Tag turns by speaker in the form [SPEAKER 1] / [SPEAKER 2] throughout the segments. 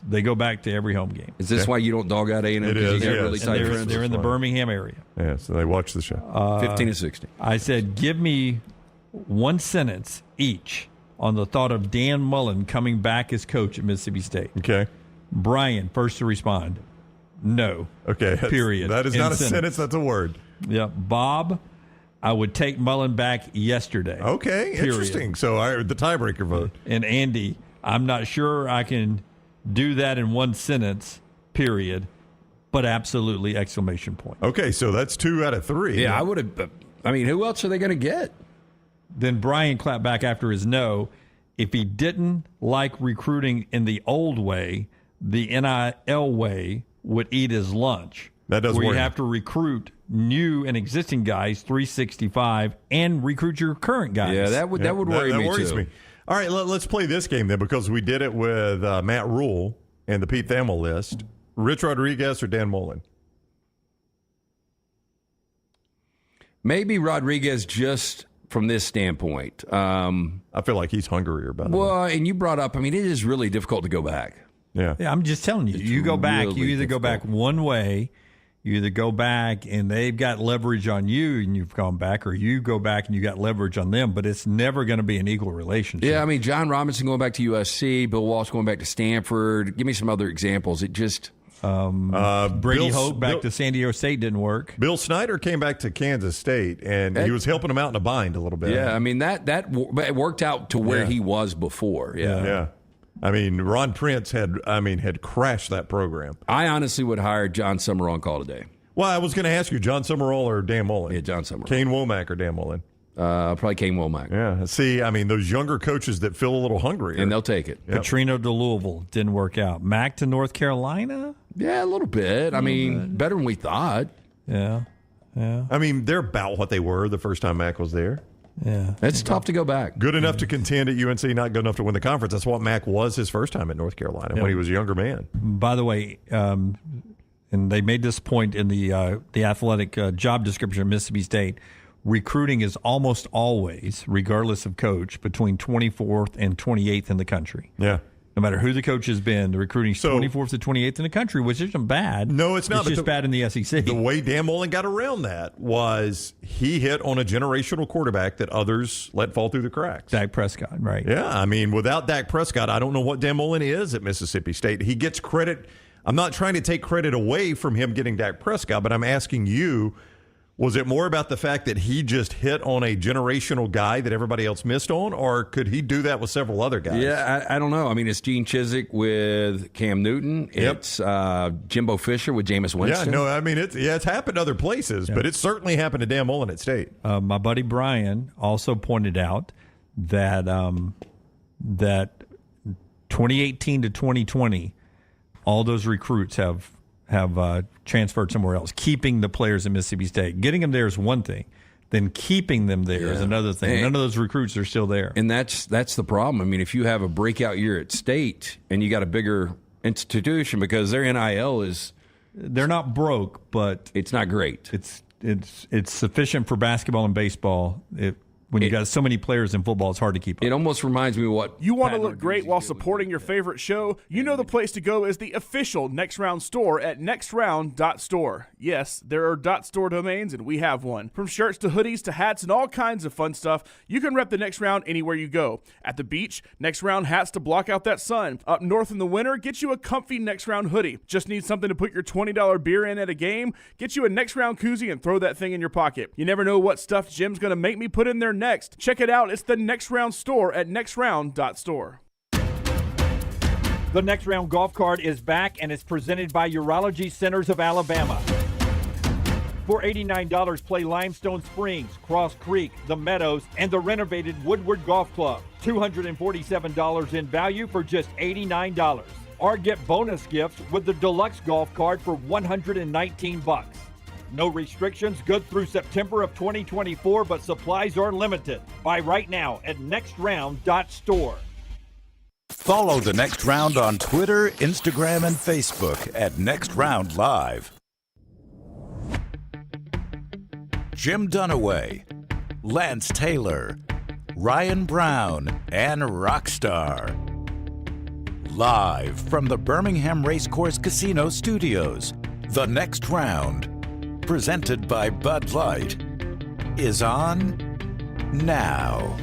[SPEAKER 1] They go back to every home game.
[SPEAKER 2] Is this why you don't dog out A&M?
[SPEAKER 3] It is,
[SPEAKER 2] you have
[SPEAKER 3] yes.
[SPEAKER 2] really tight friends?
[SPEAKER 1] They're in the Birmingham area.
[SPEAKER 3] Yeah, so they watch the show.
[SPEAKER 2] 15 to 16.
[SPEAKER 1] I said, give me one sentence each on the thought of Dan Mullen coming back as coach at Mississippi State.
[SPEAKER 3] Okay.
[SPEAKER 1] Brian, first to respond. No.
[SPEAKER 3] Okay.
[SPEAKER 1] Period.
[SPEAKER 3] That is not a sentence. That's a word.
[SPEAKER 1] Yeah. Bob, I would take Mullen back yesterday.
[SPEAKER 3] Okay.
[SPEAKER 1] Period.
[SPEAKER 3] Interesting. So the tiebreaker vote.
[SPEAKER 1] And Andy, I'm not sure I can do that in one sentence, period, but absolutely, exclamation point.
[SPEAKER 3] Okay, so that's 2 out of 3.
[SPEAKER 2] Yeah, I would have. I mean, who else are they going to get?
[SPEAKER 1] Then Brian clapped back after his no. If he didn't like recruiting in the old way, the NIL way would eat his lunch.
[SPEAKER 3] That does
[SPEAKER 1] where
[SPEAKER 3] worry
[SPEAKER 1] you
[SPEAKER 3] me.
[SPEAKER 1] have to recruit new and existing guys 365 and recruit your current guys.
[SPEAKER 2] Yeah, that would worry
[SPEAKER 3] that
[SPEAKER 2] me
[SPEAKER 3] worries
[SPEAKER 2] too.
[SPEAKER 3] me. All right, let's play this game then, because we did it with Matt Rule and the Pete Thamel list. Rich Rodriguez or Dan Mullen?
[SPEAKER 2] Maybe Rodriguez just from this standpoint.
[SPEAKER 3] I feel like he's hungrier about it.
[SPEAKER 2] Well, and you brought up, I mean, it is really difficult to go back.
[SPEAKER 3] Yeah.
[SPEAKER 1] Yeah, I'm just telling you. You go back,
[SPEAKER 2] really
[SPEAKER 1] you either go
[SPEAKER 2] difficult.
[SPEAKER 1] back one way, you either go back and they've got leverage on you and you've gone back, or you go back and you got leverage on them, but it's never going to be an equal relationship.
[SPEAKER 2] Yeah, I mean, John Robinson going back to USC, Bill Walsh going back to Stanford. Give me some other examples. It just...
[SPEAKER 1] Brady Hoke back to San Diego State didn't work.
[SPEAKER 3] Bill Snyder came back to Kansas State, and he was helping him out in a bind a little bit.
[SPEAKER 2] Yeah, I mean, that worked out to where he was before.
[SPEAKER 3] Yeah. I mean, Ron Prince had crashed that program.
[SPEAKER 2] I honestly would hire John Summerall on call today.
[SPEAKER 3] Well, I was going to ask you, John Summerall or Dan Mullen?
[SPEAKER 2] Yeah, John Summerall.
[SPEAKER 3] Kane Womack or Dan Mullen?
[SPEAKER 2] Probably Kane Womack.
[SPEAKER 3] Yeah. See, I mean, those younger coaches that feel a little hungrier.
[SPEAKER 2] And they'll take it.
[SPEAKER 3] Yep.
[SPEAKER 1] Petrino to Louisville didn't work out. Mack to North Carolina?
[SPEAKER 2] Yeah, a little bit. I mean, better than we thought.
[SPEAKER 1] Yeah.
[SPEAKER 3] I mean, they're about what they were the first time Mack was there.
[SPEAKER 1] Yeah.
[SPEAKER 2] It's tough to go back.
[SPEAKER 3] Good enough to contend at UNC, not good enough to win the conference. That's what Mack was his first time at North Carolina when he was a younger man.
[SPEAKER 1] By the way, and they made this point in the athletic job description of Mississippi State, recruiting is almost always, regardless of coach, between 24th and 28th in the country.
[SPEAKER 3] Yeah.
[SPEAKER 1] No matter who the coach has been, the recruiting's 24th to 28th in the country, which isn't bad.
[SPEAKER 3] No, it's not.
[SPEAKER 1] It's just bad in the SEC.
[SPEAKER 3] The way Dan Mullen got around that was he hit on a generational quarterback that others let fall through the cracks.
[SPEAKER 1] Dak Prescott, right?
[SPEAKER 3] Yeah, I mean, without Dak Prescott, I don't know what Dan Mullen is at Mississippi State. He gets credit. I'm not trying to take credit away from him getting Dak Prescott, but I'm asking you, was it more about the fact that he just hit on a generational guy that everybody else missed on, or could he do that with several other guys?
[SPEAKER 2] Yeah, I don't know. I mean, it's Gene Chizik with Cam Newton.
[SPEAKER 3] Yep.
[SPEAKER 2] It's Jimbo Fisher with Jameis Winston.
[SPEAKER 3] Yeah, no, I mean, it's happened other places, but it certainly happened to Dan Mullen at State.
[SPEAKER 1] My buddy Brian also pointed out that that 2018 to 2020, all those recruits have transferred somewhere else. Keeping the players in Mississippi State, getting them there is one thing. Then keeping them there is another thing. None of those recruits are still there,
[SPEAKER 2] and that's the problem. I mean, if you have a breakout year at State and you got a bigger institution, because their NIL is,
[SPEAKER 1] they're not broke, but
[SPEAKER 2] it's not great.
[SPEAKER 1] It's sufficient for basketball and baseball. When you got so many players in football, it's hard to keep up.
[SPEAKER 2] It almost reminds me of what
[SPEAKER 4] you want to
[SPEAKER 2] Pat
[SPEAKER 4] look great while supporting your favorite show. You know the place to go is the official Next Round store at nextround.store. Yes, there are .store domains, and we have one. From shirts to hoodies to hats and all kinds of fun stuff, you can rep the Next Round anywhere you go. At the beach, Next Round hats to block out that sun. Up north in the winter, get you a comfy Next Round hoodie. Just need something to put your $20 beer in at a game? Get you a Next Round koozie and throw that thing in your pocket. You never know what stuff Jim's going to make me put in there next. Check it out. It's the Next Round store at nextround.store.
[SPEAKER 5] The Next Round golf cart is back and is presented by Urology Centers of Alabama. For $89, play Limestone Springs, Cross Creek, The Meadows, and the renovated Woodward Golf Club. $247 in value for just $89. Or get bonus gifts with the Deluxe Golf Cart for $119. No restrictions, good through September of 2024, but supplies are limited. Buy right now at nextround.store.
[SPEAKER 6] Follow The Next Round on Twitter, Instagram, and Facebook at Next Round Live. Jim Dunaway, Lance Taylor, Ryan Brown, and Rockstar. Live from the Birmingham Racecourse Casino Studios, the next round, presented by Bud Light, is on now.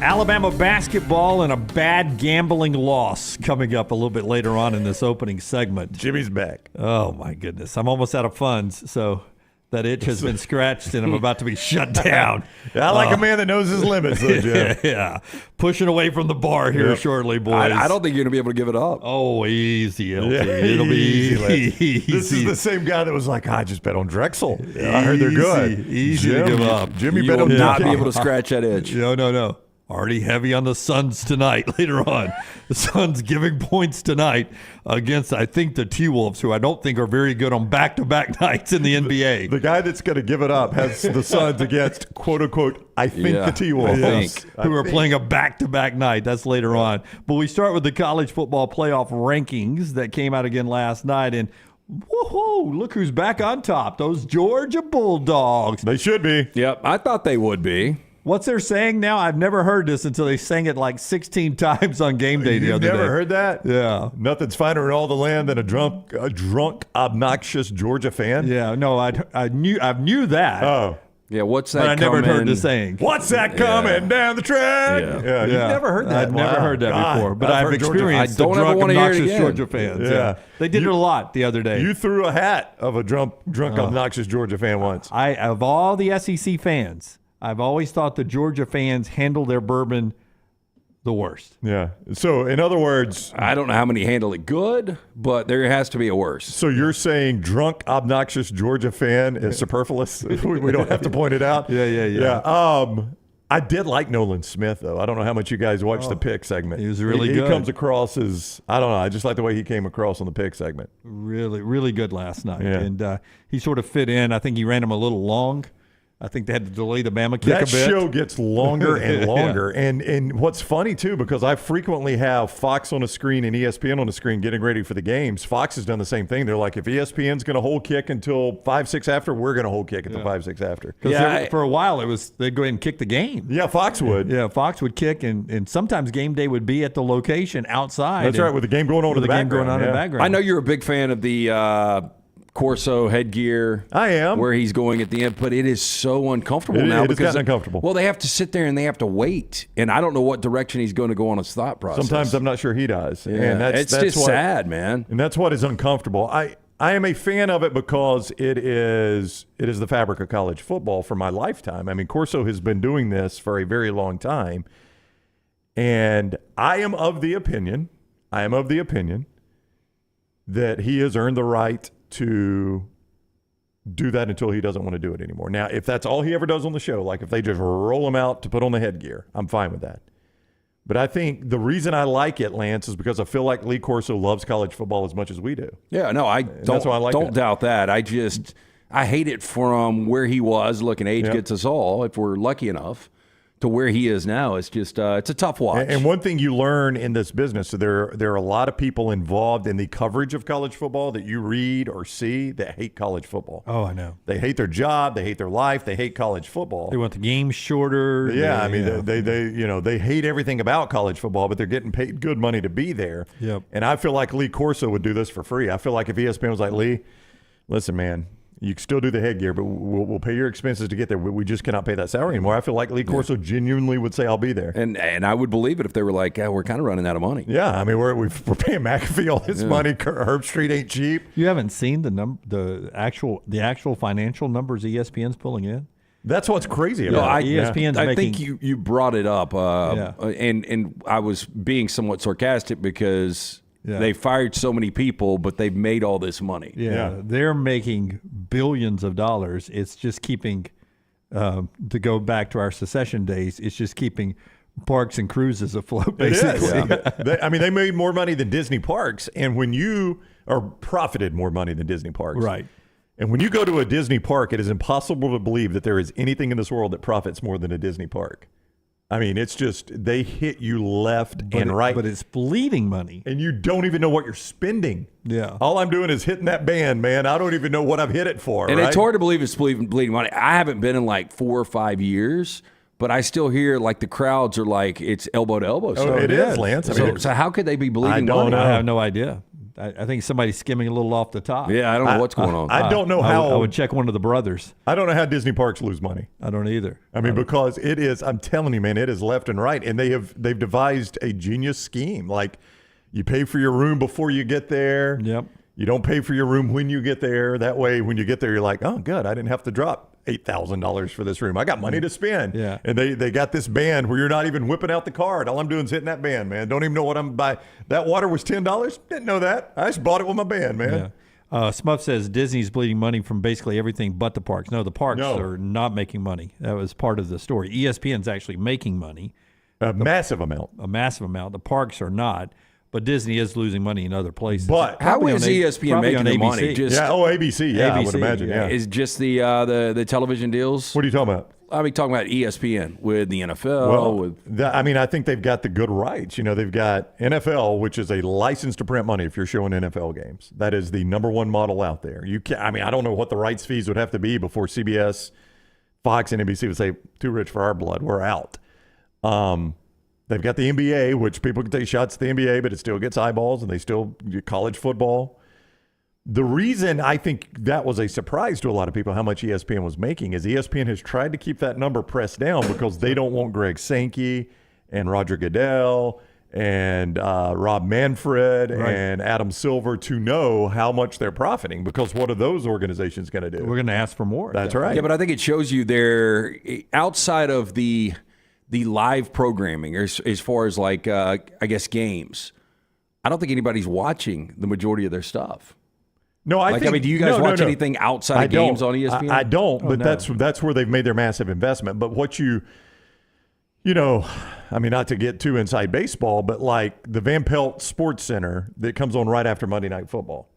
[SPEAKER 1] Alabama basketball and a bad gambling loss coming up a little bit later on in this opening segment.
[SPEAKER 3] Jimmy's back.
[SPEAKER 1] Oh, my goodness. I'm almost out of funds, so that itch has been scratched, and I'm about to be shut down.
[SPEAKER 3] I like a man that knows his limits, though, Jim.
[SPEAKER 1] Yeah. Pushing away from the bar here shortly, boys.
[SPEAKER 2] I don't think you're going to be able to give it up.
[SPEAKER 1] Oh, easy, LT.
[SPEAKER 3] Yeah,
[SPEAKER 1] It'll be easy.
[SPEAKER 3] This is the same guy that was like, I just bet on Drexel. I heard they're good.
[SPEAKER 1] Easy to give up.
[SPEAKER 3] Jimmy
[SPEAKER 2] You
[SPEAKER 3] bet
[SPEAKER 2] will
[SPEAKER 3] on
[SPEAKER 2] not
[SPEAKER 3] Duke.
[SPEAKER 2] be able to scratch that itch.
[SPEAKER 1] No. Already heavy on the Suns tonight later on. The Suns giving points tonight against, I think, the T-Wolves, who I don't think are very good on back-to-back nights in the NBA.
[SPEAKER 3] The guy that's going to give it up has the Suns against, quote-unquote, I think the T-Wolves.
[SPEAKER 2] Yes.
[SPEAKER 1] Who are playing a back-to-back night. That's later on. But we start with the college football playoff rankings that came out again last night. And woohoo, look who's back on top. Those Georgia Bulldogs.
[SPEAKER 3] They should be.
[SPEAKER 2] Yep, I thought they would be.
[SPEAKER 1] What's their saying now? I've never heard this until they sang it like 16 times on game day the
[SPEAKER 3] You've
[SPEAKER 1] other day.
[SPEAKER 3] never heard that?
[SPEAKER 1] Yeah.
[SPEAKER 3] Nothing's finer in all the land than a drunk, obnoxious Georgia fan?
[SPEAKER 1] Yeah, no, I knew that.
[SPEAKER 3] Oh.
[SPEAKER 2] Yeah, what's that
[SPEAKER 1] but I never
[SPEAKER 2] coming?
[SPEAKER 1] heard the saying.
[SPEAKER 3] What's that coming down the track?
[SPEAKER 2] Yeah.
[SPEAKER 3] You've never heard that?
[SPEAKER 1] I've never heard that
[SPEAKER 3] God,
[SPEAKER 1] before, but I've
[SPEAKER 3] heard Georgia-
[SPEAKER 1] experienced
[SPEAKER 2] I don't
[SPEAKER 1] the
[SPEAKER 2] ever
[SPEAKER 1] drunk,
[SPEAKER 2] wanna hear it
[SPEAKER 1] obnoxious
[SPEAKER 2] again.
[SPEAKER 1] Georgia fans.
[SPEAKER 3] Yeah.
[SPEAKER 1] They did it a lot the other day.
[SPEAKER 3] You threw a hat of a drunk, obnoxious Georgia fan once.
[SPEAKER 1] Of all the SEC fans, I've always thought the Georgia fans handle their bourbon the worst.
[SPEAKER 3] Yeah. So, in other words,
[SPEAKER 2] I don't know how many handle it good, but there has to be a worse.
[SPEAKER 3] so you're saying drunk, obnoxious Georgia fan is superfluous? we don't have to point it out?
[SPEAKER 1] Yeah.
[SPEAKER 3] I did like Nolan Smith, though. I don't know how much you guys watched the pick segment.
[SPEAKER 1] He was really
[SPEAKER 3] He
[SPEAKER 1] good.
[SPEAKER 3] comes across as, I don't know, I just like the way he came across on the pick segment.
[SPEAKER 1] Really, really good last night.
[SPEAKER 3] Yeah.
[SPEAKER 1] And he sort of fit in. I think he ran him a little long. I think they had to delay the Bama kick
[SPEAKER 3] That
[SPEAKER 1] a bit.
[SPEAKER 3] show gets longer and longer. And what's funny, too, because I frequently have Fox on the screen and ESPN on the screen getting ready for the games. Fox has done the same thing. They're like, if ESPN's going to hold kick until 5-6 after, we're going to hold kick until 5-6 after.
[SPEAKER 1] Because for a while, they'd go ahead and kick the game.
[SPEAKER 3] Yeah, Fox would.
[SPEAKER 1] Yeah, Fox would kick, and sometimes game day would be at the location outside.
[SPEAKER 3] That's right, with the game going on in the
[SPEAKER 1] game going
[SPEAKER 3] background.
[SPEAKER 1] on in the background.
[SPEAKER 2] I know you're a big fan of the Corso headgear.
[SPEAKER 3] I am.
[SPEAKER 2] Where he's going at the end, but it is so uncomfortable
[SPEAKER 3] It
[SPEAKER 2] now
[SPEAKER 3] has
[SPEAKER 2] because
[SPEAKER 3] gotten uncomfortable.
[SPEAKER 2] Well, they have to sit there and they have to wait, and I don't know what direction he's going to go on his thought process.
[SPEAKER 3] Sometimes I'm not sure he does.
[SPEAKER 2] Yeah,
[SPEAKER 3] And
[SPEAKER 2] it's just sad, man.
[SPEAKER 3] And that's what is uncomfortable. I am a fan of it because it is the fabric of college football for my lifetime. I mean, Corso has been doing this for a very long time. And I am of the opinion that he has earned the right to do that until he doesn't want to do it anymore. Now, if that's all he ever does on the show, like if they just roll him out to put on the headgear, I'm fine with that. But I think the reason I like it, Lance, is because I feel like Lee Corso loves college football as much as we do.
[SPEAKER 2] Yeah, no, I
[SPEAKER 3] that's why I like
[SPEAKER 2] don't
[SPEAKER 3] that.
[SPEAKER 2] doubt that. I hate it from where he was. Looking, age gets us all if we're lucky enough. To where he is now, it's just it's a tough watch.
[SPEAKER 3] And one thing you learn in this business, so there are a lot of people involved in the coverage of college football that you read or see that hate college football.
[SPEAKER 1] Oh, I know.
[SPEAKER 3] They hate their job, they hate their life, they hate college football.
[SPEAKER 1] They want the game shorter.
[SPEAKER 3] Yeah, they hate everything about college football, but they're getting paid good money to be there.
[SPEAKER 1] Yep.
[SPEAKER 3] And I feel like Lee Corso would do this for free. I feel like if ESPN was like, Lee, listen, man, you can still do the headgear, but we'll pay your expenses to get there. We just cannot pay that salary anymore. I feel like Lee Corso genuinely would say, I'll be there.
[SPEAKER 2] And I would believe it if they were like, we're kind of running out of money.
[SPEAKER 3] Yeah, I mean, we're paying McAfee all this money. Herb Street ain't cheap.
[SPEAKER 1] You haven't seen the actual financial numbers ESPN's pulling in?
[SPEAKER 3] That's what's crazy
[SPEAKER 2] No,
[SPEAKER 3] about it.
[SPEAKER 1] ESPN's
[SPEAKER 2] I
[SPEAKER 1] making.
[SPEAKER 2] think you brought it up, and I was being somewhat sarcastic because they fired so many people, but they've made all this money.
[SPEAKER 1] Yeah, they're making billions of dollars. It's just keeping, to go back to our secession days, it's just keeping parks and cruises afloat, basically.
[SPEAKER 3] They made more money than Disney parks, and profited more money than Disney parks.
[SPEAKER 1] Right.
[SPEAKER 3] And when you go to a Disney park, it is impossible to believe that there is anything in this world that profits more than a Disney park. I mean, it's just, they hit you left and right.
[SPEAKER 1] But it's bleeding money.
[SPEAKER 3] And you don't even know what you're spending.
[SPEAKER 1] Yeah.
[SPEAKER 3] All I'm doing is hitting that band, man. I don't even know what I've hit it for.
[SPEAKER 2] And
[SPEAKER 3] right?
[SPEAKER 2] it's hard to believe it's bleeding money. I haven't been in like 4 or 5 years, but I still hear like the crowds are like it's elbow to elbow.
[SPEAKER 3] Oh, it is, Lance. I mean,
[SPEAKER 2] So how could they be bleeding
[SPEAKER 3] I don't
[SPEAKER 2] money?
[SPEAKER 3] know.
[SPEAKER 1] I have no idea. I think somebody's skimming a little off the top.
[SPEAKER 2] Yeah, I don't know what's going on.
[SPEAKER 3] I don't know how.
[SPEAKER 1] I would check one of the brothers.
[SPEAKER 3] I don't know how Disney parks lose money.
[SPEAKER 1] I don't either.
[SPEAKER 3] I mean, because it is. I'm telling you, man, it is left and right, and they've devised a genius scheme. Like, you pay for your room before you get there.
[SPEAKER 1] Yep.
[SPEAKER 3] You don't pay for your room when you get there. That way, when you get there, you're like, oh, good, I didn't have to drop $8,000 for this room. I got money to spend.
[SPEAKER 1] Yeah.
[SPEAKER 3] And they got this band where you're not even whipping out the card. All I'm doing is hitting that band, man. Don't even know what I'm buying. That water was $10. Didn't know that. I just bought it with my band, man.
[SPEAKER 1] Yeah. Smuff says Disney's bleeding money from basically everything but the parks. No, the parks
[SPEAKER 3] No.
[SPEAKER 1] are not making money. That was part of the story. ESPN's actually making money,
[SPEAKER 3] A massive amount.
[SPEAKER 1] a massive amount. The parks are not, but Disney is losing money in other places.
[SPEAKER 3] But
[SPEAKER 2] How
[SPEAKER 1] Probably
[SPEAKER 2] is
[SPEAKER 1] on
[SPEAKER 2] ESPN
[SPEAKER 1] probably
[SPEAKER 2] making
[SPEAKER 1] on
[SPEAKER 2] the
[SPEAKER 1] ABC.
[SPEAKER 2] money? Just
[SPEAKER 3] yeah, ABC. Yeah, I would
[SPEAKER 1] ABC,
[SPEAKER 3] imagine.
[SPEAKER 1] yeah.
[SPEAKER 3] Yeah.
[SPEAKER 2] is just the television deals?
[SPEAKER 3] What are you talking about?
[SPEAKER 2] I mean, talking about ESPN with the NFL. With
[SPEAKER 3] I mean, I think they've got the good rights. You know, they've got NFL, which is a license to print money if you're showing NFL games. That is the number one model out there. You can, I mean, I don't know what the rights fees would have to be before CBS, Fox, and NBC would say, too rich for our blood, we're out. They've got the NBA, which people can take shots at the NBA, but it still gets eyeballs, and they still get college football. The reason I think that was a surprise to a lot of people how much ESPN was making is ESPN has tried to keep that number pressed down because they don't want Greg Sankey and Roger Goodell and Rob Manfred and Adam Silver to know how much they're profiting, because what are those organizations going to do?
[SPEAKER 1] We're going to ask for more.
[SPEAKER 3] That's right.
[SPEAKER 2] Yeah, but I think it shows you they're outside of the live programming as far as like I guess games. I don't think anybody's watching the majority of their stuff.
[SPEAKER 3] No, I think.
[SPEAKER 2] I mean, do you guys watch
[SPEAKER 3] no.
[SPEAKER 2] anything outside of games on ESPN?
[SPEAKER 3] I don't, but
[SPEAKER 1] no.
[SPEAKER 3] that's where they've made their massive investment. But what you know, I mean, not to get too inside baseball, but like the Van Pelt Sports Center that comes on right after Monday Night Football,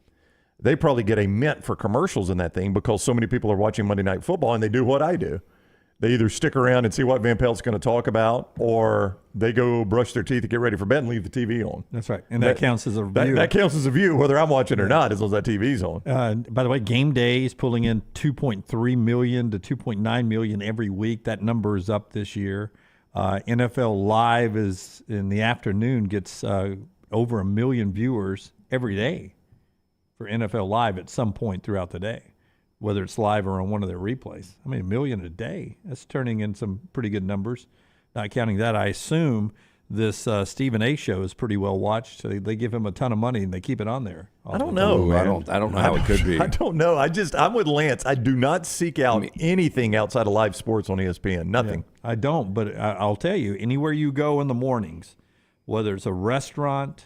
[SPEAKER 3] they probably get a mint for commercials in that thing because so many people are watching Monday Night Football, and they do what I do. They either stick around and see what Van Pelt's going to talk about, or they go brush their teeth and get ready for bed and leave the TV on.
[SPEAKER 1] That's right. And that counts as a view.
[SPEAKER 3] That counts as a view, whether I'm watching or not, as long as that TV's on.
[SPEAKER 1] By the way, Game Day is pulling in $2.3 million to $2.9 million every week. That number is up this year. NFL Live is in the afternoon gets over 1 million viewers every day for NFL Live at some point throughout the day, whether it's live or on one of their replays. I mean, 1 million a day. That's turning in some pretty good numbers. Not counting that, I assume this Stephen A. show is pretty well watched. So they give him a ton of money and they keep it on there.
[SPEAKER 3] I don't know.
[SPEAKER 2] Ooh, I don't know how it could be.
[SPEAKER 3] I don't know. I'm with Lance. I do not seek out anything outside of live sports on ESPN. Nothing.
[SPEAKER 1] I don't, but I'll tell you, anywhere you go in the mornings, whether it's a restaurant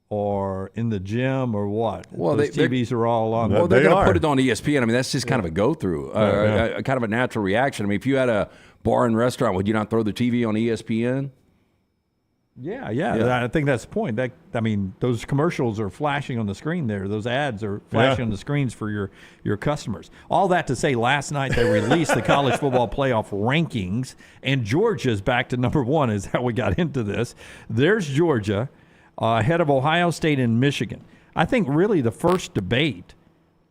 [SPEAKER 1] or in the gym or what,
[SPEAKER 2] Well,
[SPEAKER 1] those TVs are all on.
[SPEAKER 3] Well,
[SPEAKER 2] They're
[SPEAKER 3] they
[SPEAKER 2] going to
[SPEAKER 3] are.
[SPEAKER 2] put it on ESPN. I mean, that's just kind of a go-through, a kind of a natural reaction. I mean, if you had a bar and restaurant, would you not throw the TV on ESPN?
[SPEAKER 1] Yeah. I think that's the point. Those commercials are flashing on the screen there. Those ads are flashing on the screens for your customers. All that to say, last night they released the college football playoff rankings, and Georgia's back to number 1 is how we got into this. There's Georgia ahead of Ohio State and Michigan. I think really the first debate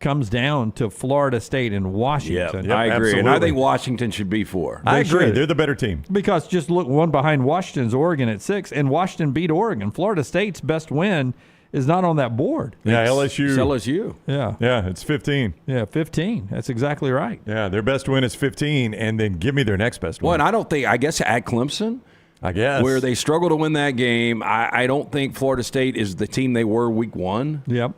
[SPEAKER 1] comes down to Florida State and Washington.
[SPEAKER 2] I agree. And I
[SPEAKER 3] absolutely.
[SPEAKER 2] think Washington should be 4.
[SPEAKER 3] I agree.
[SPEAKER 1] should.
[SPEAKER 3] They're the better team.
[SPEAKER 1] Because just look, one behind Washington's Oregon at 6, and Washington beat Oregon. Florida State's best win is not on that board.
[SPEAKER 3] Yeah, LSU.
[SPEAKER 2] It's LSU.
[SPEAKER 1] Yeah.
[SPEAKER 3] Yeah, it's 15.
[SPEAKER 1] Yeah, 15. That's exactly right.
[SPEAKER 3] Yeah, their best win is 15, and then give me their next best
[SPEAKER 2] Well,
[SPEAKER 3] win.
[SPEAKER 2] and I guess at Clemson,
[SPEAKER 3] I guess.
[SPEAKER 2] where they struggle to win that game, I don't think Florida State is the team they were week 1.
[SPEAKER 1] Yep.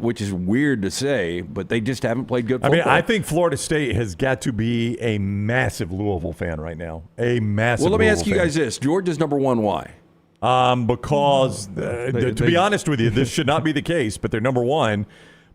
[SPEAKER 2] Which is weird to say, but they just haven't played good
[SPEAKER 3] I
[SPEAKER 2] football.
[SPEAKER 3] mean, I think Florida State has got to be a massive Louisville fan right now. A massive
[SPEAKER 2] Well, let me
[SPEAKER 3] Louisville
[SPEAKER 2] ask you
[SPEAKER 3] fan.
[SPEAKER 2] guys this. Georgia's number 1, why?
[SPEAKER 3] Because, to be honest with you, this should not be the case, but they're number 1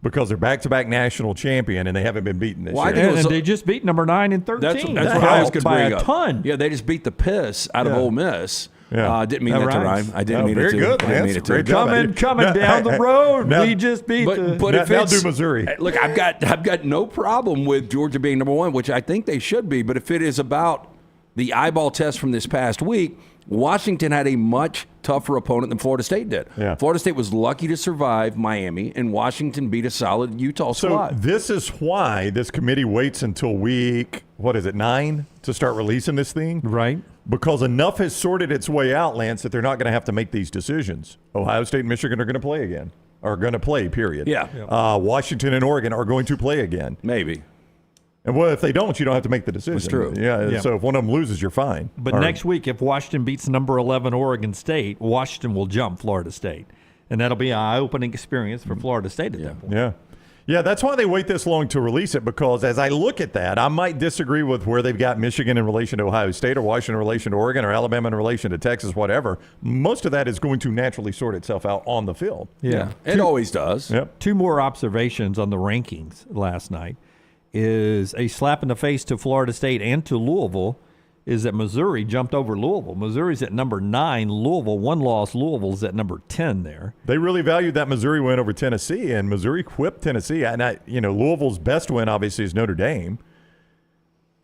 [SPEAKER 3] because they're back-to-back national champion, and they haven't been beaten this
[SPEAKER 2] Well, I
[SPEAKER 3] year.
[SPEAKER 2] think it
[SPEAKER 1] And
[SPEAKER 2] was-
[SPEAKER 1] they just beat number 9 and 13.
[SPEAKER 2] That's what
[SPEAKER 1] That
[SPEAKER 2] I was
[SPEAKER 1] helped
[SPEAKER 2] going to
[SPEAKER 1] by
[SPEAKER 2] bring
[SPEAKER 1] a
[SPEAKER 2] up.
[SPEAKER 1] ton.
[SPEAKER 2] Yeah, they just beat the piss out of
[SPEAKER 1] Yeah.
[SPEAKER 2] Ole Miss.
[SPEAKER 3] Yeah.
[SPEAKER 2] Didn't mean
[SPEAKER 1] That
[SPEAKER 2] that to
[SPEAKER 1] rhymes.
[SPEAKER 2] rhyme. I didn't
[SPEAKER 3] Oh,
[SPEAKER 2] mean
[SPEAKER 3] very
[SPEAKER 2] it to.
[SPEAKER 3] good,
[SPEAKER 2] I didn't
[SPEAKER 3] Lance.
[SPEAKER 2] mean it to.
[SPEAKER 3] Great job.
[SPEAKER 1] Coming down the road.
[SPEAKER 3] Now-
[SPEAKER 1] we just beat the...
[SPEAKER 2] But if
[SPEAKER 3] now
[SPEAKER 2] it's,
[SPEAKER 3] do Missouri.
[SPEAKER 2] Look, I've got no problem with Georgia being number 1, which I think they should be. But if it is about the eyeball test from this past week, Washington had a much tougher opponent than Florida State did.
[SPEAKER 3] Yeah.
[SPEAKER 2] Florida State was lucky to survive Miami, and Washington beat a solid Utah
[SPEAKER 3] So
[SPEAKER 2] squad.
[SPEAKER 3] this is why this committee waits until week what is it, 9 to start releasing this thing?
[SPEAKER 1] Right.
[SPEAKER 3] Because enough has sorted its way out, Lance, that they're not going to have to make these decisions. Ohio State and Michigan are going to play again, are going to play, period.
[SPEAKER 2] Yeah.
[SPEAKER 3] Washington and Oregon are going to play again.
[SPEAKER 2] Maybe.
[SPEAKER 3] And well, if they don't, you don't have to make the decision.
[SPEAKER 2] That's true.
[SPEAKER 3] Yeah. So if one of them loses, you're fine.
[SPEAKER 1] But next week, if Washington beats number 11 Oregon State, Washington will jump Florida State. And that'll be an eye-opening experience for Florida State at that point.
[SPEAKER 3] Yeah. Yeah, that's why they wait this long to release it, because as I look at that, I might disagree with where they've got Michigan in relation to Ohio State or Washington in relation to Oregon or Alabama in relation to Texas, whatever. Most of that is going to naturally sort itself out on the field.
[SPEAKER 1] Yeah.
[SPEAKER 2] It always does.
[SPEAKER 3] Yep.
[SPEAKER 1] 2 more observations on the rankings last night is a slap in the face to Florida State and to Louisville is that Missouri jumped over Louisville. Missouri's at number 9, Louisville, 1 loss. Louisville's at number 10 there.
[SPEAKER 3] They really valued that Missouri win over Tennessee, and Missouri whipped Tennessee. And Louisville's best win, obviously, is Notre Dame.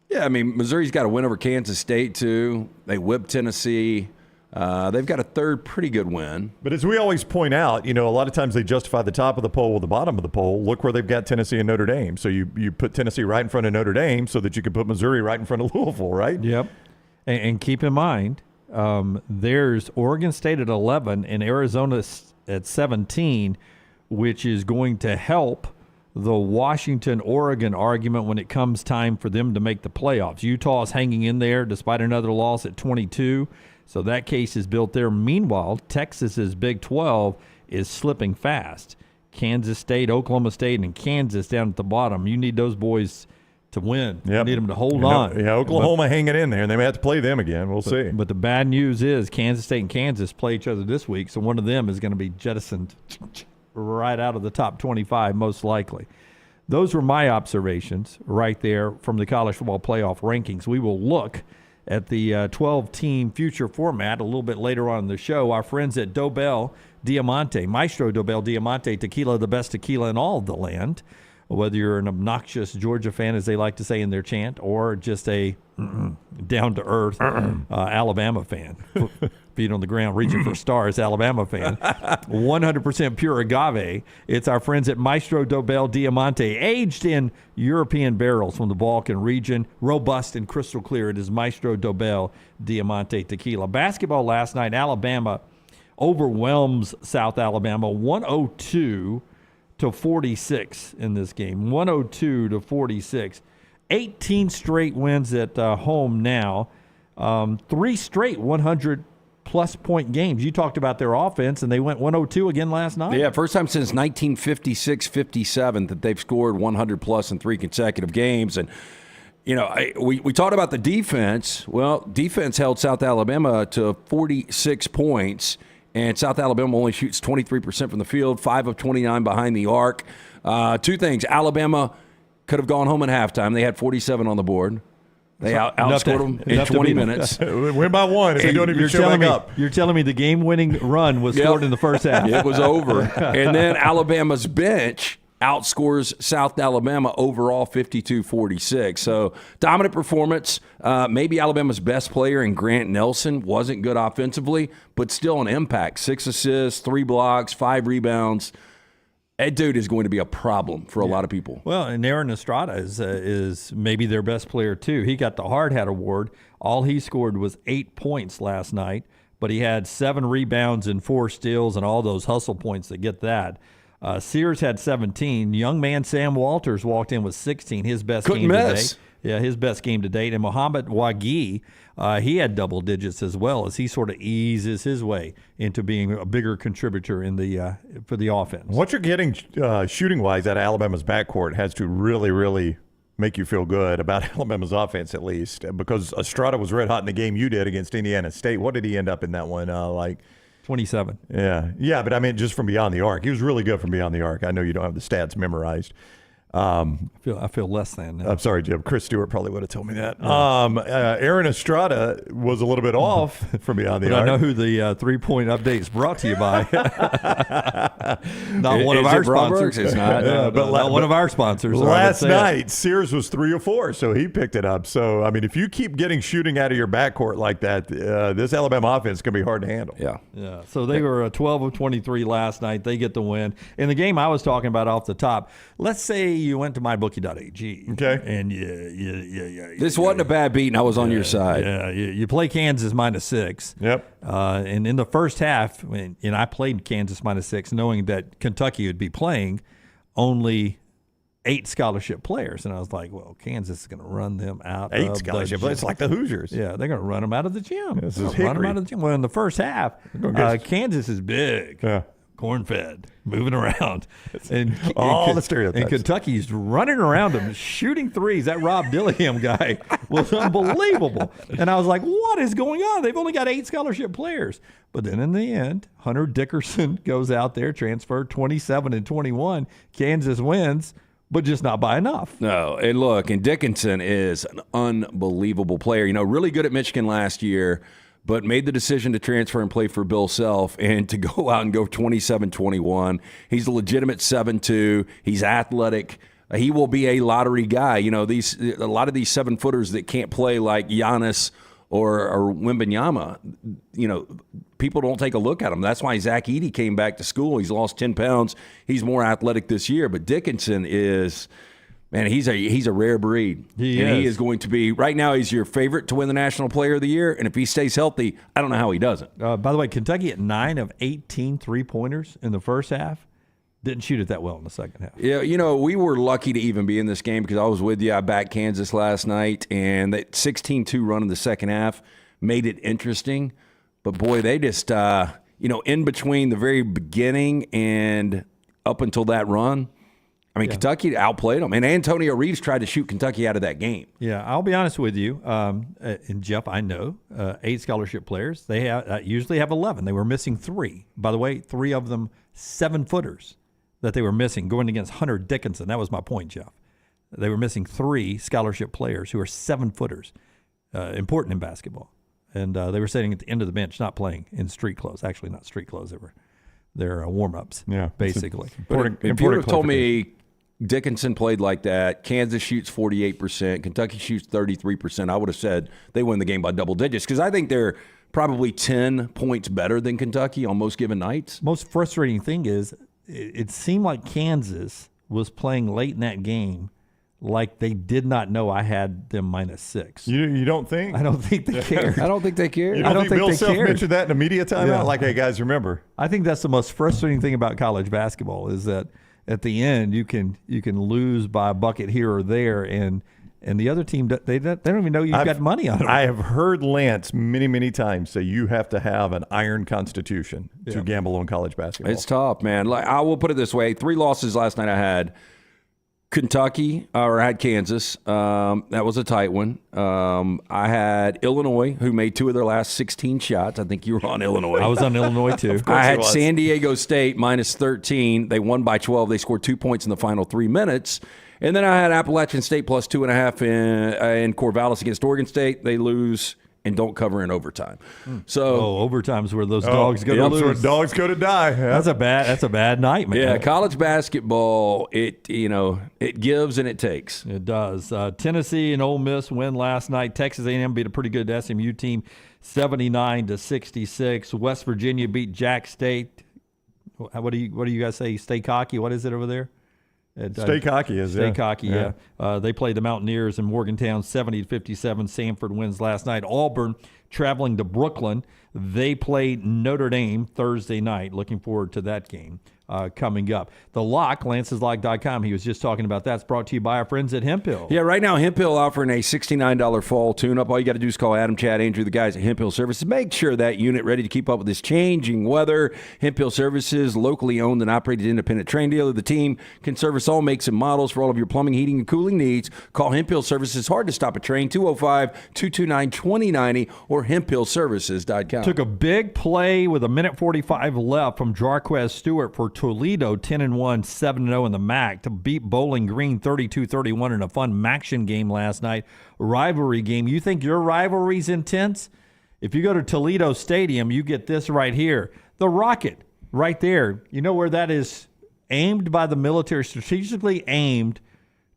[SPEAKER 2] Yeah, I mean, Missouri's got a win over Kansas State, too. They whipped Tennessee. They've got a third pretty good win.
[SPEAKER 3] But as we always point out, a lot of times they justify the top of the poll with the bottom of the poll. Look where they've got Tennessee and Notre Dame. So you put Tennessee right in front of Notre Dame so that you can put Missouri right in front of Louisville, right?
[SPEAKER 1] Yep. And keep in mind, there's Oregon State at 11 and Arizona at 17, which is going to help the Washington-Oregon argument when it comes time for them to make the playoffs. Utah's hanging in there despite another loss at 22. So that case is built there. Meanwhile, Texas's Big 12 is slipping fast. Kansas State, Oklahoma State, and Kansas down at the bottom. You need those boys to win.
[SPEAKER 3] Yep.
[SPEAKER 1] You need them to hold on.
[SPEAKER 3] Yeah, Oklahoma hanging in there, and they may have to play them again. We'll see.
[SPEAKER 1] But the bad news is Kansas State and Kansas play each other this week, so one of them is going to be jettisoned right out of the top 25 most likely. Those were my observations right there from the college football playoff rankings. We will look at the 12-team future format a little bit later on in the show. Our friends at Dobel Diamante, Maestro Dobel Diamante Tequila, the best tequila in all of the land. Whether you're an obnoxious Georgia fan, as they like to say in their chant, or just a down-to-earth Alabama fan, feet on the ground, reaching for stars, Alabama fan, 100% pure agave. It's our friends at Maestro Dobel Diamante, aged in European barrels from the Balkan region, robust and crystal clear. It is Maestro Dobel Diamante Tequila. Basketball last night, Alabama overwhelms South Alabama, 102 to 46 in this game, 102 to 46. 18 straight wins at home now. 3 straight 100-plus point games. You talked about their offense, and they went 102 again last night.
[SPEAKER 2] Yeah, first time since 1956-57 that they've scored 100-plus in 3 consecutive games. And, we talked about the defense. Well, defense held South Alabama to 46 points. And South Alabama only shoots 23% from the field, 5 of 29 behind the arc. 2 things. Alabama could have gone home at halftime. They had 47 on the board. They outscored them in 20 minutes.
[SPEAKER 3] Win by 1 if they don't even show back up.
[SPEAKER 1] You're telling me the game-winning run was scored in the first half.
[SPEAKER 2] It was over. And then Alabama's bench outscores South Alabama overall 52-46. So dominant performance. Maybe Alabama's best player in Grant Nelson wasn't good offensively, but still an impact. 6 assists, 3 blocks, 5 rebounds. That dude is going to be a problem for a lot of people.
[SPEAKER 1] Well, and Aaron Estrada is maybe their best player too. He got the Hard Hat Award. All he scored was 8 points last night, but he had 7 rebounds and 4 steals and all those hustle points that get that. Sears had 17. Young man Sam Walters walked in with 16. His best game to date. Yeah, his best game to date. And Muhammad Wagi, he had double digits as well as he sort of eases his way into being a bigger contributor in the for the offense.
[SPEAKER 3] What you're getting shooting-wise out of Alabama's backcourt has to really, really make you feel good about Alabama's offense at least, because Estrada was red hot in the game you did against Indiana State. What did he end up in that one?
[SPEAKER 1] 27.
[SPEAKER 3] Yeah, but I mean, just from beyond the arc. He was really good from beyond the arc. I know you don't have the stats memorized.
[SPEAKER 1] I feel less than now.
[SPEAKER 3] I'm sorry, Jim. Chris Stewart probably would have told me that. Aaron Estrada was a little bit off from beyond the arc.
[SPEAKER 1] I know who the 3-point update is brought to you by. Not one of our sponsors.
[SPEAKER 2] It's not.
[SPEAKER 1] Not one of our sponsors.
[SPEAKER 3] Last night, Sears was 3 of 4, so he picked it up. So, I mean, if you keep getting shooting out of your backcourt like that, this Alabama offense is going to be hard to handle.
[SPEAKER 2] Yeah.
[SPEAKER 1] So they were 12 of 23 last night. They get the win. In the game I was talking about off the top, let's say you went to mybookie.ag.
[SPEAKER 3] Okay.
[SPEAKER 1] And
[SPEAKER 2] This wasn't a bad beat, and I was on your side.
[SPEAKER 1] Yeah, you play Kansas -6.
[SPEAKER 3] Yep.
[SPEAKER 1] And in the first half, and I played Kansas -6, knowing that Kentucky would be playing only 8 scholarship players. And I was like, well, Kansas is going to run them out
[SPEAKER 3] 8
[SPEAKER 1] of
[SPEAKER 3] scholarship
[SPEAKER 1] the
[SPEAKER 3] players. It's like the Hoosiers.
[SPEAKER 1] Yeah, they're going to run them out of the gym.
[SPEAKER 3] This is
[SPEAKER 1] Run them
[SPEAKER 3] Hickory.
[SPEAKER 1] out of the gym. Well, in the first half, Kansas is big.
[SPEAKER 3] Yeah.
[SPEAKER 1] Corn-fed, moving around. And
[SPEAKER 3] all the stereotypes.
[SPEAKER 1] And Kentucky's running around them, shooting threes. That Rob Dillingham guy was unbelievable. And I was like, what is going on? They've only got 8 scholarship players. But then in the end, Hunter Dickerson goes out there, transferred 27 and 21. Kansas wins, but just not by enough.
[SPEAKER 2] No, and look, and Dickinson is an unbelievable player. Really good at Michigan last year, but made the decision to transfer and play for Bill Self and to go out and go 27-21. He's a legitimate 7'2". He's athletic. He will be a lottery guy. A lot of these 7-footers that can't play like Giannis or Wembanyama, people don't take a look at him. That's why Zach Edey came back to school. He's lost 10 pounds. He's more athletic this year. But Dickinson is, man, he's a rare breed. He is going to be, right now, he's your favorite to win the National Player of the Year. And if he stays healthy, I don't know how he doesn't.
[SPEAKER 1] By the way, Kentucky at 9 of 18 three-pointers in the first half. Didn't shoot it that well in the second half.
[SPEAKER 2] Yeah, we were lucky to even be in this game because I was with you. I backed Kansas last night, and that 16-2 run in the second half made it interesting. But, boy, they just, in between the very beginning and up until that run, Kentucky outplayed them. And Antonio Reeves tried to shoot Kentucky out of that game.
[SPEAKER 1] Yeah, I'll be honest with you. And, Jeff, I know 8 scholarship players. They usually have 11. They were missing 3. By the way, 3 of them 7-footers. That they were missing going against Hunter Dickinson. That was my point, Jeff. They were missing 3 scholarship players who are 7-footers, important in basketball. And they were sitting at the end of the bench, not playing in street clothes. Actually, not street clothes. They're warm-ups, basically.
[SPEAKER 2] If you would have told me Dickinson played like that, Kansas shoots 48%, Kentucky shoots 33%, I would have said they win the game by double digits because I think they're probably 10 points better than Kentucky on most given nights.
[SPEAKER 1] Most frustrating thing is it seemed like Kansas was playing late in that game like they did not know I had them -6.
[SPEAKER 3] You don't think?
[SPEAKER 1] I don't think they cared.
[SPEAKER 2] I don't think they cared.
[SPEAKER 3] You don't think Bill Self
[SPEAKER 1] cared.
[SPEAKER 3] mentioned that in a media timeout?
[SPEAKER 1] Yeah.
[SPEAKER 3] Like, hey, guys, remember.
[SPEAKER 1] I think that's the most frustrating thing about college basketball is that at the end you can lose by a bucket here or there, and the other team, they don't even know you've got money on them.
[SPEAKER 3] I have heard Lance many, many times say you have to have an iron constitution to gamble on college basketball.
[SPEAKER 2] It's tough, man. Like, I will put it this way. 3 losses last night I had. Kentucky, or I had Kansas. That was a tight one. I had Illinois, who made 2 of their last 16 shots. I think you were on Illinois.
[SPEAKER 1] I was on Illinois, too.
[SPEAKER 2] I had San Diego State -13. They won by 12. They scored 2 points in the final 3 minutes. And then I had Appalachian State plus 2.5 in Corvallis against Oregon State. They lose and don't cover in overtime. So
[SPEAKER 1] overtime's where those dogs go to
[SPEAKER 3] Yep,
[SPEAKER 1] lose.
[SPEAKER 3] so dogs go to die. Yeah.
[SPEAKER 1] That's a bad night, man.
[SPEAKER 2] yeah, college basketball, it gives and it takes.
[SPEAKER 1] It does. Tennessee and Ole Miss win last night. Texas A&M beat a pretty good SMU team, 79-66. West Virginia beat Jack State. What do you guys say? Stay cocky. What is it over there?
[SPEAKER 3] Stay cocky is
[SPEAKER 1] Stay cocky, yeah. They played the Mountaineers in Morgantown, 70-57. Samford wins last night. Auburn traveling to Brooklyn. They played Notre Dame Thursday night. Looking forward to that game coming up. The Lock, Lance'sLock.com. He was just talking about that. It's brought to you by our friends at Hemp Hill.
[SPEAKER 2] Yeah, right now Hemp Hill offering a $69 fall tune-up. All you got to do is call Adam, Chad, Andrew, the guys at Hemp Hill Services. Make sure that unit ready to keep up with this changing weather. Hemp Hill Services, locally owned and operated independent train dealer. The team can service all makes and models for all of your plumbing, heating, and cooling needs. Call Hemp Hill Services. Hard to stop a train, 205-229-2090 or hemphillservices.com.
[SPEAKER 1] Took a big play with 1:45 left from Jarquez Stewart for Toledo, 10-1, 7-0 in the MAC to beat Bowling Green 32-31 in a fun MACtion game last night. Rivalry game. You think your rivalry's intense? If you go to Toledo Stadium, you get this right here. The rocket right there. You know where that is aimed by the military, strategically aimed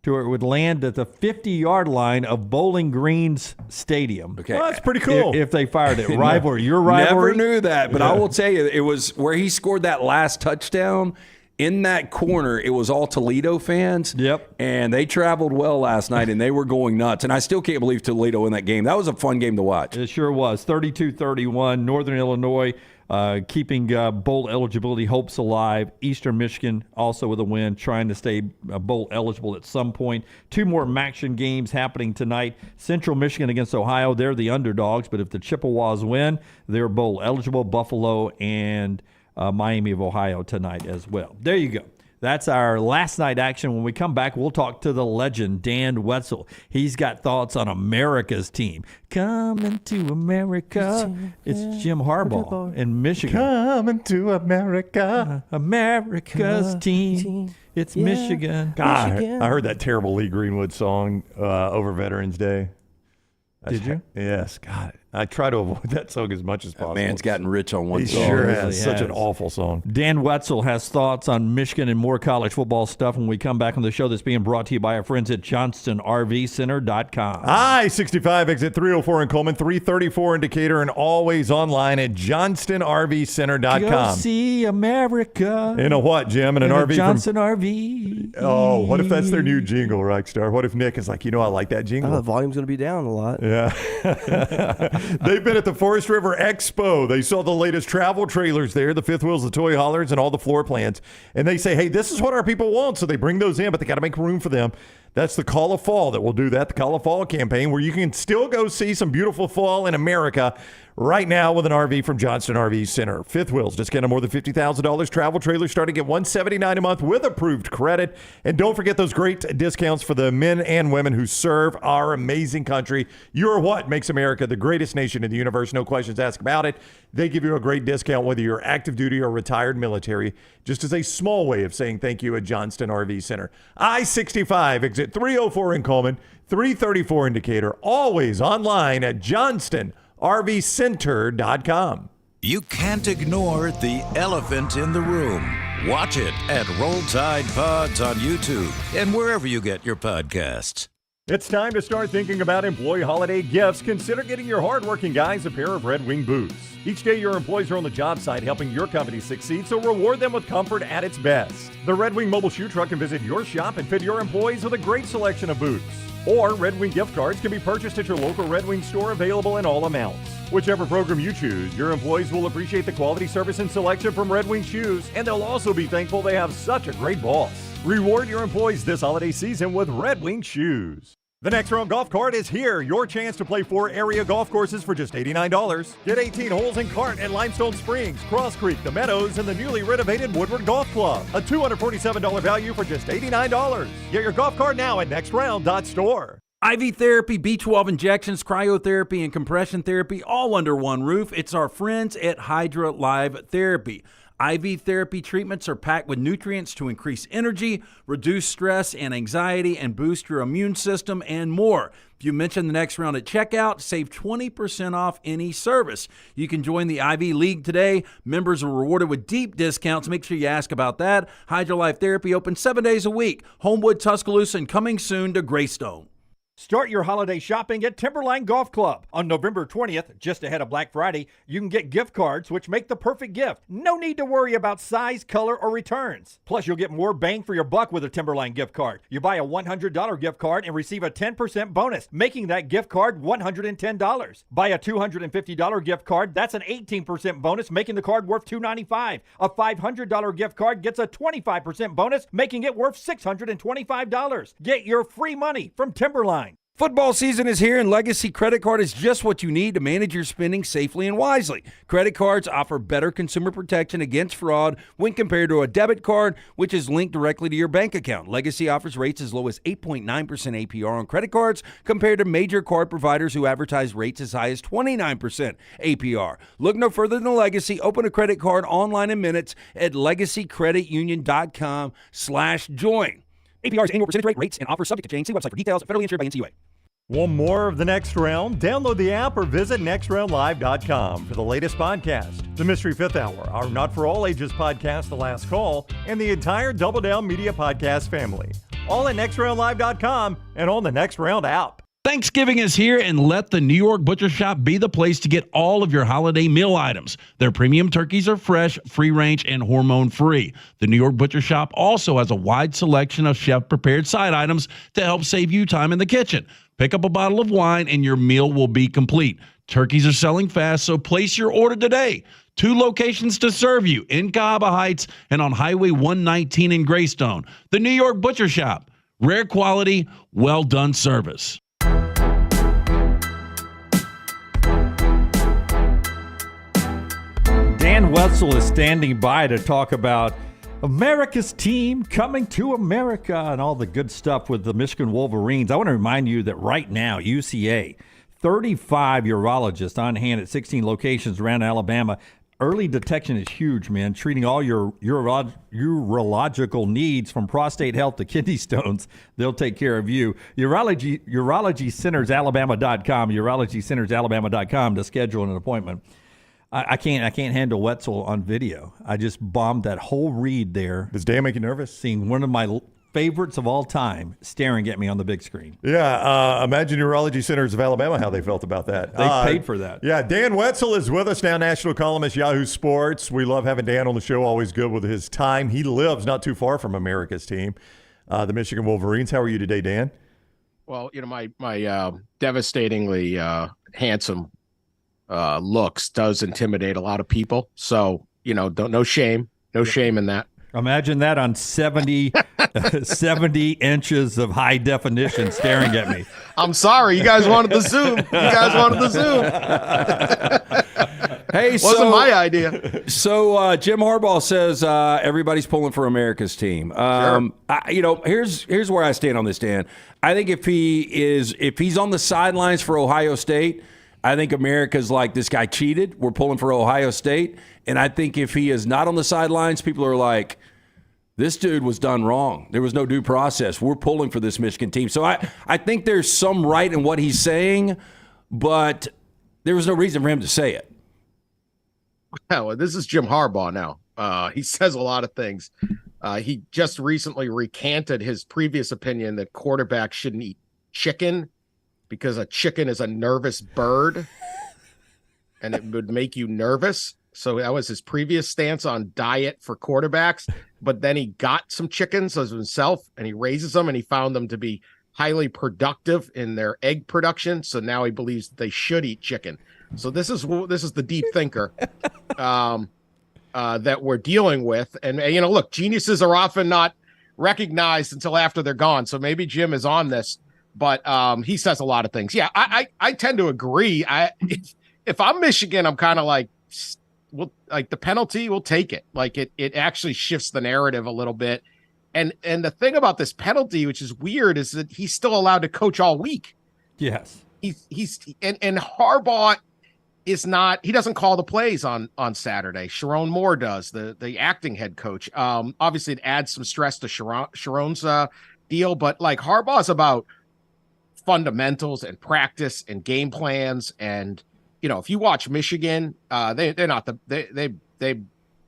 [SPEAKER 1] to where it would land at the 50-yard line of Bowling Green's stadium.
[SPEAKER 2] Okay.
[SPEAKER 3] Well, that's pretty cool.
[SPEAKER 1] If they fired it. Rivalry. Your rivalry.
[SPEAKER 2] Never knew that, but I will tell you, it was where he scored that last touchdown. in that corner, it was all Toledo fans.
[SPEAKER 1] Yep.
[SPEAKER 2] And they traveled well last night, and they were going nuts. And I still can't believe Toledo in that game. That was a fun game to watch.
[SPEAKER 1] It sure was. 32-31, Northern Illinois keeping bowl eligibility hopes alive. Eastern Michigan also with a win, trying to stay bowl eligible at some point. 2 more MACtion games happening tonight. Central Michigan against Ohio. They're the underdogs, but if the Chippewas win, they're bowl eligible. Buffalo and Miami of Ohio tonight as well. There you go. That's our last night action. When we come back, we'll talk to the legend, Dan Wetzel. He's got thoughts on America's team. Coming to America. It's Jim Harbaugh in Michigan.
[SPEAKER 3] Coming to America.
[SPEAKER 1] America's team. It's Michigan.
[SPEAKER 3] God, I heard that terrible Lee Greenwood song over Veterans Day.
[SPEAKER 1] Did you?
[SPEAKER 3] Yes. God, I try to avoid that song as much as possible.
[SPEAKER 2] Man's gotten rich on one
[SPEAKER 3] He
[SPEAKER 2] song.
[SPEAKER 3] sure
[SPEAKER 1] Really
[SPEAKER 3] has. Such an
[SPEAKER 1] has.
[SPEAKER 3] awful song.
[SPEAKER 1] Dan Wetzel has thoughts on Michigan and more college football stuff when we come back on the show that's being brought to you by our friends at JohnstonRVCenter.com.
[SPEAKER 3] I-65 exit 304 in Coleman, 334 in Decatur, and always online at JohnstonRVCenter.com.
[SPEAKER 1] Go see America.
[SPEAKER 3] In a what, Jim? In an
[SPEAKER 1] In a
[SPEAKER 3] RV
[SPEAKER 1] Johnson
[SPEAKER 3] from...
[SPEAKER 1] RV.
[SPEAKER 3] Oh, what if that's their new jingle, Rockstar? What if Nick is like, I like that jingle?
[SPEAKER 7] The volume's going to be down a lot.
[SPEAKER 3] Yeah. They've been at the Forest River Expo. They saw the latest travel trailers there, the fifth wheels, the toy haulers, and all the floor plans. And they say, hey, this is what our people want. So they bring those in, but they got to make room for them. That's the Call of Fall that will do that, the Call of Fall campaign, where you can still go see some beautiful fall in America right now with an RV from Johnston RV Center. Fifth wheels, discount on more than $50,000. Travel trailers starting at $179 a month with approved credit. And don't forget those great discounts for the men and women who serve our amazing country. You're what makes America the greatest nation in the universe. No questions asked about it. They give you a great discount whether you're active duty or retired military, just as a small way of saying thank you at Johnston RV Center. I-65, exit 304 in Coleman, 334 in Decatur, always online at JohnstonRVCenter.com.
[SPEAKER 6] You can't ignore the elephant in the room. Watch it at Roll Tide Pods on YouTube and wherever you get your podcasts.
[SPEAKER 3] It's time to start thinking about employee holiday gifts. Consider getting your hardworking guys a pair of Red Wing boots. Each day, your employees are on the job site helping your company succeed, so reward them with comfort at its best. The Red Wing mobile shoe truck can visit your shop and fit your employees with a great selection of boots. Or Red Wing gift cards can be purchased at your local Red Wing store, available in all amounts. Whichever program you choose, your employees will appreciate the quality, service, and selection from Red Wing shoes, and they'll also be thankful they have such a great boss. Reward your employees this holiday season with Red Wing shoes. The Next Round Golf Cart is here. Your chance to play 4 area golf courses for just $89. Get 18 holes in Cart at Limestone Springs, Cross Creek, The Meadows, and the newly renovated Woodward Golf Club. A $247 value for just $89. Get your golf cart now at nextround.store.
[SPEAKER 8] IV therapy, B12 injections, cryotherapy, and compression therapy all under one roof. It's our friends at Hydra Live Therapy. IV therapy treatments are packed with nutrients to increase energy, reduce stress and anxiety, and boost your immune system, and more. If you mention the Next Round at checkout, save 20% off any service. You can join the IV League today. Members are rewarded with deep discounts. Make sure you ask about that. Hydra Life Therapy open 7 days a week. Homewood, Tuscaloosa, and coming soon to Greystone.
[SPEAKER 5] Start your holiday shopping at Timberline Golf Club. On November 20th, just ahead of Black Friday, you can get gift cards which make the perfect gift. No need to worry about size, color, or returns. Plus, you'll get more bang for your buck with a Timberline gift card. You buy a $100 gift card and receive a 10% bonus, making that gift card $110. Buy a $250 gift card, that's an 18% bonus, making the card worth $295. A $500 gift card gets a 25% bonus, making it worth $625. Get your free money from Timberline.
[SPEAKER 8] Football season is here, and Legacy Credit Card is just what you need to manage your spending safely and wisely. Credit cards offer better consumer protection against fraud when compared to a debit card, which is linked directly to your bank account. Legacy offers rates as low as 8.9% APR on credit cards compared to major card providers who advertise rates as high as 29% APR. Look no further than Legacy. Open a credit card online in minutes at legacycreditunion.com/join. APR's annual percentage rate, rates, and offers subject to change. See website for details. Federally insured by NCUA.
[SPEAKER 3] Want more of The Next Round? Download the app or visit nextroundlive.com for the latest podcast. The Mystery Fifth Hour, our Not For All Ages podcast, The Last Call, and the entire Double Down Media podcast family. All at nextroundlive.com and on the Next Round app.
[SPEAKER 7] Thanksgiving is here, and let the New York Butcher Shop be the place to get all of your holiday meal items. Their premium turkeys are fresh, free-range, and hormone-free. The New York Butcher Shop also has a wide selection of chef-prepared side items to help save you time in the kitchen. Pick up a bottle of wine, and your meal will be complete. Turkeys are selling fast, so place your order today. 2 locations to serve you, in Cahaba Heights and on Highway 119 in Greystone. The New York Butcher Shop. Rare quality, well-done service.
[SPEAKER 1] Dan Wetzel is standing by to talk about America's team coming to America and all the good stuff with the Michigan Wolverines. I want to remind you that right now, UCA, 35 urologists on hand at 16 locations around Alabama. Early detection is huge, man. Treating all your urological needs from prostate health to kidney stones, they'll take care of you. UrologyCentersAlabama.com, UrologyCentersAlabama.com to schedule an appointment. I can't handle Wetzel on video. I just bombed that whole read there.
[SPEAKER 3] Does Dan make you nervous?
[SPEAKER 1] Seeing one of my favorites of all time staring at me on the big screen.
[SPEAKER 3] Yeah, imagine Urology Centers of Alabama how they felt about that.
[SPEAKER 1] They paid for that.
[SPEAKER 3] Yeah, Dan Wetzel is with us now, national columnist, Yahoo Sports. We love having Dan on the show, always good with his time. He lives not too far from America's team, the Michigan Wolverines. How are you today, Dan?
[SPEAKER 9] Well, my devastatingly handsome looks does intimidate a lot of people. So, no shame in that.
[SPEAKER 1] Imagine that on 70 inches of high definition staring at me.
[SPEAKER 9] I'm sorry. You guys wanted the zoom.
[SPEAKER 2] Hey,
[SPEAKER 9] wasn't my idea.
[SPEAKER 2] So Jim Harbaugh says everybody's pulling for America's team.
[SPEAKER 9] Sure.
[SPEAKER 2] Here's where I stand on this, Dan. I think if he's on the sidelines for Ohio State, I think America's like, this guy cheated. We're pulling for Ohio State. And I think if he is not on the sidelines, people are like, this dude was done wrong. There was no due process. We're pulling for this Michigan team. So I think there's some right in what he's saying, but there was no reason for him to say it.
[SPEAKER 9] Well, this is Jim Harbaugh now. He says a lot of things. He just recently recanted his previous opinion that quarterbacks shouldn't eat chicken because a chicken is a nervous bird and it would make you nervous. So that was his previous stance on diet for quarterbacks. But then he got some chickens as himself and he raises them and he found them to be highly productive in their egg production. So now he believes they should eat chicken. So this is the deep thinker that we're dealing with. And, look, geniuses are often not recognized until after they're gone. So maybe Jim is on this, but he says a lot of things. Yeah, I tend to agree. If I'm Michigan, I'm kind of like, the penalty, we'll take it. Like it actually shifts the narrative a little bit. And the thing about this penalty, which is weird, is that he's still allowed to coach all week.
[SPEAKER 1] Yes.
[SPEAKER 9] And Harbaugh is not, he doesn't call the plays on Saturday. Sharon Moore does, the acting head coach. Obviously it adds some stress to Sharon's deal, but like Harbaugh's about fundamentals and practice and game plans. And, if you watch Michigan, they're not they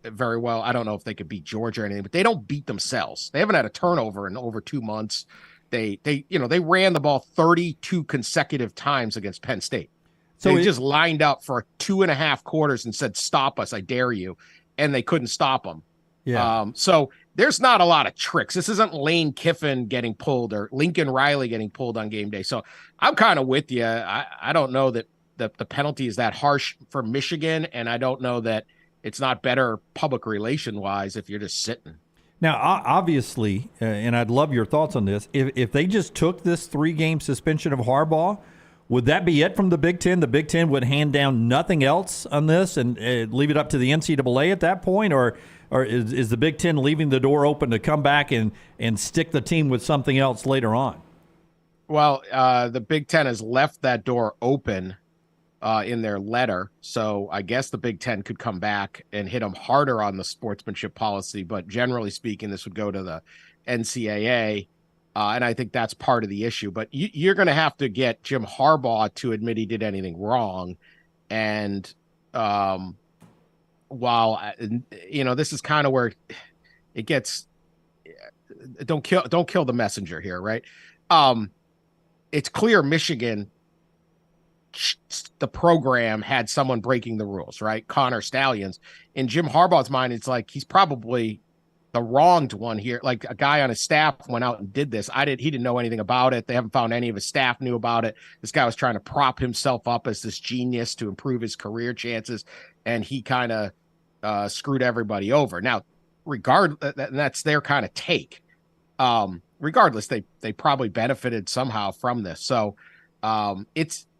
[SPEAKER 9] very well. I don't know if they could beat Georgia or anything, but they don't beat themselves. They haven't had a turnover in over 2 months. They ran the ball 32 consecutive times against Penn State. So they just lined up for 2.5 quarters and said, "Stop us, I dare you," and they couldn't stop them.
[SPEAKER 1] Yeah.
[SPEAKER 9] So there's not a lot of tricks. This isn't Lane Kiffin getting pulled or Lincoln Riley getting pulled on game day. So I'm kind of with you. I don't know that the penalty is that harsh for Michigan, and I don't know that it's not better public relation wise if you're just sitting.
[SPEAKER 1] Now, obviously, and I'd love your thoughts on this, if they just took this 3-game suspension of Harbaugh, would that be it from the Big Ten? The Big Ten would hand down nothing else on this and leave it up to the NCAA at that point? Or is the Big Ten leaving the door open to come back and stick the team with something else later on?
[SPEAKER 9] Well, the Big Ten has left that door open in their letter. So I guess the Big Ten could come back and hit them harder on the sportsmanship policy. But generally speaking, this would go to the NCAA. And I think that's part of the issue. But you're going to have to get Jim Harbaugh to admit he did anything wrong. And while, this is kind of where it gets, don't kill the messenger here, right? it's clear Michigan, the program had someone breaking the rules, right? Connor Stallions. In Jim Harbaugh's mind, it's like he's probably the wronged one here. Like a guy on his staff went out and did this. He didn't know anything about it. They haven't found any of his staff knew about it. This guy was trying to prop himself up as this genius to improve his career chances, and he kind of screwed everybody over. Now, that's their kind of take. Regardless, they probably benefited somehow from this. So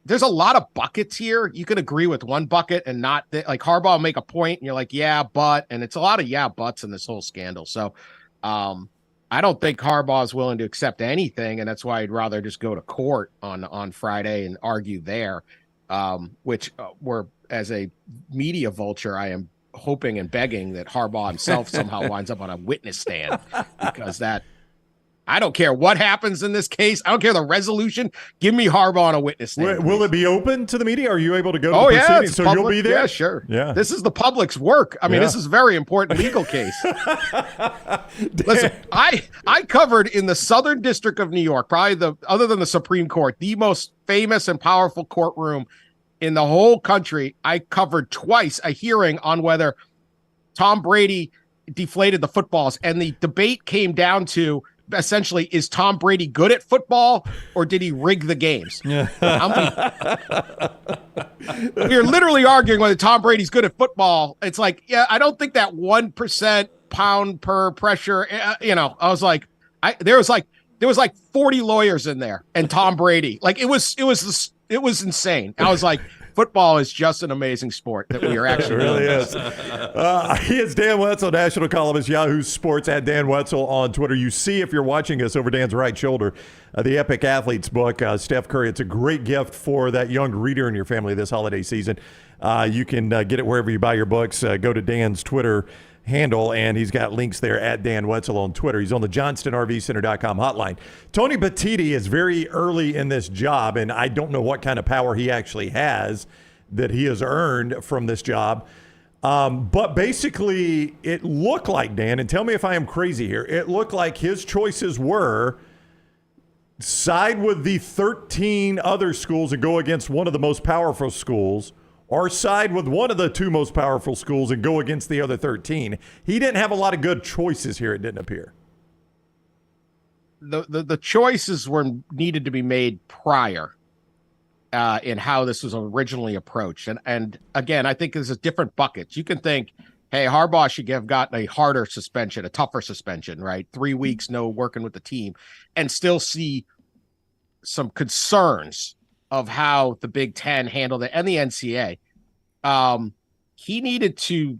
[SPEAKER 9] there's a lot of buckets here. You can agree with one bucket and not like Harbaugh will make a point and you're like, yeah, but, and it's a lot of yeah, buts in this whole scandal. So I don't think Harbaugh is willing to accept anything. And that's why I'd rather just go to court on Friday and argue there, which we're, as a media vulture, I am hoping and begging that Harbaugh himself somehow winds up on a witness stand, because I don't care what happens in this case. I don't care the resolution. Give me Harbaugh on a witness stand.
[SPEAKER 3] Will it be open to the media? Are you able to go to the proceedings? So
[SPEAKER 9] public.
[SPEAKER 3] You'll be there?
[SPEAKER 9] Yeah, sure.
[SPEAKER 3] Yeah.
[SPEAKER 9] This is the public's work. I mean, this is a very important legal case. Listen, I covered in the Southern District of New York, probably other than the Supreme Court, the most famous and powerful courtroom in the whole country. I covered twice a hearing on whether Tom Brady deflated the footballs, and the debate came down to, essentially, is Tom Brady good at football or did he rig the games? We're literally arguing whether Tom Brady's good at football. It's like, yeah, I don't think that 1% pound per pressure, I was like, there was like 40 lawyers in there and Tom Brady. Like it was insane. I was like, football is just an amazing sport that we are actually
[SPEAKER 3] It really is. He is Dan Wetzel, national columnist, Yahoo Sports, at Dan Wetzel on Twitter. You see, if you're watching us, over Dan's right shoulder, the Epic Athletes book, Steph Curry. It's a great gift for that young reader in your family this holiday season. You can get it wherever you buy your books. Go to Dan's Twitter handle, and he's got links there at Dan Wetzel on Twitter. He's on the JohnstonRVCenter.com hotline. Tony Petitti is very early in this job, and I don't know what kind of power he actually has that he has earned from this job. But basically, it looked like, Dan, and tell me if I am crazy here, it looked like his choices were side with the 13 other schools and go against one of the most powerful schools, or side with one of the two most powerful schools and go against the other 13. He didn't have a lot of good choices here, it didn't appear.
[SPEAKER 9] The choices were needed to be made prior in how this was originally approached. And again, I think there's a different buckets. You can think, hey, Harbaugh should have gotten a harder suspension, a tougher suspension, right? 3 weeks, no working with the team, and still see some concerns of how the Big Ten handled it and the NCAA. He needed to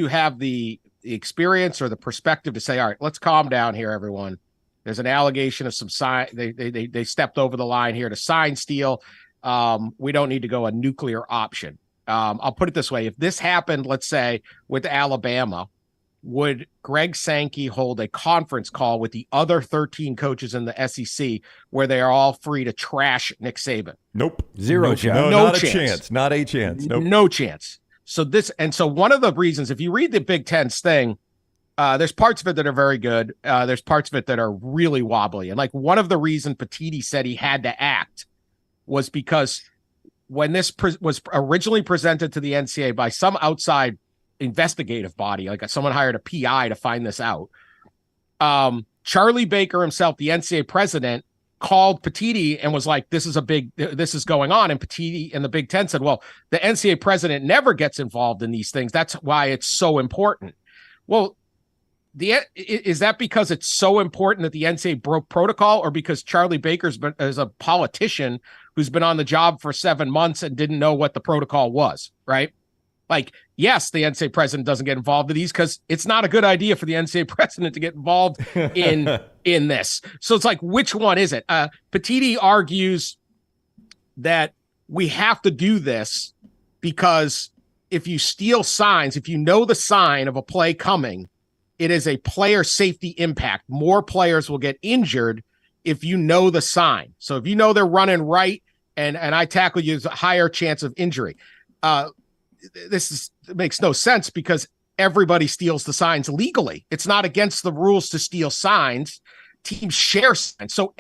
[SPEAKER 9] have the experience or the perspective to say, all right, let's calm down here, everyone. There's an allegation of some sign. They stepped over the line here to sign steal. We don't need to go a nuclear option. I'll put it this way. If this happened, let's say with Alabama, would Greg Sankey hold a conference call with the other 13 coaches in the SEC where they are all free to trash Nick Saban?
[SPEAKER 3] Nope.
[SPEAKER 2] Zero chance.
[SPEAKER 3] No,
[SPEAKER 9] No
[SPEAKER 3] not
[SPEAKER 9] chance.
[SPEAKER 3] a chance. Not a chance. Nope.
[SPEAKER 9] No chance. So one of the reasons, if you read the Big Ten's thing, there's parts of it that are very good. There's parts of it that are really wobbly. And like one of the reasons Petitti said he had to act was because when this was originally presented to the NCAA by some outside investigative body, like someone hired a PI to find this out, Charlie Baker himself, the NCAA president, called Petitti and was like, this is going on. And Petitti and the Big Ten said, well, the NCAA president never gets involved in these things. That's why it's so important. Well, is that because it's so important that the NCAA broke protocol, or because Charlie Baker's is a politician who's been on the job for 7 months and didn't know what the protocol was, right? Like, yes, the NCAA president doesn't get involved in these because it's not a good idea for the NCAA president to get involved in this. So it's like, which one is it? Petitti argues that we have to do this because if you steal signs, if you know the sign of a play coming, it is a player safety impact. More players will get injured if you know the sign. So if you know they're running right and I tackle you, there's a higher chance of injury. This makes no sense because everybody steals the signs legally. It's not against the rules to steal signs. teams share signs. So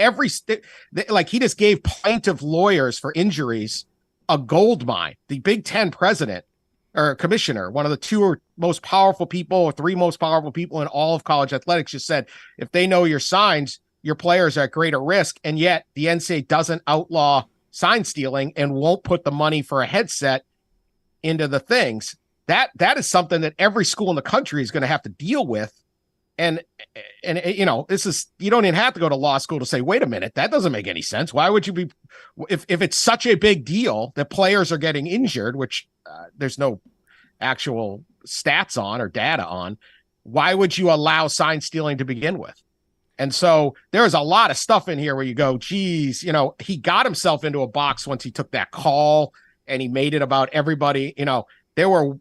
[SPEAKER 9] like he just gave plaintiff lawyers for injuries a gold mine. The Big Ten president or commissioner, one of the two or most powerful people or three most powerful people in all of college athletics, just said, if they know your signs, your players are at greater risk. And yet the NCAA doesn't outlaw sign stealing and won't put the money for a headset into the things. That is something that every school in the country is going to have to deal with. And you know, you don't even have to go to law school to say, wait a minute, that doesn't make any sense. Why would you be, if it's such a big deal that players are getting injured, which there's no actual stats on or data on, why would you allow sign stealing to begin with? And so there's a lot of stuff in here where you go, geez, you know, he got himself into a box once he took that call and he made it about everybody. You know, there were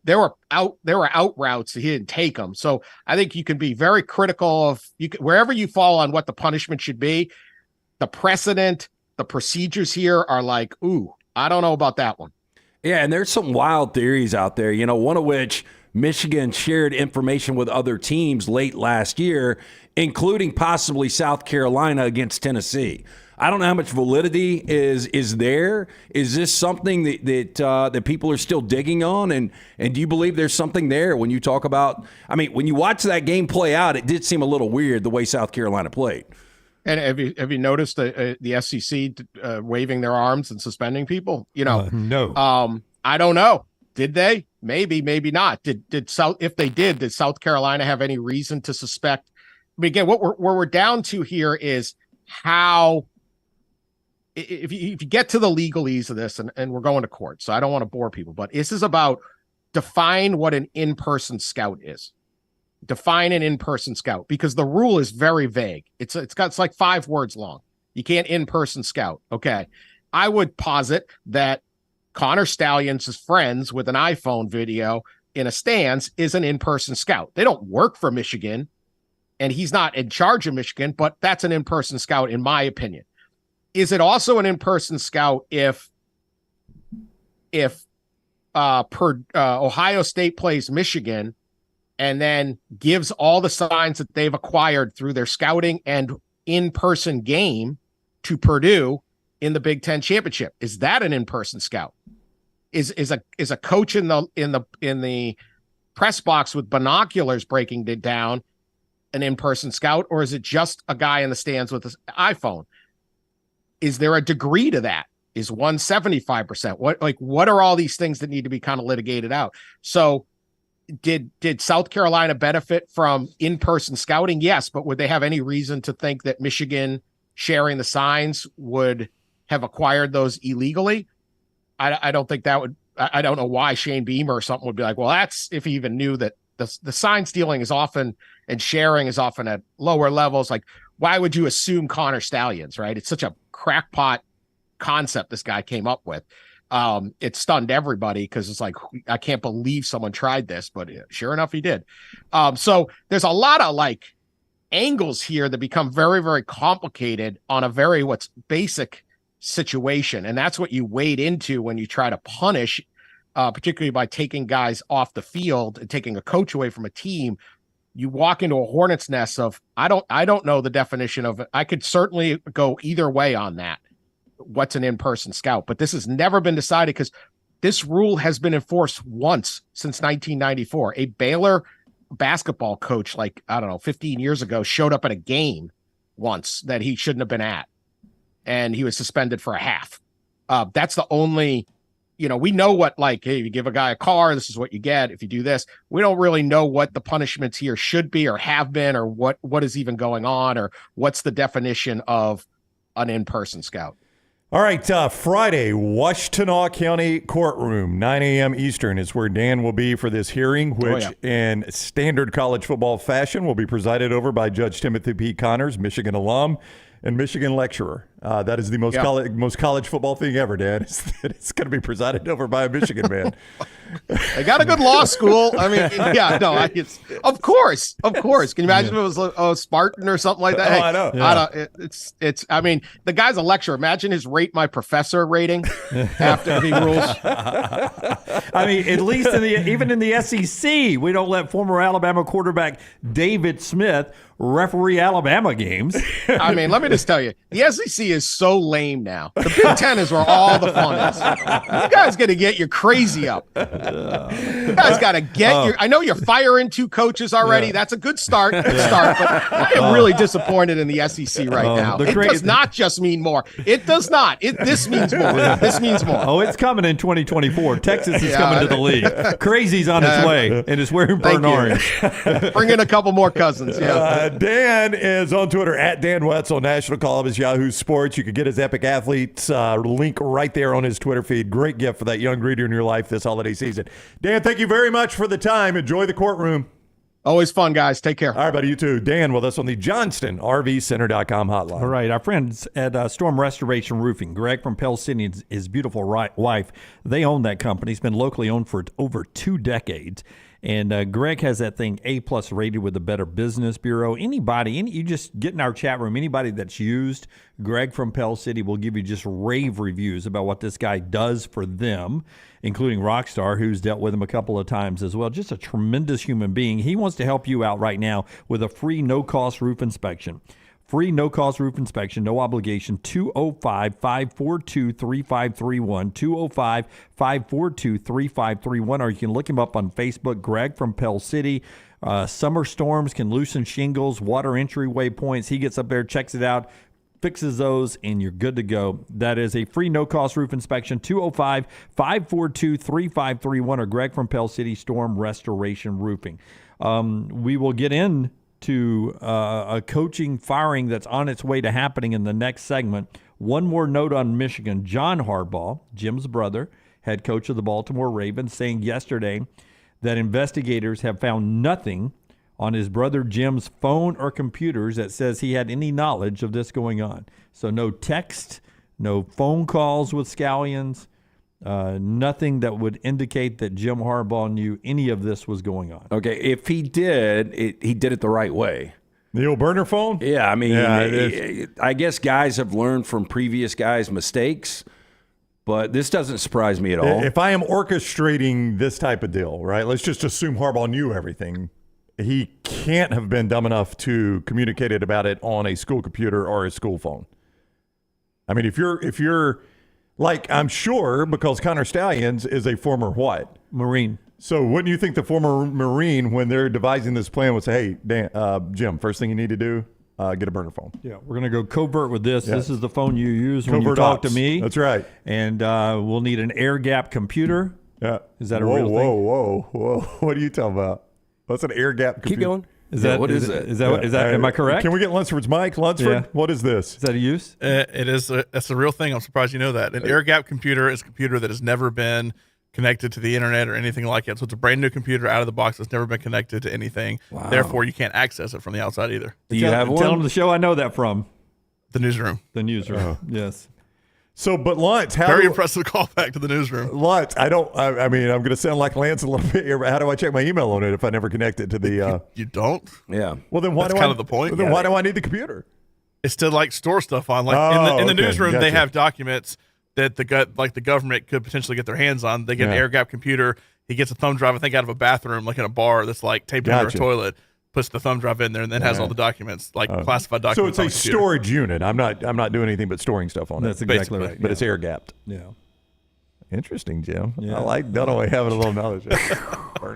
[SPEAKER 9] out routes that he didn't take them. So I think you can be very critical of wherever you fall on what the punishment should be. The precedent, the procedures here are like, ooh, I don't know about that one.
[SPEAKER 2] Yeah, and there's some wild theories out there, you know, one of which Michigan shared information with other teams late last year, including possibly South Carolina against Tennessee. I don't know how much validity is there. Is this something that people are still digging on? And do you believe there's something there when you talk about, I mean, when you watch that game play out, it did seem a little weird the way South Carolina played.
[SPEAKER 9] And have you noticed the SEC waving their arms and suspending people? You know,
[SPEAKER 1] no.
[SPEAKER 9] I don't know. Did they? Maybe, maybe not. Did South Carolina have any reason to suspect? I mean, again, where we're down to here is how, if you get to the legalese of this, and we're going to court, so I don't want to bore people, but this is about define what an in-person scout is. Define an in-person scout, because the rule is very vague. It's like 5 words long. You can't in-person scout. Okay. I would posit that Connor Stalions' friends with an iPhone video in a stands is an in-person scout. They don't work for Michigan, and he's not in charge of Michigan, but that's an in-person scout in my opinion. Is it also an in-person scout if Ohio State plays Michigan and then gives all the signs that they've acquired through their scouting and in-person game to Purdue in the Big Ten championship? Is that an in-person scout? Is a coach in the press box with binoculars breaking it down an in-person scout, or is it just a guy in the stands with his iPhone? Is there a degree to that? Is 175%? What are all these things that need to be kind of litigated out? So did South Carolina benefit from in-person scouting? Yes, but would they have any reason to think that Michigan sharing the signs would have acquired those illegally? I don't think that would. I don't know why Shane Beamer or something would be like, well, that's if he even knew that the sign stealing is often and sharing is often at lower levels. Like, why would you assume Connor Stalions, right? It's such a crackpot concept this guy came up with. It stunned everybody because it's like, I can't believe someone tried this, but sure enough, he did. So there's a lot of like angles here that become very, very complicated on a very what's basic situation. And that's what you wade into when you try to punish, particularly by taking guys off the field and taking a coach away from a team. You walk into a hornet's nest of, I don't know the definition of it. I could certainly go either way on that. What's an in-person scout? But this has never been decided because this rule has been enforced once since 1994. A Baylor basketball coach, 15 years ago, showed up at a game once that he shouldn't have been at, and he was suspended for a half. That's the only, we know what, hey, you give a guy a car, this is what you get if you do this. We don't really know what the punishments here should be or have been, or what is even going on, or what's the definition of an in-person scout.
[SPEAKER 3] All right, Friday, Washtenaw County Courtroom, 9 a.m. Eastern is where Dan will be for this hearing, which in standard college football fashion will be presided over by Judge Timothy P. Connors, Michigan alum and Michigan lecturer. That is the most college football thing ever, Dan. It's going to be presided over by a Michigan man.
[SPEAKER 9] They got a good law school. I mean, of course. Can you imagine if it was a Spartan or something like that?
[SPEAKER 3] Oh, I know.
[SPEAKER 9] Yeah. I mean, the guy's a lecturer. Imagine his rate my professor rating after he rules.
[SPEAKER 1] I mean, at least even in the SEC, we don't let former Alabama quarterback David Smith referee Alabama games.
[SPEAKER 9] I mean, let me just tell you, the SEC is so lame now. The Big Ten is where all the fun is. You guys got to get your crazy up. You guys got to get your. I know you're firing 2 coaches already. That's a good start. But I am really disappointed in the SEC right now. It does not just mean more. It does not. This means more. This means more.
[SPEAKER 1] Oh, it's coming in 2024. Texas is coming to the league. Crazy's on its way, and it's wearing burnt orange.
[SPEAKER 9] Bring in a couple more cousins. Yeah.
[SPEAKER 3] Dan is on Twitter at Dan Wetzel, national columnist, Yahoo Sports. You can get his Epic Athletes link right there on his Twitter feed. Great gift for that young reader in your life this holiday season. Dan, thank you very much for the time. Enjoy the courtroom.
[SPEAKER 9] Always fun, guys. Take care.
[SPEAKER 3] All right, buddy. You too. Dan with us on the JohnstonRVCenter.com hotline.
[SPEAKER 1] All right. Our friends at Storm Restoration Roofing, Greg from Pell City and his beautiful wife, they own that company. It's been locally owned for over 2 decades. And Greg has that thing A+ rated with the Better Business Bureau. You just get in our chat room. Anybody that's used Greg from Pell City will give you just rave reviews about what this guy does for them, including Rockstar, who's dealt with him a couple of times as well. Just a tremendous human being. He wants to help you out right now with a free no-cost roof inspection. Free no-cost roof inspection, no obligation, 205-542-3531, 205-542-3531, or you can look him up on Facebook, Greg from Pell City. Summer storms can loosen shingles, water entryway points. He gets up there, checks it out, fixes those, and you're good to go. That is a free no-cost roof inspection, 205-542-3531, or Greg from Pell City Storm Restoration Roofing. We will get in to a coaching firing that's on its way to happening in the next segment. One more note on Michigan. John Harbaugh, Jim's brother, head coach of the Baltimore Ravens, saying yesterday that investigators have found nothing on his brother Jim's phone or computers that says he had any knowledge of this going on. So no text, no phone calls with scallions, nothing that would indicate that Jim Harbaugh knew any of this was going on.
[SPEAKER 2] Okay, if he did, he did it the right way.
[SPEAKER 3] The old burner phone?
[SPEAKER 2] Yeah, I mean, I guess guys have learned from previous guys' mistakes, but this doesn't surprise me at all.
[SPEAKER 3] If I am orchestrating this type of deal, right, let's just assume Harbaugh knew everything. He can't have been dumb enough to communicate about it on a school computer or a school phone. I mean, if you're like, I'm sure, because Connor Stallions is a former what?
[SPEAKER 1] Marine.
[SPEAKER 3] So wouldn't you think the former Marine, when they're devising this plan, would say, hey, Dan, Jim, first thing you need to do, get a burner phone.
[SPEAKER 1] Yeah, we're going to go covert with this. Yeah. This is the phone you use when
[SPEAKER 3] covert
[SPEAKER 1] you talk
[SPEAKER 3] ops.
[SPEAKER 1] to me.
[SPEAKER 3] That's right.
[SPEAKER 1] And we'll need an air gap computer.
[SPEAKER 3] Yeah.
[SPEAKER 1] Is that a real thing?
[SPEAKER 3] Whoa. What are you talking about? What's an air gap computer?
[SPEAKER 2] Keep going.
[SPEAKER 9] What is it?
[SPEAKER 1] Is that am I correct?
[SPEAKER 3] Can we get Lunsford's mic? Lunsford, What is this?
[SPEAKER 1] Is that a use?
[SPEAKER 4] It is. That's a real thing. I'm surprised you know that. An air gap computer is a computer that has never been connected to the internet or anything like that. So it's a brand new computer out of the box that's never been connected to anything. Wow. Therefore, you can't access it from the outside either.
[SPEAKER 2] Do you have one?
[SPEAKER 1] Tell them the show I know that from.
[SPEAKER 4] The Newsroom.
[SPEAKER 1] The Newsroom. Oh. Yes.
[SPEAKER 3] So, but Lance,
[SPEAKER 4] very impressive callback to the Newsroom.
[SPEAKER 3] Lance, I mean, I'm going to sound like Lance a little bit here, but how do I check my email on it if I never connect it to the?
[SPEAKER 4] You don't.
[SPEAKER 2] Yeah.
[SPEAKER 3] Well, then why
[SPEAKER 4] That's
[SPEAKER 3] do
[SPEAKER 4] kind of the point.
[SPEAKER 3] Well, then why do I need the computer?
[SPEAKER 4] It's to like store stuff on. Like in the Newsroom,
[SPEAKER 3] gotcha.
[SPEAKER 4] They have documents that the government could potentially get their hands on. They get an air gap computer. He gets a thumb drive, I think, out of a bathroom, like in a bar that's like taped under a toilet. Puts the thumb drive in there and then has all the documents, like classified documents.
[SPEAKER 3] So it's a storage unit. I'm not doing anything but storing stuff on
[SPEAKER 1] That's
[SPEAKER 3] it.
[SPEAKER 1] That's exactly right.
[SPEAKER 3] But it's air gapped.
[SPEAKER 1] Yeah.
[SPEAKER 3] Interesting, Jim.
[SPEAKER 1] Yeah.
[SPEAKER 3] I like Dunaway having a little knowledge.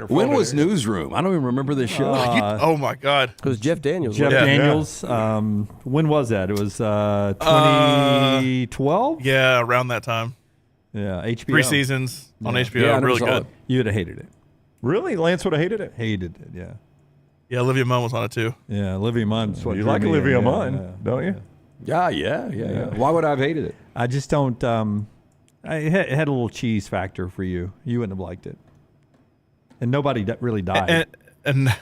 [SPEAKER 2] When was Newsroom? I don't even remember this show.
[SPEAKER 4] Oh my God!
[SPEAKER 10] It was Jeff Daniels.
[SPEAKER 1] Jeff Daniels. Yeah. When was that? It was 2012.
[SPEAKER 4] Yeah, around that time.
[SPEAKER 1] Yeah, HBO.
[SPEAKER 4] 3 seasons on HBO.
[SPEAKER 2] Yeah,
[SPEAKER 4] really good.
[SPEAKER 1] You'd have hated it.
[SPEAKER 3] Really, Lance would have hated it.
[SPEAKER 1] Hated it. Yeah.
[SPEAKER 4] Yeah, Olivia Munn was on it too.
[SPEAKER 1] Yeah, Olivia Munn.
[SPEAKER 3] You like Olivia Munn, don't you?
[SPEAKER 2] Yeah. Why would I have hated it?
[SPEAKER 1] I just don't. It had a little cheese factor for you. You wouldn't have liked it. And nobody really died.
[SPEAKER 4] And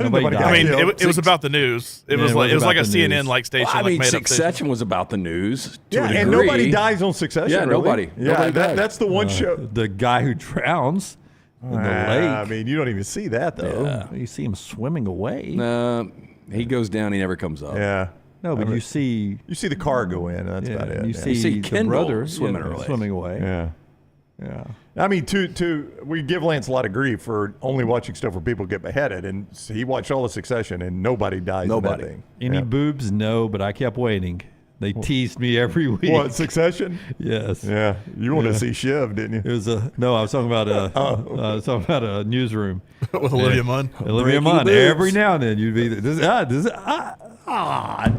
[SPEAKER 1] nobody died.
[SPEAKER 4] I mean, it was about the news. It was like a CNN like station.
[SPEAKER 2] Well, I mean,
[SPEAKER 4] made
[SPEAKER 2] Succession was about the news. To a degree.
[SPEAKER 3] And nobody dies on Succession.
[SPEAKER 2] Yeah,
[SPEAKER 3] really.
[SPEAKER 2] nobody.
[SPEAKER 3] Yeah,
[SPEAKER 2] nobody
[SPEAKER 3] that's the one show.
[SPEAKER 1] The guy who drowns in the lake.
[SPEAKER 3] I mean, you don't even see that though.
[SPEAKER 1] Yeah. You see him swimming away.
[SPEAKER 2] He goes down. He never comes up.
[SPEAKER 3] Yeah.
[SPEAKER 1] No, but you see
[SPEAKER 3] the car go in. That's about it.
[SPEAKER 1] You see
[SPEAKER 2] Kendall
[SPEAKER 1] the brother
[SPEAKER 2] swimming away.
[SPEAKER 3] Yeah.
[SPEAKER 1] Yeah.
[SPEAKER 3] I mean, we give Lance a lot of grief for only watching stuff where people get beheaded, and he watched all of Succession, and nobody dies in that thing.
[SPEAKER 1] Any boobs? No, but I kept waiting. They teased me every week.
[SPEAKER 3] What, Succession?
[SPEAKER 1] Yes.
[SPEAKER 3] Yeah. You wanted to see Shiv, didn't you?
[SPEAKER 1] It was I was talking about I was talking about a newsroom
[SPEAKER 10] with Olivia Munn.
[SPEAKER 1] Olivia Munn. Every now and then you'd be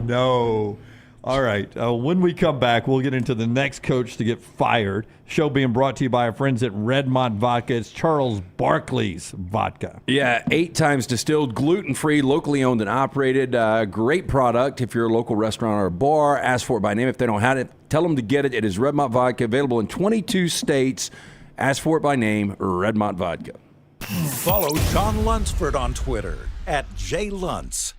[SPEAKER 1] no. All right. When we come back, we'll get into the next coach to get fired. Show being brought to you by our friends at Redmont Vodka. It's Charles Barkley's vodka.
[SPEAKER 2] Yeah, 8 times distilled, gluten-free, locally owned and operated. Great product. If you're a local restaurant or a bar, ask for it by name. If they don't have it, tell them to get it. It is Redmont Vodka, available in 22 states. Ask for it by name, Redmont Vodka.
[SPEAKER 6] Follow John Lunsford on Twitter @JLuntz.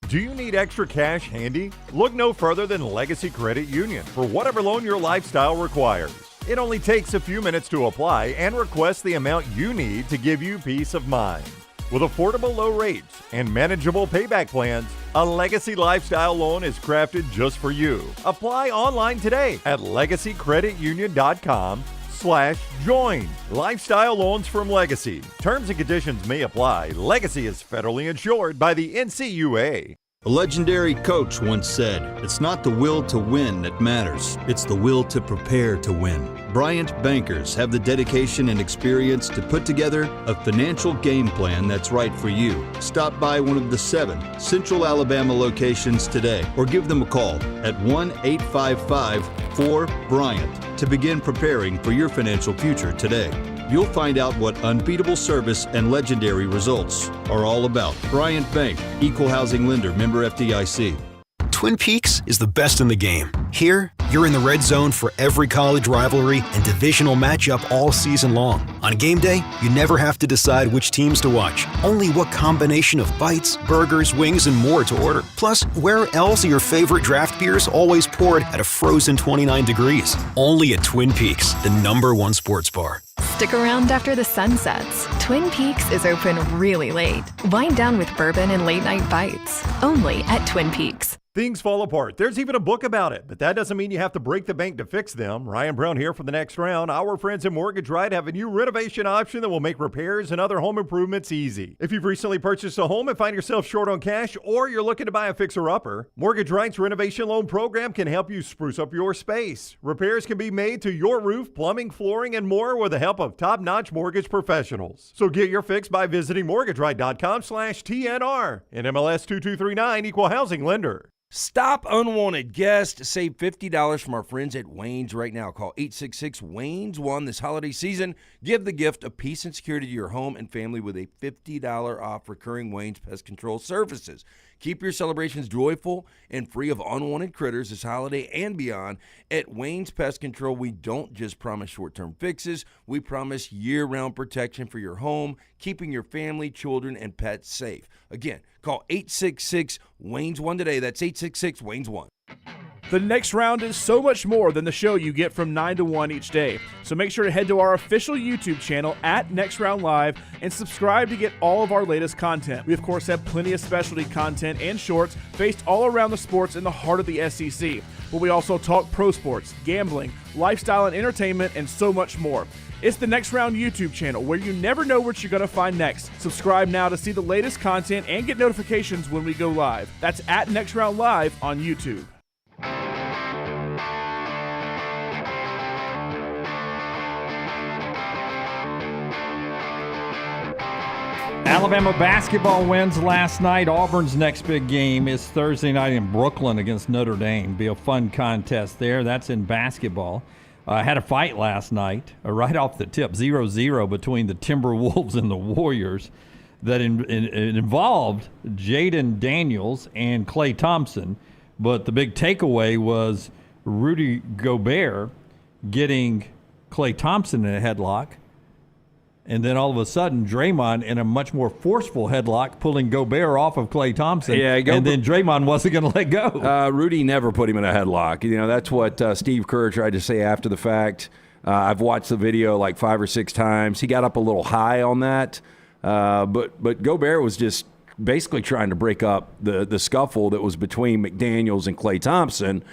[SPEAKER 3] Do you need extra cash handy? Look no further than Legacy Credit Union for whatever loan your lifestyle requires. It only takes a few minutes to apply and request the amount you need to give you peace of mind. With affordable low rates and manageable payback plans, a Legacy Lifestyle loan is crafted just for you. Apply online today at legacycreditunion.com/join. Lifestyle loans from Legacy. Terms and conditions may apply. Legacy is federally insured by the NCUA.
[SPEAKER 11] A legendary coach once said, "It's not the will to win that matters, it's the will to prepare to win." Bryant bankers have the dedication and experience to put together a financial game plan that's right for you. Stop by one of the 7 Central Alabama locations today or give them a call at 1-855-4-BRYANT to begin preparing for your financial future today. You'll find out what unbeatable service and legendary results are all about. Bryant Bank, Equal Housing Lender, member FDIC.
[SPEAKER 12] Twin Peaks is the best in the game. Here, you're in the red zone for every college rivalry and divisional matchup all season long. On game day, you never have to decide which teams to watch, only what combination of bites, burgers, wings, and more to order. Plus, where else are your favorite draft beers always poured at a frozen 29 degrees? Only at Twin Peaks, the #1 sports bar.
[SPEAKER 13] Stick around after the sun sets. Twin Peaks is open really late. Wind down with bourbon and late night bites. Only at Twin Peaks.
[SPEAKER 3] Things fall apart. There's even a book about it, but that doesn't mean you have to break the bank to fix them. Ryan Brown here for the next round. Our friends at Mortgage Right have a new renovation option that will make repairs and other home improvements easy. If you've recently purchased a home and find yourself short on cash, or you're looking to buy a fixer-upper, Mortgage Right's renovation loan program can help you spruce up your space. Repairs can be made to your roof, plumbing, flooring, and more with the help of top-notch mortgage professionals. So get your fix by visiting mortgageright.com/TNR. And MLS 2239, Equal Housing Lender.
[SPEAKER 2] Stop unwanted guests. Save $50 from our friends at Wayne's right now. Call 866-WAYNES-1 this holiday season. Give the gift of peace and security to your home and family with a $50 off recurring Wayne's Pest Control services. Keep your celebrations joyful and free of unwanted critters this holiday and beyond. At Wayne's Pest Control, we don't just promise short-term fixes. We promise year-round protection for your home, keeping your family, children, and pets safe. Again, call 866-WAYNES-1 today. That's 866-WAYNES-1.
[SPEAKER 4] The next round is so much more than the show you get from 9 to 1 each day. So make sure to head to our official YouTube channel at Next Round Live and subscribe to get all of our latest content. We, of course, have plenty of specialty content and shorts based all around the sports in the heart of the SEC. But we also talk pro sports, gambling, lifestyle and entertainment, and so much more. It's the Next Round YouTube channel where you never know what you're going to find next. Subscribe now to see the latest content and get notifications when we go live. That's at Next Round Live on YouTube.
[SPEAKER 1] Alabama basketball wins last night. Auburn's next big game is Thursday night in Brooklyn against Notre Dame. Be a fun contest there. That's in basketball. Had a fight last night, right off the tip, 0-0 between the Timberwolves and the Warriors that involved Jaden Daniels and Klay Thompson. But the big takeaway was Rudy Gobert getting Klay Thompson in a headlock. And then all of a sudden, Draymond in a much more forceful headlock, pulling Gobert off of Klay Thompson.
[SPEAKER 2] Yeah,
[SPEAKER 1] and then Draymond wasn't going to let go.
[SPEAKER 2] Rudy never put him in a headlock. You know, that's what Steve Kerr tried to say after the fact. I've watched the video like 5 or 6 times. He got up a little high on that. But Gobert was just basically trying to break up the scuffle that was between McDaniels and Klay Thompson.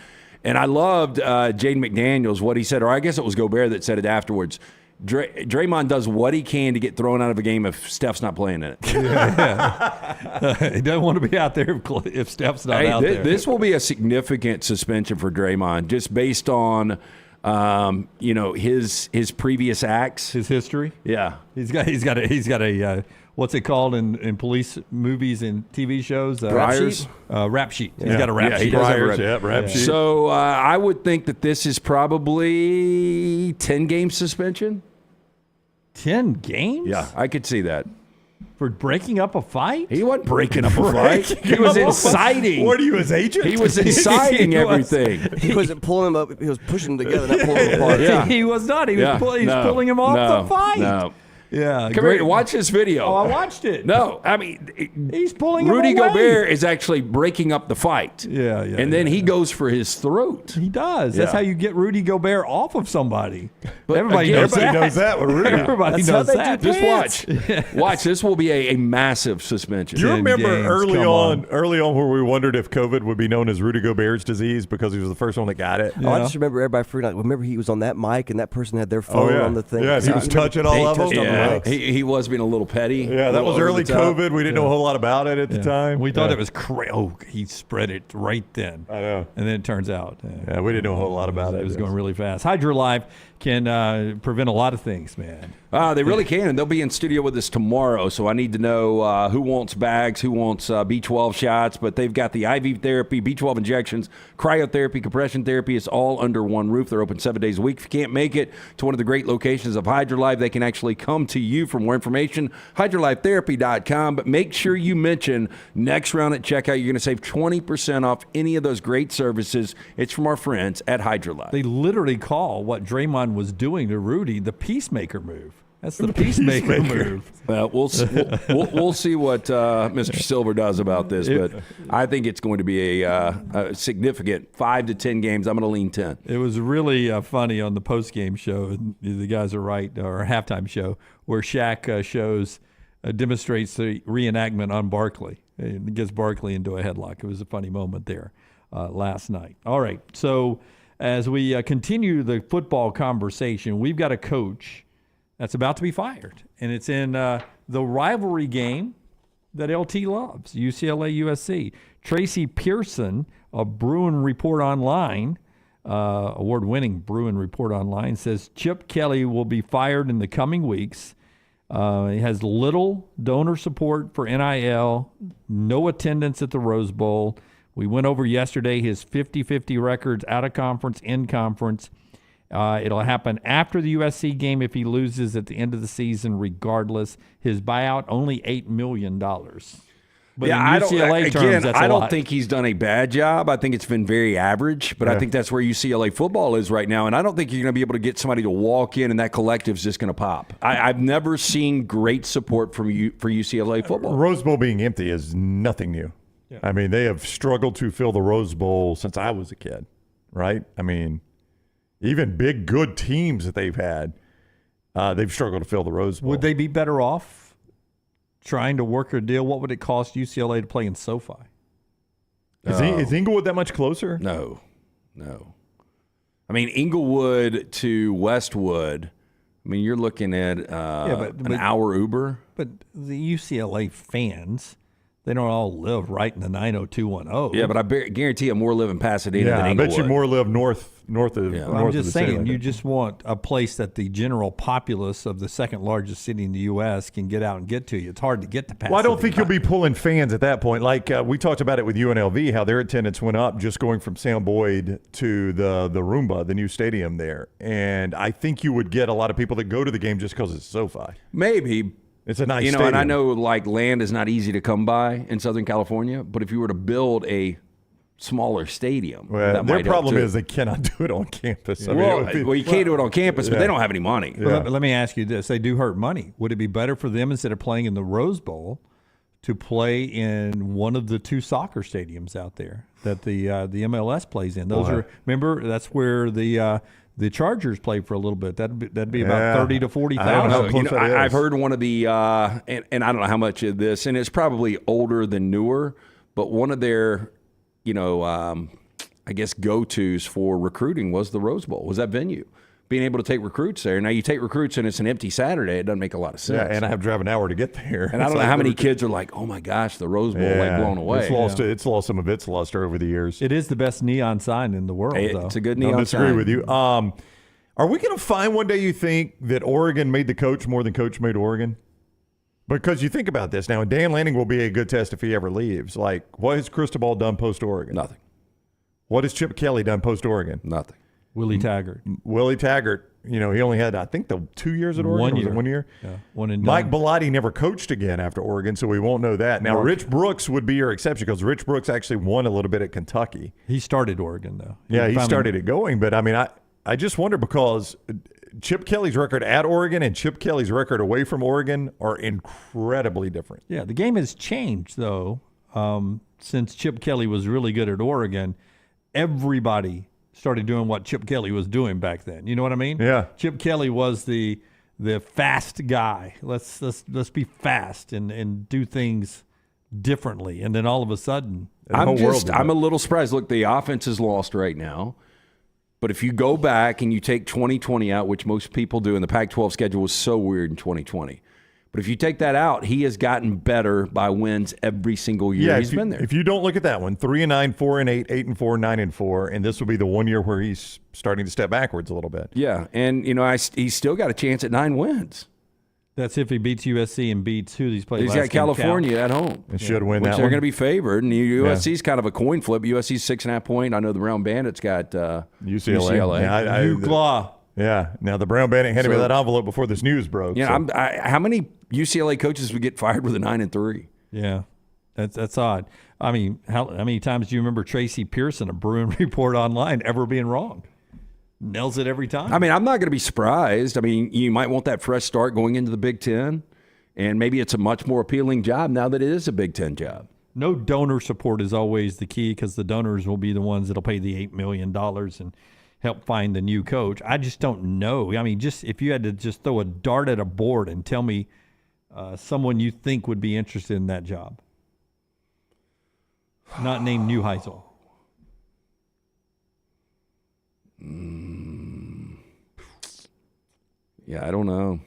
[SPEAKER 2] And I loved Jaden McDaniels, what he said, or I guess it was Gobert that said it afterwards. Draymond does what he can to get thrown out of a game if Steph's not playing in it.
[SPEAKER 1] He doesn't want to be out there if Steph's not out there.
[SPEAKER 2] This will be a significant suspension for Draymond, just based on his previous acts,
[SPEAKER 1] his history.
[SPEAKER 2] Yeah,
[SPEAKER 1] he's got a what's it called in police movies and TV shows?
[SPEAKER 2] Briars?
[SPEAKER 1] Rap sheet. He's got a rap sheet.
[SPEAKER 3] Rap sheet.
[SPEAKER 2] So I would think that this is probably 10-game suspension.
[SPEAKER 1] 10 games?
[SPEAKER 2] Yeah, I could see that.
[SPEAKER 1] For breaking up a fight?
[SPEAKER 2] He wasn't breaking up a fight. He was inciting.
[SPEAKER 3] What are you, his agent?
[SPEAKER 2] He was inciting everything.
[SPEAKER 10] He wasn't pulling him up. He was pushing him together, not pulling him apart.
[SPEAKER 1] Yeah. He was not. He was pulling him off the fight.
[SPEAKER 2] No.
[SPEAKER 1] Yeah.
[SPEAKER 2] Come here, watch this video.
[SPEAKER 1] Oh, I watched it.
[SPEAKER 2] No, I mean,
[SPEAKER 1] he's pulling
[SPEAKER 2] Rudy
[SPEAKER 1] him away.
[SPEAKER 2] Gobert is actually breaking up the fight.
[SPEAKER 1] Yeah.
[SPEAKER 2] And then he goes for his throat.
[SPEAKER 1] He does. That's how you get Rudy Gobert off of somebody.
[SPEAKER 2] But
[SPEAKER 1] everybody knows that
[SPEAKER 3] with Rudy.
[SPEAKER 1] Everybody knows that.
[SPEAKER 2] Just watch. Watch. This will be a massive suspension.
[SPEAKER 3] Do you remember early on where we wondered if COVID would be known as Rudy Gobert's disease because he was the first one that got it?
[SPEAKER 10] Oh, I just remember everybody freaking out. Remember he was on that mic and that person had their phone on the thing.
[SPEAKER 3] Yeah, he was touching all of them.
[SPEAKER 2] Yeah, he was being a little petty.
[SPEAKER 3] Yeah, that was early COVID. We didn't know a whole lot about it at the time.
[SPEAKER 1] We thought it was crazy. Oh, he spread it right then.
[SPEAKER 3] I know.
[SPEAKER 1] And then it turns out.
[SPEAKER 3] Yeah, we didn't know a whole lot about it.
[SPEAKER 1] It was going really fast. Hydra Live can prevent a lot of things, man.
[SPEAKER 2] They really can, and they'll be in studio with us tomorrow, so I need to know who wants bags, who wants B12 shots, but they've got the IV therapy, B12 injections, cryotherapy, compression therapy. It's all under one roof. They're open 7 days a week. If you can't make it to one of the great locations of Hydra Live, they can actually come to you. For more information, HydraLifeTherapy.com, but make sure you mention Next Round at checkout. You're going to save 20% off any of those great services. It's from our friends at Hydra Life.
[SPEAKER 1] They literally call what Draymond was doing to Rudy the peacemaker move. That's the peacemaker move.
[SPEAKER 2] Well, we'll see what Mr. Silver does about this, but I think it's going to be a significant 5 to 10 games. I'm going to lean 10.
[SPEAKER 1] It was really funny on the post-game show. The guys are right, or halftime show, where Shaq demonstrates the reenactment on Barkley. It gets Barkley into a headlock. It was a funny moment there last night. All right, so as we continue the football conversation, we've got a coach that's about to be fired, and it's in the rivalry game that LT loves, UCLA-USC. Tracy Pearson of Bruin Report Online, award-winning Bruin Report Online, says Chip Kelly will be fired in the coming weeks. He has little donor support for NIL, no attendance at the Rose Bowl. We went over yesterday his 50-50 records out of conference, in conference. It'll happen after the USC game if he loses at the end of the season, regardless. His buyout, only $8 million. But
[SPEAKER 2] yeah,
[SPEAKER 1] in UCLA terms, that's
[SPEAKER 2] I
[SPEAKER 1] a
[SPEAKER 2] don't
[SPEAKER 1] lot.
[SPEAKER 2] think he's done a bad job. I think it's been very average, but I think that's where UCLA football is right now. And I don't think you're going to be able to get somebody to walk in and that collective's just going to pop. I've never seen great support for UCLA football.
[SPEAKER 3] Rose Bowl being empty is nothing new. Yeah. I mean, they have struggled to fill the Rose Bowl since I was a kid, right? I mean, even big, good teams that they've had, they've struggled to fill the Rose Bowl.
[SPEAKER 1] Would they be better off trying to work a deal? What would it cost UCLA to play in SoFi?
[SPEAKER 3] Is Inglewood that much closer?
[SPEAKER 2] No. I mean, Inglewood to Westwood, I mean, you're looking at an hour Uber.
[SPEAKER 1] But the UCLA fans, they don't all live right in the 90210.
[SPEAKER 2] Yeah, but I guarantee you more live in Pasadena than Inglewood.
[SPEAKER 3] I bet you more live north of
[SPEAKER 1] I'm just
[SPEAKER 3] the
[SPEAKER 1] saying,
[SPEAKER 3] city.
[SPEAKER 1] you just want a place that the general populace of the second largest city in the U.S. can get out and get to you. It's hard to get to Pasadena.
[SPEAKER 3] Well, I don't think you'll be pulling fans at that point. Like we talked about it with UNLV, how their attendance went up just going from Sam Boyd to the Roomba, the new stadium there. And I think you would get a lot of people that go to the game just because it's SoFi.
[SPEAKER 2] Maybe.
[SPEAKER 3] It's a nice
[SPEAKER 2] stadium.
[SPEAKER 3] And
[SPEAKER 2] I know like land is not easy to come by in Southern California, but if you were to build a smaller stadium,
[SPEAKER 3] their problem is they cannot do it on campus.
[SPEAKER 2] Well, you can't do it on campus, but they don't have any money.
[SPEAKER 1] Yeah. Let me ask you this. They do hurt money. Would it be better for them, instead of playing in the Rose Bowl, to play in one of the two soccer stadiums out there that the MLS plays in? Those are, remember, that's where the Chargers play for a little bit. That'd be about 30 to 40,000.
[SPEAKER 2] I've heard one of the and I don't know how much of this, and it's probably older than newer, but one of their I guess, go-tos for recruiting was the Rose Bowl, was that venue. Being able to take recruits there. Now, you take recruits and it's an empty Saturday. It doesn't make a lot of sense.
[SPEAKER 3] Yeah, and I have to drive an hour to get there.
[SPEAKER 2] And I don't know how many kids are like, oh, my gosh, the Rose Bowl, like, blown away.
[SPEAKER 3] It's lost some of its luster over the years.
[SPEAKER 1] It is the best neon sign in the world, though.
[SPEAKER 2] It's a good neon sign.
[SPEAKER 3] I disagree with you. Are we going to find one day, you think, that Oregon made the coach more than coach made Oregon? Because you think about this now, and Dan Lanning will be a good test if he ever leaves. Like, what has Cristobal done post-Oregon?
[SPEAKER 2] Nothing.
[SPEAKER 3] What has Chip Kelly done post-Oregon?
[SPEAKER 2] Nothing.
[SPEAKER 1] Willie Taggart.
[SPEAKER 3] Willie Taggart, he only had, I think, the 2 years at Oregon.
[SPEAKER 1] 1 year.
[SPEAKER 3] 1 year?
[SPEAKER 1] Yeah, one and
[SPEAKER 3] Mike
[SPEAKER 1] done.
[SPEAKER 3] Bellotti never coached again after Oregon, so we won't know that. Now, Rich Brooks would be your exception because Rich Brooks actually won a little bit at Kentucky.
[SPEAKER 1] He started Oregon, though.
[SPEAKER 3] He started it going. But, I just wonder because Chip Kelly's record at Oregon and Chip Kelly's record away from Oregon are incredibly different.
[SPEAKER 1] Yeah, the game has changed, though, since Chip Kelly was really good at Oregon. Everybody started doing what Chip Kelly was doing back then. You know what I mean?
[SPEAKER 3] Yeah.
[SPEAKER 1] Chip Kelly was the fast guy. Let's be fast and do things differently. And then all of a sudden,
[SPEAKER 2] I'm a little surprised. Look, the offense is lost right now. But if you go back and you take 2020 out, which most people do, and the Pac-12 schedule was so weird in 2020. But if you take that out, he has gotten better by wins every single year he's been there.
[SPEAKER 3] If you don't look at that one, 3-9, 4-8, 8-4, 9-4, and this will be the 1 year where he's starting to step backwards a little bit.
[SPEAKER 2] Yeah, and he's still got a chance at 9 wins.
[SPEAKER 1] That's if he beats USC and beats who he's played.
[SPEAKER 2] He's got California at home.
[SPEAKER 3] It should win
[SPEAKER 2] which
[SPEAKER 3] that
[SPEAKER 2] they're
[SPEAKER 3] one.
[SPEAKER 2] going to be favored. And USC's kind of a coin flip. USC's 6.5 point. I know the Brown Bandits got UCLA.
[SPEAKER 1] UCLA.
[SPEAKER 3] Yeah. Now the Brown Bandit handed me that envelope before this news broke.
[SPEAKER 2] Yeah. How many UCLA coaches would get fired with a 9-3?
[SPEAKER 1] Yeah, that's odd. I mean, how many times do you remember Tracy Pearson of Bruin Report Online ever being wrong? Nails it every time.
[SPEAKER 2] I mean, I'm not going to be surprised. I mean, you might want that fresh start going into the Big Ten, and maybe it's a much more appealing job now that it is a Big Ten job.
[SPEAKER 1] No donor support is always the key because the donors will be the ones that'll pay the $8 million and help find the new coach. I just don't know. I mean, just if you had to just throw a dart at a board and tell me someone you think would be interested in that job. Not named Neuheisel.
[SPEAKER 2] Yeah, I don't know.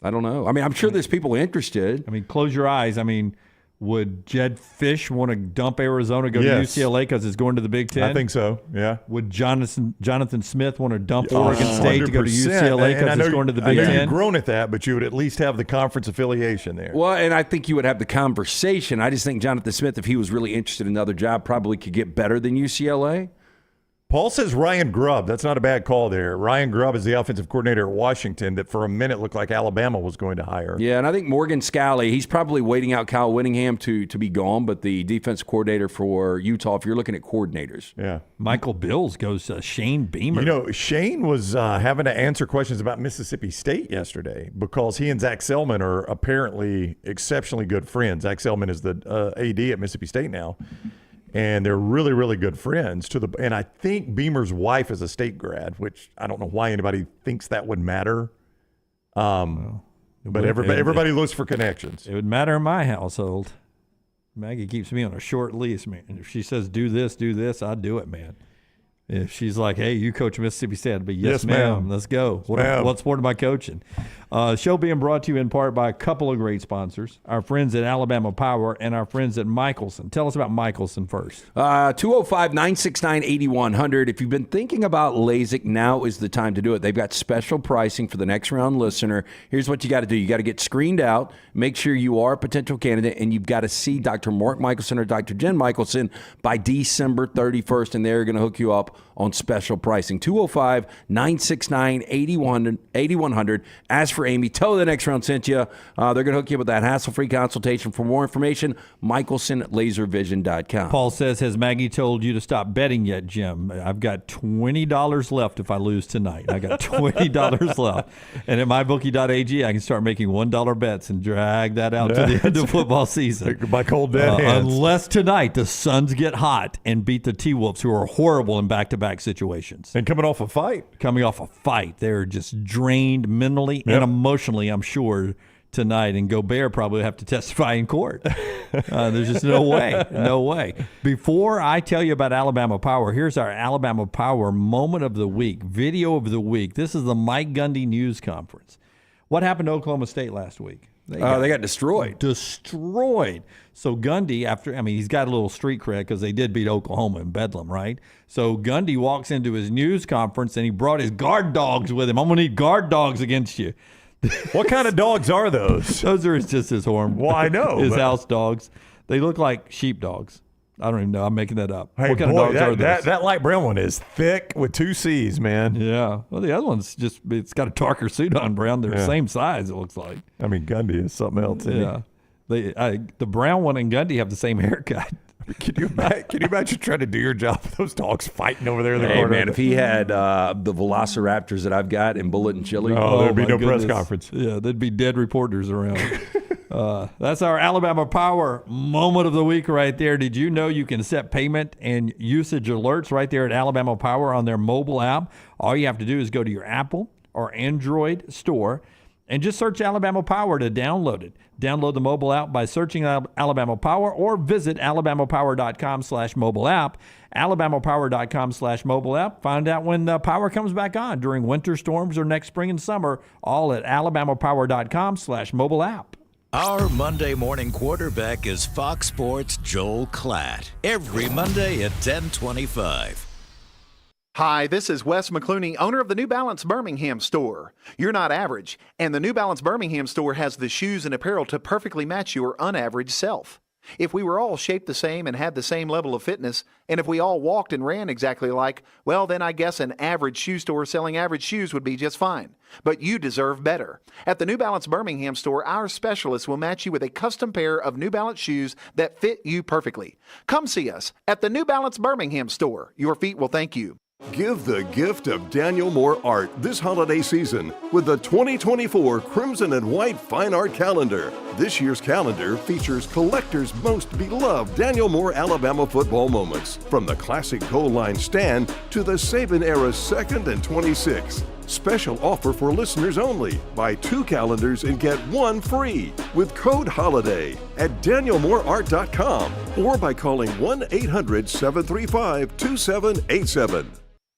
[SPEAKER 2] I mean, I'm sure there's people interested.
[SPEAKER 1] I mean, close your eyes. I mean, would Jed Fish want to dump Arizona, go to UCLA because it's going to the Big Ten?
[SPEAKER 3] I think so, yeah.
[SPEAKER 1] Would Jonathan Smith want to dump Oregon State to go to UCLA because it's going to the Big Ten?
[SPEAKER 3] I know you've grown at that, but you would at least have the conference affiliation there.
[SPEAKER 2] Well, and I think you would have the conversation. I just think Jonathan Smith, if he was really interested in another job, probably could get better than UCLA.
[SPEAKER 3] Paul says Ryan Grubb. That's not a bad call there. Ryan Grubb is the offensive coordinator at Washington that for a minute looked like Alabama was going to hire.
[SPEAKER 2] Yeah, and I think Morgan Scalley, he's probably waiting out Kyle Whittingham to be gone, but the defense coordinator for Utah, if you're looking at coordinators.
[SPEAKER 3] Yeah.
[SPEAKER 1] Michael Bills goes to Shane Beamer.
[SPEAKER 3] You know, Shane was having to answer questions about Mississippi State yesterday because he and Zach Selman are apparently exceptionally good friends. Zach Selman is the AD at Mississippi State now. And they're really, really good friends. And I think Beamer's wife is a State grad, which I don't know why anybody thinks that would matter. But everybody looks for connections.
[SPEAKER 1] It would matter in my household. Maggie keeps me on a short leash, man. And if she says do this, I do it, man. If she's like, hey, you coach Mississippi State, I'd be, yes, ma'am. Let's go. What sport am I coaching? Show being brought to you in part by a couple of great sponsors, our friends at Alabama Power and our friends at Michelson. Tell us about Michelson first.
[SPEAKER 2] 205-969-8100. If you've been thinking about LASIK, now is the time to do it. They've got special pricing for the next round listener. Here's what you got to do. You got to get screened out, make sure you are a potential candidate, and you've got to see Dr. Mark Michelson or Dr. Jen Michelson by December 31st, and they're going to hook you up on special pricing. 205-969-8100. As for Amy, tell her the next round sent you. They're going to hook you up with that hassle-free consultation. For more information, MichelsonLaserVision.com.
[SPEAKER 1] Paul says, has Maggie told you to stop betting yet, Jim? I've got $20 left if I lose tonight. I got $20 left. And at MyBookie.ag, I can start making $1 bets and drag that out to the end of football season.
[SPEAKER 3] By cold dead hands.
[SPEAKER 1] Unless tonight the Suns get hot and beat the T-Wolves, who are horrible in back-to-back situations.
[SPEAKER 3] And coming off a fight.
[SPEAKER 1] They're just drained mentally and emotionally, I'm sure, tonight, and Gobert probably have to testify in court. There's just no way. Before I tell you about Alabama Power, here's our Alabama Power moment of the week, video of the week. This is the Mike Gundy news conference. What happened to Oklahoma State last week?
[SPEAKER 2] They got destroyed.
[SPEAKER 1] So Gundy, he's got a little street cred because they did beat Oklahoma in Bedlam, right? So Gundy walks into his news conference and he brought his guard dogs with him. I'm going to need guard dogs against you.
[SPEAKER 3] What kind of dogs are those?
[SPEAKER 1] Those are just his
[SPEAKER 3] I know.
[SPEAKER 1] His house dogs. They look like sheep dogs. I don't even know. I'm making that up.
[SPEAKER 3] Hey,
[SPEAKER 1] what kind of dogs are those?
[SPEAKER 3] That light brown one is thick with 2 C's, man.
[SPEAKER 1] Yeah. Well, the other one's it's got a darker suit on, Brown. They're the same size, it looks like.
[SPEAKER 3] Gundy is something else.
[SPEAKER 1] Yeah. The brown one and Gundy have the same haircut.
[SPEAKER 3] Can you imagine trying to do your job with those dogs fighting over there in the
[SPEAKER 2] Hey,
[SPEAKER 3] corner?
[SPEAKER 2] man, if he had the Velociraptors that I've got in Bullet and Chili.
[SPEAKER 3] There'd be no
[SPEAKER 1] goodness.
[SPEAKER 3] press conference.
[SPEAKER 1] Yeah, there'd be dead reporters around. That's our Alabama Power moment of the week right there. Did you know you can set payment and usage alerts right there at Alabama Power on their mobile app? All you have to do is go to your Apple or Android store and just search Alabama Power to download it. Download the mobile app by searching Alabama Power or visit alabamapower.com/mobile app. alabamapower.com/mobile app. Find out when power comes back on during winter storms or next spring and summer, all at alabamapower.com/mobile app.
[SPEAKER 6] Our Monday morning quarterback is Fox Sports' Joel Klatt. Every Monday at 10:25.
[SPEAKER 14] Hi, this is Wes McClooney, owner of the New Balance Birmingham store. You're not average, and the New Balance Birmingham store has the shoes and apparel to perfectly match your unaverage self. If we were all shaped the same and had the same level of fitness, and if we all walked and ran exactly alike, well, then I guess an average shoe store selling average shoes would be just fine. But you deserve better. At the New Balance Birmingham store, our specialists will match you with a custom pair of New Balance shoes that fit you perfectly. Come see us at the New Balance Birmingham store. Your feet will thank you.
[SPEAKER 15] Give the gift of Daniel Moore art this holiday season with the 2024 Crimson and White Fine Art Calendar. This year's calendar features collectors' most beloved Daniel Moore Alabama football moments, from the classic goal line stand to the Saban-era 2nd and 26. Special offer for listeners only. Buy 2 calendars and get 1 free with code HOLIDAY at danielmooreart.com or by calling 1-800-735-2787.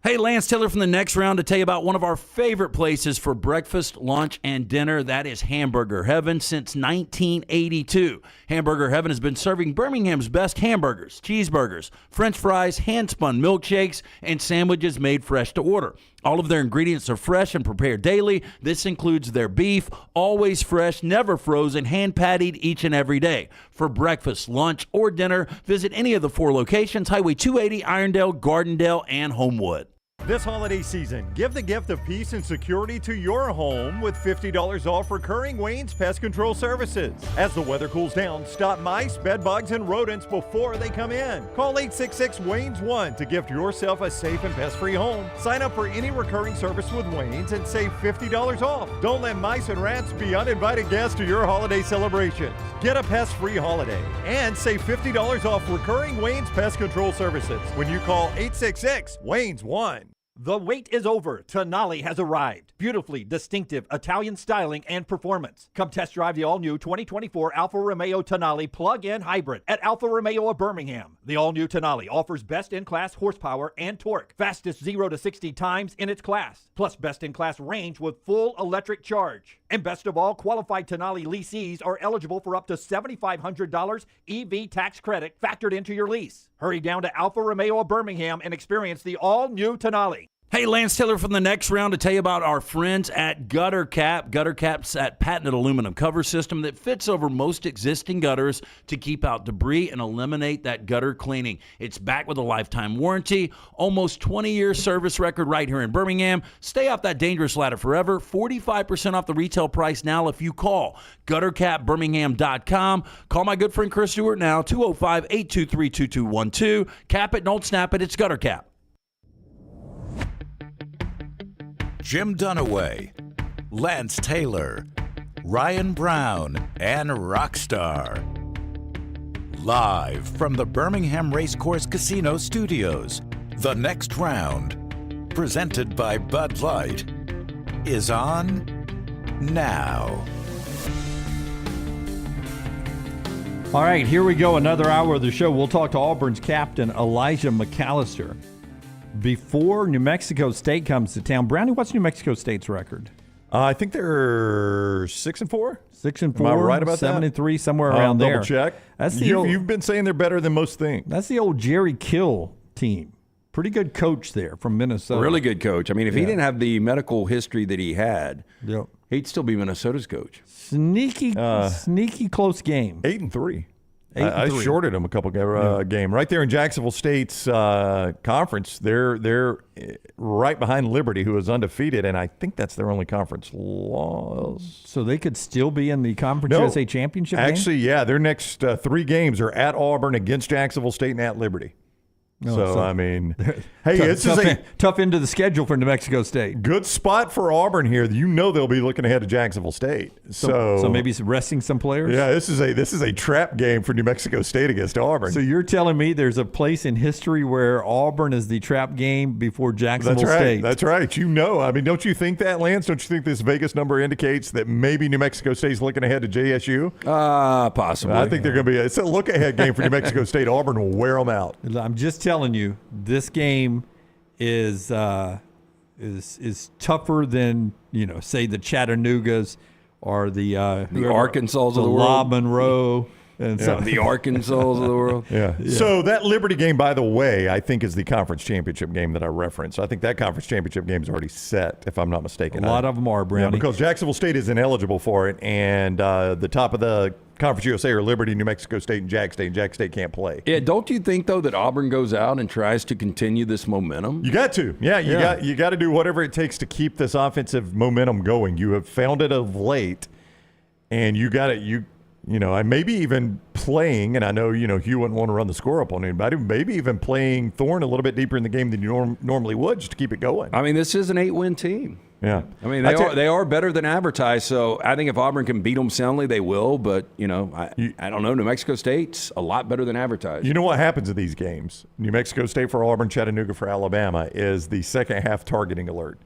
[SPEAKER 8] Hey, Lance Taylor from the Next Round to tell you about one of our favorite places for breakfast, lunch, and dinner. That is Hamburger Heaven since 1982. Hamburger Heaven has been serving Birmingham's best hamburgers, cheeseburgers, French fries, hand-spun milkshakes, and sandwiches made fresh to order. All of their ingredients are fresh and prepared daily. This includes their beef, always fresh, never frozen, hand-pattied each and every day. For breakfast, lunch, or dinner, visit any of the 4 locations, Highway 280, Irondale, Gardendale, and Homewood.
[SPEAKER 3] This holiday season, give the gift of peace and security to your home with $50 off recurring Wayne's Pest Control Services. As the weather cools down, stop mice, bed bugs, and rodents before they come in. Call 866-WAYNES-1 to gift yourself a safe and pest-free home. Sign up for any recurring service with Wayne's and save $50 off. Don't let mice and rats be uninvited guests to your holiday celebrations. Get a pest-free holiday and save $50 off recurring Wayne's Pest Control Services when you call 866-WAYNES-1.
[SPEAKER 5] The wait is over. Tonali has arrived. Beautifully distinctive Italian styling and performance. Come test drive the all-new 2024 Alfa Romeo Tonali plug-in hybrid at Alfa Romeo of Birmingham. The all-new Tonali offers best-in-class horsepower and torque, fastest 0 to 60 times in its class, plus best-in-class range with full electric charge. And best of all, qualified Tonali leasees are eligible for up to $7,500 EV tax credit factored into your lease. Hurry down to Alfa Romeo of Birmingham and experience the all-new Tonali.
[SPEAKER 8] Hey, Lance Taylor from the Next Round to tell you about our friends at Gutter Cap. Gutter Cap's that patented aluminum cover system that fits over most existing gutters to keep out debris and eliminate that gutter cleaning. It's backed with a lifetime warranty, almost 20-year service record right here in Birmingham. Stay off that dangerous ladder forever. 45% off the retail price now if you call guttercapbirmingham.com. Call my good friend Chris Stewart now, 205-823-2212. Cap it, don't snap it. It's Gutter Cap.
[SPEAKER 6] Jim Dunaway, Lance Taylor, Ryan Brown, and Rockstar. Live from the Birmingham Racecourse Casino Studios, The Next Round, presented by Bud Light, is on now.
[SPEAKER 1] All right, here we go. Another hour of the show. We'll talk to Auburn's captain, Elijah McAllister. Before New Mexico State comes to town, Brownie, what's New Mexico State's record?
[SPEAKER 3] I think they're 6-4.
[SPEAKER 1] 6-4.
[SPEAKER 3] Am I right about
[SPEAKER 1] 7-3, somewhere around there.
[SPEAKER 3] Double check.
[SPEAKER 1] That's
[SPEAKER 3] You've been saying they're better than most things.
[SPEAKER 1] That's the old Jerry Kill team. Pretty good coach there from Minnesota.
[SPEAKER 2] Really good coach. I mean, if he didn't have the medical history that he had, he'd still be Minnesota's coach.
[SPEAKER 1] Sneaky close game.
[SPEAKER 3] 8-3. I shorted them a couple game right there in Jacksonville State's conference. They're right behind Liberty, who is undefeated, and I think that's their only conference loss.
[SPEAKER 1] So they could still be in the Conference USA Championship game?
[SPEAKER 3] Actually, yeah. Their next 3 games are at Auburn, against Jacksonville State, and at Liberty. So, I mean, hey, this is a
[SPEAKER 1] tough end of the schedule for New Mexico State.
[SPEAKER 3] Good spot for Auburn here. You know they'll be looking ahead to Jacksonville State.
[SPEAKER 1] So maybe resting some players?
[SPEAKER 3] Yeah, this is a trap game for New Mexico State against Auburn.
[SPEAKER 1] So you're telling me there's a place in history where Auburn is the trap game before Jacksonville State?
[SPEAKER 3] That's right. You know, I mean, don't you think that, Lance? Don't you think this Vegas number indicates that maybe New Mexico State's looking ahead to JSU?
[SPEAKER 2] Possibly.
[SPEAKER 3] I think they're going to be. It's a look-ahead game for New Mexico State. Auburn will wear them out.
[SPEAKER 1] I'm just telling you, this game is tougher than, say the Chattanoogas or the
[SPEAKER 2] Arkansas of the world,
[SPEAKER 1] La Monroe, and
[SPEAKER 2] the Arkansas of the world.
[SPEAKER 3] Yeah. So that Liberty game, by the way, I think is the conference championship game that I referenced. I think that conference championship game is already set, if I'm not mistaken.
[SPEAKER 1] A lot of them are, Brownie.
[SPEAKER 3] Yeah, because Jacksonville State is ineligible for it, and the top of the Conference USA are Liberty, New Mexico State, and Jack State. And Jack State can't play.
[SPEAKER 2] Yeah, don't you think though that Auburn goes out and tries to continue this momentum?
[SPEAKER 3] You got to, you got to do whatever it takes to keep this offensive momentum going. You have found it of late, and you got it. I maybe even playing, and I know Hugh wouldn't want to run the score up on anybody. Maybe even playing Thorne a little bit deeper in the game than you normally would, just to keep it going.
[SPEAKER 2] I mean, this is an 8-win team.
[SPEAKER 3] Yeah,
[SPEAKER 2] I mean they are better than advertised. So I think if Auburn can beat them soundly, they will. But I don't know. New Mexico State's a lot better than advertised.
[SPEAKER 3] You know what happens in these games? New Mexico State for Auburn, Chattanooga for Alabama is the second half targeting alert.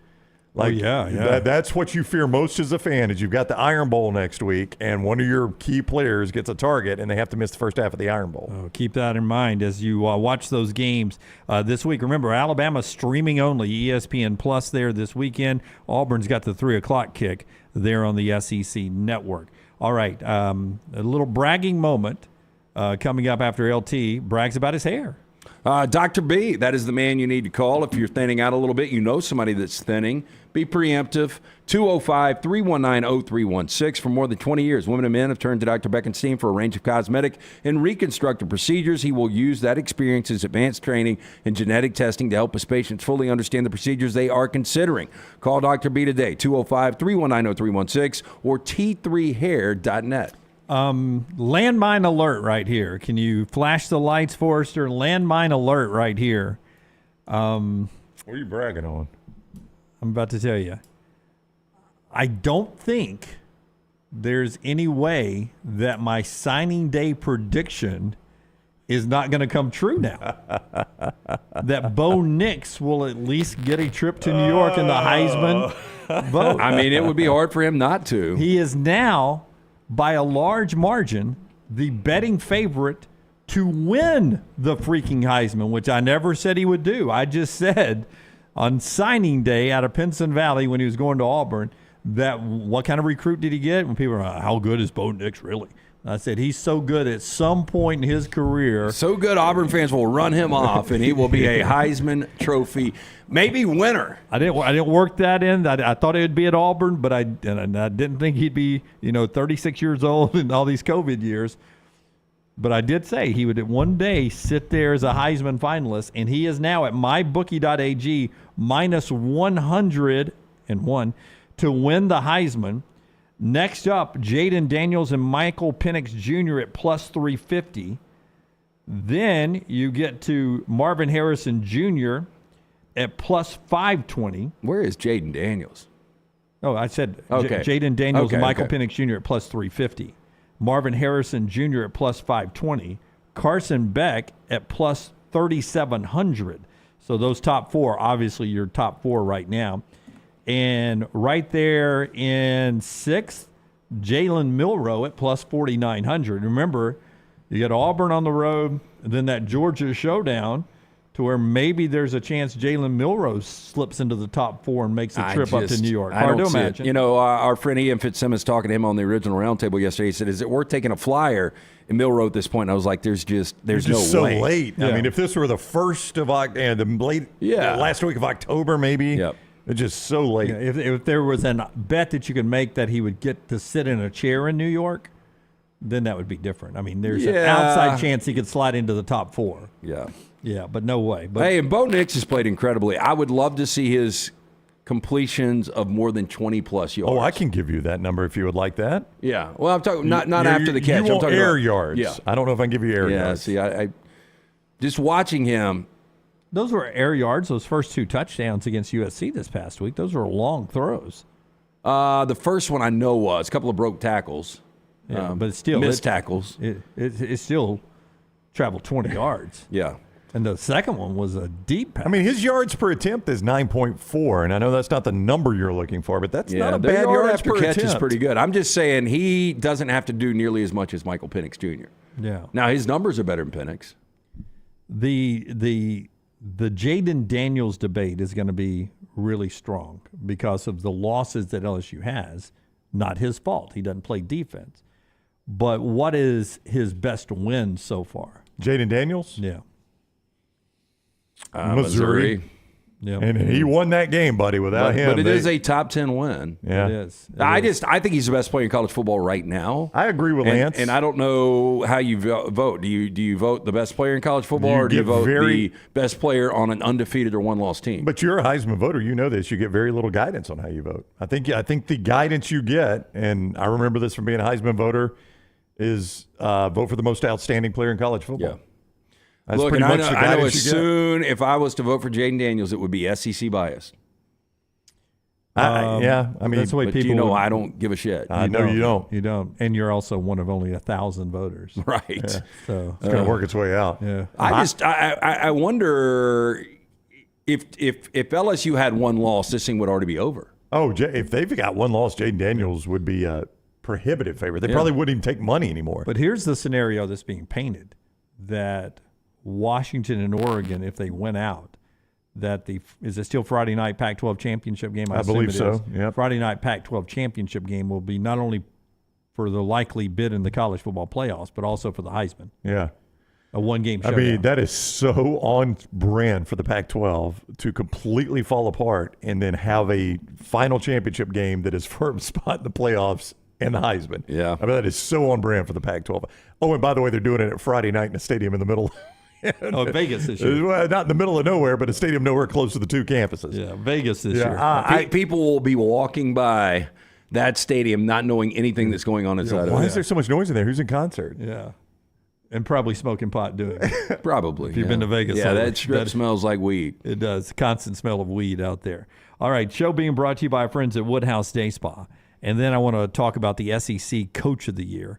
[SPEAKER 3] That's what you fear most as a fan is you've got the Iron Bowl next week, and one of your key players gets a target, and they have to miss the first half of the Iron Bowl.
[SPEAKER 1] Oh, keep that in mind as you watch those games this week. Remember, Alabama streaming only, ESPN Plus there this weekend. Auburn's got the 3 o'clock kick there on the SEC network. All right, a little bragging moment coming up after LT brags about his hair.
[SPEAKER 2] Dr. B, that is the man you need to call if you're thinning out a little bit. You know somebody that's thinning. Be preemptive. 205-319-0316. For more than 20 years, women and men have turned to Dr. Beckenstein for a range of cosmetic and reconstructive procedures. He will use that experience, his advanced training, and genetic testing to help his patients fully understand the procedures they are considering. Call Dr. B today, 205-319-0316 or t3hair.net.
[SPEAKER 1] Landmine alert right here. Can you flash the lights for us? Or landmine alert right here.
[SPEAKER 3] What are you bragging on?
[SPEAKER 1] I'm about to tell you. I don't think there's any way that my signing day prediction is not going to come true now. That Bo Nix will at least get a trip to New York in the Heisman vote.
[SPEAKER 2] I mean, it would be hard for him not to.
[SPEAKER 1] He is now, by a large margin, the betting favorite to win the freaking Heisman, which I never said he would do. I just said on signing day out of Pinson Valley when he was going to Auburn that what kind of recruit did he get? When people are, how good is Bo Nix really? I said he's so good at some point in his career.
[SPEAKER 2] So good Auburn fans will run him off, and he will be a Heisman Trophy, maybe winner.
[SPEAKER 1] I didn't work that in. I thought it would be at Auburn, but I didn't think he'd be 36 years old in all these COVID years. But I did say he would one day sit there as a Heisman finalist, and he is now at mybookie.ag minus 101 to win the Heisman. Next up, Jaden Daniels and Michael Penix Jr. at plus 350. Then you get to Marvin Harrison Jr. at plus 520.
[SPEAKER 2] Where is Jaden Daniels?
[SPEAKER 1] Oh, I said
[SPEAKER 2] okay.
[SPEAKER 1] Jaden Daniels and Michael Penix Jr. at plus 350. Marvin Harrison Jr. at plus 520. Carson Beck at plus 3,700. So those top four, obviously your top four right now. And right there in sixth, Jalen Milroe at plus 4,900. Remember, You get Auburn on the road, and then that Georgia showdown, to where maybe there's a chance Jalen Milrose slips into the top 4 and makes a trip up to New York. Hard to imagine.
[SPEAKER 2] You know, our friend Ian Fitzsimmons talking to him on the original roundtable yesterday. He said, "Is it worth taking a flyer?" And Milrose at this point, and I was like, "There's no
[SPEAKER 3] so
[SPEAKER 2] way."
[SPEAKER 3] Late.
[SPEAKER 1] Yeah.
[SPEAKER 3] I mean, if this were the first of last week of October, maybe.
[SPEAKER 2] Yep.
[SPEAKER 3] It's just so late.
[SPEAKER 1] Yeah, if there was a bet that you could make that he would get to sit in a chair in New York, then that would be different. I mean, there's an outside chance he could slide into the top 4.
[SPEAKER 2] Yeah.
[SPEAKER 1] Yeah, but no way. But
[SPEAKER 2] Hey, and Bo Nix has played incredibly. I would love to see his completions of more than 20-plus yards.
[SPEAKER 3] Oh, I can give you that number if you would like that.
[SPEAKER 2] Yeah. Well, I'm talking not after the catch.
[SPEAKER 3] You
[SPEAKER 2] I'm
[SPEAKER 3] want
[SPEAKER 2] talking
[SPEAKER 3] air
[SPEAKER 2] about,
[SPEAKER 3] yards.
[SPEAKER 2] Yeah.
[SPEAKER 3] I don't know if I can give you air yards.
[SPEAKER 2] See, I just watching him.
[SPEAKER 1] those were air yards, those first 2 touchdowns against USC this past week. Those were long throws.
[SPEAKER 2] The first one I know was a couple of broke tackles.
[SPEAKER 1] Yeah, but still.
[SPEAKER 2] Missed tackles.
[SPEAKER 1] It still traveled 20 yards.
[SPEAKER 2] Yeah.
[SPEAKER 1] And the second one was a deep pass.
[SPEAKER 3] I mean, his yards per attempt is 9.4, and I know that's not the number you're looking for, but that's not a bad yards
[SPEAKER 2] after
[SPEAKER 3] per
[SPEAKER 2] catch
[SPEAKER 3] attempt.
[SPEAKER 2] is pretty good. I'm just saying he doesn't have to do nearly as much as Michael Penix Jr.
[SPEAKER 1] Yeah.
[SPEAKER 2] Now his numbers are better than Penix.
[SPEAKER 1] The Jaden Daniels debate is going to be really strong because of the losses that LSU has. Not his fault. He doesn't play defense. But what is his best win so far?
[SPEAKER 3] Jaden Daniels?
[SPEAKER 1] Yeah.
[SPEAKER 2] Missouri.
[SPEAKER 1] Yeah.
[SPEAKER 3] And he won that game, buddy, without him.
[SPEAKER 2] But it is a top 10 win.
[SPEAKER 3] Yeah.
[SPEAKER 1] It is.
[SPEAKER 2] I think he's the best player in college football right now.
[SPEAKER 3] I agree with Lance.
[SPEAKER 2] And I don't know how you vote. Do you vote the best player in college football, or do you vote the best player on an undefeated or one-loss team?
[SPEAKER 3] But you're a Heisman voter. You know this. You get very little guidance on how you vote. I think the guidance you get, and I remember this from being a Heisman voter, is vote for the most outstanding player in college football.
[SPEAKER 2] Yeah.
[SPEAKER 3] That's
[SPEAKER 2] Look,
[SPEAKER 3] pretty
[SPEAKER 2] and
[SPEAKER 3] much the
[SPEAKER 2] I know
[SPEAKER 3] guidance
[SPEAKER 2] as
[SPEAKER 3] you get.
[SPEAKER 2] soon if I was to vote for Jaden Daniels, it would be SEC biased.
[SPEAKER 3] Yeah, I mean,
[SPEAKER 1] that's the way
[SPEAKER 2] But
[SPEAKER 1] people.
[SPEAKER 2] you know,
[SPEAKER 1] would-
[SPEAKER 2] I don't give a shit.
[SPEAKER 3] I know you don't.
[SPEAKER 1] You don't, and you're also one of only 1,000 voters.
[SPEAKER 2] Right.
[SPEAKER 1] Yeah, so
[SPEAKER 3] It's going to work its way out.
[SPEAKER 1] yeah.
[SPEAKER 2] I wonder if LSU had one loss, this thing would already be over.
[SPEAKER 3] Oh, if they've got one loss, Jaden Daniels would be a prohibitive favorite. They probably wouldn't even take money anymore.
[SPEAKER 1] But here's the scenario that's being painted: that Washington and Oregon, if they went out, is it still Friday night Pac-12 championship game?
[SPEAKER 3] I
[SPEAKER 1] assume
[SPEAKER 3] believe
[SPEAKER 1] it
[SPEAKER 3] so.
[SPEAKER 1] is.
[SPEAKER 3] Yep.
[SPEAKER 1] Friday night Pac-12 championship game will be not only for the likely bid in the college football playoffs, but also for the Heisman.
[SPEAKER 3] Yeah.
[SPEAKER 1] A one-game
[SPEAKER 3] I
[SPEAKER 1] showdown.
[SPEAKER 3] mean, that is so on brand for the Pac-12 to completely fall apart and then have a final championship game that is for a spot in the playoffs and the Heisman.
[SPEAKER 2] Yeah.
[SPEAKER 3] I mean, that is so on brand for the Pac-12. Oh, and by the way, they're doing it at Friday night in a stadium in the middle.
[SPEAKER 1] Vegas this year.
[SPEAKER 3] Well, not in the middle of nowhere, but a stadium nowhere close to the 2 campuses.
[SPEAKER 1] Yeah, Vegas this year.
[SPEAKER 2] People will be walking by that stadium not knowing anything that's going on inside of it.
[SPEAKER 3] Why is there so much noise in there? Who's in concert?
[SPEAKER 1] Yeah. And probably smoking pot doing it.
[SPEAKER 2] Probably.
[SPEAKER 1] If you've been to Vegas.
[SPEAKER 2] Yeah, that strip smells like weed.
[SPEAKER 1] It does. Constant smell of weed out there. All right, show being brought to you by our friends at Woodhouse Day Spa. And then I want to talk about the SEC Coach of the Year.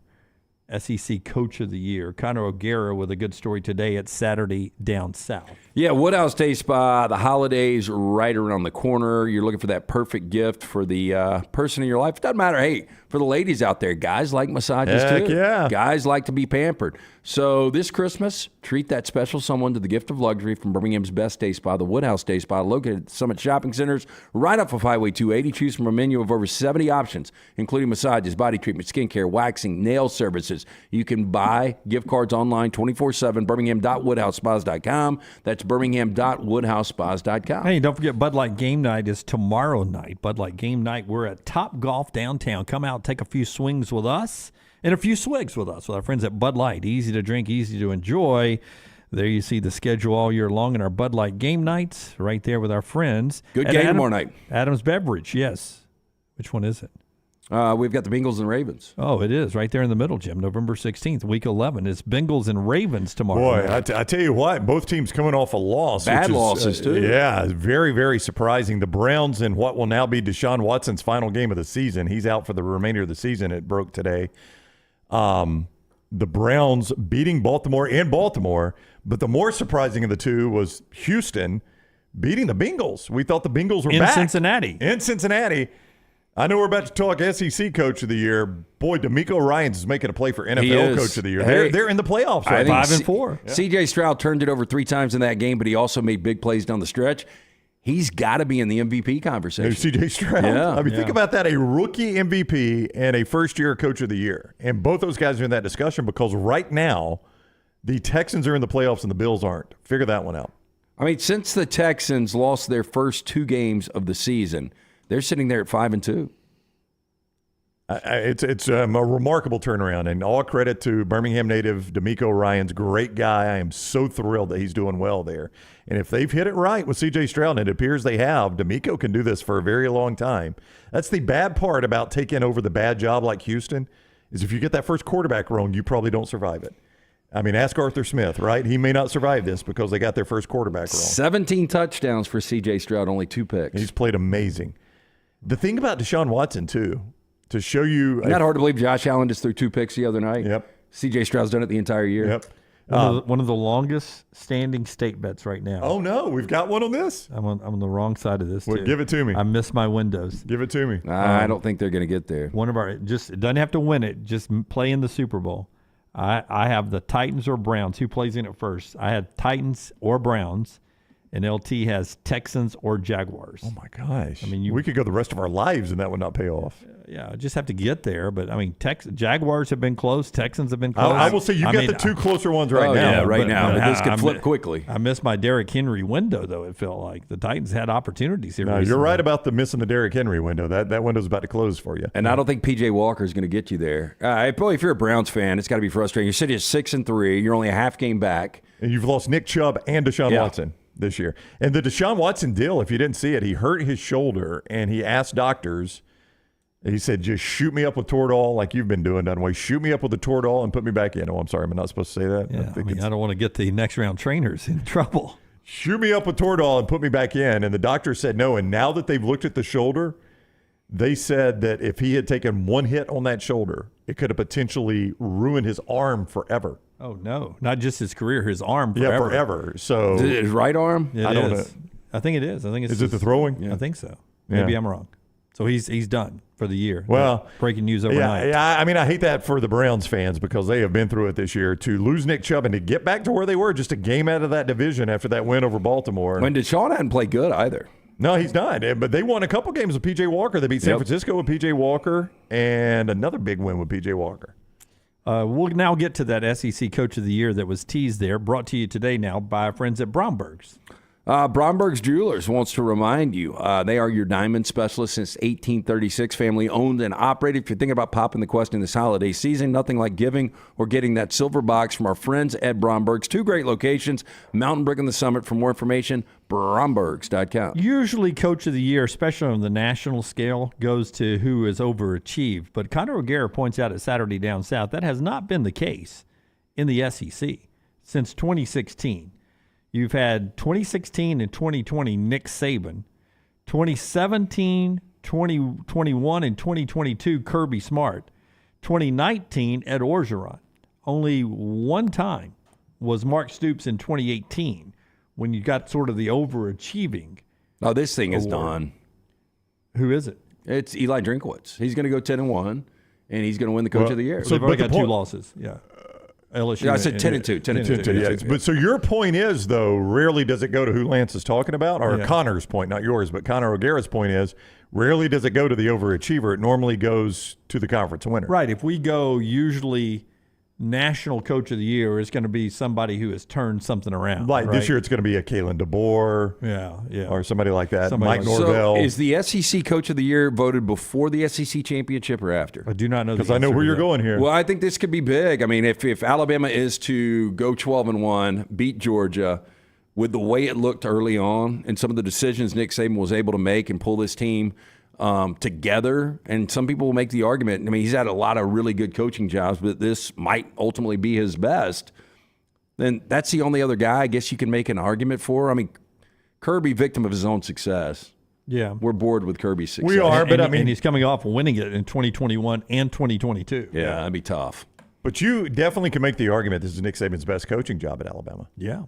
[SPEAKER 1] SEC Coach of the Year. Connor O'Gara with a good story today at Saturday Down South.
[SPEAKER 2] Yeah, Woodhouse Day Spa, the holidays right around the corner. You're looking for that perfect gift for the person in your life. It doesn't matter. Hey, for the ladies out there, guys like massages
[SPEAKER 3] Heck
[SPEAKER 2] too.
[SPEAKER 3] yeah.
[SPEAKER 2] Guys like to be pampered. So this Christmas, treat that special someone to the gift of luxury from Birmingham's best day spa, the Woodhouse Day Spa, located at Summit Shopping Centers, right off of Highway 280. Choose from a menu of over 70 options, including massages, body treatment, skincare, waxing, nail services. You can buy gift cards online 24/7, birmingham.woodhousespas.com. That's birmingham.woodhousespas.com.
[SPEAKER 1] Hey, don't forget Bud Light Game Night is tomorrow night. Bud Light Game Night, we're at Top Golf downtown. Come out, take a few swings with us and a few swigs with us, with our friends at Bud Light. Easy to drink, easy to enjoy. There you see the schedule all year long in our Bud Light Game Nights right there with our friends.
[SPEAKER 2] Good game tomorrow night.
[SPEAKER 1] Adams Beverage, yes. Which one is it?
[SPEAKER 2] We've got the Bengals and Ravens.
[SPEAKER 1] Oh, it is right there in the middle, Jim. November 16th, Week 11. It's Bengals and Ravens tomorrow.
[SPEAKER 3] Boy,
[SPEAKER 1] night.
[SPEAKER 3] I tell you what, both teams coming off a loss.
[SPEAKER 2] Bad
[SPEAKER 3] which is,
[SPEAKER 2] losses, too.
[SPEAKER 3] Yeah, very, very surprising. The Browns in what will now be Deshaun Watson's final game of the season. He's out for the remainder of the season. It broke today. The Browns beating Baltimore, but the more surprising of the two was Houston beating the Bengals. We thought the Bengals were
[SPEAKER 1] in
[SPEAKER 3] back.
[SPEAKER 1] Cincinnati.
[SPEAKER 3] In Cincinnati. I know we're about to talk SEC Coach of the Year. Boy, D'Amico Ryans is making a play for NFL Coach of the Year.
[SPEAKER 2] Hey,
[SPEAKER 3] they're in the playoffs right
[SPEAKER 2] now.
[SPEAKER 1] 5-4.
[SPEAKER 2] C.J. Stroud turned it over 3 times in that game, but he also made big plays down the stretch. He's got to be in the MVP conversation.
[SPEAKER 3] C.J. Stroud.
[SPEAKER 2] Yeah.
[SPEAKER 3] I mean, think about that, a rookie MVP and a first-year Coach of the Year. And both those guys are in that discussion because right now the Texans are in the playoffs and the Bills aren't. Figure that one out.
[SPEAKER 2] I mean, since the Texans lost their first 2 games of the season, they're sitting there at 5-2.
[SPEAKER 3] It's a remarkable turnaround, and all credit to Birmingham native D'Amico Ryans. Great guy. I am so thrilled that he's doing well there. And if they've hit it right with C.J. Stroud, and it appears they have, D'Amico can do this for a very long time. That's the bad part about taking over the bad job like Houston, is if you get that first quarterback wrong, you probably don't survive it. I mean, ask Arthur Smith, right? He may not survive this because they got their first quarterback wrong.
[SPEAKER 2] 17 touchdowns for C.J. Stroud, only 2 picks.
[SPEAKER 3] He's played amazing. The thing about Deshaun Watson, too, to show you.
[SPEAKER 2] Isn't that hard to believe Josh Allen just threw 2 picks the other night?
[SPEAKER 3] Yep.
[SPEAKER 2] C.J. Stroud's done it the entire year.
[SPEAKER 3] Yep.
[SPEAKER 1] One of the longest standing state bets right now.
[SPEAKER 3] Oh, no. We've got one on this?
[SPEAKER 1] I'm on the wrong side of this, too.
[SPEAKER 3] Give it to me.
[SPEAKER 1] I missed my windows.
[SPEAKER 3] Give it to me.
[SPEAKER 2] I don't think they're going to get there.
[SPEAKER 1] One of our, it doesn't have to win it. Just play in the Super Bowl. I have the Titans or Browns. Who plays in it first? I had Titans or Browns, and LT has Texans or Jaguars.
[SPEAKER 3] Oh, my gosh.
[SPEAKER 1] I mean,
[SPEAKER 3] we could go the rest of our lives, and that would not pay off.
[SPEAKER 1] Yeah, just have to get there. But, I mean, Jaguars have been close. Texans have been close.
[SPEAKER 3] I will say you got the 2 closer ones right now.
[SPEAKER 2] Yeah, now. But this could flip quickly.
[SPEAKER 1] I missed my Derrick Henry window, though, it felt like. The Titans had opportunities here.
[SPEAKER 3] No,
[SPEAKER 1] recently.
[SPEAKER 3] you're right about the missing the Derrick Henry window. That window's about to close for you.
[SPEAKER 2] And I don't think P.J. Walker is going to get you there. Boy, if you're a Browns fan, it's got to be frustrating. You're sitting at 6-3. You're only a half game back.
[SPEAKER 3] And you've lost Nick Chubb and Deshaun Watson this year. And the Deshaun Watson deal, if you didn't see it, he hurt his shoulder, and he asked doctors, he said, just shoot me up with Toradol like you've been doing, Dunaway. Shoot me up with the Toradol and put me back in. Oh, I'm sorry. I'm not supposed to say that.
[SPEAKER 1] Yeah, I don't want to get the next round trainers in trouble.
[SPEAKER 3] Shoot me up with Toradol and put me back in. And the doctor said no. And now that they've looked at the shoulder, they said that if he had taken 1 hit on that shoulder, it could have potentially ruined his arm forever.
[SPEAKER 1] Oh, no. Not just his career, his arm forever.
[SPEAKER 3] Yeah, forever. So
[SPEAKER 2] his right arm?
[SPEAKER 1] I don't know. I think it is. I think it's
[SPEAKER 3] Is it the throwing?
[SPEAKER 1] Yeah. I think so. Maybe I'm wrong. So he's done for the year.
[SPEAKER 3] Well,
[SPEAKER 1] breaking news overnight.
[SPEAKER 3] Yeah, I mean, I hate that for the Browns fans because they have been through it this year. To lose Nick Chubb and to get back to where they were, just a game out of that division after that win over Baltimore.
[SPEAKER 2] When Deshaun hadn't played good either.
[SPEAKER 3] No, he's not. But they won a couple games with P.J. Walker. They beat San Francisco with P.J. Walker and another big win with P.J. Walker.
[SPEAKER 1] We'll now get to that SEC Coach of the Year that was teased there, brought to you today now by our friends at Bromberg's.
[SPEAKER 2] Bromberg's Jewelers wants to remind you, they are your diamond specialist since 1836, family owned and operated. If you're thinking about popping the question this holiday season, nothing like giving or getting that silver box from our friends at Bromberg's. 2 great locations, Mountain Brook and the Summit. For more information, brombergs.com.
[SPEAKER 1] Usually Coach of the Year, especially on the national scale, goes to who has overachieved. But Conor O'Gara points out at Saturday Down South that has not been the case in the SEC since 2016. You've had 2016 and 2020 Nick Saban, 2017, 2021, and 2022 Kirby Smart, 2019 Ed Orgeron. Only one time was Mark Stoops in 2018 when you got sort of the overachieving.
[SPEAKER 2] Oh, this thing is done.
[SPEAKER 1] Who is it?
[SPEAKER 2] It's Eli Drinkwitz. He's going to go 10-1, and he's going to win the Coach of the Year.
[SPEAKER 1] So they've already got 2 losses. Yeah. LSU.
[SPEAKER 2] Yeah, I said 10-2. 10-2.
[SPEAKER 3] Yeah. But so your point is, though, rarely does it go to who Lance is talking about, or Connor's point, not yours, but Conor O'Gara's point is, rarely does it go to the overachiever. It normally goes to the conference winner.
[SPEAKER 1] Right. If we go usually national coach of the year, it's going to be somebody who has turned something around.
[SPEAKER 3] Like
[SPEAKER 1] right?
[SPEAKER 3] this year, it's going to be a Kalen DeBoer, or somebody like that. Mike Norvell.
[SPEAKER 2] So is the SEC Coach of the Year voted before the SEC championship or after?
[SPEAKER 1] I do not know,
[SPEAKER 3] because I know where you're going here.
[SPEAKER 2] Well, I think this could be big. I mean, if Alabama is to go 12-1, beat Georgia, with the way it looked early on and some of the decisions Nick Saban was able to make and pull this team together, and some people will make the argument, I mean, he's had a lot of really good coaching jobs, but this might ultimately be his best, then that's the only other guy I guess you can make an argument for. I mean, Kirby, victim of his own success.
[SPEAKER 1] Yeah.
[SPEAKER 2] We're bored with Kirby's success.
[SPEAKER 3] We are, but
[SPEAKER 1] and he's coming off winning it in 2021 and 2022.
[SPEAKER 2] Yeah, that'd be tough.
[SPEAKER 3] But you definitely can make the argument this is Nick Saban's best coaching job at Alabama.
[SPEAKER 1] Yeah.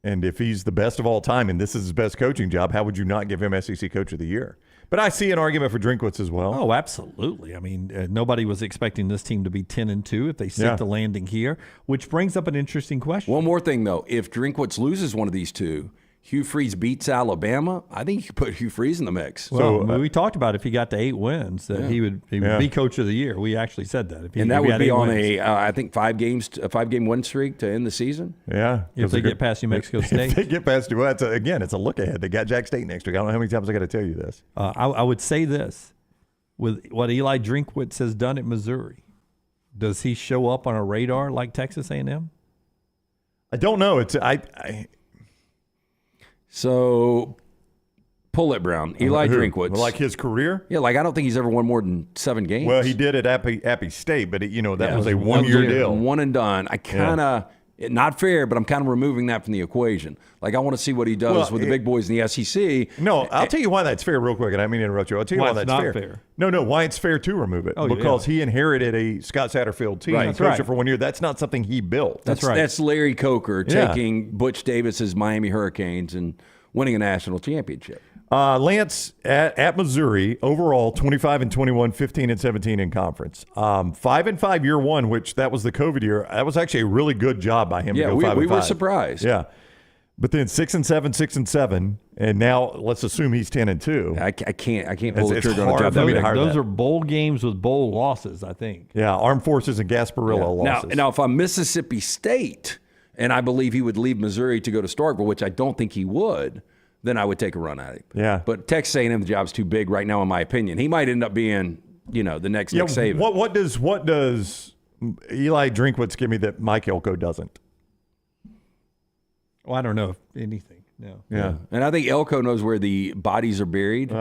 [SPEAKER 3] And if he's the best of all time and this is his best coaching job, how would you not give him SEC Coach of the Year? But I see an argument for Drinkwitz as well.
[SPEAKER 1] Oh, absolutely. I mean, nobody was expecting this team to be 10-2 if they stick the landing here, which brings up an interesting question.
[SPEAKER 2] One more thing, though. If Drinkwitz loses one of these two, Hugh Freeze beats Alabama, I think you could put Hugh Freeze in the mix.
[SPEAKER 1] Well, we talked about if he got to 8 wins that he would be coach of the year. We actually said that.
[SPEAKER 2] And that would be on I think 5-game win streak to end the season.
[SPEAKER 3] Yeah.
[SPEAKER 1] If they get past New Mexico State.
[SPEAKER 3] If they get past New Mexico, again, it's a look ahead. They got Jack State next week. I don't know how many times I got to tell you this.
[SPEAKER 1] I would say this. With what Eli Drinkwitz has done at Missouri, does he show up on a radar like Texas A&M?
[SPEAKER 3] I don't know.
[SPEAKER 2] So, pull it, Brown. Eli Drinkwitz.
[SPEAKER 3] Like his career?
[SPEAKER 2] Yeah, I don't think he's ever won more than 7 games.
[SPEAKER 3] Well, he did at Appy State, but that was a one-year deal.
[SPEAKER 2] One and done. I kind of, not fair, but I'm kind of removing that from the equation. I want to see what he does with the big boys in the SEC.
[SPEAKER 3] No, I'll tell you why that's fair real quick, and I mean to interrupt you. I'll tell you why that's fair. No, why it's fair to remove it. Because he inherited a Scott Satterfield team and coached it for 1 year. That's not something he built.
[SPEAKER 2] That's right. That's Larry Coker taking Butch Davis's Miami Hurricanes and winning a national championship.
[SPEAKER 3] Lance at Missouri overall 25-21, 15-17 in conference. 5-5 year one, which that was the COVID year. That was actually a really good job by him.
[SPEAKER 2] Yeah,
[SPEAKER 3] to go 5-5.
[SPEAKER 2] We were surprised.
[SPEAKER 3] Yeah, but then 6-7, 6-7, and now let's assume he's 10-2.
[SPEAKER 2] I can't pull the trigger on a job.
[SPEAKER 1] Those are bowl games with bowl losses, I think.
[SPEAKER 3] Yeah, Armed Forces and Gasparilla losses.
[SPEAKER 2] Now, if I'm Mississippi State, and I believe he would leave Missouri to go to Starkville, which I don't think he would, then I would take a run at him.
[SPEAKER 3] Yeah.
[SPEAKER 2] But Texas A&M, the job's too big right now, in my opinion. He might end up being, the next Nick Saban.
[SPEAKER 3] What does Eli Drinkwitz give me that Mike Elko doesn't?
[SPEAKER 1] Well, I don't know if anything. No.
[SPEAKER 3] Yeah.
[SPEAKER 2] And I think Elko knows where the bodies are buried,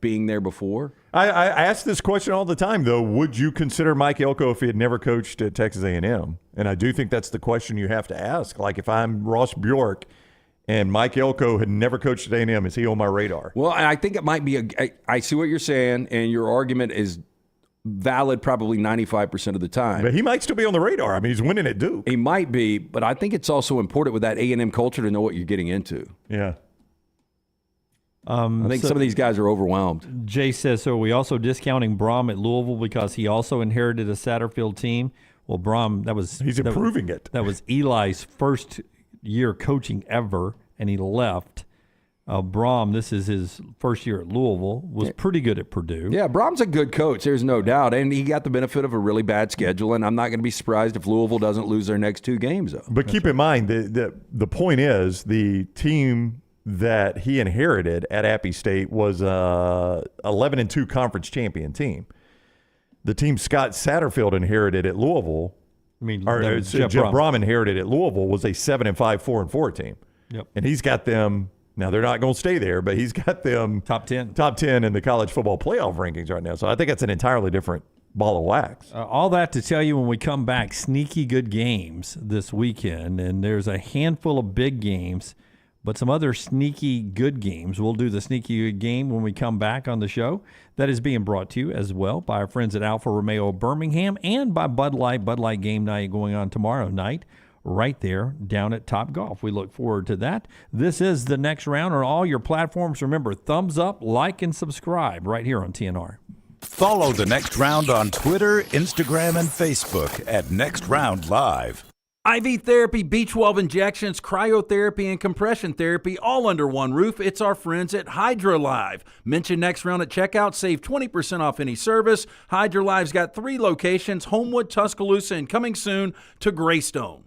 [SPEAKER 2] being there before.
[SPEAKER 3] I ask this question all the time, though. Would you consider Mike Elko if he had never coached at Texas A&M? And I do think that's the question you have to ask. Like, if I'm Ross Bjork and Mike Elko had never coached at A&M, is he on my radar?
[SPEAKER 2] Well, I think it might be I see what you're saying, and your argument is valid probably 95% of the time.
[SPEAKER 3] But he might still be on the radar. I mean, he's winning at Duke.
[SPEAKER 2] He might be, but I think it's also important with that A&M culture to know what you're getting into.
[SPEAKER 3] Yeah.
[SPEAKER 2] I think some of these guys are overwhelmed.
[SPEAKER 1] Jay says, so are we also discounting Brom at Louisville because he also inherited a Satterfield team? Well, Brom,
[SPEAKER 3] he's improving it.
[SPEAKER 1] That was Eli's first year coaching ever, and he left. Brom, this is his first year at Louisville, was pretty good at Purdue.
[SPEAKER 2] Yeah, Brom's a good coach, there's no doubt, and he got the benefit of a really bad schedule, and I'm not going to be surprised if Louisville doesn't lose their next 2 games, though.
[SPEAKER 3] But keep in mind, the point is the team that he inherited at Appy State was a 11-2 conference champion team. The team Scott Satterfield inherited at Louisville, Jeff Brom inherited at Louisville, was a 7-5, 4-4 team.
[SPEAKER 1] Yep.
[SPEAKER 3] And he's got them. Now, they're not going to stay there, but he's got them
[SPEAKER 1] top 10
[SPEAKER 3] in the college football playoff rankings right now. So I think that's an entirely different ball of wax.
[SPEAKER 1] All that to tell you when we come back, sneaky good games this weekend, and there's a handful of big games, but some other sneaky good games. We'll do the sneaky good game when we come back on the show. That is being brought to you as well by our friends at Alfa Romeo Birmingham and by Bud Light. Bud Light game night going on tomorrow night, right there down at Top Golf. We look forward to that. This is The Next Round on all your platforms. Remember, thumbs up, like, and subscribe right here on TNR.
[SPEAKER 6] Follow The Next Round on Twitter, Instagram, and Facebook at Next Round Live.
[SPEAKER 8] IV therapy, B12 injections, cryotherapy, and compression therapy all under one roof. It's our friends at Hydra Live. Mention Next Round at checkout. Save 20% off any service. Hydra Live's got 3 locations, Homewood, Tuscaloosa, and coming soon to Greystone.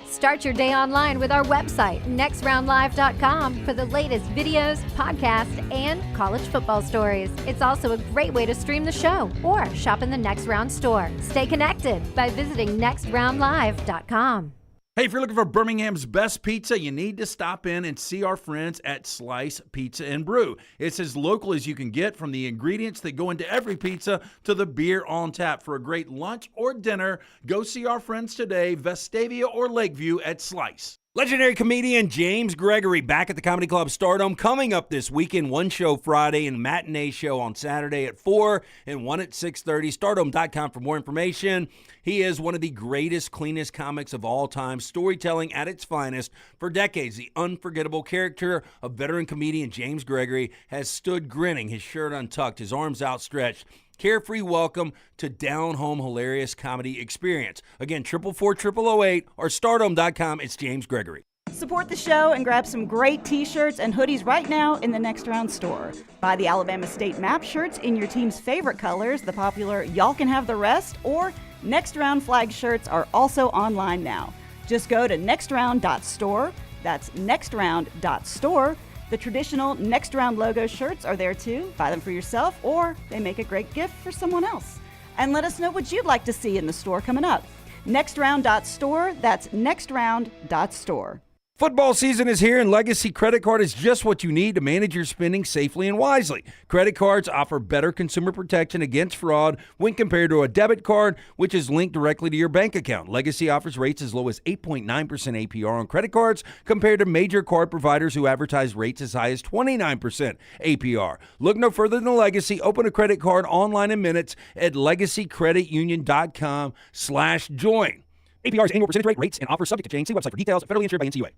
[SPEAKER 16] Start your day online with our website, nextroundlive.com, for the latest videos, podcasts, and college football stories. It's also a great way to stream the show or shop in the Next Round store. Stay connected by visiting nextroundlive.com.
[SPEAKER 8] Hey, if you're looking for Birmingham's best pizza, you need to stop in and see our friends at Slice Pizza and Brew. It's as local as you can get, from the ingredients that go into every pizza to the beer on tap. For a great lunch or dinner, go see our friends today, Vestavia or Lakeview at Slice. Legendary comedian James Gregory back at the Comedy Club Stardome coming up this weekend. One show Friday and matinee show on Saturday at 4 and one at 6:30. Stardome.com for more information. He is one of the greatest, cleanest comics of all time, storytelling at its finest. For decades, the unforgettable character of veteran comedian James Gregory has stood grinning, his shirt untucked, his arms outstretched. Carefree welcome to down-home hilarious comedy experience. Again, 444-0008 or stardome.com. It's James Gregory.
[SPEAKER 17] Support the show and grab some great t-shirts and hoodies right now in the Next Round store. Buy the Alabama State map shirts in your team's favorite colors, the popular Y'all Can Have the Rest, or Next Round flag shirts are also online now. Just go to nextround.store. That's nextround.store. The traditional Next Round logo shirts are there too. Buy them for yourself, or they make a great gift for someone else. And let us know what you'd like to see in the store coming up. Nextround.store, that's nextround.store.
[SPEAKER 8] Football season is here, and Legacy Credit Card is just what you need to manage your spending safely and wisely. Credit cards offer better consumer protection against fraud when compared to a debit card, which is linked directly to your bank account. Legacy offers rates as low as 8.9% APR on credit cards compared to major card providers who advertise rates as high as 29% APR. Look no further than Legacy. Open a credit card online in minutes at legacycreditunion.com/join. APR's annual percentage rate, rates, and offers subject to change. See website for details. Federally insured by NCUA.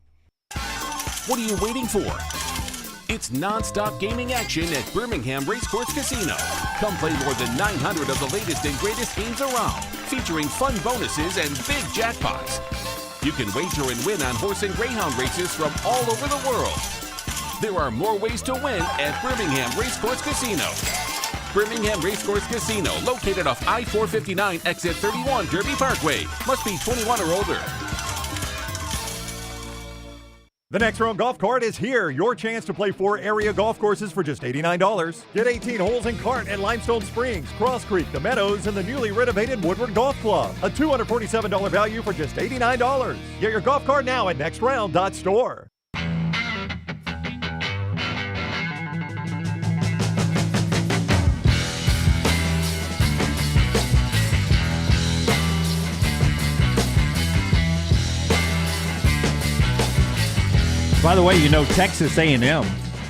[SPEAKER 18] What are you waiting for? It's non-stop gaming action at Birmingham Racecourse Casino. Come play more than 900 of the latest and greatest games around, featuring fun bonuses and big jackpots. You can wager and win on horse and greyhound races from all over the world. There are more ways to win at Birmingham Racecourse Casino. Birmingham Racecourse Casino, located off I-459, exit 31, Derby Parkway. Must be 21 or older.
[SPEAKER 3] The Next Round Golf Cart is here. Your chance to play 4 area golf courses for just $89. Get 18 holes in cart at Limestone Springs, Cross Creek, The Meadows, and the newly renovated Woodward Golf Club. A $247 value for just $89. Get your golf cart now at nextround.store.
[SPEAKER 1] By the way, you know, Texas A&M,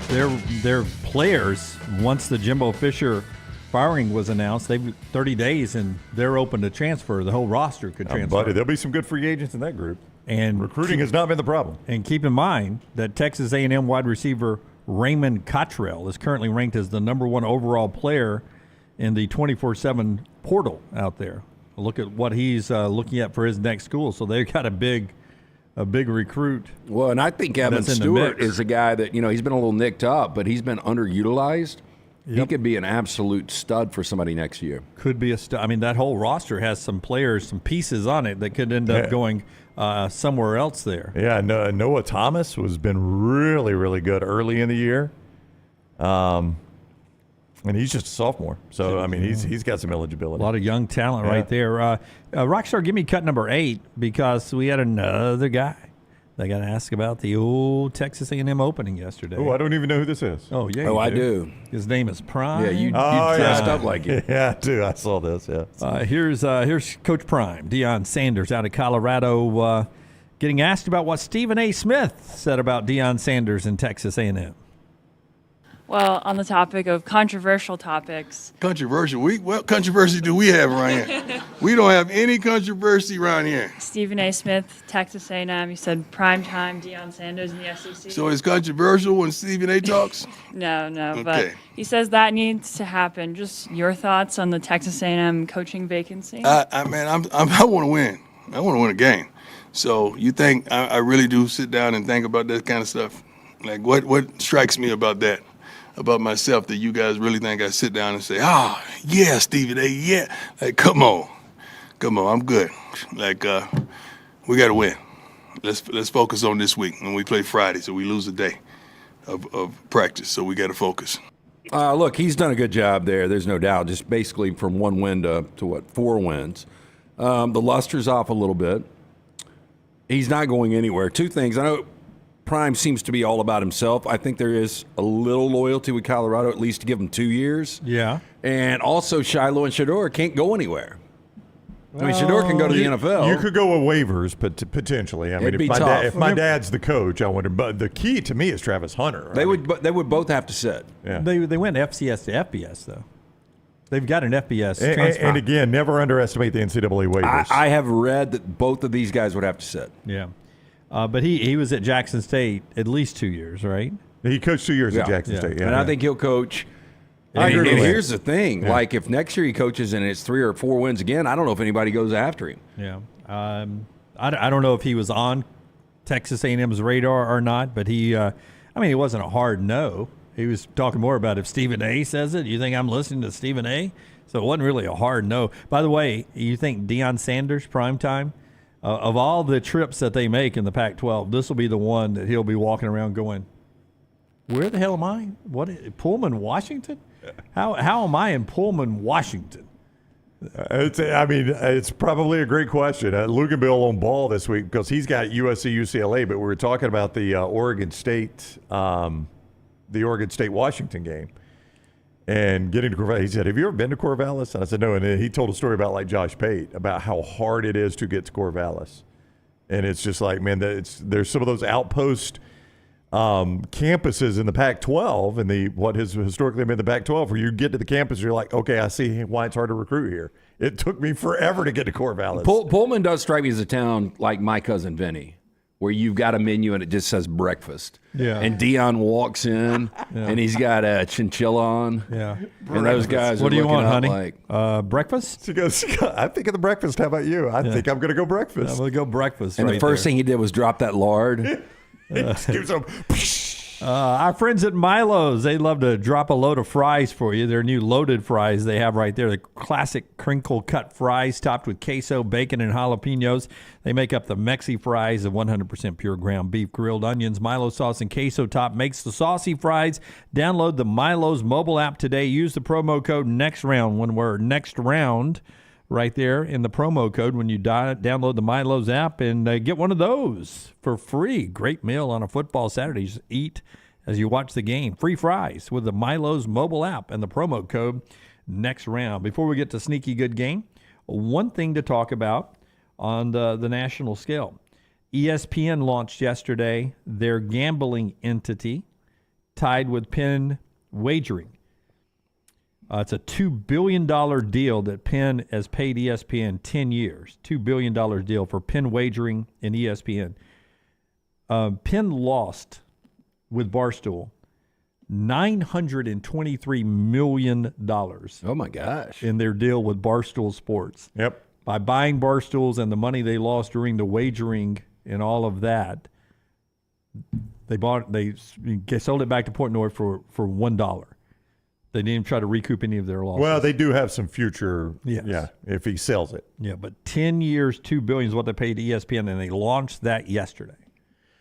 [SPEAKER 1] their players, once the Jimbo Fisher firing was announced, they've 30 days and they're open to transfer. The whole roster could transfer.
[SPEAKER 3] Buddy, there'll be some good free agents in that group.
[SPEAKER 1] And
[SPEAKER 3] recruiting has not been the problem.
[SPEAKER 1] And keep in mind that Texas A&M wide receiver Raymond Cottrell is currently ranked as the #1 overall player in the 24/7 portal out there. Look at what he's looking at for his next school. So they've got a big recruit.
[SPEAKER 2] Well, and I think Evan Stewart is a guy that, you know, he's been a little nicked up, but he's been underutilized. Yep. He could be an absolute stud for somebody next year.
[SPEAKER 1] Could be a stud. I mean, that whole roster has some players, some pieces on it that could end up going somewhere else there.
[SPEAKER 3] Yeah, Noah Thomas has been really, really good early in the year. And he's just a sophomore. So, I mean, he's got some eligibility.
[SPEAKER 1] A lot of young talent right there. Rockstar, give me cut number 8 because we had another guy that got asked about the old Texas A&M opening yesterday.
[SPEAKER 3] Oh, I don't even know who this is.
[SPEAKER 1] Oh, yeah.
[SPEAKER 2] Oh, I do.
[SPEAKER 1] His name is Prime.
[SPEAKER 2] Yeah, you dressed up like it.
[SPEAKER 3] Yeah, I do. I saw this, yeah.
[SPEAKER 1] Here's Coach Prime, Deion Sanders out of Colorado, getting asked about what Stephen A. Smith said about Deion Sanders and Texas A&M.
[SPEAKER 19] Well, on the topic of controversial topics.
[SPEAKER 20] Controversial? What controversy do we have around here? We don't have any controversy around here.
[SPEAKER 19] Stephen A. Smith, Texas A&M, he said primetime Deion Sanders in the SEC.
[SPEAKER 20] So it's controversial when Stephen A. talks?
[SPEAKER 19] No,
[SPEAKER 20] Okay.
[SPEAKER 19] but he says that needs to happen. Just your thoughts on the Texas A&M coaching vacancy?
[SPEAKER 20] I want to win. I want to win a game. So you think I really do sit down and think about that kind of stuff? Like what strikes me about that? About myself that you guys really think I sit down and say, yeah, Stephen A., yeah. Like, come on, I'm good. Like, we got to win. Let's focus on this week. And we play Friday, so we lose a day of practice, so we got to focus.
[SPEAKER 2] Look, he's done a good job there, there's no doubt, just basically from 1 win to 4 wins. The luster's off a little bit. He's not going anywhere. 2 things. I know Prime seems to be all about himself. I think there is a little loyalty with Colorado, at least to give him 2 years.
[SPEAKER 1] Yeah.
[SPEAKER 2] And also Shiloh and Shador can't go anywhere. I mean, Shedeur can go to the NFL.
[SPEAKER 3] You could go with waivers, but potentially. I mean,
[SPEAKER 2] It'd be tough.
[SPEAKER 3] if my dad's the coach, I wonder. But the key to me is Travis Hunter.
[SPEAKER 2] They would both have to sit.
[SPEAKER 1] Yeah. They went FCS to FBS though. They've got an FBS transfer.
[SPEAKER 3] And again, never underestimate the NCAA waivers.
[SPEAKER 2] I have read that both of these guys would have to sit.
[SPEAKER 1] Yeah. But he was at Jackson State at least 2 years, right?
[SPEAKER 3] He coached 2 years at Jackson State. Yeah.
[SPEAKER 2] And I think he'll coach.
[SPEAKER 3] I agree
[SPEAKER 2] and
[SPEAKER 3] with
[SPEAKER 2] here's the thing.
[SPEAKER 3] Yeah.
[SPEAKER 2] Like, if next year he coaches and it's 3 or 4 wins again, I don't know if anybody goes after him.
[SPEAKER 1] Yeah. I don't know if he was on Texas A&M's radar or not, but he wasn't a hard no. He was talking more about if Stephen A. says it. You think I'm listening to Stephen A.? So it wasn't really a hard no. By the way, you think Deion Sanders, primetime, of all the trips that they make in the Pac-12, this will be the one that he'll be walking around going, where the hell am I? Pullman, Washington? How am I in Pullman, Washington?
[SPEAKER 3] It's probably a great question. Luganville on ball this week because he's got USC, UCLA, but we were talking about the Oregon State Washington game and getting to Corvallis. He said, have you ever been to Corvallis? And I said, no. And he told a story about like Josh Pate about how hard it is to get to Corvallis. And it's just like, man, there's some of those outpost campuses in the Pac-12 and what has historically been the Pac-12 where you get to the campus, you're like, okay, I see why it's hard to recruit here. It took me forever to get to Corvallis.
[SPEAKER 2] Pullman does strike me as a town like my cousin Vinny, where you've got a menu and it just says breakfast.
[SPEAKER 1] Yeah.
[SPEAKER 2] And Dion walks in and he's got a chinchilla on.
[SPEAKER 1] Yeah.
[SPEAKER 2] And those guys
[SPEAKER 1] what
[SPEAKER 2] are
[SPEAKER 1] do you
[SPEAKER 2] looking
[SPEAKER 1] want,
[SPEAKER 2] up
[SPEAKER 1] honey?
[SPEAKER 2] like
[SPEAKER 1] breakfast?
[SPEAKER 3] She goes, I think of the breakfast. How about you? I think I'm going to go breakfast.
[SPEAKER 1] I'm going to go breakfast.
[SPEAKER 2] And
[SPEAKER 1] right
[SPEAKER 2] the first
[SPEAKER 1] there.
[SPEAKER 2] thing he did was drop that lard.
[SPEAKER 1] Our friends at Milo's, they love to drop a load of fries for you. Their new loaded fries they have right there, the classic crinkle cut fries topped with queso, bacon, and jalapenos. They make up the Mexi fries of 100% pure ground beef, grilled onions, Milo sauce, and queso top makes the saucy fries. Download the Milo's mobile app today. Use the promo code NEXTROUND, one word, NEXTROUND, right there in the promo code when you download the Milo's app and get one of those for free. Great meal on a football Saturday. Just eat as you watch the game. Free fries with the Milo's mobile app and the promo code NEXTROUND. Before we get to Sneaky Good Game, one thing to talk about on the national scale. ESPN launched yesterday their gambling entity tied with Penn Wagering. It's a $2 billion deal that Penn has paid ESPN 10 years. $2 billion deal for Penn Wagering and ESPN. Penn lost with Barstool $923 million.
[SPEAKER 2] Oh, my gosh.
[SPEAKER 1] In their deal with Barstool Sports.
[SPEAKER 3] Yep.
[SPEAKER 1] By buying Barstools and the money they lost during the wagering and all of that, they sold it back to Portnoy for $1. They didn't even try to recoup any of their losses.
[SPEAKER 3] Well, they do have some future,
[SPEAKER 1] yes.
[SPEAKER 3] if he sells it.
[SPEAKER 1] Yeah, but 10 years, $2 billion is what they paid ESPN, and they launched that yesterday.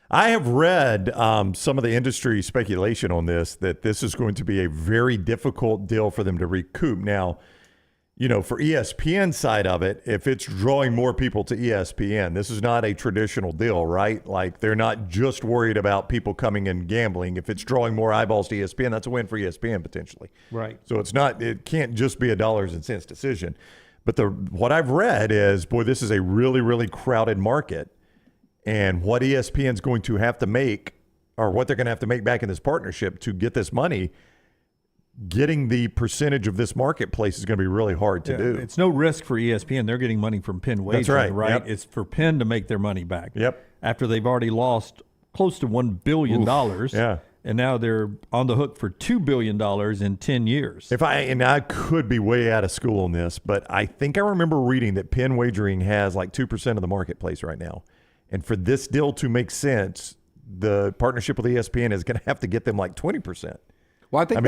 [SPEAKER 3] I have read some of the industry speculation on this, that this is going to be a very difficult deal for them to recoup. Now, for ESPN side of it, if it's drawing more people to ESPN, this is not a traditional deal, right? Like, they're not just worried about people coming and gambling. If it's drawing more eyeballs to ESPN, that's a win for ESPN potentially.
[SPEAKER 1] Right.
[SPEAKER 3] So it can't just be a dollars and cents decision. But what I've read is, boy, this is a really, really crowded market. And what ESPN's going to have to make, or what they're going to have to make back in this partnership to get this money, getting the percentage of this marketplace is going to be really hard to do.
[SPEAKER 1] It's no risk for ESPN. They're getting money from Penn Wagering,
[SPEAKER 3] That's right.
[SPEAKER 1] right?
[SPEAKER 3] Yep.
[SPEAKER 1] It's for Penn to make their money back.
[SPEAKER 3] Yep.
[SPEAKER 1] After they've already lost close to $1 billion.
[SPEAKER 3] Yeah.
[SPEAKER 1] And now they're on the hook for $2 billion in 10 years.
[SPEAKER 3] I could be way out of school on this, but I think I remember reading that Penn Wagering has like 2% of the marketplace right now. And for this deal to make sense, the partnership with ESPN is going to have to get them like 20%.
[SPEAKER 2] Well, I think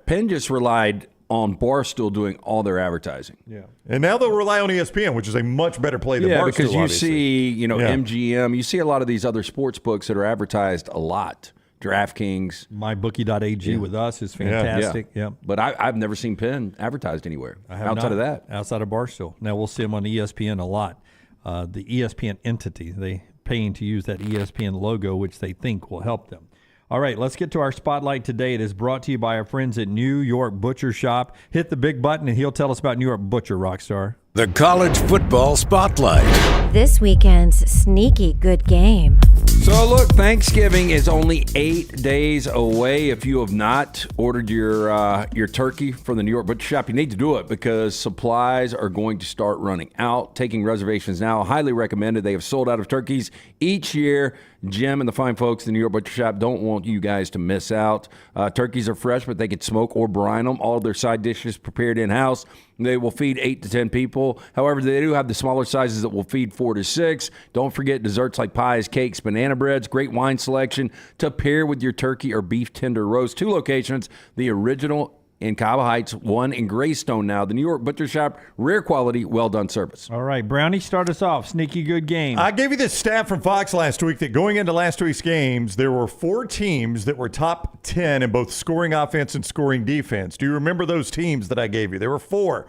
[SPEAKER 2] Penn just relied on Barstool doing all their advertising.
[SPEAKER 1] Yeah.
[SPEAKER 3] And now they'll rely on ESPN, which is a much better play than Barstool,
[SPEAKER 2] because you
[SPEAKER 3] obviously.
[SPEAKER 2] see, MGM, you see a lot of these other sports books that are advertised a lot. DraftKings.
[SPEAKER 1] MyBookie.ag with us is fantastic. Yeah.
[SPEAKER 2] But I've never seen Penn advertised anywhere outside of that.
[SPEAKER 1] Outside of Barstool. Now we'll see them on ESPN a lot. The ESPN entity, they paying to use that ESPN logo, which they think will help them. All right, let's get to our spotlight today. It is brought to you by our friends at New York Butcher Shop. Hit the big button, and he'll tell us about New York Butcher, Rockstar.
[SPEAKER 6] The College Football Spotlight.
[SPEAKER 16] This weekend's sneaky good game.
[SPEAKER 2] So, look, Thanksgiving is only 8 days away. If you have not ordered your turkey from the New York Butcher Shop, you need to do it because supplies are going to start running out. Taking reservations now, highly recommended. They have sold out of turkeys each year. Jim and the fine folks at the New York Butcher Shop don't want you guys to miss out. Turkeys are fresh, but they can smoke or brine them. All of their side dishes prepared in-house. They will feed 8 to 10 people. However, they do have the smaller sizes that will feed 4 to 6. Don't forget desserts like pies, cakes, banana breads, great wine selection to pair with your turkey or beef tender roast. 2 locations, the original in Cava Heights, 1 in Greystone now. The New York Butcher Shop, rare quality, well-done service.
[SPEAKER 1] All right, Brownie, start us off. Sneaky good game.
[SPEAKER 3] I gave you this stat from Fox last week that going into last week's games, there were 4 teams that were top 10 in both scoring offense and scoring defense. Do you remember those teams that I gave you? There were 4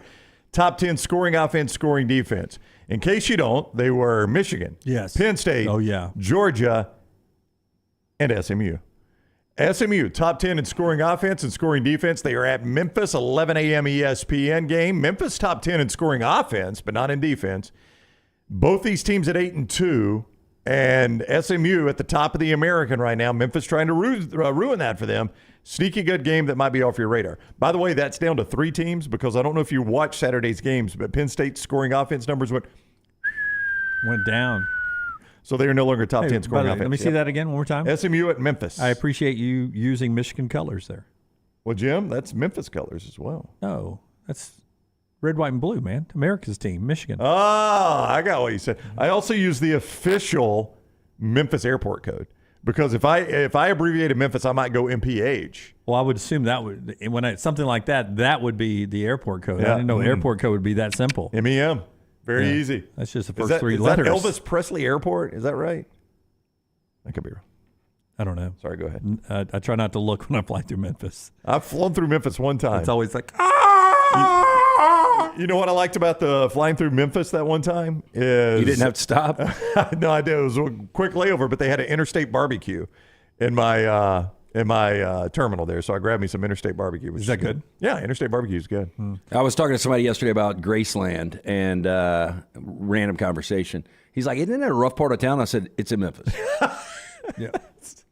[SPEAKER 3] top 10 scoring offense, scoring defense. In case you don't, they were Michigan,
[SPEAKER 1] yes,
[SPEAKER 3] Penn State, Georgia, and SMU. SMU, top 10 in scoring offense and scoring defense. They are at Memphis, 11 a.m. ESPN game. Memphis top 10 in scoring offense, but not in defense. Both these teams at 8-2, and SMU at the top of the American right now. Memphis trying to ruin that for them. Sneaky good game that might be off your radar. By the way, that's down to 3 teams because I don't know if you watched Saturday's games, but Penn State's scoring offense numbers went
[SPEAKER 1] down.
[SPEAKER 3] So they are no longer top 10 scoring offense.
[SPEAKER 1] Let me see that again one more time.
[SPEAKER 3] SMU at Memphis.
[SPEAKER 1] I appreciate you using Michigan colors there.
[SPEAKER 3] Well, Jim, that's Memphis colors as well.
[SPEAKER 1] No, that's red, white, and blue, man. America's team, Michigan.
[SPEAKER 3] Oh, I got what you said. I also use the official Memphis airport code because if I abbreviated Memphis, I might go MPH.
[SPEAKER 1] Well, I would assume that would something like that would be the airport code. I didn't know airport code would be that simple.
[SPEAKER 3] MEM. Very easy.
[SPEAKER 1] That's just the first 3 letters.
[SPEAKER 3] Is that Elvis Presley Airport? Is that right? I could be wrong.
[SPEAKER 1] I don't know.
[SPEAKER 3] Sorry, go ahead.
[SPEAKER 1] I try not to look when I fly through Memphis.
[SPEAKER 3] I've flown through Memphis one time.
[SPEAKER 1] It's always like,
[SPEAKER 3] You know what I liked about the flying through Memphis that one time is
[SPEAKER 2] you didn't have to stop.
[SPEAKER 3] No, I did. It was a quick layover, but they had an interstate barbecue in my terminal there, so I grabbed me some interstate barbecue.
[SPEAKER 1] Is that good?
[SPEAKER 3] Yeah, interstate barbecue is good.
[SPEAKER 2] I was talking to somebody yesterday about Graceland and random conversation. He's like, isn't that a rough part of town? I said, it's in Memphis.
[SPEAKER 1] Yeah.
[SPEAKER 2] It's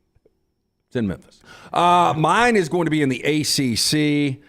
[SPEAKER 2] in Memphis. Mine is going to be in the ACC.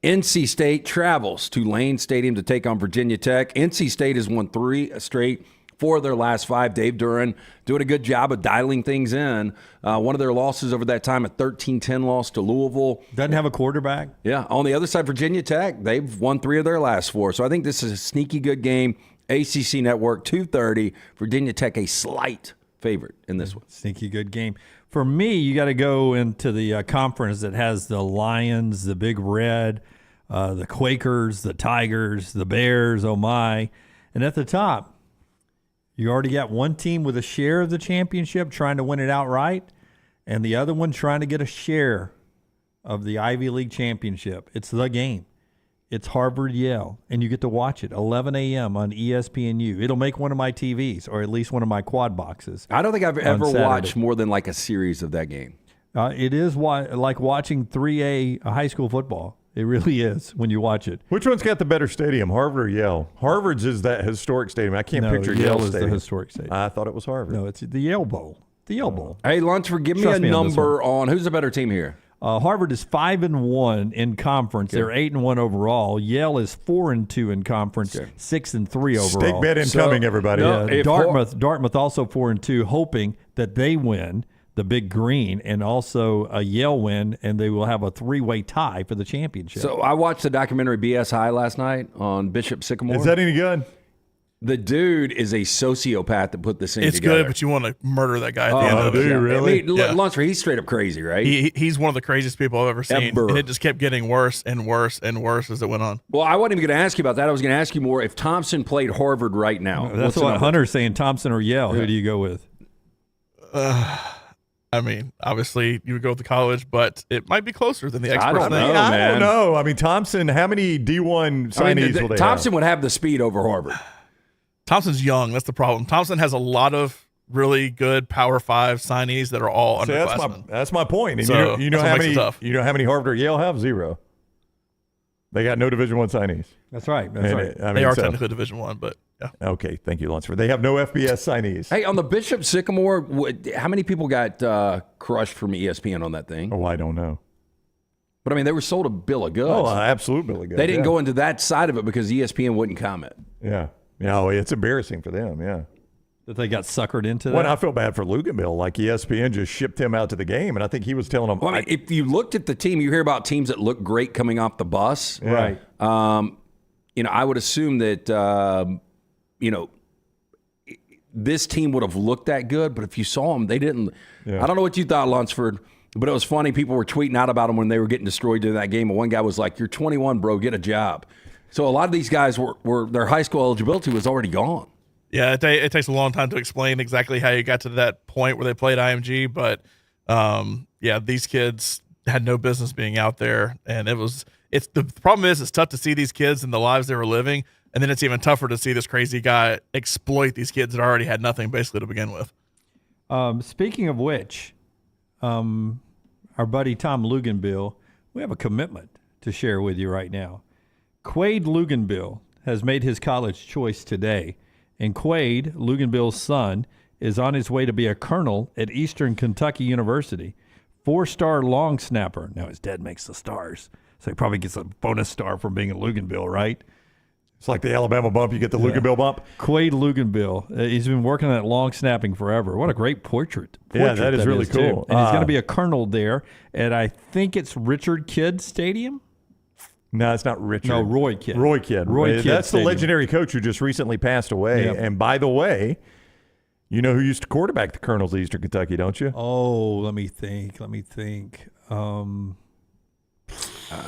[SPEAKER 2] NC State travels to Lane Stadium to take on Virginia Tech. NC State has won 3 straight. 4 of their last 5. Dave Duran doing a good job of dialing things in. One of their losses over that time, a 13-10 loss to Louisville.
[SPEAKER 1] Doesn't have a quarterback.
[SPEAKER 2] Yeah. On the other side, Virginia Tech, they've won 3 of their last 4. So I think this is a sneaky good game. ACC Network, 2:30. Virginia Tech, a slight favorite in this one.
[SPEAKER 1] Sneaky good game. For me, you got to go into the conference that has the Lions, the Big Red, the Quakers, the Tigers, the Bears, oh my. And at the top, you already got one team with a share of the championship trying to win it outright, and the other one trying to get a share of the Ivy League championship. It's the game. It's Harvard-Yale, and you get to watch it 11 a.m. on ESPNU. It'll make one of my TVs, or at least one of my quad boxes.
[SPEAKER 2] I don't think I've ever watched more than like a series of that game.
[SPEAKER 1] It is like watching 3A high school football. It really is when you watch it.
[SPEAKER 3] Which one's got the better stadium, Harvard or Yale? Harvard's is that historic stadium. I can't picture Yale
[SPEAKER 1] is
[SPEAKER 3] stadium.
[SPEAKER 1] The historic stadium.
[SPEAKER 3] I thought it was Harvard.
[SPEAKER 1] No, it's the Yale Bowl. The Yale Bowl.
[SPEAKER 2] Hey, Lunsford, give me a number on who's the better team here.
[SPEAKER 1] Harvard is 5-1 in conference. Okay. They're 8-1 overall. Yale is 4-2 in conference. Okay. 6-3 overall.
[SPEAKER 3] Stake bet incoming, everybody.
[SPEAKER 1] Dartmouth also 4-2, hoping that they win the Big Green and also a Yale win, and they will have a 3-way tie for the championship.
[SPEAKER 2] So I watched the documentary BS High last night on Bishop Sycamore.
[SPEAKER 3] Is that any good?
[SPEAKER 2] The dude is a sociopath that put this thing together.
[SPEAKER 4] It's good, but you want to murder that guy at the end of it.
[SPEAKER 3] Do you really?
[SPEAKER 2] I mean, Lunsford, he's straight up crazy, right?
[SPEAKER 4] He's one of the craziest people I've ever seen. And it just kept getting worse and worse and worse as it went on.
[SPEAKER 2] Well, I wasn't even going to ask you about that. I was going to ask you more if Thompson played Harvard right now.
[SPEAKER 1] That's what Hunter's saying, Thompson or Yale. Who do you go with?
[SPEAKER 4] I mean, obviously, you would go with the college, but it might be closer than the experts think.
[SPEAKER 3] I don't know. I mean, Thompson, how many D1 signees will they
[SPEAKER 2] Thompson
[SPEAKER 3] have?
[SPEAKER 2] would have the speed over Harvard.
[SPEAKER 4] Thompson's young. That's the problem. Thompson has a lot of really good Power 5 signees that are all underclassmen.
[SPEAKER 3] That's my point. And
[SPEAKER 4] So,
[SPEAKER 3] you know
[SPEAKER 4] that's
[SPEAKER 3] how
[SPEAKER 4] what makes it
[SPEAKER 3] many
[SPEAKER 4] tough.
[SPEAKER 3] you know how many Harvard or Yale have? 0. They got no Division I signees.
[SPEAKER 1] That's right.
[SPEAKER 4] They are technically Division I, but yeah.
[SPEAKER 3] Okay, thank you, Lunsford. They have no FBS signees.
[SPEAKER 2] Hey, on the Bishop Sycamore, how many people got crushed from ESPN on that thing?
[SPEAKER 3] Oh, I don't know.
[SPEAKER 2] But I mean, they were sold a bill of goods.
[SPEAKER 3] Oh, absolute bill of goods.
[SPEAKER 2] They didn't go into that side of it because ESPN wouldn't comment.
[SPEAKER 3] Yeah. Yeah, it's embarrassing for them, yeah.
[SPEAKER 1] That they got suckered into that?
[SPEAKER 3] Well, I feel bad for Luganville. Like ESPN just shipped him out to the game, and I think he was telling them.
[SPEAKER 2] Well, I mean, if you looked at the team, you hear about teams that look great coming off the bus.
[SPEAKER 3] Yeah. Right.
[SPEAKER 2] I would assume that, this team would have looked that good, but if you saw them, they didn't.
[SPEAKER 3] Yeah.
[SPEAKER 2] I don't know what you thought, Lunsford, but it was funny. People were tweeting out about them when they were getting destroyed during that game, and one guy was like, "You're 21, bro, get a job." So a lot of these guys were their high school eligibility was already gone.
[SPEAKER 4] Yeah, it takes a long time to explain exactly how you got to that point where they played IMG, but these kids had no business being out there, and the problem is it's tough to see these kids and the lives they were living, and then it's even tougher to see this crazy guy exploit these kids that already had nothing basically to begin with.
[SPEAKER 1] Speaking of which, our buddy Tom Luganville, we have a commitment to share with you right now. Quade Luganville has made his college choice today. And Quade, Luganville's son, is on his way to be a colonel at Eastern Kentucky University. 4-star long snapper. Now, his dad makes the stars, so he probably gets a bonus star from being at Luganville, right?
[SPEAKER 3] It's like the Alabama bump. You get the Luganville bump.
[SPEAKER 1] Quade Luganville. He's been working on that long snapping forever. What a great portrait.
[SPEAKER 3] Yeah, that is really cool.
[SPEAKER 1] Too. And he's going to be a colonel there at, I think it's Richard Kidd Stadium.
[SPEAKER 3] No, it's not Richard.
[SPEAKER 1] No, Roy Kidd.
[SPEAKER 3] Roy Kidd. That's the legendary coach who just recently passed away.
[SPEAKER 1] Yep.
[SPEAKER 3] And by the way, you know who used to quarterback the Colonels of Eastern Kentucky, don't you?
[SPEAKER 1] Oh, let me think.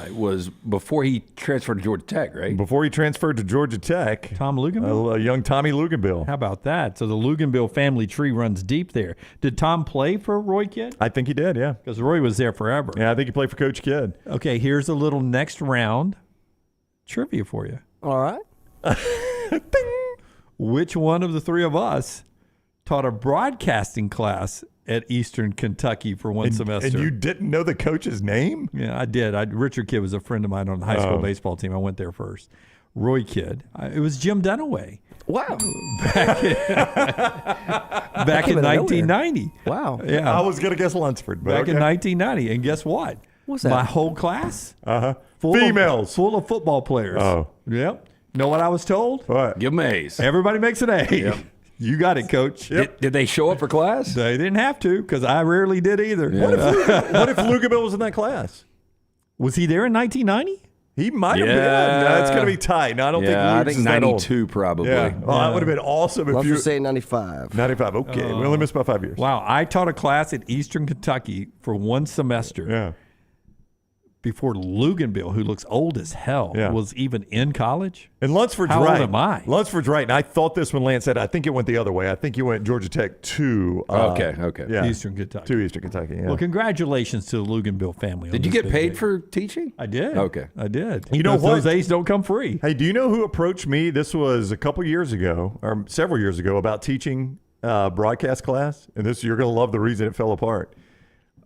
[SPEAKER 2] It was before he transferred to Georgia Tech, right?
[SPEAKER 3] Before he transferred to Georgia Tech.
[SPEAKER 1] Tom Luganville?
[SPEAKER 3] A young Tommy Luganville.
[SPEAKER 1] How about that? So the Luganville family tree runs deep there. Did Tom play for Roy Kidd?
[SPEAKER 3] I think he did, yeah.
[SPEAKER 1] Because Roy was there forever.
[SPEAKER 3] Yeah, I think he played for Coach Kidd.
[SPEAKER 1] Okay, here's a little next round trivia for you.
[SPEAKER 10] All right.
[SPEAKER 1] Which one of the three of us taught a broadcasting class at Eastern Kentucky for one semester?
[SPEAKER 3] And you didn't know the coach's name?
[SPEAKER 1] Yeah, I did. Richard Kidd was a friend of mine on the high school baseball team. I went there first. Roy Kidd. It was Jim Dunaway.
[SPEAKER 2] Wow.
[SPEAKER 1] Back in 1990.
[SPEAKER 10] Wow.
[SPEAKER 1] Yeah.
[SPEAKER 3] I was going to guess Lunsford. But
[SPEAKER 1] Back in 1990. And guess what?
[SPEAKER 10] What's that?
[SPEAKER 1] My whole class?
[SPEAKER 3] Females.
[SPEAKER 1] Full of football players.
[SPEAKER 3] Oh.
[SPEAKER 1] Yep. Know what I was told?
[SPEAKER 3] What?
[SPEAKER 2] Give them A's.
[SPEAKER 1] Everybody makes an A.
[SPEAKER 2] Yep.
[SPEAKER 1] You got it, Coach.
[SPEAKER 2] Yep. Did they show up for class?
[SPEAKER 1] They didn't have to because I rarely did either.
[SPEAKER 2] Yeah.
[SPEAKER 3] What if Luganville was in that class?
[SPEAKER 1] Was he there in 1990?
[SPEAKER 3] He might have been. No, it's going to be tight. No, I don't think
[SPEAKER 2] I
[SPEAKER 3] Luke's
[SPEAKER 2] think
[SPEAKER 3] that old.
[SPEAKER 2] 92 probably.
[SPEAKER 3] Yeah. Well, that would have been awesome if
[SPEAKER 10] Let's
[SPEAKER 3] you
[SPEAKER 10] just say 95.
[SPEAKER 3] 95. Okay. We only missed about 5 years.
[SPEAKER 1] Wow. I taught a class at Eastern Kentucky for one semester.
[SPEAKER 3] Yeah.
[SPEAKER 1] Before Luganville, who looks old as hell, was even in college.
[SPEAKER 3] And Lunsford's
[SPEAKER 1] How
[SPEAKER 3] right.
[SPEAKER 1] old am I?
[SPEAKER 3] Lunsford's right. And I thought this when Lance said it. I think it went the other way. I think you went Georgia Tech to
[SPEAKER 2] Okay.
[SPEAKER 1] Eastern Kentucky.
[SPEAKER 3] To Eastern Kentucky. Yeah.
[SPEAKER 1] Well, congratulations to the Luganville family.
[SPEAKER 2] Did you get paid for teaching?
[SPEAKER 1] I did.
[SPEAKER 2] Okay.
[SPEAKER 1] I did.
[SPEAKER 3] You know what?
[SPEAKER 1] Those A's don't come free.
[SPEAKER 3] Hey, do you know who approached me? This was a couple years ago, or several years ago, about teaching broadcast class. And you're going to love the reason it fell apart.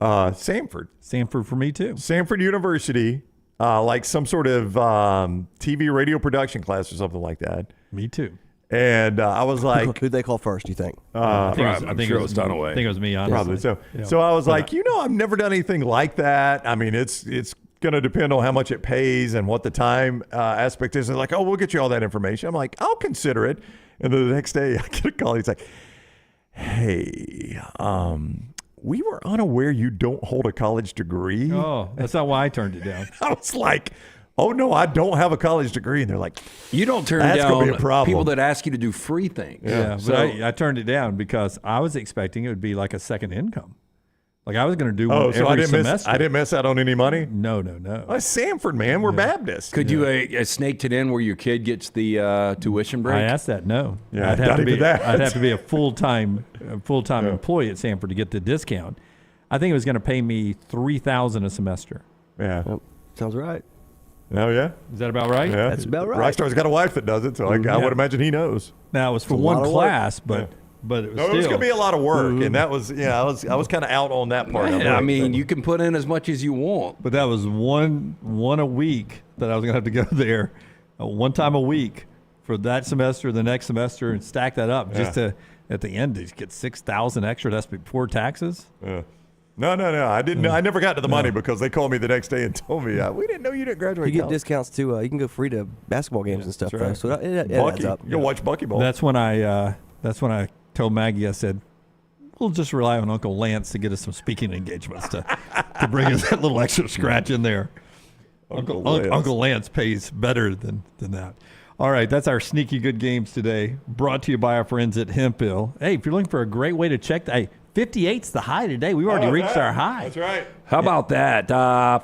[SPEAKER 3] Samford.
[SPEAKER 1] Samford for me, too.
[SPEAKER 3] Samford University. Like some sort of TV radio production class or something like that.
[SPEAKER 1] Me too.
[SPEAKER 3] And I was like,
[SPEAKER 10] who'd they call first, do you think?
[SPEAKER 1] I think it was
[SPEAKER 2] Dunaway.
[SPEAKER 1] I think it was me, honestly.
[SPEAKER 3] Probably so.
[SPEAKER 1] Yeah.
[SPEAKER 3] So I was like, I've never done anything like that. I mean, it's going to depend on how much it pays and what the time aspect is. And like, we'll get you all that information. I'm like, I'll consider it. And then the next day I get a call. He's like, hey, we were unaware you don't hold a college degree.
[SPEAKER 1] Oh, that's not why I turned it down.
[SPEAKER 3] I was like, oh, no, I don't have a college degree. And they're like,
[SPEAKER 2] you don't turn
[SPEAKER 3] that's
[SPEAKER 2] down
[SPEAKER 3] gonna be a problem.
[SPEAKER 2] people that ask you to do free things.
[SPEAKER 1] Yeah,
[SPEAKER 2] So,
[SPEAKER 1] but I turned it down because I was expecting it would be like a second income. Like I was going to do one
[SPEAKER 3] so
[SPEAKER 1] every semester.
[SPEAKER 3] I didn't miss out on any money?
[SPEAKER 1] No.
[SPEAKER 3] That's Samford, man. We're Baptist.
[SPEAKER 2] Could you snaked it in where your kid gets the tuition break?
[SPEAKER 1] I asked that. No.
[SPEAKER 3] Yeah,
[SPEAKER 1] I'd have to be a full-time employee at Samford to get the discount. I think it was going to pay me $3,000 a semester.
[SPEAKER 3] Yeah.
[SPEAKER 10] Yep. Sounds right.
[SPEAKER 3] Oh, yeah?
[SPEAKER 1] Is that about right?
[SPEAKER 10] That's about right.
[SPEAKER 3] Rockstar's got a wife that does it, so I would imagine he knows.
[SPEAKER 1] Now, it was for
[SPEAKER 10] a
[SPEAKER 1] one
[SPEAKER 10] lot of
[SPEAKER 1] class, but but it was
[SPEAKER 3] It was going to be a lot of work, and that was I was kind of out on that part.
[SPEAKER 2] I mean, you can put in as much as you want,
[SPEAKER 1] but that was one a week that I was going to have to go there, one time a week for that semester, the next semester, and stack that up just to at the end to get $6,000 extra. That's before taxes.
[SPEAKER 3] Yeah. No. I didn't. I never got to the money because they called me the next day and told me we didn't know you didn't graduate.
[SPEAKER 10] You get discounts too. You can go free to basketball games and stuff.
[SPEAKER 3] That's right.
[SPEAKER 10] Though, so it
[SPEAKER 3] Bucky,
[SPEAKER 10] adds up.
[SPEAKER 3] you'll watch Bucky ball.
[SPEAKER 1] That's when I told Maggie, I said, we'll just rely on Uncle Lance to get us some speaking engagements to bring us that little extra scratch in there. Uncle Lance pays better than that. All right, that's our sneaky good games today, brought to you by our friends at Hemphill. Hey, if you're looking for a great way to check, 58's the high today. We've already reached our high.
[SPEAKER 3] That's right.
[SPEAKER 2] How about that?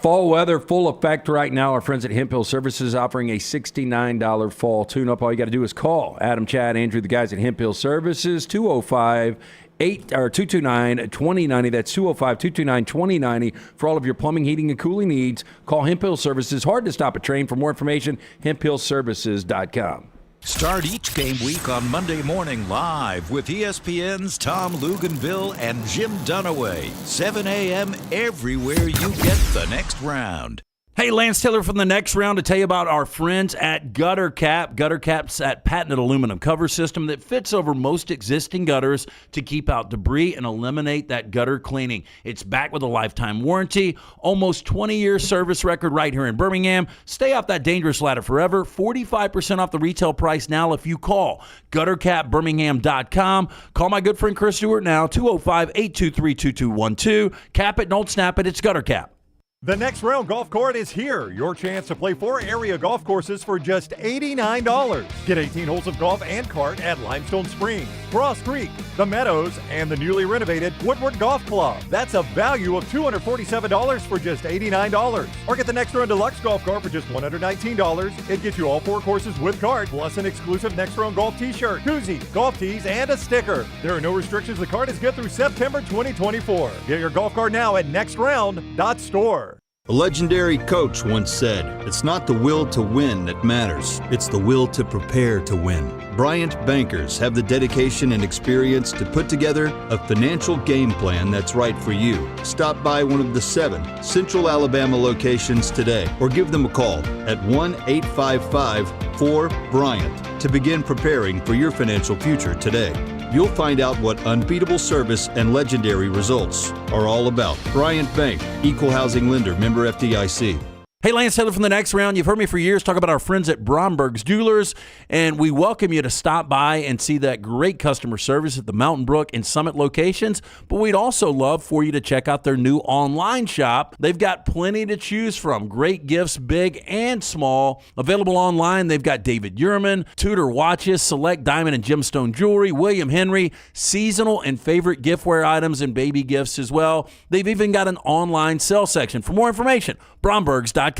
[SPEAKER 2] Fall weather, full effect right now. Our friends at Hemphill Services offering a $69 fall tune-up. All you got to do is call Adam, Chad, Andrew, the guys at Hemphill Services, 229-2090. That's 205-229-2090 for all of your plumbing, heating, and cooling needs. Call Hemphill Services. Hard to stop a train. For more information, hemphillservices.com.
[SPEAKER 6] Start each game week on Monday morning live with ESPN's Tom Luganville and Jim Dunaway. 7 a.m. everywhere you get the next round.
[SPEAKER 8] Hey, Lance Taylor from the next round to tell you about our friends at Gutter Cap. Gutter Cap's that patented aluminum cover system that fits over most existing gutters to keep out debris and eliminate that gutter cleaning. It's backed with a lifetime warranty, almost 20-year service record right here in Birmingham. Stay off that dangerous ladder forever. 45% off the retail price now if you call guttercapbirmingham.com. Call my good friend Chris Stewart now, 205-823-2212. Cap it, don't snap it. It's Gutter Cap.
[SPEAKER 3] The Next Round Golf Cart is here. Your chance to play 4 area golf courses for just $89. Get 18 holes of golf and cart at Limestone Springs, Cross Creek, The Meadows, and the newly renovated Woodward Golf Club. That's a value of $247 for just $89. Or get the Next Round Deluxe Golf Cart for just $119. It gets you all 4 courses with cart, plus an exclusive Next Round Golf t-shirt, koozie, golf tees, and a sticker. There are no restrictions. The cart is good through September 2024. Get your golf cart now at nextround.store.
[SPEAKER 11] A legendary coach once said, "It's not the will to win that matters, it's the will to prepare to win." Bryant bankers have the dedication and experience to put together a financial game plan that's right for you. Stop by one of the 7 Central Alabama locations today or give them a call at 1-855-4-BRYANT to begin preparing for your financial future today. You'll find out what unbeatable service and legendary results are all about. Bryant Bank, Equal Housing Lender, member FDIC.
[SPEAKER 8] Hey, Lance Taylor from the next round. You've heard me for years talk about our friends at Bromberg's Jewelers, and we welcome you to stop by and see that great customer service at the Mountain Brook and Summit locations. But we'd also love for you to check out their new online shop. They've got plenty to choose from. Great gifts, big and small. Available online, they've got David Yurman, Tudor watches, select diamond and gemstone jewelry, William Henry, seasonal and favorite giftware items and baby gifts as well. They've even got an online sale section. For more information, brombergs.com.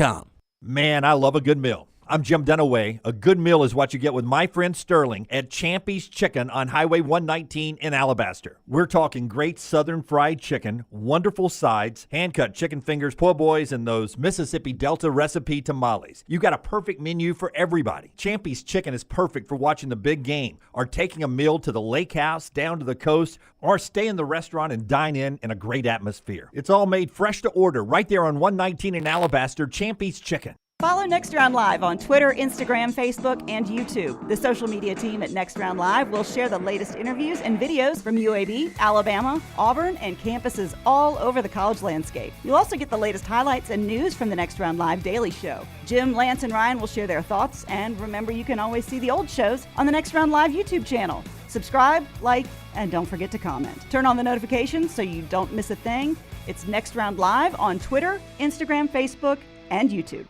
[SPEAKER 5] Man, I love a good meal. I'm Jim Dunaway. A good meal is what you get with my friend Sterling at Champy's Chicken on Highway 119 in Alabaster. We're talking great southern fried chicken, wonderful sides, hand-cut chicken fingers, po' boys, and those Mississippi Delta recipe tamales. You got a perfect menu for everybody. Champy's Chicken is perfect for watching the big game or taking a meal to the lake house, down to the coast, or stay in the restaurant and dine in a great atmosphere. It's all made fresh to order right there on 119 in Alabaster, Champy's Chicken.
[SPEAKER 17] Follow Next Round Live on Twitter, Instagram, Facebook, and YouTube. The social media team at Next Round Live will share the latest interviews and videos from UAB, Alabama, Auburn, and campuses all over the college landscape. You'll also get the latest highlights and news from the Next Round Live Daily Show. Jim, Lance, and Ryan will share their thoughts, and remember, you can always see the old shows on the Next Round Live YouTube channel. Subscribe, like, and don't forget to comment. Turn on the notifications so you don't miss a thing. It's Next Round Live on Twitter, Instagram, Facebook, and YouTube.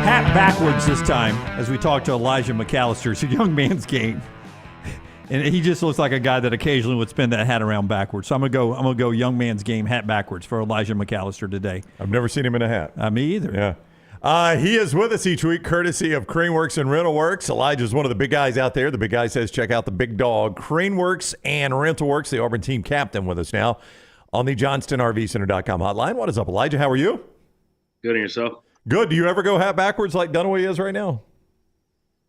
[SPEAKER 1] Hat backwards this time as we talk to Elijah McAllister. It's a young man's game. And he just looks like a guy that occasionally would spin that hat around backwards. So I'm gonna go young man's game, hat backwards for Elijah McAllister today.
[SPEAKER 3] I've never seen him in a hat.
[SPEAKER 1] Me either.
[SPEAKER 3] Yeah. He is with us each week, courtesy of Craneworks and Rentalworks. Elijah's one of the big guys out there. The big guy says check out the big dog. Craneworks and Rentalworks, the Auburn team captain with us now on the JohnstonRVCenter.com hotline. What is up, Elijah? How are you?
[SPEAKER 21] Good, and yourself?
[SPEAKER 3] Good. Do you ever go hat backwards like Dunaway is right now?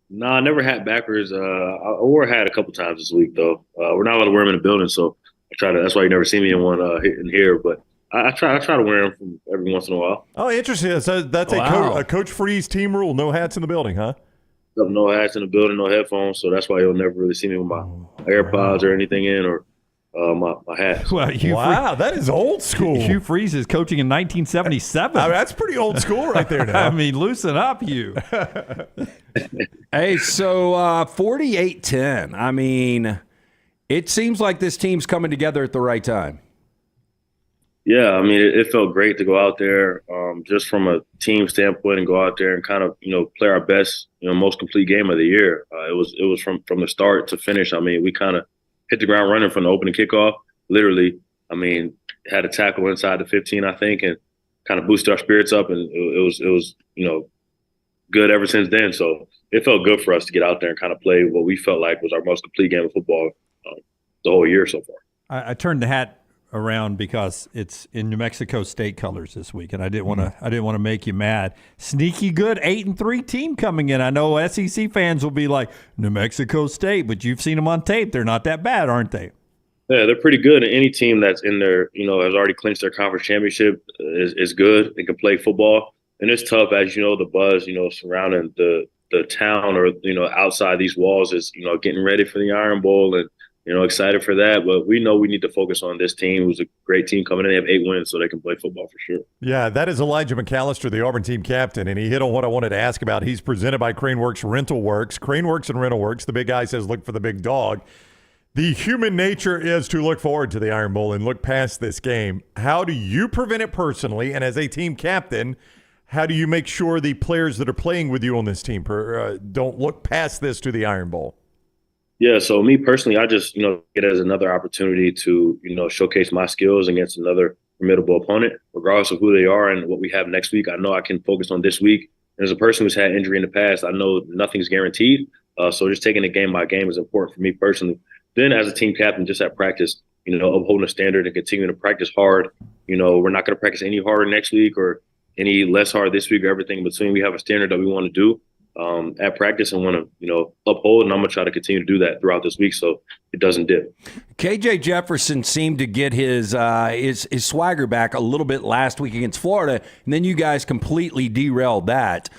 [SPEAKER 21] No, I never hat backwards. I wore a hat a couple times this week, though. We're not allowed to wear them in the building, so I try to. That's why you never see me in one in here. But I try to wear them from every once in a while.
[SPEAKER 3] Oh, interesting. So that's a Coach Freeze team rule. No hats in the building, huh?
[SPEAKER 21] No hats in the building, no headphones. So that's why you'll never really see me with my AirPods or anything in, or my hat.
[SPEAKER 1] Well,
[SPEAKER 3] that is old school.
[SPEAKER 1] Hugh Freeze is coaching in 1977.
[SPEAKER 3] I mean, that's pretty old school right there now.
[SPEAKER 1] I mean, loosen up, Hugh.
[SPEAKER 2] Hey, so 48-10. I mean, it seems like this team's coming together at the right time.
[SPEAKER 21] Yeah, I mean, it felt great to go out there just from a team standpoint and go out there and kind of, play our best, most complete game of the year. It was from the start to finish. I mean, we kind of hit the ground running from the opening kickoff. Literally, I mean, had a tackle inside the 15, I think, and kind of boosted our spirits up. And it was good ever since then. So it felt good for us to get out there and kind of play what we felt like was our most complete game of football the whole year so far.
[SPEAKER 1] I turned the hat around because it's in New Mexico State colors this week, and I didn't want to make you mad. Sneaky good 8-3 team coming in. I know SEC fans will be like New Mexico State, but you've seen them on tape. They're not that bad, aren't they?
[SPEAKER 21] Yeah, they're pretty good. And any team that's in there, has already clinched their conference championship is good. They can play football, and it's tough, as you know. The buzz, surrounding the town or outside these walls is getting ready for the Iron Bowl and. Excited for that, but we know we need to focus on this team, who's a great team coming in. They have 8 wins, so they can play football for sure.
[SPEAKER 3] Yeah, that is Elijah McAllister, the Auburn team captain, and he hit on what I wanted to ask about. He's presented by Craneworks Rental Works. Craneworks and Rental Works, the big guy says look for the big dog. The human nature is to look forward to the Iron Bowl and look past this game. How do you prevent it personally, and as a team captain, how do you make sure the players that are playing with you on this team don't look past this to the Iron Bowl?
[SPEAKER 21] Yeah, so me personally, I just, get it as another opportunity to, showcase my skills against another formidable opponent, regardless of who they are and what we have next week. I know I can focus on this week. And as a person who's had injury in the past, I know nothing's guaranteed. So just taking it game by game is important for me personally. Then as a team captain, just at practice, upholding a standard and continuing to practice hard. We're not going to practice any harder next week or any less hard this week or everything in between. We have a standard that we want to do. At practice and want to, uphold, and I'm going to try to continue to do that throughout this week so it doesn't dip.
[SPEAKER 2] KJ Jefferson seemed to get his swagger back a little bit last week against Florida, and then you guys completely derailed that.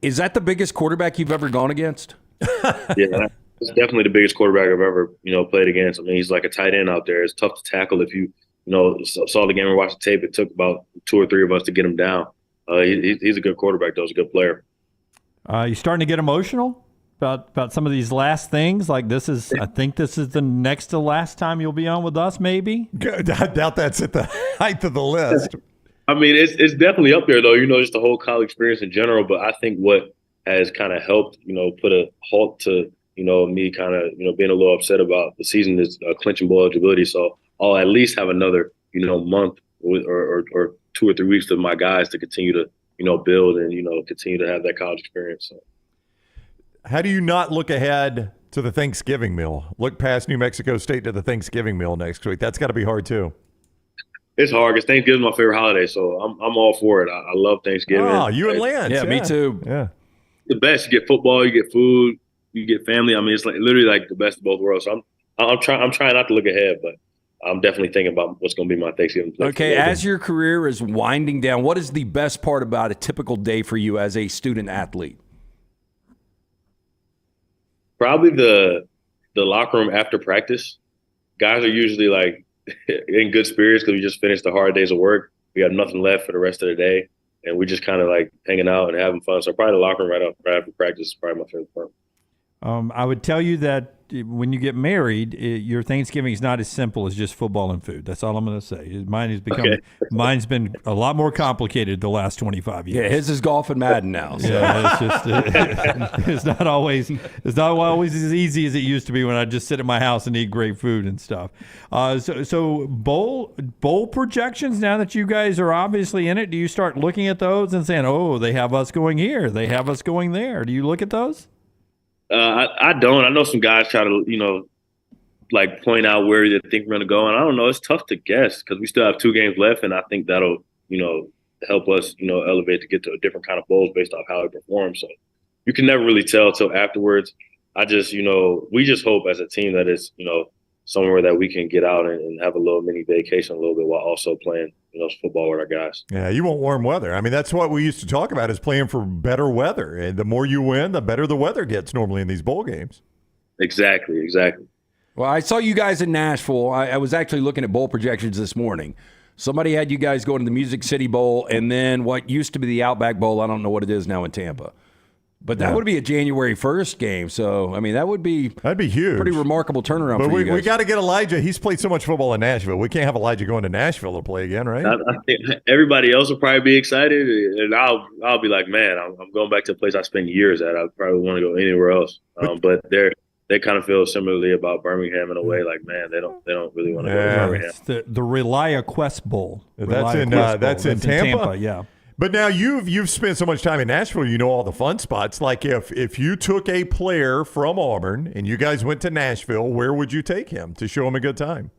[SPEAKER 2] Is that the biggest quarterback you've ever gone against?
[SPEAKER 21] Yeah, it's definitely the biggest quarterback I've ever, played against. I mean, he's like a tight end out there. It's tough to tackle. If you, saw the game or watched the tape, it took about 2 or 3 of us to get him down. He's a good quarterback, though. He's a good player.
[SPEAKER 1] You starting to get emotional about some of these last things? Like I think this is the next to last time you'll be on with us, maybe?
[SPEAKER 3] I doubt that's at the height of the list.
[SPEAKER 21] I mean, it's definitely up there, though, just the whole college experience in general. But I think what has kind of helped, put a halt to, me kind of, being a little upset about the season is clinching bowl eligibility. So I'll at least have another, month or 2 or 3 weeks of my guys to continue to, build and, continue to have that college experience. So.
[SPEAKER 3] How do you not look ahead to the Thanksgiving meal? Look past New Mexico State to the Thanksgiving meal next week. That's got to be hard too.
[SPEAKER 21] It's hard because Thanksgiving is my favorite holiday, so I'm all for it. I love Thanksgiving.
[SPEAKER 3] Oh, you and Lance.
[SPEAKER 2] Yeah, me too.
[SPEAKER 3] Yeah.
[SPEAKER 21] The best. You get football, you get food, you get family. I mean, it's like literally like the best of both worlds. So I'm trying not to look ahead, but I'm definitely thinking about what's going to be my Thanksgiving.
[SPEAKER 2] Okay, as your career is winding down, what is the best part about a typical day for you as a student athlete?
[SPEAKER 21] Probably the locker room after practice. Guys are usually like in good spirits because we just finished the hard days of work. We got nothing left for the rest of the day, and we just kind of like hanging out and having fun. So probably the locker room right after practice is probably my favorite part.
[SPEAKER 1] I would tell you that when you get married, your Thanksgiving is not as simple as just football and food. That's all I'm going to say. Mine's been a lot more complicated the last 25 years.
[SPEAKER 2] Yeah, his is golf and Madden now. So.
[SPEAKER 1] Yeah, it's just it's not always as easy as it used to be when I just sit at my house and eat great food and stuff. So bowl projections, now that you guys are obviously in it, do you start looking at those and saying, oh, they have us going here, they have us going there? Do you look at those?
[SPEAKER 21] I don't. I know some guys try to, like point out where they think we're going to go. And I don't know. It's tough to guess because we still have 2 games left. And I think that'll, help us, elevate to get to a different kind of bowls based off how he performs. So you can never really tell till afterwards. I just, we just hope as a team that it's, somewhere that we can get out and have a little mini vacation a little bit while also playing, football with our guys.
[SPEAKER 3] Yeah, you want warm weather. I mean, that's what we used to talk about is playing for better weather. And the more you win, the better the weather gets normally in these bowl games.
[SPEAKER 21] Exactly.
[SPEAKER 2] Well, I saw you guys in Nashville. I was actually looking at bowl projections this morning. Somebody had you guys going to the Music City Bowl and then what used to be the Outback Bowl. I don't know what it is now in Tampa. But that would be a January 1st game. So, I mean, that'd be
[SPEAKER 3] huge.
[SPEAKER 2] Pretty remarkable turnaround
[SPEAKER 3] but
[SPEAKER 2] for you guys.
[SPEAKER 3] We got to get Elijah. He's played so much football in Nashville. We can't have Elijah going to Nashville to play again, right?
[SPEAKER 21] I think everybody else will probably be excited, and I'll be like, man, I'm going back to a place I spent years at. I probably want to go anywhere else. But they kind of feel similarly about Birmingham in a way, like, man, they don't really want to go to Birmingham.
[SPEAKER 1] It's the Relia Quest Bowl.
[SPEAKER 3] That's in Tampa?
[SPEAKER 1] Yeah.
[SPEAKER 3] But now you've spent so much time in Nashville, you know all the fun spots. Like if you took a player from Auburn and you guys went to Nashville, where would you take him to show him a good time?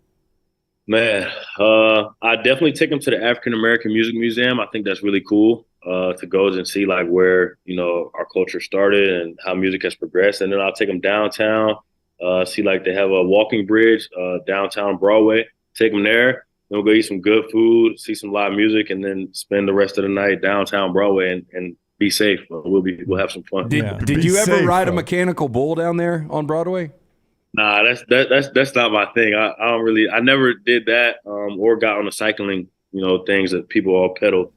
[SPEAKER 21] Man, I definitely take him to the African American Music Museum. I think that's really cool to go and see like where our culture started and how music has progressed. And then I'll take him downtown, see like they have a walking bridge downtown Broadway. Take him there. Then we'll go eat some good food, see some live music, and then spend the rest of the night downtown Broadway and be safe. We'll have some fun.
[SPEAKER 2] Did you ever ride a mechanical bull down there on Broadway?
[SPEAKER 21] Nah, that's not my thing. I never did that or got on the cycling things that people all pedal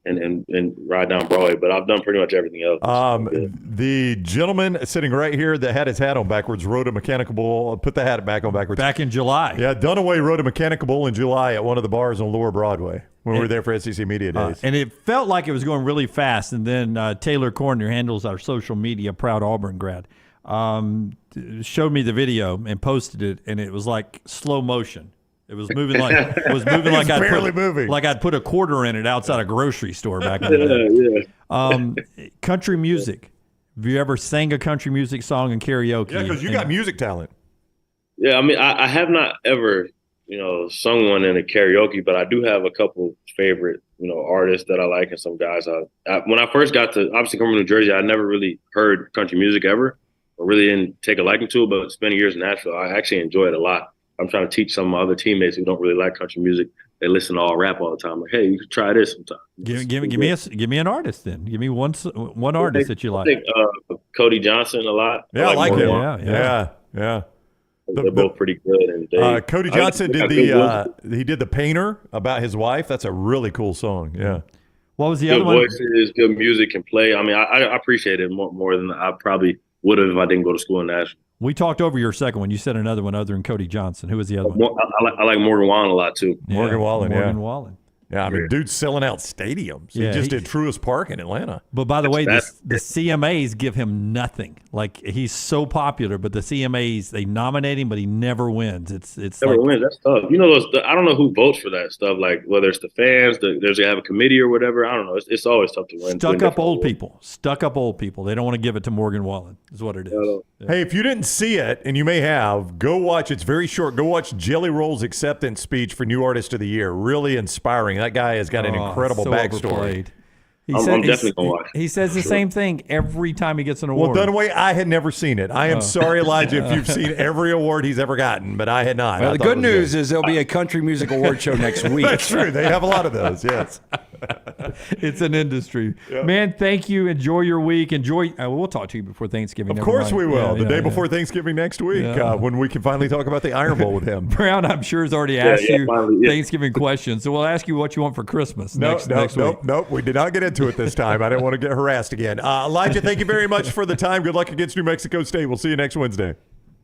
[SPEAKER 21] and ride down Broadway. But I've done pretty much everything else.
[SPEAKER 3] The gentleman sitting right here that had his hat on backwards rode a mechanical bull. Put the hat back on backwards.
[SPEAKER 1] Back in July.
[SPEAKER 3] Yeah, Dunaway rode a mechanical bull in July at one of the bars on Lower Broadway when we were there for SEC Media Days.
[SPEAKER 1] And it felt like it was going really fast. And then Taylor Corner, who handles our social media, proud Auburn grad, showed me the video and posted it, and it was like slow motion. It was moving like I'd put a quarter in it outside a grocery store back in the day. Country music. Have you ever sang a country music song in karaoke?
[SPEAKER 3] Yeah, because you got music talent.
[SPEAKER 21] Yeah, I mean, I have not ever, sung one in a karaoke, but I do have a couple favorite, artists that I like and some guys. When I first got to, obviously coming from New Jersey, I never really heard country music ever. I really didn't take a liking to it, but spending years in Nashville, I actually enjoy it a lot. I'm trying to teach some of my other teammates who don't really like country music. They listen to all rap all the time. Like, hey, you could try this sometime.
[SPEAKER 1] Give me an artist then. Give me one artist that you like.
[SPEAKER 21] I think Cody Johnson a lot.
[SPEAKER 3] Yeah, I like him. Yeah.
[SPEAKER 21] They're both pretty good. And
[SPEAKER 3] Cody Johnson did the Painter about his wife. That's a really cool song. Yeah.
[SPEAKER 1] What was the
[SPEAKER 21] good
[SPEAKER 1] other one?
[SPEAKER 21] Voices, good music, and play. I mean, I appreciate it more than I probably would have if I didn't go to school in Nashville.
[SPEAKER 1] We talked over your second one. You said another one other than Cody Johnson. Who was the other one?
[SPEAKER 21] I like Morgan Wallen a lot, too.
[SPEAKER 3] Morgan Wallen.
[SPEAKER 1] Yeah,
[SPEAKER 3] I mean, dude's selling out stadiums.
[SPEAKER 1] Yeah,
[SPEAKER 3] he just did Truist Park in Atlanta.
[SPEAKER 1] But by the way, the CMAs give him nothing. Like, he's so popular, but the CMAs, they nominate him, but he never wins. It's
[SPEAKER 21] never wins. That's tough. I don't know who votes for that stuff. Like, whether it's the fans, they have a committee or whatever. I don't know. It's always tough to win.
[SPEAKER 1] Stuck up old people. They don't want to give it to Morgan Wallen, is what it is.
[SPEAKER 3] Yeah. Hey, if you didn't see it, and you may have, go watch. It's very short. Go watch Jelly Roll's acceptance speech for New Artist of the Year. Really inspiring. That guy has got an incredible backstory.
[SPEAKER 1] Overplayed.
[SPEAKER 21] I'm definitely going to watch.
[SPEAKER 1] He says the same thing every time he gets an award.
[SPEAKER 3] Well, Dunaway, I had never seen it. I am sorry, Elijah, if you've seen every award he's ever gotten, but I had not.
[SPEAKER 2] Well, the good news is there'll be a country music award show next week.
[SPEAKER 3] That's true. They have a lot of those, yes.
[SPEAKER 1] It's an industry. Yeah. Man, thank you. Enjoy your week. We'll talk to you before Thanksgiving.
[SPEAKER 3] Of course we will. The day before Thanksgiving next week, when we can finally talk about the Iron Bowl with him.
[SPEAKER 1] Brown, I'm sure, has already asked you Thanksgiving questions, so we'll ask you what you want for Christmas next week.
[SPEAKER 3] Nope. We did not get into it this time. I didn't want to get harassed again. Elijah, thank you very much for the time. Good luck against New Mexico State. We'll see you next Wednesday.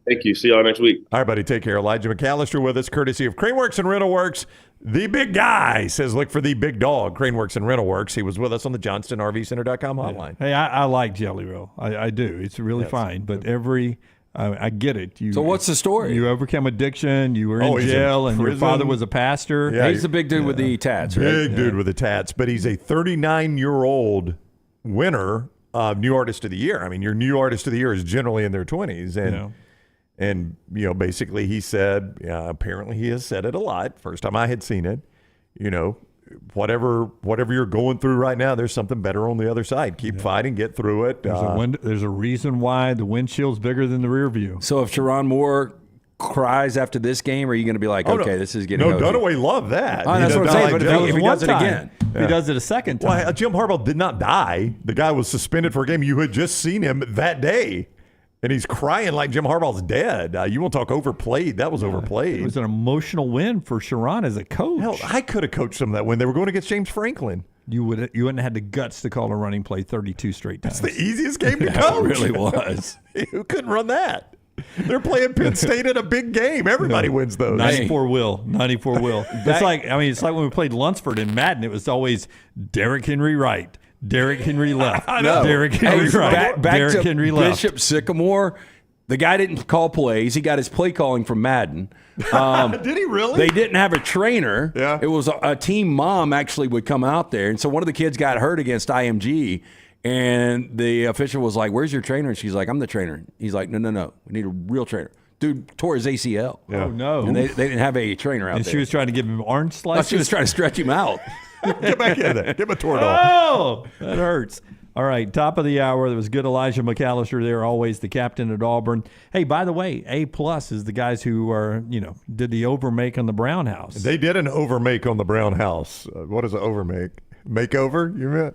[SPEAKER 21] Thank you. See y'all next week.
[SPEAKER 3] All right, buddy. Take care. Elijah McAllister with us, courtesy of Craneworks and Rental Works. The big guy says, look for the big dog, Craneworks and Rental Works. He was with us on the JohnstonRVCenter.com hotline.
[SPEAKER 1] Hey, I like Jelly Roll. I do. It's really fine. But I get it.
[SPEAKER 2] So what's the story?
[SPEAKER 1] You overcome addiction. You were in jail, and your father was a pastor.
[SPEAKER 2] Yeah, he's the big dude with the tats, right?
[SPEAKER 3] Big dude with the tats. But he's a 39-year-old winner of New Artist of the Year. I mean, your New Artist of the Year is generally in their 20s. And basically he said, apparently he has said it a lot. First time I had seen it, whatever you're going through right now, there's something better on the other side. Keep fighting, get through it.
[SPEAKER 1] There's a reason why the windshield's bigger than the rear view.
[SPEAKER 2] So if Sharon Moore cries after this game, are you going to be like, this is getting
[SPEAKER 3] No, Dunaway loved that.
[SPEAKER 2] That's what I'm saying, but if he does it again.
[SPEAKER 1] If he does it a second time.
[SPEAKER 3] Well, Jim Harbaugh did not die. The guy was suspended for a game. You had just seen him that day, and he's crying like Jim Harbaugh's dead. You won't talk overplayed. That was overplayed.
[SPEAKER 1] It was an emotional win for Sharon as a coach.
[SPEAKER 3] Hell, I could have coached them that win. They were going against James Franklin.
[SPEAKER 1] You wouldn't have had the guts to call a running play 32 straight times.
[SPEAKER 3] That's the easiest game to coach.
[SPEAKER 2] It really was.
[SPEAKER 3] Who couldn't run that? They're playing Penn State in a big game. Everybody wins those.
[SPEAKER 1] 94 will. It's like when we played Lunsford in Madden. It was always Derrick Henry right, Derrick Henry left, Derrick Henry right,
[SPEAKER 2] back
[SPEAKER 1] Derrick
[SPEAKER 2] to
[SPEAKER 1] Henry left.
[SPEAKER 2] Bishop Sycamore. The guy didn't call plays. He got his play calling from Madden.
[SPEAKER 3] Did he really?
[SPEAKER 2] They didn't have a trainer.
[SPEAKER 3] Yeah.
[SPEAKER 2] It was a team mom actually would come out there. And so one of the kids got hurt against IMG. And the official was like, "Where's your trainer?" And she's like, "I'm the trainer." He's like, No. We need a real trainer. Dude tore his ACL.
[SPEAKER 3] Yeah.
[SPEAKER 1] Oh, no.
[SPEAKER 2] And they didn't have a trainer out
[SPEAKER 1] And
[SPEAKER 2] there.
[SPEAKER 1] she was trying to give him orange slices?
[SPEAKER 2] She was trying to stretch him out.
[SPEAKER 3] Get back in there. Give him a Toradol.
[SPEAKER 1] Oh, that hurts. All right, top of the hour. There was good Elijah McAllister there, always the captain at Auburn. Hey, by the way, A+ is the guys who are, did the overmake on the Brown House.
[SPEAKER 3] They did an overmake on the Brown House. What is an overmake? Makeover, you meant?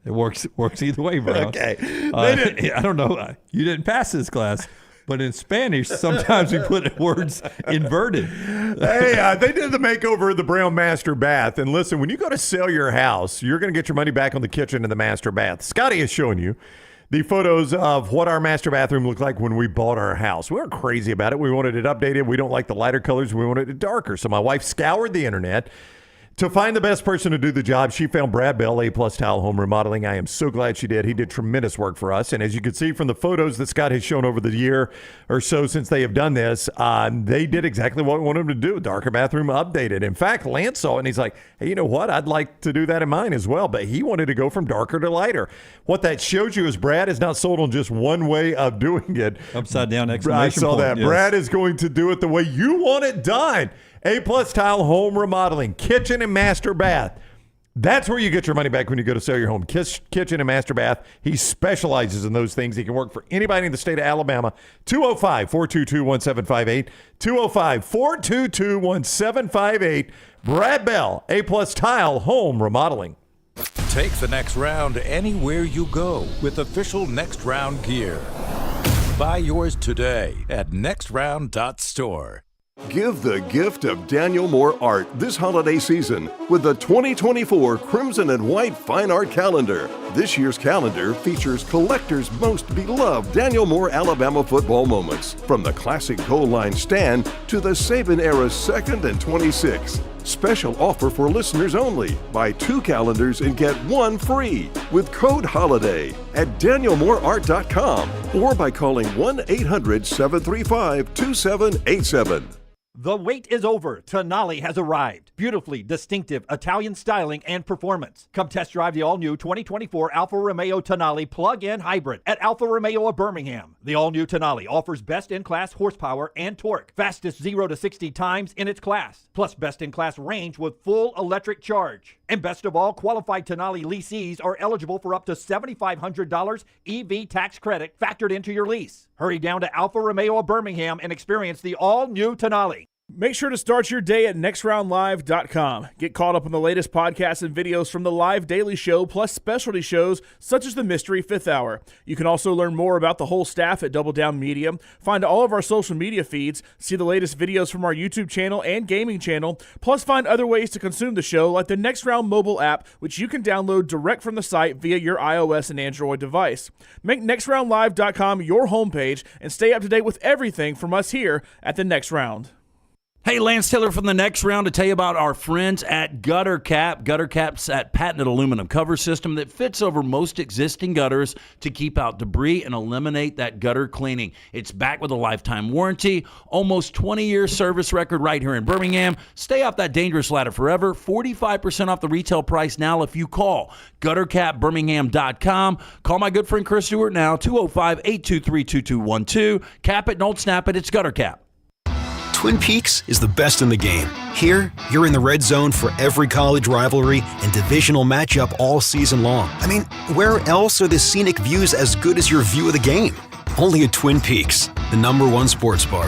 [SPEAKER 1] It works either way, bro.
[SPEAKER 3] Okay.
[SPEAKER 1] I don't know. You didn't pass this class, but in Spanish, sometimes we put words inverted.
[SPEAKER 3] Hey, they did the makeover of the Brown Master Bath. And listen, when you go to sell your house, you're going to get your money back on the kitchen and the master bath. Scotty is showing you the photos of what our master bathroom looked like when we bought our house. We weren't crazy about it. We wanted it updated. We don't like the lighter colors. We wanted it darker. So my wife scoured the internet to find the best person to do the job. She found Brad Bell, A+ Tile Home Remodeling. I am so glad she did. He did tremendous work for us. And as you can see from the photos that Scott has shown over the year or so since they have done this, they did exactly what we wanted them to do. Darker bathroom, updated. In fact, Lance saw it and he's like, hey, you know what? I'd like to do that in mine as well. But he wanted to go from darker to lighter. What that shows you is Brad is not sold on just one way of doing it.
[SPEAKER 1] Upside down exclamation
[SPEAKER 3] I saw
[SPEAKER 1] point,
[SPEAKER 3] that.
[SPEAKER 1] yes.
[SPEAKER 3] Brad is going to do it the way you want it done. A+ Tile Home Remodeling, kitchen and master bath. That's where you get your money back when you go to sell your home. Kitchen and master bath. He specializes in those things. He can work for anybody in the state of Alabama. 205-422-1758. 205-422-1758. Brad Bell, A+ Tile Home Remodeling.
[SPEAKER 6] Take the next round anywhere you go with official Next Round gear. Buy yours today at nextround.store.
[SPEAKER 15] Give the gift of Daniel Moore art this holiday season with the 2024 Crimson and White Fine Art Calendar. This year's calendar features collectors' most beloved Daniel Moore Alabama football moments, from the classic goal line stand to the Saban-era 2nd and 26. Special offer for listeners only. Buy 2 calendars and get 1 free with code HOLIDAY at danielmooreart.com or by calling 1-800-735-2787.
[SPEAKER 5] The wait is over. Tonali has arrived. Beautifully distinctive Italian styling and performance. Come test drive the all-new 2024 Alfa Romeo Tonali plug-in hybrid at Alfa Romeo of Birmingham. The all-new Tonali offers best-in-class horsepower and torque, fastest 0 to 60 times in its class, plus best-in-class range with full electric charge. And best of all, qualified Tonali leasees are eligible for up to $7,500 EV tax credit factored into your lease. Hurry down to Alfa Romeo of Birmingham and experience the all-new Tonali.
[SPEAKER 4] Make sure to start your day at nextroundlive.com. Get caught up on the latest podcasts and videos from the live daily show, plus specialty shows such as the Mystery Fifth Hour. You can also learn more about the whole staff at Double Down Media, find all of our social media feeds, see the latest videos from our YouTube channel and gaming channel, plus find other ways to consume the show like the Next Round mobile app, which you can download direct from the site via your iOS and Android device. Make nextroundlive.com your homepage and stay up to date with everything from us here at the Next Round.
[SPEAKER 8] Hey, Lance Taylor from the Next Round to tell you about our friends at Gutter Cap. Gutter Cap's that patented aluminum cover system that fits over most existing gutters to keep out debris and eliminate that gutter cleaning. It's backed with a lifetime warranty, almost 20-year service record right here in Birmingham. Stay off that dangerous ladder forever. 45% off the retail price now if you call guttercapbirmingham.com. Call my good friend Chris Stewart now, 205-823-2212. Cap it, don't snap it. It's Gutter Cap.
[SPEAKER 12] Twin Peaks is the best in the game. Here, you're in the red zone for every college rivalry and divisional matchup all season long. I mean, where else are the scenic views as good as your view of the game? Only at Twin Peaks, the #1 sports bar.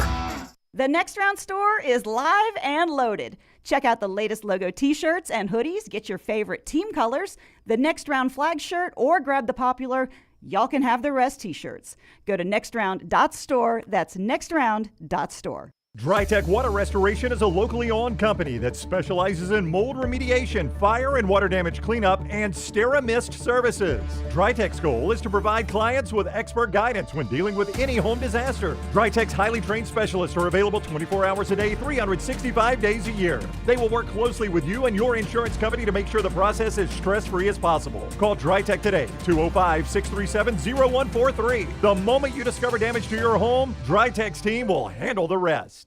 [SPEAKER 17] The Next Round store is live and loaded. Check out the latest logo t-shirts and hoodies, get your favorite team colors, the Next Round flag shirt, or grab the popular Y'all Can Have the Rest t-shirts. Go to nextround.store, that's nextround.store.
[SPEAKER 5] DryTech Water Restoration is a locally owned company that specializes in mold remediation, fire and water damage cleanup, and SteraMist services. DryTech's goal is to provide clients with expert guidance when dealing with any home disaster. DryTech's highly trained specialists are available 24 hours a day, 365 days a year. They will work closely with you and your insurance company to make sure the process is stress-free as possible. Call DryTech today, 205-637-0143. The moment you discover damage to your home, DryTech's team will handle the rest.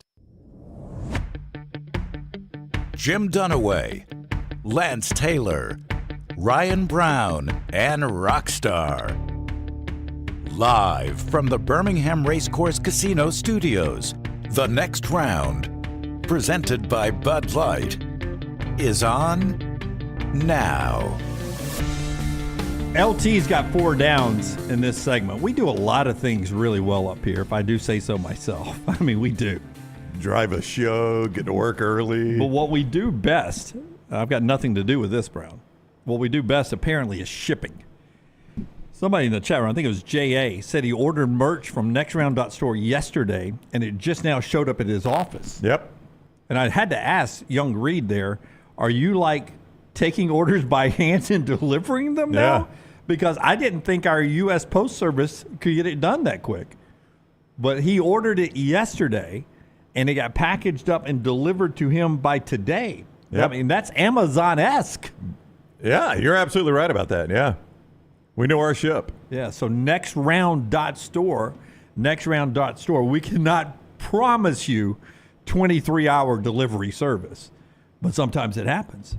[SPEAKER 6] Jim Dunaway, Lance Taylor, Ryan Brown, and Rockstar. Live from the Birmingham Racecourse Casino Studios, the Next Round, presented by Bud Light, is on now.
[SPEAKER 1] LT's got 4 downs in this segment. We do a lot of things really well up here, if I do say so myself. I mean, we do.
[SPEAKER 3] Drive a show, get to work early.
[SPEAKER 1] But what we do best, I've got nothing to do with this, Brown. What we do best, apparently, is shipping. Somebody in the chat room, I think it was J.A., said he ordered merch from nextround.store yesterday, and it just now showed up at his office.
[SPEAKER 3] Yep.
[SPEAKER 1] And I had to ask young Reed there, are you like taking orders by hand and delivering them now?
[SPEAKER 3] Yeah.
[SPEAKER 1] Because I didn't think our U.S. Post Service could get it done that quick. But he ordered it yesterday, and it got packaged up and delivered to him by today.
[SPEAKER 3] Yep.
[SPEAKER 1] I mean, that's Amazon-esque.
[SPEAKER 3] Yeah, you're absolutely right about that. Yeah. We know our ship.
[SPEAKER 1] Yeah, so nextround.store, we cannot promise you 23-hour delivery service. But sometimes it happens.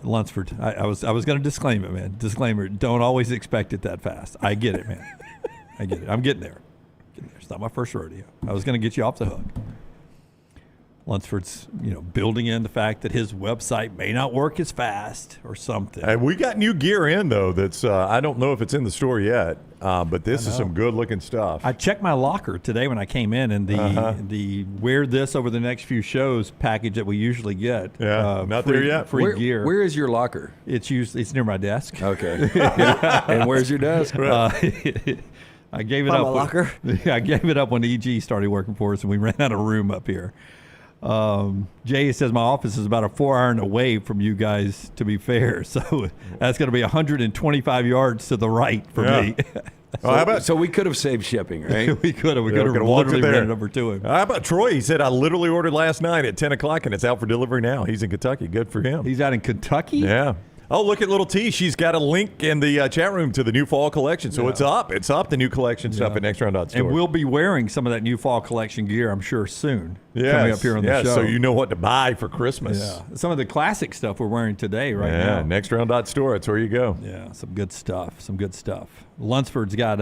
[SPEAKER 1] Lunsford, I was going to disclaim it, man. Disclaimer, don't always expect it that fast. I get it, man. I get it. I'm getting there. It's not my first rodeo. I was going to get you off the hook. Lunsford's, building in the fact that his website may not work as fast or something.
[SPEAKER 3] And we got new gear in, though, that's I don't know if it's in the store yet, but this is some good-looking stuff.
[SPEAKER 1] I checked my locker today when I came in, and the wear this over the next few shows package that we usually get.
[SPEAKER 3] Yeah, not there yet.
[SPEAKER 1] Free gear.
[SPEAKER 2] Where is your locker?
[SPEAKER 1] It's near my desk.
[SPEAKER 2] Okay. And where's your desk?
[SPEAKER 1] I gave it up.
[SPEAKER 10] Locker?
[SPEAKER 1] I gave it up when EG started working for us, and we ran out of room up here. Jay says my office is about a 4-iron away from you guys, to be fair. So that's going to be 125 yards to the right for me.
[SPEAKER 2] So we could have saved shipping, right?
[SPEAKER 1] We could have. We could have literally ran it over to him.
[SPEAKER 3] How about Troy? He said, I literally ordered last night at 10 o'clock, and it's out for delivery now. He's in Kentucky. Good for him.
[SPEAKER 1] He's out in Kentucky?
[SPEAKER 3] Yeah. Oh, look at little T. She's got a link in the chat room to the new fall collection. So it's up. It's up, the new collection stuff at nextround.store.
[SPEAKER 1] And we'll be wearing some of that new fall collection gear, I'm sure, soon.
[SPEAKER 3] Yes.
[SPEAKER 1] Coming up here on the show.
[SPEAKER 3] So you know what to buy for Christmas.
[SPEAKER 1] Yeah. Some of the classic stuff we're wearing today now.
[SPEAKER 3] Yeah, nextround.store. That's where you go.
[SPEAKER 1] Yeah, some good stuff. Lunsford's got,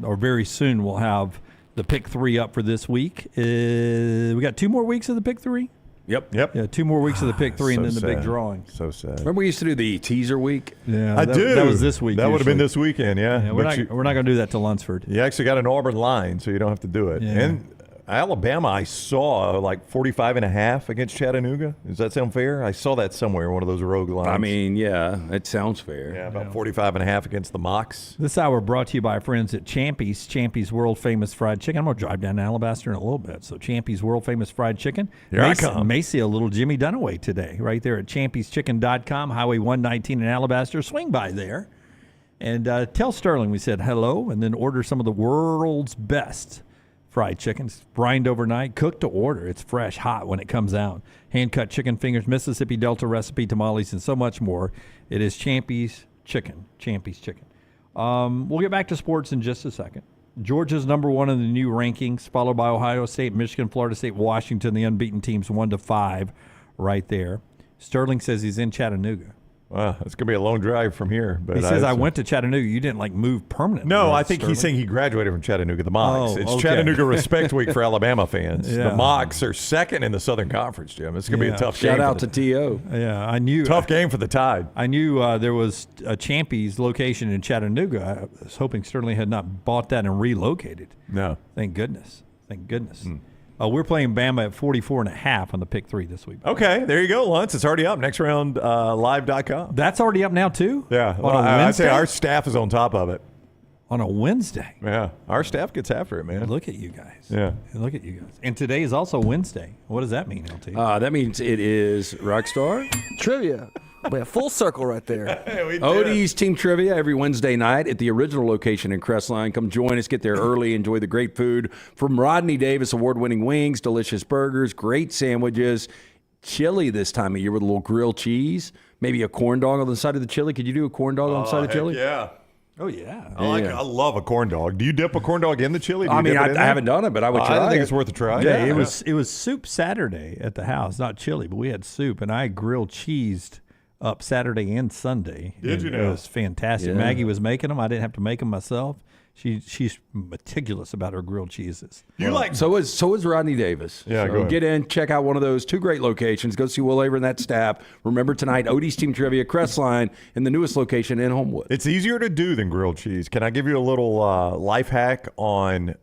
[SPEAKER 1] or very soon we'll have the Pick 3 up for this week. We got 2 more weeks of the Pick 3?
[SPEAKER 2] Yep.
[SPEAKER 1] Yeah, 2 more weeks of the Pick 3 and then the big drawing.
[SPEAKER 3] So sad.
[SPEAKER 2] Remember we used to do the teaser week?
[SPEAKER 1] Yeah,
[SPEAKER 3] I do.
[SPEAKER 1] That was this week.
[SPEAKER 3] That would have been this weekend, yeah.
[SPEAKER 1] We're not going to do that to Lunsford.
[SPEAKER 3] You actually got an Auburn line, so you don't have to do it.
[SPEAKER 1] Yeah.
[SPEAKER 3] And Alabama, I saw like 45.5 against Chattanooga. Does that sound fair? I saw that somewhere, one of those rogue lines.
[SPEAKER 2] I mean, yeah, it sounds fair.
[SPEAKER 3] Yeah, about 45.5 against the Mocs.
[SPEAKER 1] This hour brought to you by our friends at Champy's world famous fried chicken. I'm going to drive down to Alabaster in a little bit. So Champy's world famous fried chicken.
[SPEAKER 3] I come.
[SPEAKER 1] May see a little Jimmy Dunaway today, right there at champyschicken.com, Highway 119 in Alabaster. Swing by there and tell Sterling we said hello, and then order some of the world's best fried chicken. It's brined overnight, cooked to order. It's fresh, hot when it comes out. Hand-cut chicken fingers, Mississippi Delta recipe tamales, and so much more. It is Champy's Chicken. We'll get back to sports in just a second. Georgia's #1 in the new rankings, followed by Ohio State, Michigan, Florida State, Washington, the unbeaten teams 1-5 right there. Sterling says he's in Chattanooga.
[SPEAKER 3] Wow, it's going to be a long drive from here. But
[SPEAKER 1] He says, I went to Chattanooga. You didn't, move permanently.
[SPEAKER 3] No,
[SPEAKER 1] right,
[SPEAKER 3] I think
[SPEAKER 1] Sterling?
[SPEAKER 3] he's saying he graduated from Chattanooga, the Mocs.
[SPEAKER 1] Oh,
[SPEAKER 3] It's
[SPEAKER 1] okay.
[SPEAKER 3] Chattanooga Respect Week for Alabama fans.
[SPEAKER 1] Yeah.
[SPEAKER 3] The Mocs are second in the Southern Conference, Jim. It's going to be a tough game.
[SPEAKER 2] Shout out to T.O.
[SPEAKER 1] Yeah, I knew.
[SPEAKER 3] Tough game for the Tide.
[SPEAKER 1] I knew there was a Champy's location in Chattanooga. I was hoping Sterling had not bought that and relocated.
[SPEAKER 3] No.
[SPEAKER 1] Thank goodness. We're playing Bama at 44.5 on the pick 3 this week.
[SPEAKER 3] Okay, there you go, Luntz. It's already up. NextRoundLive.com.
[SPEAKER 1] That's already up now, too?
[SPEAKER 3] Yeah.
[SPEAKER 1] On a
[SPEAKER 3] I'd
[SPEAKER 1] Wednesday?
[SPEAKER 3] say our staff is on top of it.
[SPEAKER 1] On a Wednesday?
[SPEAKER 3] Yeah. Our staff gets after it, man.
[SPEAKER 1] Look at you guys.
[SPEAKER 3] Yeah.
[SPEAKER 1] Look at you guys. And today is also Wednesday. What does that mean, LT?
[SPEAKER 2] That means it is Rockstar
[SPEAKER 10] Trivia. Man, full circle right there.
[SPEAKER 2] Odie's Team Trivia every Wednesday night at the original location in Crestline. Come join us. Get there early. Enjoy the great food from Rodney Davis, award-winning wings, delicious burgers, great sandwiches, chili this time of year with a little grilled cheese, maybe a corn dog on the side of the chili. Could you do a corn dog on the side of chili?
[SPEAKER 3] Yeah.
[SPEAKER 1] Oh, yeah.
[SPEAKER 3] I love a corn dog. Do you dip a corn dog in the chili?
[SPEAKER 2] I mean, I haven't done it, but I would try
[SPEAKER 3] I think
[SPEAKER 2] it.
[SPEAKER 3] it's worth a try.
[SPEAKER 1] Yeah, it was soup Saturday at the house. Not chili, but we had soup, and I grilled cheesed up Saturday and Sunday.
[SPEAKER 3] Did you know?
[SPEAKER 1] It was fantastic.
[SPEAKER 2] Yeah.
[SPEAKER 1] Maggie was making them. I didn't have to make them myself. She's meticulous about her grilled cheeses.
[SPEAKER 2] So is Rodney Davis.
[SPEAKER 3] Yeah,
[SPEAKER 2] so
[SPEAKER 3] go ahead.
[SPEAKER 2] get in, check out one of those 2 great locations. Go see Will Aver and that staff. Remember tonight, Odie's Team Trivia, Crestline, in the newest location in Homewood.
[SPEAKER 3] It's easier to do than grilled cheese. Can I give you a little life hack on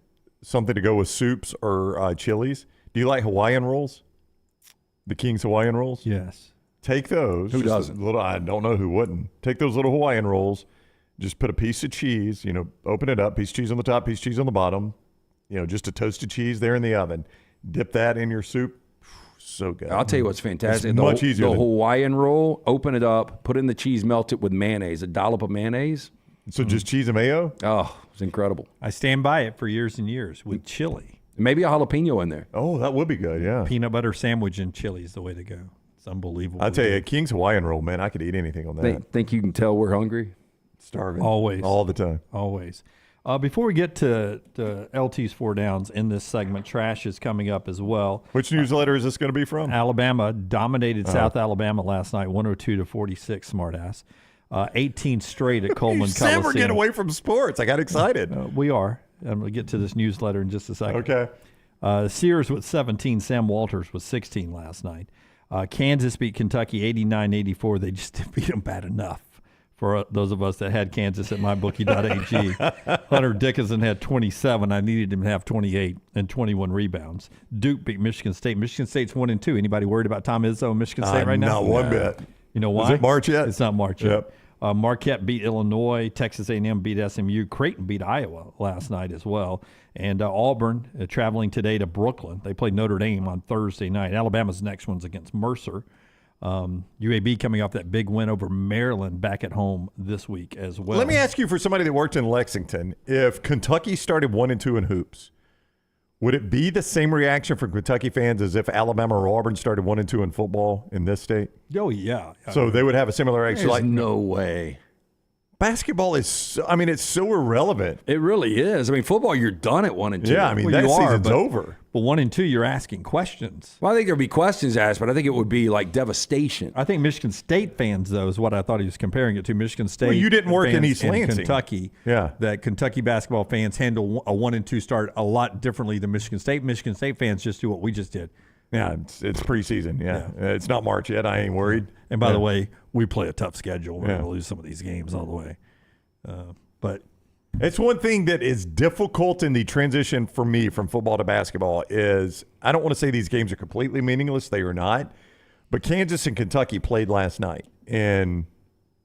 [SPEAKER 3] something to go with soups or chilies? Do you like Hawaiian rolls? The King's Hawaiian rolls?
[SPEAKER 1] Yes.
[SPEAKER 3] Take those.
[SPEAKER 2] Who doesn't?
[SPEAKER 3] I don't know who wouldn't. Take those little Hawaiian rolls. Just put a piece of cheese, open it up, piece of cheese on the top, piece of cheese on the bottom, just a toasted cheese there in the oven. Dip that in your soup. So good.
[SPEAKER 2] I'll tell you what's fantastic.
[SPEAKER 3] It's much easier.
[SPEAKER 2] The Hawaiian roll, open it up, put in the cheese, melt it with mayonnaise, a dollop of mayonnaise.
[SPEAKER 3] So just cheese and mayo?
[SPEAKER 2] Oh, it's incredible.
[SPEAKER 1] I stand by it for years and years with chili.
[SPEAKER 2] Maybe a jalapeno in there.
[SPEAKER 3] Oh, that would be good, yeah.
[SPEAKER 1] Peanut butter sandwich and chili is the way to go. It's unbelievable.
[SPEAKER 3] I'll tell you, a King's Hawaiian roll, man, I could eat anything on that.
[SPEAKER 2] Think you can tell we're hungry?
[SPEAKER 3] Starving.
[SPEAKER 1] Always.
[SPEAKER 3] All the time.
[SPEAKER 1] Always. Before we get to LT's 4 downs in this segment, trash is coming up as well.
[SPEAKER 3] Which newsletter is this going to be from?
[SPEAKER 1] Alabama dominated South Alabama last night, 102-46, smartass. 18 straight at Coleman
[SPEAKER 3] You said
[SPEAKER 1] Coliseum.
[SPEAKER 3] we're getting away from sports. I got excited.
[SPEAKER 1] We are. I'm going to get to this newsletter in just a second.
[SPEAKER 3] Okay.
[SPEAKER 1] Sears with 17, Sam Walters with 16 last night. Kansas beat Kentucky 89-84. They just didn't beat them bad enough for those of us that had Kansas at mybookie.ag. Hunter Dickinson had 27. I needed him to have 28 and 21 rebounds. Duke beat Michigan State. Michigan State's 1-2. Anybody worried about Tom Izzo and Michigan State right now?
[SPEAKER 3] Not one bit.
[SPEAKER 1] You know why?
[SPEAKER 3] Is it March yet?
[SPEAKER 1] It's not March yet. Marquette beat Illinois. Texas A&M beat SMU. Creighton beat Iowa last night as well. And Auburn traveling today to Brooklyn. They played Notre Dame on Thursday night. Alabama's next one's against Mercer. UAB coming off that big win over Maryland back at home this week as well.
[SPEAKER 3] Let me ask you, for somebody that worked in Lexington, if Kentucky started 1-2 in hoops, would it be the same reaction from Kentucky fans as if Alabama or Auburn started 1-2 in football in this state?
[SPEAKER 1] Oh, yeah.
[SPEAKER 3] So they would have a similar reaction.
[SPEAKER 2] There's no way.
[SPEAKER 3] Basketball is, it's so irrelevant.
[SPEAKER 2] It really is. I mean, football, you're done at 1-2.
[SPEAKER 3] Yeah, I mean, that season's over.
[SPEAKER 1] But 1-2, you're asking questions.
[SPEAKER 2] Well, I think there'd be questions asked, but I think it would be like devastation.
[SPEAKER 1] I think Michigan State fans, though, is what I thought he was comparing it to. Michigan State.
[SPEAKER 3] Well, you didn't work in
[SPEAKER 1] fans
[SPEAKER 3] East Lansing.
[SPEAKER 1] Kentucky.
[SPEAKER 3] Yeah.
[SPEAKER 1] That Kentucky basketball fans handle a 1-2 start a lot differently than Michigan State. Michigan State fans just do what we just did.
[SPEAKER 3] Yeah, it's preseason. Yeah. It's not March yet. I ain't worried.
[SPEAKER 1] And by the way, we play a tough schedule. We're going to lose some of these games all the way. But
[SPEAKER 3] it's one thing that is difficult in the transition for me from football to basketball is I don't want to say these games are completely meaningless. They are not. But Kansas and Kentucky played last night, and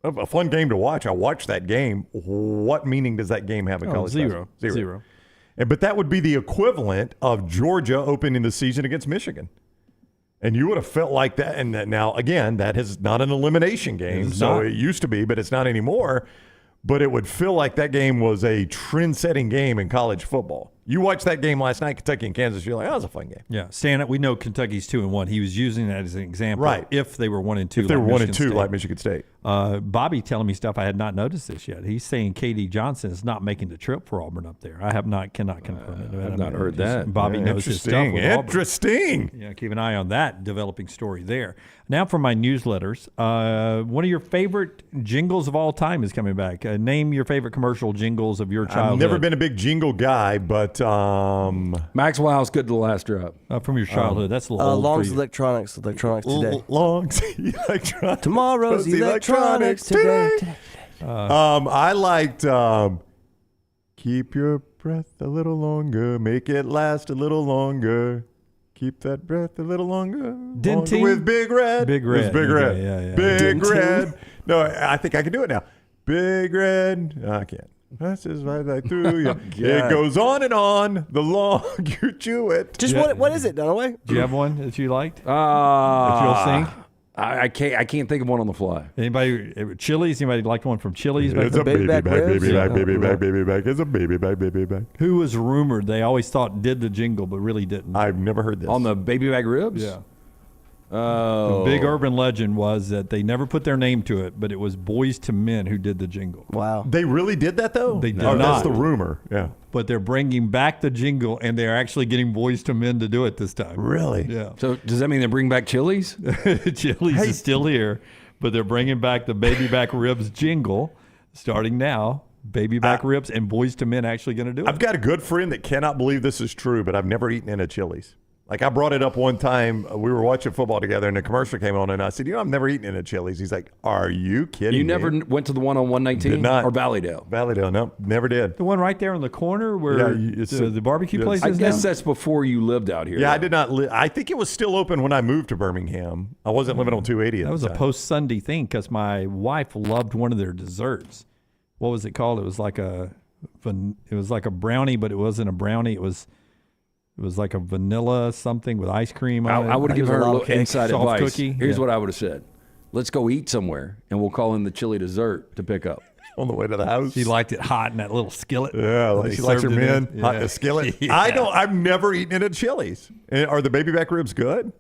[SPEAKER 3] a fun game to watch. I watched that game. What meaning does that game have in college
[SPEAKER 1] zero.
[SPEAKER 3] basketball?
[SPEAKER 1] Zero.
[SPEAKER 3] But that would be the equivalent of Georgia opening the season against Michigan. And you would have felt like that. And that now, again, that is not an elimination game. It used to be, but it's not anymore. But it would feel like that game was a trend-setting game in college football. You watched that game last night, Kentucky and Kansas. You're like, that was a fun game.
[SPEAKER 1] Yeah, Stan, we know Kentucky's 2-1. He was using that as an example.
[SPEAKER 3] Right.
[SPEAKER 1] If they were 1-2,
[SPEAKER 3] If they were
[SPEAKER 1] like
[SPEAKER 3] 1-2,
[SPEAKER 1] Michigan
[SPEAKER 3] like Michigan State.
[SPEAKER 1] Bobby telling me stuff I had not noticed this yet. He's saying KD Johnson is not making the trip for Auburn up there. I cannot confirm it.
[SPEAKER 2] I've not heard that.
[SPEAKER 1] Bobby knows his stuff with Auburn.
[SPEAKER 3] Interesting.
[SPEAKER 1] Yeah, keep an eye on that developing story there. Now for my newsletters. One of your favorite jingles of all time is coming back. Name your favorite commercial jingles of your childhood.
[SPEAKER 3] I've never been a big jingle guy, but
[SPEAKER 2] Maxwell's good to the last drop.
[SPEAKER 1] From your childhood. That's a little old
[SPEAKER 10] Long's
[SPEAKER 1] for you.
[SPEAKER 10] Electronics today.
[SPEAKER 3] Long's Electronics.
[SPEAKER 10] Tomorrow's Electronics today.
[SPEAKER 3] I liked keep your breath a little longer, make it last a little longer. Keep that breath a little longer.
[SPEAKER 1] Dentine?
[SPEAKER 3] With Big Red.
[SPEAKER 1] Big Red.
[SPEAKER 3] It was Big Red.
[SPEAKER 1] Yeah.
[SPEAKER 3] Big
[SPEAKER 10] Dentine?
[SPEAKER 3] Red. No, I think I can do it now. Big Red. No, I can't. That's just right I threw you. It goes on and on the longer you chew it.
[SPEAKER 10] Just what is it, Dunaway?
[SPEAKER 1] Do you have one that you liked? That you'll sing?
[SPEAKER 2] I can't think of one on the fly.
[SPEAKER 1] Anybody Chili's? Anybody like one from Chili's?
[SPEAKER 3] It's a baby back, baby back, baby back,
[SPEAKER 1] Yeah.
[SPEAKER 3] baby back. It's a baby back, baby back.
[SPEAKER 1] Who was rumored they always thought did the jingle but really didn't?
[SPEAKER 3] I've never heard this.
[SPEAKER 2] On the baby back ribs?
[SPEAKER 1] Yeah.
[SPEAKER 2] Oh.
[SPEAKER 1] The big urban legend was that they never put their name to it, but it was Boys to Men who did the jingle.
[SPEAKER 10] Wow.
[SPEAKER 3] They really did that, though?
[SPEAKER 1] They did
[SPEAKER 3] not.
[SPEAKER 1] not.
[SPEAKER 3] That's the rumor, yeah.
[SPEAKER 1] But they're bringing back the jingle, and they're actually getting Boys to Men to do it this time.
[SPEAKER 3] Really?
[SPEAKER 1] Yeah.
[SPEAKER 2] So does that mean they bring back Chili's?
[SPEAKER 1] Chili's is still here, but they're bringing back the Baby Back Ribs jingle starting now. Baby Back Ribs and Boys to Men actually going to do it.
[SPEAKER 3] I've got a good friend that cannot believe this is true, but I've never eaten in a Chili's. Like, I brought it up one time. We were watching football together, and a commercial came on, and I said, I've never eaten in a Chili's. He's like, are you kidding
[SPEAKER 2] You
[SPEAKER 3] me?
[SPEAKER 2] never went to the one on 119?
[SPEAKER 3] Did not.
[SPEAKER 2] Or Valleydale?
[SPEAKER 3] Valleydale, no, never did.
[SPEAKER 1] The one right there in the corner where the barbecue place
[SPEAKER 2] I
[SPEAKER 1] is
[SPEAKER 2] guess
[SPEAKER 1] now?
[SPEAKER 2] that's before you lived out here.
[SPEAKER 3] Yeah, I did not live. I think it was still open when I moved to Birmingham. I wasn't living on 280 at
[SPEAKER 1] That was
[SPEAKER 3] the
[SPEAKER 1] a
[SPEAKER 3] time.
[SPEAKER 1] post-Sunday thing because my wife loved one of their desserts. What was it called? It was like a brownie, but it wasn't a brownie. It was like a vanilla something with ice cream on it.
[SPEAKER 2] I would have given her a little inside
[SPEAKER 1] soft
[SPEAKER 2] advice.
[SPEAKER 1] cookie.
[SPEAKER 2] Here's
[SPEAKER 1] Yeah.
[SPEAKER 2] what I would have said. Let's go eat somewhere, and we'll call in the chili dessert to pick up.
[SPEAKER 3] On the way to the house.
[SPEAKER 1] She liked it hot in that little skillet.
[SPEAKER 3] Yeah, like
[SPEAKER 1] They
[SPEAKER 3] she likes her
[SPEAKER 1] served it in.
[SPEAKER 3] men hot in a skillet.
[SPEAKER 1] Yeah.
[SPEAKER 3] I've never eaten it at Chili's. Are the baby back ribs good?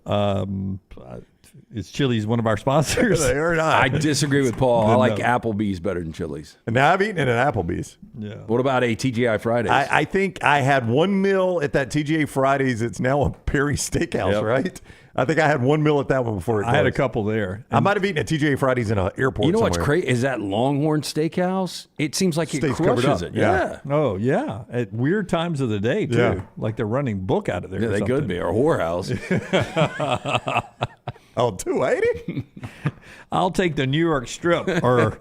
[SPEAKER 1] Is Chili's one of our sponsors?
[SPEAKER 3] They are not.
[SPEAKER 2] I disagree with Paul. I
[SPEAKER 1] Good
[SPEAKER 2] like
[SPEAKER 1] enough.
[SPEAKER 2] Applebee's better than Chili's.
[SPEAKER 3] And now I've eaten it at Applebee's.
[SPEAKER 1] Yeah.
[SPEAKER 2] What about a TGI Fridays?
[SPEAKER 3] I think I had one meal at that TGA Fridays. It's now a Perry Steakhouse,
[SPEAKER 2] Yep.
[SPEAKER 3] right? I think I had one meal at that one before it
[SPEAKER 1] I had a
[SPEAKER 3] closed.
[SPEAKER 1] couple there.
[SPEAKER 3] I might have eaten at TGA Fridays in an airport.
[SPEAKER 2] You know what's
[SPEAKER 3] somewhere.
[SPEAKER 2] crazy? Is that Longhorn Steakhouse? It seems like it
[SPEAKER 3] Stays covered
[SPEAKER 2] crushes
[SPEAKER 3] up.
[SPEAKER 2] it.
[SPEAKER 3] Yeah.
[SPEAKER 1] Oh, yeah. At weird times of the day, too.
[SPEAKER 3] Yeah.
[SPEAKER 1] Like they're running book out of there.
[SPEAKER 2] Yeah,
[SPEAKER 1] or
[SPEAKER 2] they
[SPEAKER 1] something.
[SPEAKER 2] could be. Or whorehouse.
[SPEAKER 3] Oh, 280?
[SPEAKER 1] I'll take the New York Strip or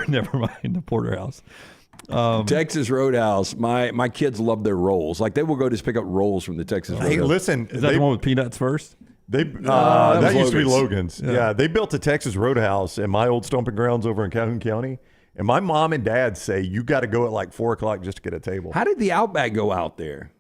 [SPEAKER 1] never mind, the Porterhouse.
[SPEAKER 2] Texas Roadhouse. My kids love their rolls. Like they will go just pick up rolls from the Texas Roadhouse.
[SPEAKER 3] Hey, listen.
[SPEAKER 1] Is that the one with peanuts first?
[SPEAKER 3] That used to be
[SPEAKER 2] Logan's.
[SPEAKER 3] Logan's. Yeah, they built a Texas Roadhouse in my old stomping grounds over in Calhoun County. And my mom and dad say you got to go at like 4 o'clock just to get a table.
[SPEAKER 2] How did the Outback go out there?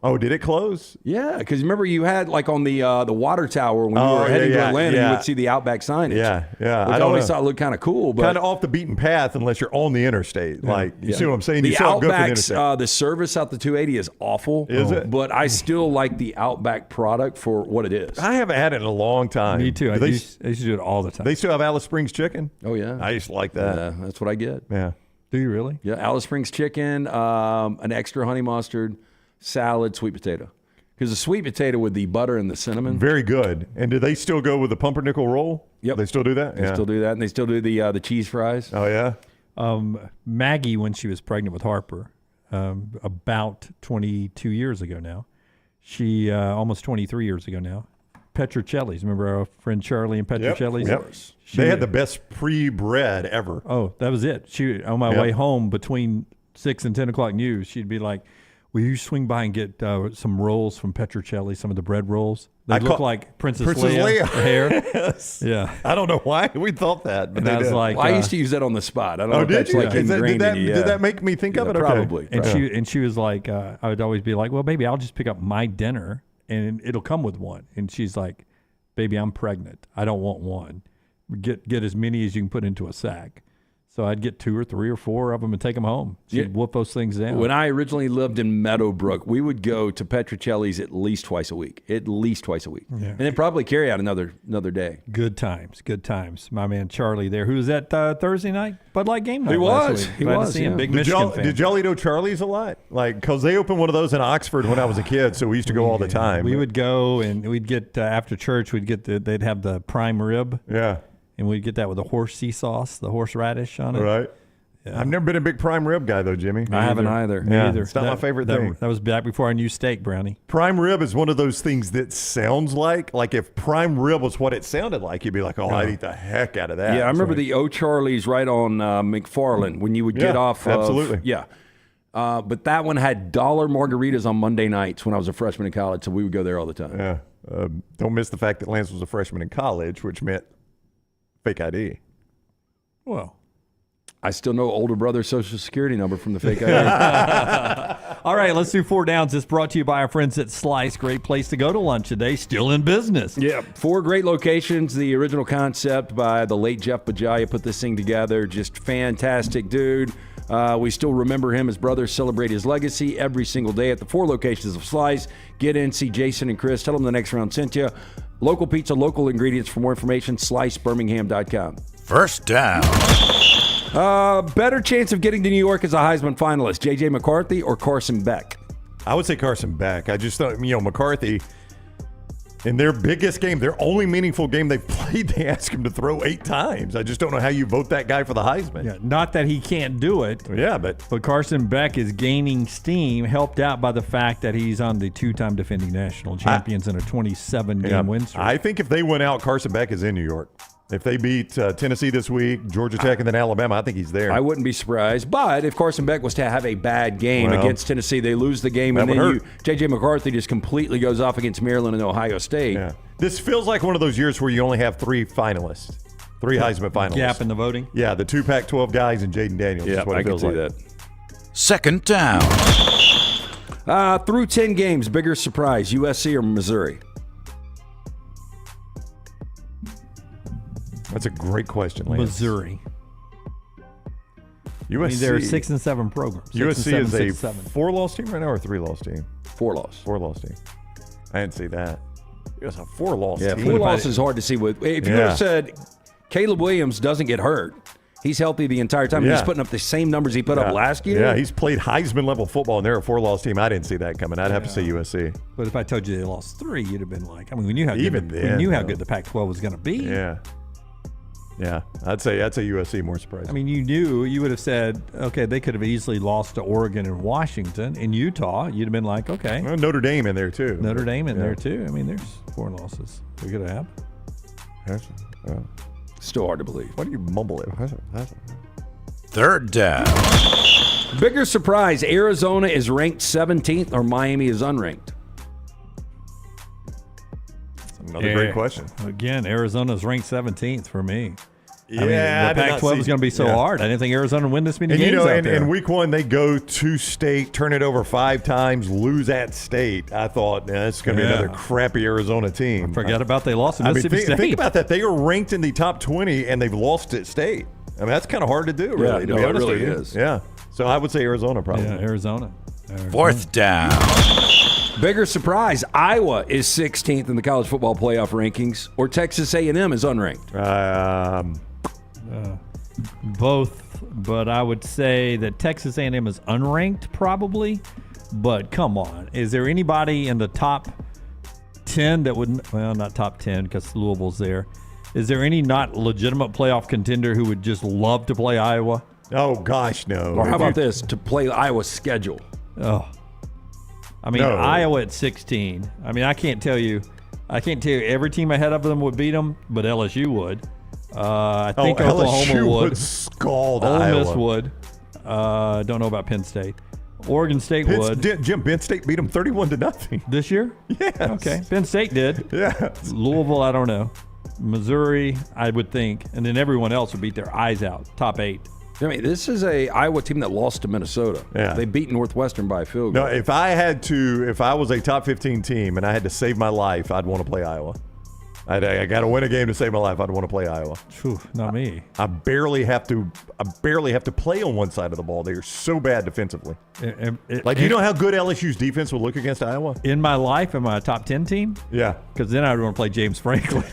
[SPEAKER 3] Oh, did it close?
[SPEAKER 2] Yeah, because remember you had like on the water tower when you were heading to Atlanta, you would see the Outback signage.
[SPEAKER 3] Yeah.
[SPEAKER 2] Which
[SPEAKER 3] I
[SPEAKER 2] I always thought looked kind of cool, but
[SPEAKER 3] kind of off the beaten path unless you're on the interstate. Like, you see what I'm saying?
[SPEAKER 2] The
[SPEAKER 3] You saw it go for the
[SPEAKER 2] Outback's
[SPEAKER 3] interstate.
[SPEAKER 2] the service out the 280 is awful.
[SPEAKER 3] Is it?
[SPEAKER 2] But I still like the Outback product for what it is.
[SPEAKER 3] I haven't had it in a long time.
[SPEAKER 1] Me too. I
[SPEAKER 3] Do
[SPEAKER 1] used to do it all the time.
[SPEAKER 3] They still have Alice Springs chicken?
[SPEAKER 2] Oh yeah,
[SPEAKER 3] I used to like that.
[SPEAKER 2] Yeah, that's what I get.
[SPEAKER 3] Yeah.
[SPEAKER 1] Do you really?
[SPEAKER 2] Yeah, Alice Springs chicken, an extra honey mustard, salad, sweet potato. Because the sweet potato with the butter and the cinnamon.
[SPEAKER 3] Very good. And do they still go with the pumpernickel roll?
[SPEAKER 2] Yep.
[SPEAKER 3] They still do that?
[SPEAKER 2] They still do that, and they still do the cheese fries.
[SPEAKER 3] Oh, yeah?
[SPEAKER 1] Maggie, when she was pregnant with Harper, about 22 years ago now, she almost 23 years ago now, Petrocelli's. Remember our friend Charlie and Petrocelli's?
[SPEAKER 3] Yep. They had the best pre-bread ever.
[SPEAKER 1] Oh, that was it. She on my way home between 6 and 10 o'clock news, she'd be like, will you swing by and get some rolls from Petrocelli, some of the bread rolls? They look like Princess Leia hair.
[SPEAKER 3] Yes.
[SPEAKER 1] Yeah.
[SPEAKER 3] I don't know why we thought that, but
[SPEAKER 1] And
[SPEAKER 3] they
[SPEAKER 1] I was
[SPEAKER 3] did.
[SPEAKER 1] like,
[SPEAKER 2] Well, I used to use that on the spot. I don't know if
[SPEAKER 3] did
[SPEAKER 2] that's
[SPEAKER 3] you?
[SPEAKER 2] like
[SPEAKER 3] Is that-
[SPEAKER 2] ingrained in you.
[SPEAKER 3] did that make me think of it? Okay.
[SPEAKER 2] Probably.
[SPEAKER 1] And
[SPEAKER 2] Right.
[SPEAKER 1] she was like, I would always be like, well, baby, I'll just pick up my dinner and it'll come with one. And she's like, baby, I'm pregnant. I don't want one. Get as many as you can put into a sack. So I'd get 2 or 3 or 4 of them and take them home. So you'd whoop those things down.
[SPEAKER 2] When I originally lived in Meadowbrook, we would go to Petrocelli's at least twice a week. Yeah. And then probably carry out another day.
[SPEAKER 1] Good times. My man Charlie there, who was at Thursday night Bud Light game night.
[SPEAKER 2] He was.
[SPEAKER 1] Glad to see him. Big Michigan fan.
[SPEAKER 3] Did y'all eat O'Charlie's a lot? Like, because they opened one of those in Oxford when I was a kid, so we used to go all the time.
[SPEAKER 1] We would go and we'd get after church. They'd have the prime rib.
[SPEAKER 3] Yeah.
[SPEAKER 1] And we'd get that with the horsey sauce, the horseradish on it.
[SPEAKER 3] Right. Yeah. I've never been a big prime rib guy, though, Jimmy.
[SPEAKER 2] I haven't either.
[SPEAKER 1] Me either.
[SPEAKER 3] It's not my favorite thing.
[SPEAKER 1] That was back before I knew steak, Brownie.
[SPEAKER 3] Prime rib is one of those things that sounds like if prime rib was what it sounded like, you'd be like, I'd eat the heck out of that.
[SPEAKER 2] Yeah, I remember the O'Charlie's right on McFarland when you would get off of.
[SPEAKER 3] Absolutely.
[SPEAKER 2] Yeah. But that one had dollar margaritas on Monday nights when I was a freshman in college, so we would go there all the time.
[SPEAKER 3] Yeah. Don't miss the fact that Lance was a freshman in college, which meant fake ID.
[SPEAKER 1] Well,
[SPEAKER 2] I still know older brother's social security number from the fake ID.
[SPEAKER 1] All right, let's do 4 downs. It's brought to you by our friends at Slice. Great place to go to lunch today. Still in business.
[SPEAKER 2] Yeah, 4 great locations. The original concept by the late Jeff Bajaya put this thing together. Just fantastic dude. We still remember him. His brothers celebrate his legacy every single day at the 4 locations of Slice. Get in, see Jason and Chris. Tell them the next round sent you. Local pizza, local ingredients. For more information, slicebirmingham.com.
[SPEAKER 6] First down.
[SPEAKER 2] Better chance of getting to New York as a Heisman finalist, J.J. McCarthy or Carson Beck?
[SPEAKER 3] I would say Carson Beck. I just thought, McCarthy, in their biggest game, their only meaningful game they've played, they asked him to throw 8 times. I just don't know how you vote that guy for the Heisman.
[SPEAKER 1] Yeah, not that he can't do it.
[SPEAKER 3] Yeah, but
[SPEAKER 1] Carson Beck is gaining steam, helped out by the fact that he's on the 2-time defending national champions in a 27-game win streak.
[SPEAKER 3] I think if they win out, Carson Beck is in New York. If they beat Tennessee this week, Georgia Tech, and then Alabama, I think he's there.
[SPEAKER 2] I wouldn't be surprised. But if Carson Beck was to have a bad game against Tennessee, they lose the game, and then J.J. McCarthy just completely goes off against Maryland and Ohio State.
[SPEAKER 3] Yeah. This feels like one of those years where you only have 3 finalists, 3 Heisman finalists.
[SPEAKER 1] Gap in the voting?
[SPEAKER 3] Yeah, the 2 Pac-12 guys and Jaden Daniels.
[SPEAKER 2] Yeah,
[SPEAKER 3] is what
[SPEAKER 2] I
[SPEAKER 3] it feels
[SPEAKER 2] can see
[SPEAKER 3] like.
[SPEAKER 2] that.
[SPEAKER 6] Second down.
[SPEAKER 2] Through 10 games, bigger surprise, USC or Missouri?
[SPEAKER 3] That's a great question, Lance.
[SPEAKER 1] Missouri.
[SPEAKER 3] USC.
[SPEAKER 1] I mean, there are 6 and 7 programs.
[SPEAKER 3] USC is a 4-loss team right now or a 3-loss team?
[SPEAKER 2] 4-loss.
[SPEAKER 3] 4-loss team. I didn't see that. It was a 4-loss team.
[SPEAKER 2] 4-loss is hard to see. If you would have said Caleb Williams doesn't get hurt, he's healthy the entire time. He's putting up the same numbers he put up last year.
[SPEAKER 3] Yeah, he's played Heisman-level football, and they're a 4-loss team. I didn't see that coming. I'd have to say USC.
[SPEAKER 1] But if I told you they lost 3, you'd have been like, I mean, we knew how
[SPEAKER 3] good
[SPEAKER 1] the Pac-12 was going to be.
[SPEAKER 3] Yeah. Yeah, I'd say USC more surprising.
[SPEAKER 1] I mean, you would have said, okay, they could have easily lost to Oregon and Washington. In Utah, you'd have been like, okay.
[SPEAKER 3] Well, Notre Dame in there, too.
[SPEAKER 1] There, too. I mean, there's 4 losses. We could have happened.
[SPEAKER 2] Still hard to believe.
[SPEAKER 3] Why do you mumble it?
[SPEAKER 6] Third down.
[SPEAKER 2] Bigger surprise, Arizona is ranked 17th or Miami is unranked?
[SPEAKER 3] Another great question.
[SPEAKER 1] Again, Arizona's ranked 17th for me.
[SPEAKER 3] Yeah,
[SPEAKER 1] I mean, the Pac-12 is going to be so hard. I didn't think Arizona would win this many games out there.
[SPEAKER 3] In week 1, they go to state, turn it over 5 times, lose at state. I thought, this is going to be another crappy Arizona team.
[SPEAKER 1] Forget about they lost to Mississippi State.
[SPEAKER 3] Think about that. They are ranked in the top 20, and they've lost at state. I mean, that's kind of hard to do, really. To be honest with you. Yeah. So I would say Arizona probably.
[SPEAKER 1] Yeah, Arizona.
[SPEAKER 6] Fourth down.
[SPEAKER 2] Bigger surprise, Iowa is 16th in the college football playoff rankings, or Texas A&M is unranked?
[SPEAKER 1] Both, but I would say that Texas A&M is unranked probably. But come on, is there anybody in the top 10 that wouldn't? Well, not top 10 because Louisville's there. Is there any not legitimate playoff contender who would just love to play Iowa?
[SPEAKER 3] Oh gosh, no.
[SPEAKER 2] Or how about this? To play Iowa's schedule?
[SPEAKER 1] Oh. I mean, Iowa at 16. I mean, I can't tell you every team ahead of them would beat them, but LSU would. I think Oklahoma would.
[SPEAKER 3] Scald
[SPEAKER 1] Ole
[SPEAKER 3] Iowa.
[SPEAKER 1] Miss would. Don't know about Penn State. Oregon State would.
[SPEAKER 3] Penn State beat them 31-0
[SPEAKER 1] this year.
[SPEAKER 3] Yes.
[SPEAKER 1] Okay. Penn State did.
[SPEAKER 3] Yeah.
[SPEAKER 1] Louisville, I don't know. Missouri, I would think, and then everyone else would beat their eyes out. Top 8.
[SPEAKER 2] I mean, this is a Iowa team that lost to Minnesota.
[SPEAKER 3] Yeah.
[SPEAKER 2] They beat Northwestern by a field goal.
[SPEAKER 3] No, if I was a top 15 team and I had to save my life, I'd want to play Iowa. I got to win a game to save my life. I don't want to play Iowa.
[SPEAKER 1] Whew, not me.
[SPEAKER 3] I barely have to play on one side of the ball. They are so bad defensively. You know how good LSU's defense will look against Iowa?
[SPEAKER 1] In my life, am I a top 10 team?
[SPEAKER 3] Yeah.
[SPEAKER 1] Because then I would want to play James Franklin.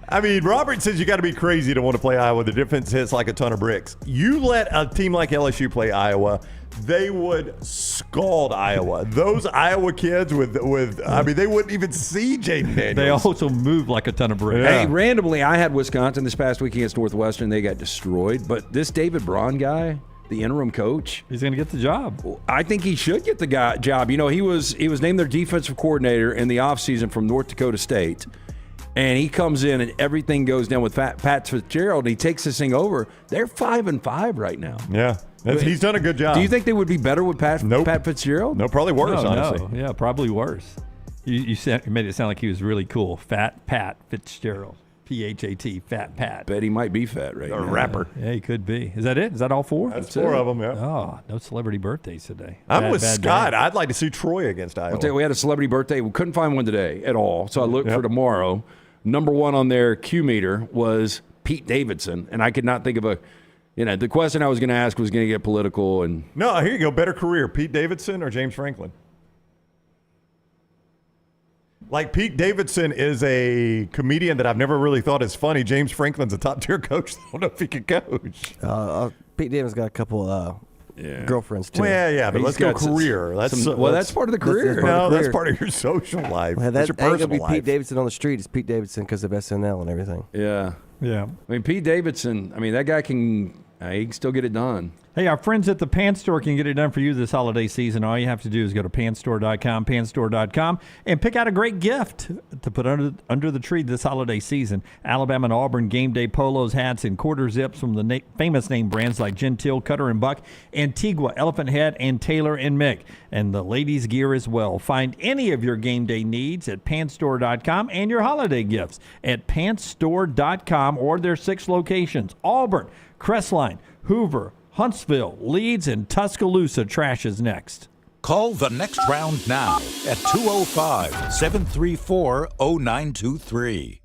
[SPEAKER 3] I mean, Robert says you got to be crazy to want to play Iowa. The defense hits like a ton of bricks. You let a team like LSU play Iowa, they would scald Iowa. Those Iowa kids they wouldn't even see Jaden Daniels.
[SPEAKER 1] They also move like a ton of bricks.
[SPEAKER 2] Hey, randomly, I had Wisconsin this past week against Northwestern. They got destroyed. But this David Braun guy, the interim coach,
[SPEAKER 1] he's going to get the job.
[SPEAKER 2] I think he should get the job. You know, he was named their defensive coordinator in the offseason from North Dakota State. And he comes in and everything goes down with Pat Fitzgerald, and he takes this thing over. They're 5-5 right now.
[SPEAKER 3] Yeah. He's done a good job.
[SPEAKER 2] Do you think they would be better with Pat Fitzgerald?
[SPEAKER 3] No, probably worse, honestly.
[SPEAKER 1] No. Yeah, probably worse. You made it sound like he was really cool. Fat Pat Fitzgerald. P-H-A-T, Fat Pat.
[SPEAKER 2] Bet he might be fat right now.
[SPEAKER 3] A rapper.
[SPEAKER 1] Yeah, he could be. Is that it? Is that all four?
[SPEAKER 3] That's four of them, yeah.
[SPEAKER 1] Oh, no celebrity birthdays today.
[SPEAKER 3] I'm with Scott. Day. I'd like to see Troy against Iowa.
[SPEAKER 2] I'll tell you, we had a celebrity birthday. We couldn't find one today at all, so I looked for tomorrow. Number one on their Q meter was Pete Davidson, and I could not think of the question I was going to ask was going to get political. And
[SPEAKER 3] no, here you go. Better career, Pete Davidson or James Franklin? Like, Pete Davidson is a comedian that I've never really thought is funny. James Franklin's a top-tier coach. I don't know if he can coach.
[SPEAKER 10] Pete Davidson's got a couple girlfriends, too.
[SPEAKER 3] Well, yeah, but let's go career.
[SPEAKER 2] That's part of the career.
[SPEAKER 3] That's part of your social life.
[SPEAKER 10] Well,
[SPEAKER 3] that's your personal
[SPEAKER 10] ain't gonna be
[SPEAKER 3] life.
[SPEAKER 10] Pete Davidson on the street. It's Pete Davidson because of SNL and everything.
[SPEAKER 2] Yeah.
[SPEAKER 1] Yeah.
[SPEAKER 2] I mean, Pete Davidson, that guy he can still get it done.
[SPEAKER 1] Hey, our friends at the Pants Store can get it done for you this holiday season. All you have to do is go to pantstore.com, and pick out a great gift to put under the tree this holiday season. Alabama and Auburn game day polos, hats, and quarter zips from the famous name brands like Gentile, Cutter and Buck, Antigua, Elephant Head, and Taylor and Mick. And the ladies' gear as well. Find any of your game day needs at pantstore.com and your holiday gifts at pantstore.com or their 6 locations: Auburn, Crestline, Hoover, Huntsville, Leeds, and Tuscaloosa. Trash is next.
[SPEAKER 6] Call the next round now at 205-734-0923.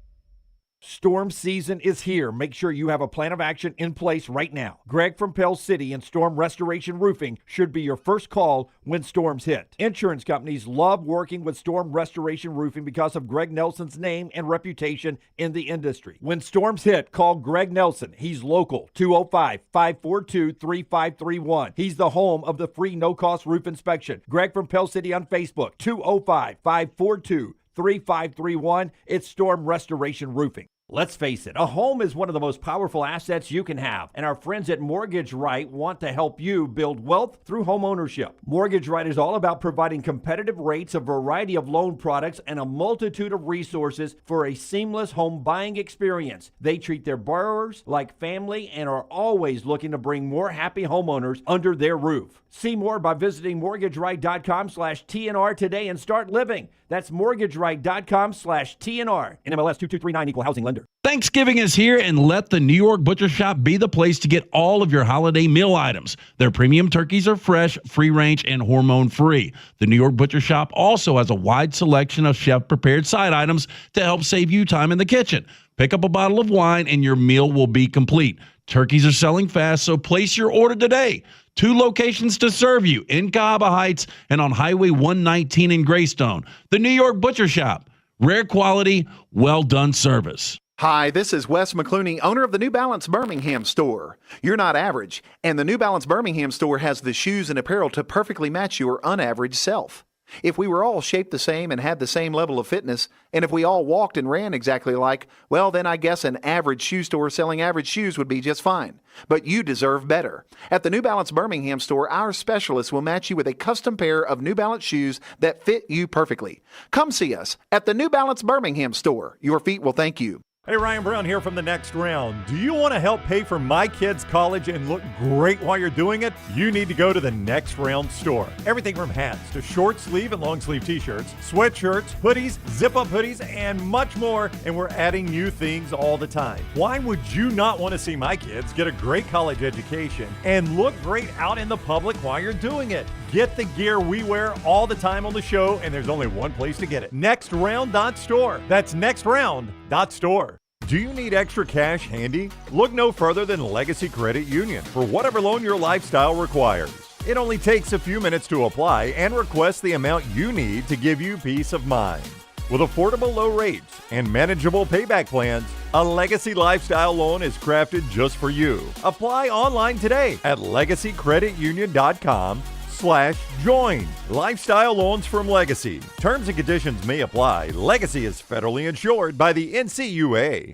[SPEAKER 5] Storm season is here. Make sure you have a plan of action in place right now. Greg from Pell City and Storm Restoration Roofing should be your first call when storms hit. Insurance companies love working with Storm Restoration Roofing because of Greg Nelson's name and reputation in the industry. When storms hit, call Greg Nelson. He's local, 205-542-3531. He's the home of the free no-cost roof inspection. Greg from Pell City on Facebook, 205-542-3531. It's Storm Restoration Roofing. Let's face it, a home is one of the most powerful assets you can have, and our friends at Mortgage Right want to help you build wealth through home ownership. Mortgage Right is all about providing competitive rates, a variety of loan products, and a multitude of resources for a seamless home buying experience. They treat their borrowers like family and are always looking to bring more happy homeowners under their roof. See more by visiting mortgageright.com/TNR today and start living. That's mortgageright.com/TNR. NMLS 2239, equal housing lender.
[SPEAKER 7] Thanksgiving is here, and let the New York Butcher Shop be the place to get all of your holiday meal items. Their premium turkeys are fresh, free-range, and hormone-free. The New York Butcher Shop also has a wide selection of chef-prepared side items to help save you time in the kitchen. Pick up a bottle of wine, and your meal will be complete. Turkeys are selling fast, so place your order today. 2 locations to serve you, in Cahaba Heights and on Highway 119 in Greystone. The New York Butcher Shop. Rare quality, well-done service.
[SPEAKER 14] Hi, this is Wes McClooney, owner of the New Balance Birmingham store. You're not average, and the New Balance Birmingham store has the shoes and apparel to perfectly match your unaverage self. If we were all shaped the same and had the same level of fitness, and if we all walked and ran exactly alike, well, then I guess an average shoe store selling average shoes would be just fine. But you deserve better. At the New Balance Birmingham store, our specialists will match you with a custom pair of New Balance shoes that fit you perfectly. Come see us at the New Balance Birmingham store. Your feet will thank you.
[SPEAKER 3] Hey, Ryan Brown here from The Next Round. Do you want to help pay for my kids' college and look great while you're doing it? You need to go to The Next Round store. Everything from hats to short sleeve and long sleeve t-shirts, sweatshirts, hoodies, zip-up hoodies, and much more. And we're adding new things all the time. Why would you not want to see my kids get a great college education and look great out in the public while you're doing it? Get the gear we wear all the time on the show, and there's only one place to get it. NextRound.store. That's NextRound.store. Do you need extra cash handy? Look no further than Legacy Credit Union for whatever loan your lifestyle requires. It only takes a few minutes to apply and request the amount you need to give you peace of mind. With affordable low rates and manageable payback plans, a Legacy Lifestyle loan is crafted just for you. Apply online today at LegacyCreditUnion.com/join. Lifestyle loans from Legacy. Terms and conditions may apply. Legacy is federally insured by the NCUA.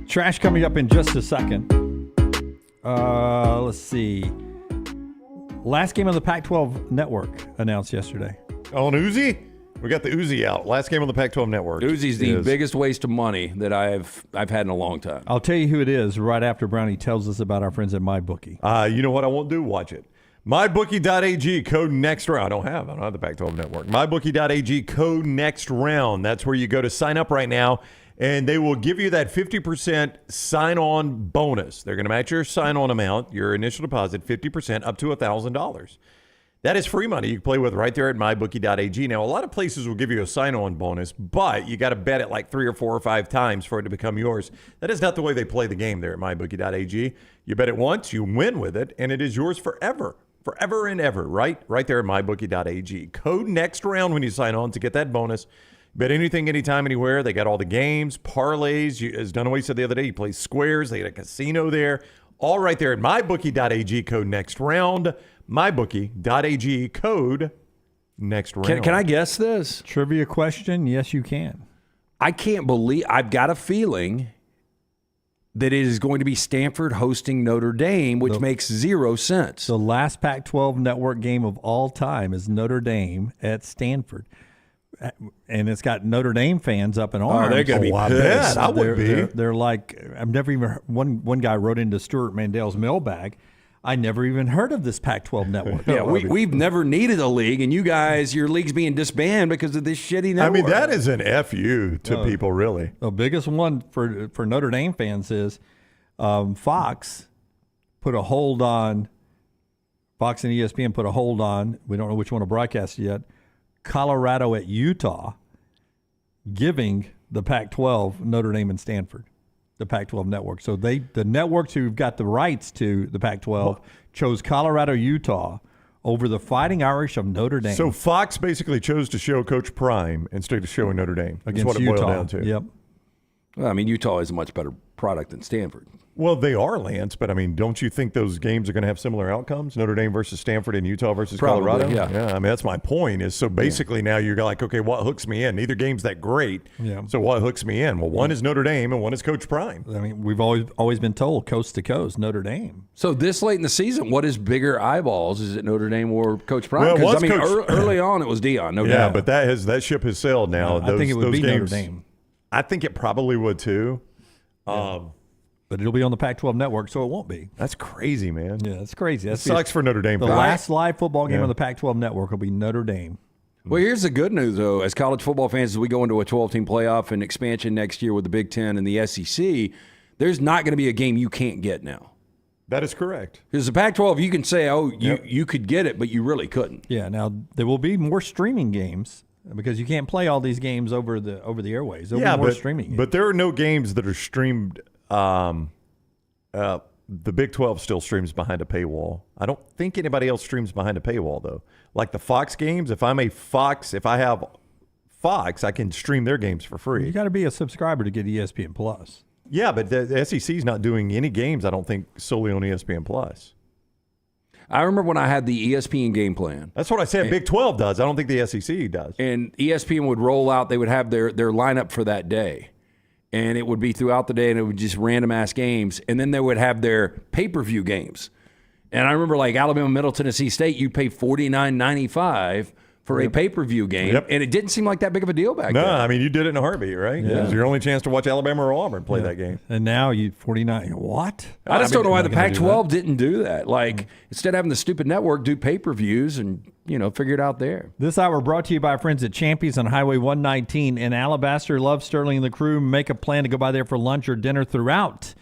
[SPEAKER 1] Trash coming up in just a second. Let's see. Last game on the Pac-12 network announced yesterday.
[SPEAKER 3] On Uzi? We got the Uzi out. Last game on the Pac-12 network.
[SPEAKER 2] Uzi's the biggest waste of money that I've had in a long time.
[SPEAKER 1] I'll tell you who it is right after Brownie tells us about our friends at MyBookie.
[SPEAKER 3] You know what I won't do? Watch it. MyBookie.ag, code NEXTROUND. I don't have the Pac-12 network. MyBookie.ag, code NEXTROUND. That's where you go to sign up right now, and they will give you that 50% sign-on bonus. They're going to match your sign-on amount, your initial deposit, 50% up to $1,000. That is free money you can play with right there at MyBookie.ag. Now, a lot of places will give you a sign-on bonus, but you got to bet it like 3 or 4 or 5 times for it to become yours. That is not the way they play the game there at MyBookie.ag. You bet it once, you win with it, and it is yours forever. Forever and ever, right there at MyBookie.ag. Code NEXTROUND when you sign on to get that bonus. Bet anything, anytime, anywhere. They got all the games, parlays. As Dunaway said the other day, you play squares. They got a casino there. All right there at MyBookie.ag, code NEXTROUND. MyBookie.ag, code NEXTROUND.
[SPEAKER 2] Can I guess this?
[SPEAKER 1] Trivia question? Yes, you can.
[SPEAKER 2] I can't believe I've got a feeling that it is going to be Stanford hosting Notre Dame, which makes zero sense.
[SPEAKER 1] The last Pac-12 network game of all time is Notre Dame at Stanford. And it's got Notre Dame fans up in arms.
[SPEAKER 2] Oh, they're going to be pissed.
[SPEAKER 3] I would be.
[SPEAKER 1] They're like, I've never even heard, one guy wrote into Stuart Mandell's mailbag, I never even heard of this Pac-12 network.
[SPEAKER 2] Yeah, we've never needed a league, and you guys, your league's being disbanded because of this shitty network.
[SPEAKER 3] I mean, that is an FU to people, really.
[SPEAKER 1] The biggest one for Notre Dame fans is Fox put a hold on, Fox and ESPN put a hold on, we don't know which one to broadcast yet, Colorado at Utah, giving the Pac-12 Notre Dame and Stanford. The Pac-12 network. So the networks who've got the rights to the Pac-12 chose Colorado, Utah over the Fighting Irish of Notre Dame.
[SPEAKER 3] So Fox basically chose to show Coach Prime instead of showing Notre Dame. That's what it
[SPEAKER 1] Utah.
[SPEAKER 3] boiled down to.
[SPEAKER 1] Yep.
[SPEAKER 2] Well, I mean, Utah is a much better product than Stanford.
[SPEAKER 3] Well, they are, Lance, but I mean, don't you think those games are going to have similar outcomes? Notre Dame versus Stanford and Utah versus Colorado?
[SPEAKER 2] Yeah.
[SPEAKER 3] I mean, that's my point is so basically now you're like, okay, what hooks me in? Neither game's that great.
[SPEAKER 1] Yeah.
[SPEAKER 3] So what hooks me in? Well, one is Notre Dame and one is Coach Prime.
[SPEAKER 1] I mean, we've always been told coast to coast, Notre Dame.
[SPEAKER 2] So this late in the season, what is bigger eyeballs? Is it Notre Dame or Coach Prime?
[SPEAKER 3] Well,
[SPEAKER 2] Because, I mean, early on it was Dion, no doubt.
[SPEAKER 3] But that ship has sailed now.
[SPEAKER 1] I think it would be
[SPEAKER 3] games,
[SPEAKER 1] Notre Dame.
[SPEAKER 3] I think it probably would too.
[SPEAKER 1] But it'll be on the Pac-12 network, so it won't be.
[SPEAKER 3] That's crazy, man.
[SPEAKER 1] Yeah, it's crazy. That
[SPEAKER 3] sucks for Notre Dame.
[SPEAKER 1] The last live football game on the Pac-12 network will be Notre Dame.
[SPEAKER 2] Well, here's the good news, though. As college football fans, as we go into a 12-team playoff and expansion next year with the Big Ten and the SEC, there's not going to be a game you can't get now.
[SPEAKER 3] That is correct.
[SPEAKER 2] Because the Pac-12, you can say, you could get it, but you really couldn't.
[SPEAKER 1] Yeah, now there will be more streaming games because you can't play all these games over the airways. There'll be more streaming games.
[SPEAKER 3] But there are no games that are streamed. The Big 12 still streams behind a paywall. I don't think anybody else streams behind a paywall, though. Like the Fox games, if I have Fox, I can stream their games for free.
[SPEAKER 1] You got to be a subscriber to get ESPN Plus.
[SPEAKER 3] Yeah, but the SEC's not doing any games, I don't think, solely on ESPN Plus.
[SPEAKER 2] I remember when I had the ESPN game plan.
[SPEAKER 3] That's what I said. Big 12 does. I don't think the SEC does.
[SPEAKER 2] And ESPN would roll out, they would have their lineup for that day. And it would be throughout the day, and it would just random-ass games. And then they would have their pay-per-view games. And I remember like Alabama, Middle Tennessee State, you pay $49.95 for a pay-per-view game, and it didn't seem like that big of a deal back then.
[SPEAKER 3] No, I mean, you did it in a heartbeat, right?
[SPEAKER 1] Yeah.
[SPEAKER 3] It was your only chance to watch Alabama or Auburn play that game.
[SPEAKER 1] And now you 49. What?
[SPEAKER 2] I just don't know why the Pac-12 didn't do that. Like, instead of having the stupid network do pay-per-views and, figure it out there.
[SPEAKER 1] This hour brought to you by our friends at Champy's on Highway 119 in Alabaster. Love Sterling and the crew. Make a plan to go by there for lunch or dinner throughout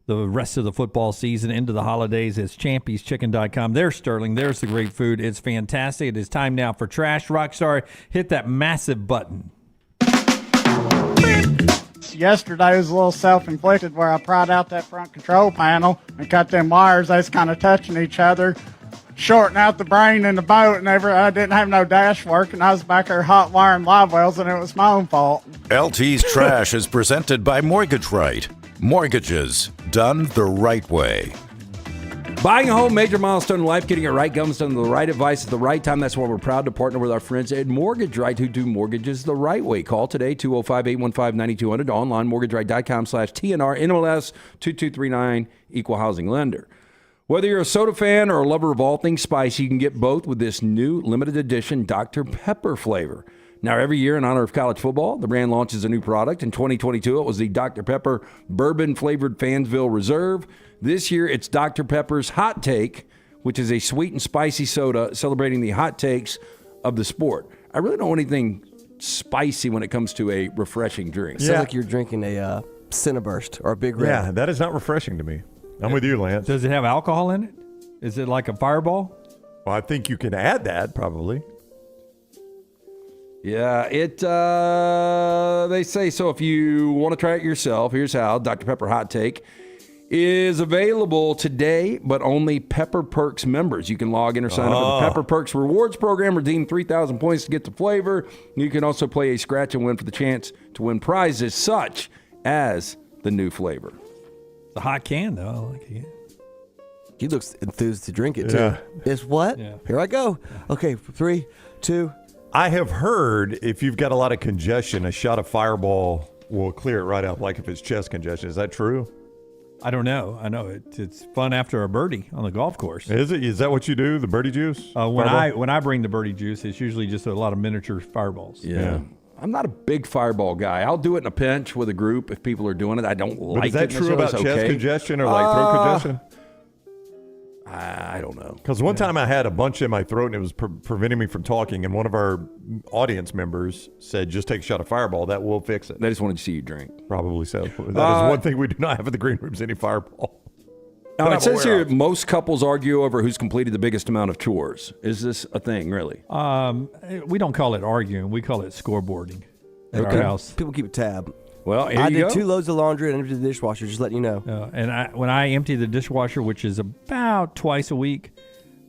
[SPEAKER 1] the rest of the football season into the holidays. It's champyschicken.com. There's Sterling. There's the great food. It's fantastic. It is time now for Trash Rockstar. Hit that massive button.
[SPEAKER 9] Yesterday was a little self-inflicted where I pried out that front control panel and cut them wires. They was kind of touching each other, shorting out the brain in the boat, and I didn't have no dash work, and I was back there hot wiring live wells, and it was my own fault.
[SPEAKER 6] LT's Trash is presented by Mortgage Right. Mortgages done the right way.
[SPEAKER 2] Buying a home, major milestone in life. Getting it right comes done with the right advice at the right time. That's why we're proud to partner with our friends at Mortgage Right, who do mortgages the right way. Call today, 205-815-9200, online, mortgageright.com/TNR, NMLS 2239, equal housing lender. Whether you're a soda fan or a lover of all things spicy, you can get both with this new limited edition Dr. Pepper flavor. Now, every year in honor of college football, the brand launches a new product. In 2022, it was the Dr. Pepper Bourbon-flavored Fansville Reserve. This year, it's Dr. Pepper's Hot Take, which is a sweet and spicy soda celebrating the hot takes of the sport. I really don't want anything spicy when it comes to a refreshing drink.
[SPEAKER 10] Sounds like you're drinking a Cinnaburst or a Big Red.
[SPEAKER 3] Yeah, that is not refreshing to me. I'm with you, Lance.
[SPEAKER 1] Does it have alcohol in it? Is it like a Fireball?
[SPEAKER 3] Well, I think you can add that, probably.
[SPEAKER 2] Yeah, they say so. If you want to try it yourself, here's how. Dr. Pepper Hot Take is available today, but only Pepper Perks members. You can log in or sign up for the Pepper Perks rewards program, redeem 3,000 points to get the flavor. You can also play a scratch and win for the chance to win prizes such as the new flavor.
[SPEAKER 1] It's a hot can, though. I like it.
[SPEAKER 10] He looks enthused to drink it, too.
[SPEAKER 3] Yeah.
[SPEAKER 10] It's what?
[SPEAKER 1] Yeah.
[SPEAKER 10] Here I go. Okay, 3, 2.
[SPEAKER 3] I have heard if you've got a lot of congestion, a shot of Fireball will clear it right up, like if it's chest congestion. Is that true?
[SPEAKER 1] I don't know. I know it's fun after a birdie on the golf course.
[SPEAKER 3] Is it? Is that what you do, the birdie juice?
[SPEAKER 1] When I bring the birdie juice, it's usually just a lot of miniature Fireballs.
[SPEAKER 2] Yeah. I'm not a big Fireball guy. I'll do it in a pinch with a group if people are doing it. I don't like it.
[SPEAKER 3] Is that true about chest congestion or like throat congestion?
[SPEAKER 2] I don't know.
[SPEAKER 3] Because one time I had a bunch in my throat and it was preventing me from talking, and one of our audience members said, just take a shot of Fireball. That will fix it.
[SPEAKER 2] They just wanted to see you drink.
[SPEAKER 3] Probably so. That is one thing we do not have in the green rooms, any Fireball.
[SPEAKER 2] Now, it says here most couples argue over who's completed the biggest amount of chores. Is this a thing, really?
[SPEAKER 1] We don't call it arguing. We call it scoreboarding at our house.
[SPEAKER 10] People keep a tab.
[SPEAKER 2] Well,
[SPEAKER 10] I did 2 loads of laundry and emptied the dishwasher, just letting you know.
[SPEAKER 1] And when I empty the dishwasher, which is about twice a week,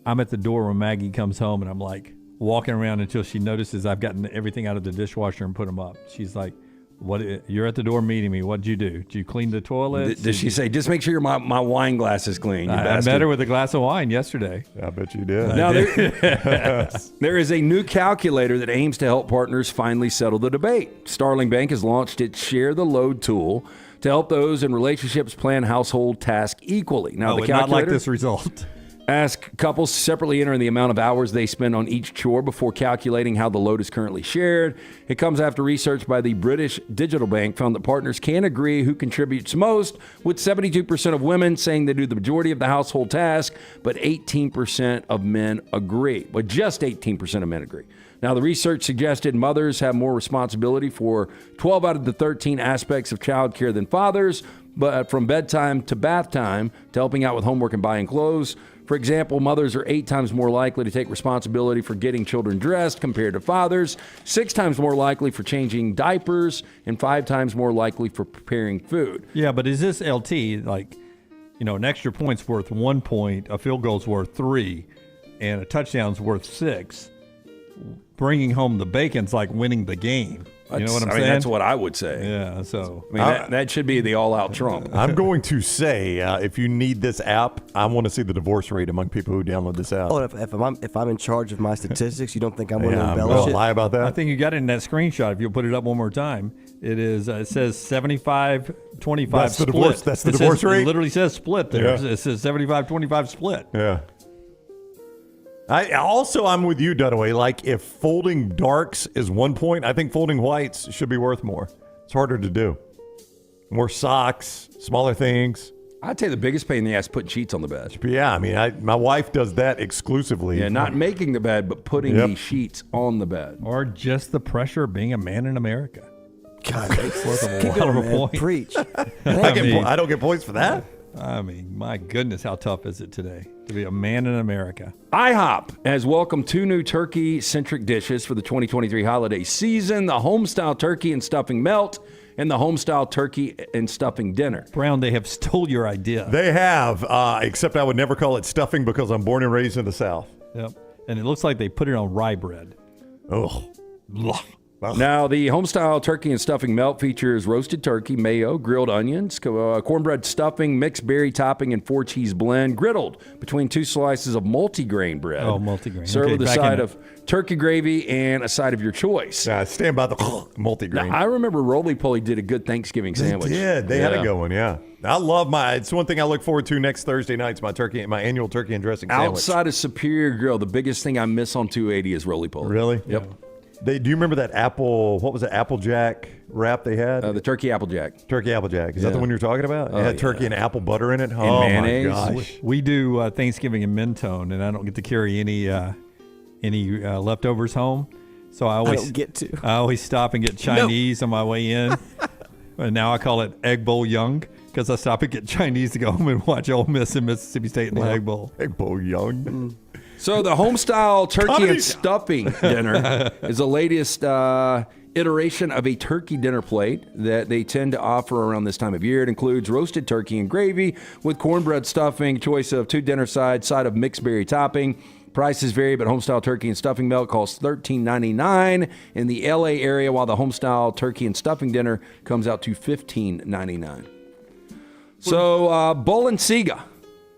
[SPEAKER 1] I'm at the door when Maggie comes home, and I'm like walking around until she notices I've gotten everything out of the dishwasher and put them up. She's like, "What? You're at the door meeting me. What'd you do? Did you clean the toilet?"
[SPEAKER 2] Did she say, just make sure my wine glass is clean?
[SPEAKER 1] I met her with a glass of wine yesterday.
[SPEAKER 3] I bet you did.
[SPEAKER 2] Now, there is a new calculator that aims to help partners finally settle the debate. Starling Bank has launched its Share the Load tool to help those in relationships plan household tasks equally. Now, the calculator,
[SPEAKER 1] not like this result.
[SPEAKER 2] Ask couples to separately enter in the amount of hours they spend on each chore before calculating how the load is currently shared. It comes after research by the British Digital Bank found that partners can agree who contributes most, with 72% of women saying they do the majority of the household task, but 18% of men agree. But just 18% of men agree. Now, the research suggested mothers have more responsibility for 12 out of the 13 aspects of childcare than fathers, but from bedtime to bath time to helping out with homework and buying clothes. For example, mothers are 8 times more likely to take responsibility for getting children dressed compared to fathers, 6 times more likely for changing diapers, and 5 times more likely for preparing food.
[SPEAKER 1] Yeah, but is this LT, like, an extra point's worth 1 point, a field goal's worth 3, and a touchdown's worth 6? Bringing home the bacon's like winning the game. You know what I'm saying?
[SPEAKER 2] That's what I would say.
[SPEAKER 1] Yeah, so
[SPEAKER 2] that should be the all-out trump.
[SPEAKER 3] I'm going to say, if you need this app, I want to see the divorce rate among people who download this app.
[SPEAKER 10] Oh, if I'm in charge of my statistics, you don't think I'm going to embellish it?
[SPEAKER 3] Lie about that?
[SPEAKER 1] I think you got it in that screenshot. If you'll put it up one more time, It is. It says 75-25
[SPEAKER 3] That's the
[SPEAKER 1] split.
[SPEAKER 3] divorce. That's the divorce rate.
[SPEAKER 1] It literally says split there.
[SPEAKER 3] Yeah.
[SPEAKER 1] It says 75-25 split.
[SPEAKER 3] Yeah. I'm with you, Dunaway. Like, if folding darks is 1 point, I think folding whites should be worth more. It's harder to do. More socks, smaller things.
[SPEAKER 2] I'd say the biggest pain in the ass putting sheets on the bed.
[SPEAKER 3] Yeah, I mean, my wife does that exclusively.
[SPEAKER 2] Yeah, not making the bed, but putting the sheets on the bed.
[SPEAKER 1] Or just the pressure of being a man in America.
[SPEAKER 10] God,
[SPEAKER 1] Worth a
[SPEAKER 10] keep
[SPEAKER 1] lot of
[SPEAKER 10] going,
[SPEAKER 1] a
[SPEAKER 10] man.
[SPEAKER 1] point.
[SPEAKER 10] Preach.
[SPEAKER 3] I don't get points for that.
[SPEAKER 1] I mean, my goodness, how tough is it today to be a man in America?
[SPEAKER 2] IHOP has welcomed 2 new turkey-centric dishes for the 2023 holiday season: the home-style turkey and stuffing melt and the home-style turkey and stuffing dinner.
[SPEAKER 1] Brown, they have stole your idea.
[SPEAKER 3] They have, except I would never call it stuffing because I'm born and raised in the South.
[SPEAKER 1] Yep. And it looks like they put it on rye bread.
[SPEAKER 3] Oh.
[SPEAKER 2] Now, the homestyle turkey and stuffing melt features roasted turkey, mayo, grilled onions, cornbread stuffing, mixed berry topping, and 4-cheese blend, griddled between 2 slices of multigrain bread.
[SPEAKER 1] Oh, multigrain.
[SPEAKER 2] Served
[SPEAKER 1] Okay,
[SPEAKER 2] with a
[SPEAKER 1] back
[SPEAKER 2] side
[SPEAKER 1] in
[SPEAKER 2] of turkey gravy and a side of your choice.
[SPEAKER 3] Yeah, stand by the multigrain.
[SPEAKER 2] Now, I remember Roly Poly did a good Thanksgiving sandwich.
[SPEAKER 3] They did. They had a good one, yeah. I love it's one thing I look forward to next Thursday night. It's my annual turkey and dressing sandwich.
[SPEAKER 2] Outside of Superior Grill, the biggest thing I miss on 280 is Roly Poly.
[SPEAKER 3] Really?
[SPEAKER 2] Yep.
[SPEAKER 3] Do you remember that Applejack wrap they had?
[SPEAKER 2] The turkey Applejack.
[SPEAKER 3] Turkey Applejack. Is that the one you're talking about? It had turkey and apple butter in it.
[SPEAKER 2] And
[SPEAKER 3] oh
[SPEAKER 2] mayonnaise.
[SPEAKER 3] My gosh.
[SPEAKER 1] We do Thanksgiving in Mentone, and I don't get to carry any leftovers home. So I always stop and get Chinese on my way in. And now I call it Egg Bowl Young because I stop and get Chinese to go home and watch Ole Miss and Mississippi State in the Egg Bowl.
[SPEAKER 3] Egg Bowl Young.
[SPEAKER 2] So the homestyle turkey and stuffing dinner is the latest iteration of a turkey dinner plate that they tend to offer around this time of year. It includes roasted turkey and gravy with cornbread stuffing, choice of 2 dinner sides, side of mixed berry topping. Prices vary, but homestyle turkey and stuffing melt costs $13.99 in the L.A. area, while the homestyle turkey and stuffing dinner comes out to $15.99. So Balenciaga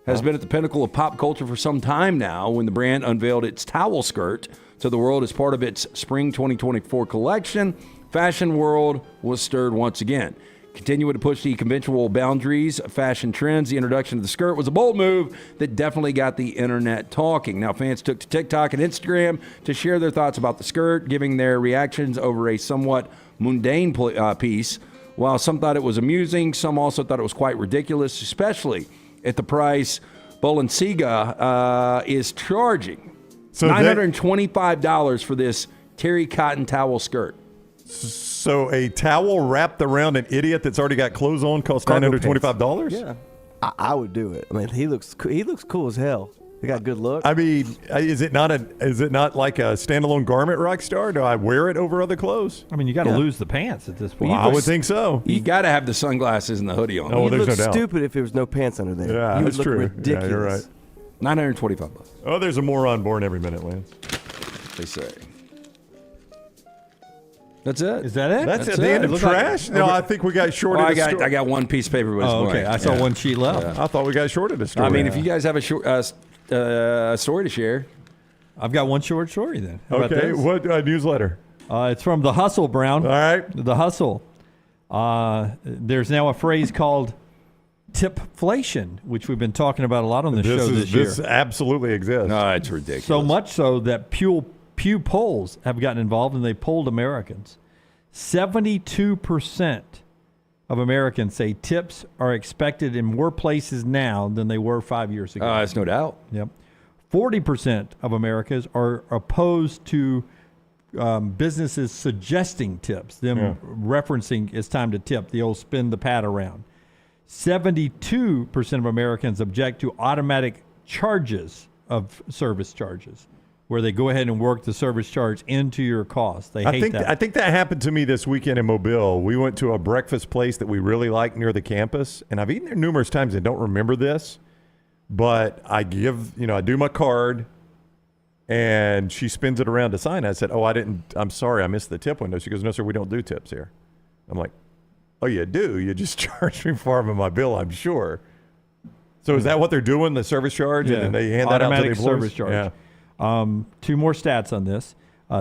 [SPEAKER 2] has been at the pinnacle of pop culture for some time now when the brand unveiled its towel skirt to the world as part of its spring 2024 collection. Fashion world was stirred once again. Continuing to push the conventional boundaries, fashion trends, the introduction of the skirt was a bold move that definitely got the internet talking. Now, fans took to TikTok and Instagram to share their thoughts about the skirt, giving their reactions over a somewhat mundane piece. While some thought it was amusing, some also thought it was quite ridiculous, especially at the price Balenciaga is charging. So $925 for this terry cotton towel skirt.
[SPEAKER 3] So a towel wrapped around an idiot that's already got clothes on costs $925?
[SPEAKER 10] Yeah, I would do it. I mean, he looks cool as hell. He got good look.
[SPEAKER 3] I mean, is it not like a standalone garment, Rockstar? Do I wear it over other clothes?
[SPEAKER 1] I mean, you got to lose the pants at this point.
[SPEAKER 3] Well, I would think so.
[SPEAKER 2] You got to have the sunglasses and the hoodie on.
[SPEAKER 3] Oh, there's no doubt.
[SPEAKER 10] Stupid if there was no pants under there.
[SPEAKER 3] Yeah,
[SPEAKER 10] you
[SPEAKER 3] that's
[SPEAKER 10] would look
[SPEAKER 3] true.
[SPEAKER 10] Ridiculous.
[SPEAKER 3] Yeah, you're right.
[SPEAKER 2] $925.
[SPEAKER 3] Oh, there's a moron born every minute, Lance.
[SPEAKER 2] They say. That's it.
[SPEAKER 1] Is that it?
[SPEAKER 3] That's at the end of trash? No, I think we got shorted.
[SPEAKER 2] I got one piece of paper. But it's
[SPEAKER 1] okay.
[SPEAKER 2] blank.
[SPEAKER 1] I saw one sheet left.
[SPEAKER 3] Yeah. I thought we got shorted a story.
[SPEAKER 2] I mean, if you guys have a story to share.
[SPEAKER 1] I've got one short story then. How about
[SPEAKER 3] Okay,
[SPEAKER 1] this?
[SPEAKER 3] what newsletter?
[SPEAKER 1] It's from The Hustle, Brown.
[SPEAKER 3] All right.
[SPEAKER 1] The Hustle. There's now a phrase called tipflation, which we've been talking about a lot on the show this year.
[SPEAKER 3] This absolutely exists.
[SPEAKER 2] No, it's ridiculous.
[SPEAKER 1] So much so that Pew polls have gotten involved, and they polled Americans. 72% of Americans say tips are expected in more places now than they were 5 years ago.
[SPEAKER 2] That's no doubt.
[SPEAKER 1] Yep. 40% of Americans are opposed to businesses suggesting tips, referencing it's time to tip, the old spin the pad around. 72% of Americans object to automatic charges of service charges, where they go ahead and work the service charge into your cost. They hate that.
[SPEAKER 3] I think that happened to me this weekend in Mobile. We went to a breakfast place that we really like near the campus, and I've eaten there numerous times and don't remember this, but I do my card, and she spins it around to sign. I said, I'm sorry, I missed the tip window. She goes, no, sir, we don't do tips here. I'm like, oh, you do? You just charged me for my bill, I'm sure. So is that what they're doing, the service charge?
[SPEAKER 1] Yeah.
[SPEAKER 3] And then they hand that out to the
[SPEAKER 1] automatic
[SPEAKER 3] employees?
[SPEAKER 1] service charge.
[SPEAKER 3] Yeah.
[SPEAKER 1] 2 more stats on this.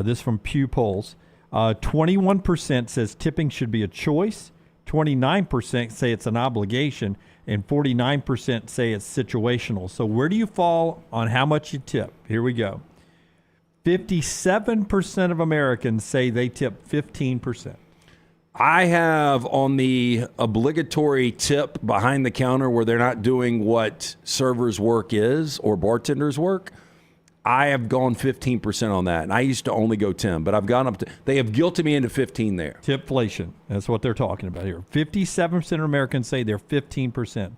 [SPEAKER 1] This from Pew polls. 21% says tipping should be a choice. 29% say it's an obligation, and 49% say it's situational. So where do you fall on how much you tip? Here we go. 57% of Americans say they tip 15%.
[SPEAKER 2] I have on the obligatory tip behind the counter where they're not doing what servers' work is or bartenders' work. I have gone 15% on that, and I used to only go 10, but I've gone up to. They have guilted me into 15 there.
[SPEAKER 1] Tipflation. That's what they're talking about here. 57% of Americans say they're 15%.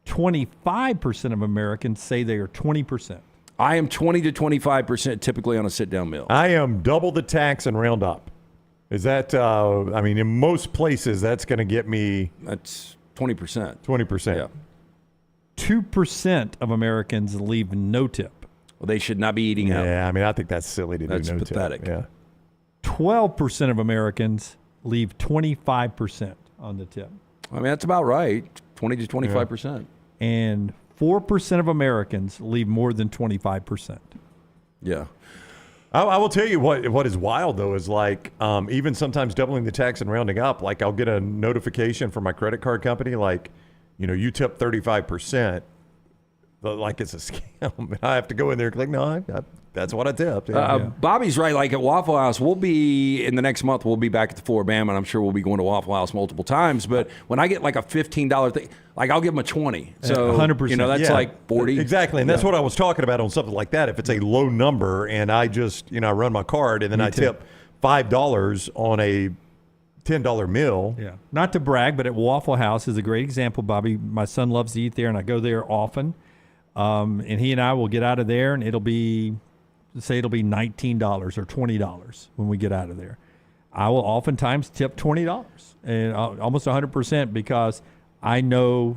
[SPEAKER 1] 25% of Americans say they are 20%.
[SPEAKER 2] I am 20 to 25% typically on a sit-down meal.
[SPEAKER 3] I am double the tax and round up. Is that, I mean, in most places, that's going to get me.
[SPEAKER 2] That's 20%.
[SPEAKER 3] 20%.
[SPEAKER 2] Yeah.
[SPEAKER 1] 2% of Americans leave no tip.
[SPEAKER 2] Well, they should not be eating out.
[SPEAKER 3] Yeah, I mean, I think that's silly to do no tip.
[SPEAKER 2] That's pathetic.
[SPEAKER 3] Yeah.
[SPEAKER 1] 12% of Americans leave 25% on the tip.
[SPEAKER 2] I mean, that's about right. 20 to 25%.
[SPEAKER 1] And 4% of Americans leave more than 25%.
[SPEAKER 2] Yeah.
[SPEAKER 3] I will tell you what is wild, though, is like even sometimes doubling the tax and rounding up, like I'll get a notification from my credit card company, like, you tip 35%. Like it's a scam. And I have to go in there and click, no, that's what I tipped.
[SPEAKER 2] Bobby's right. Like at Waffle House, we'll be, in the next month, we'll be back at the floor Bama, and I'm sure we'll be going to Waffle House multiple times. But when I get like a $15 thing, like I'll give them a 20. So,
[SPEAKER 1] 100%.
[SPEAKER 2] That's like 40.
[SPEAKER 3] Exactly. And that's what I was talking about on something like that. If it's a low number and I just, I run my card and then I tip $5 on a $10 meal.
[SPEAKER 1] Yeah. Not to brag, but at Waffle House is a great example, Bobby. My son loves to eat there, and I go there often. And he and I will get out of there, and it'll be $19 or $20 when we get out of there. I will oftentimes tip $20 and almost 100% because I don't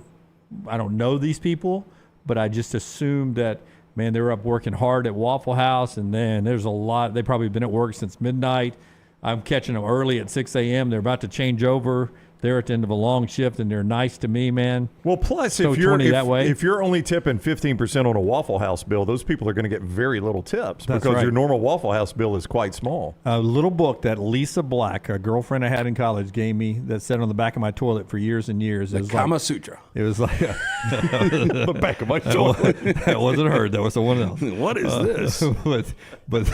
[SPEAKER 1] know these people, but I just assume that, man, they're up working hard at Waffle House, and then there's a lot. They've probably been at work since midnight. I'm catching them early at 6 a.m. They're about to change over. They're at the end of a long shift, and they're nice to me, man.
[SPEAKER 3] Well, plus,
[SPEAKER 1] if
[SPEAKER 3] you're only tipping 15% on a Waffle House bill, those people are going to get very little tips because your normal Waffle House bill is quite small.
[SPEAKER 1] A little book that Lisa Black, a girlfriend I had in college, gave me that sat on the back of my toilet for years and years.
[SPEAKER 2] The Kama Sutra.
[SPEAKER 1] It was like
[SPEAKER 3] the back of my toilet.
[SPEAKER 1] That wasn't her. That was someone else.
[SPEAKER 2] What is this?
[SPEAKER 1] But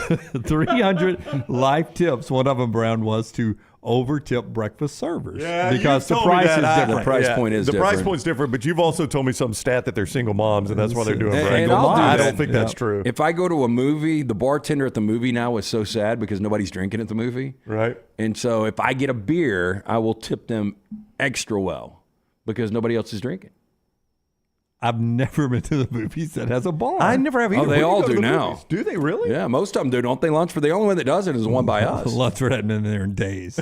[SPEAKER 1] 300 life tips. One of them, Brown, was to over-tip breakfast servers.
[SPEAKER 3] Yeah,
[SPEAKER 1] because the price is different.
[SPEAKER 2] The price point is different.
[SPEAKER 3] The price point's different, but you've also told me some stat that they're single moms, and that's why they're doing
[SPEAKER 2] breakfast.
[SPEAKER 3] I don't think that's true.
[SPEAKER 2] If I go to a movie, the bartender at the movie now is so sad because nobody's drinking at the movie.
[SPEAKER 3] Right.
[SPEAKER 2] And so if I get a beer, I will tip them extra well because nobody else is drinking.
[SPEAKER 1] I've never been to the movies that has a bar.
[SPEAKER 3] I never have either.
[SPEAKER 2] Oh, they all do now.
[SPEAKER 3] Movies? Do they really?
[SPEAKER 2] Yeah, most of them do. Don't they lunch for the only one that does it is the one by us.
[SPEAKER 1] Lunch for that in there in days.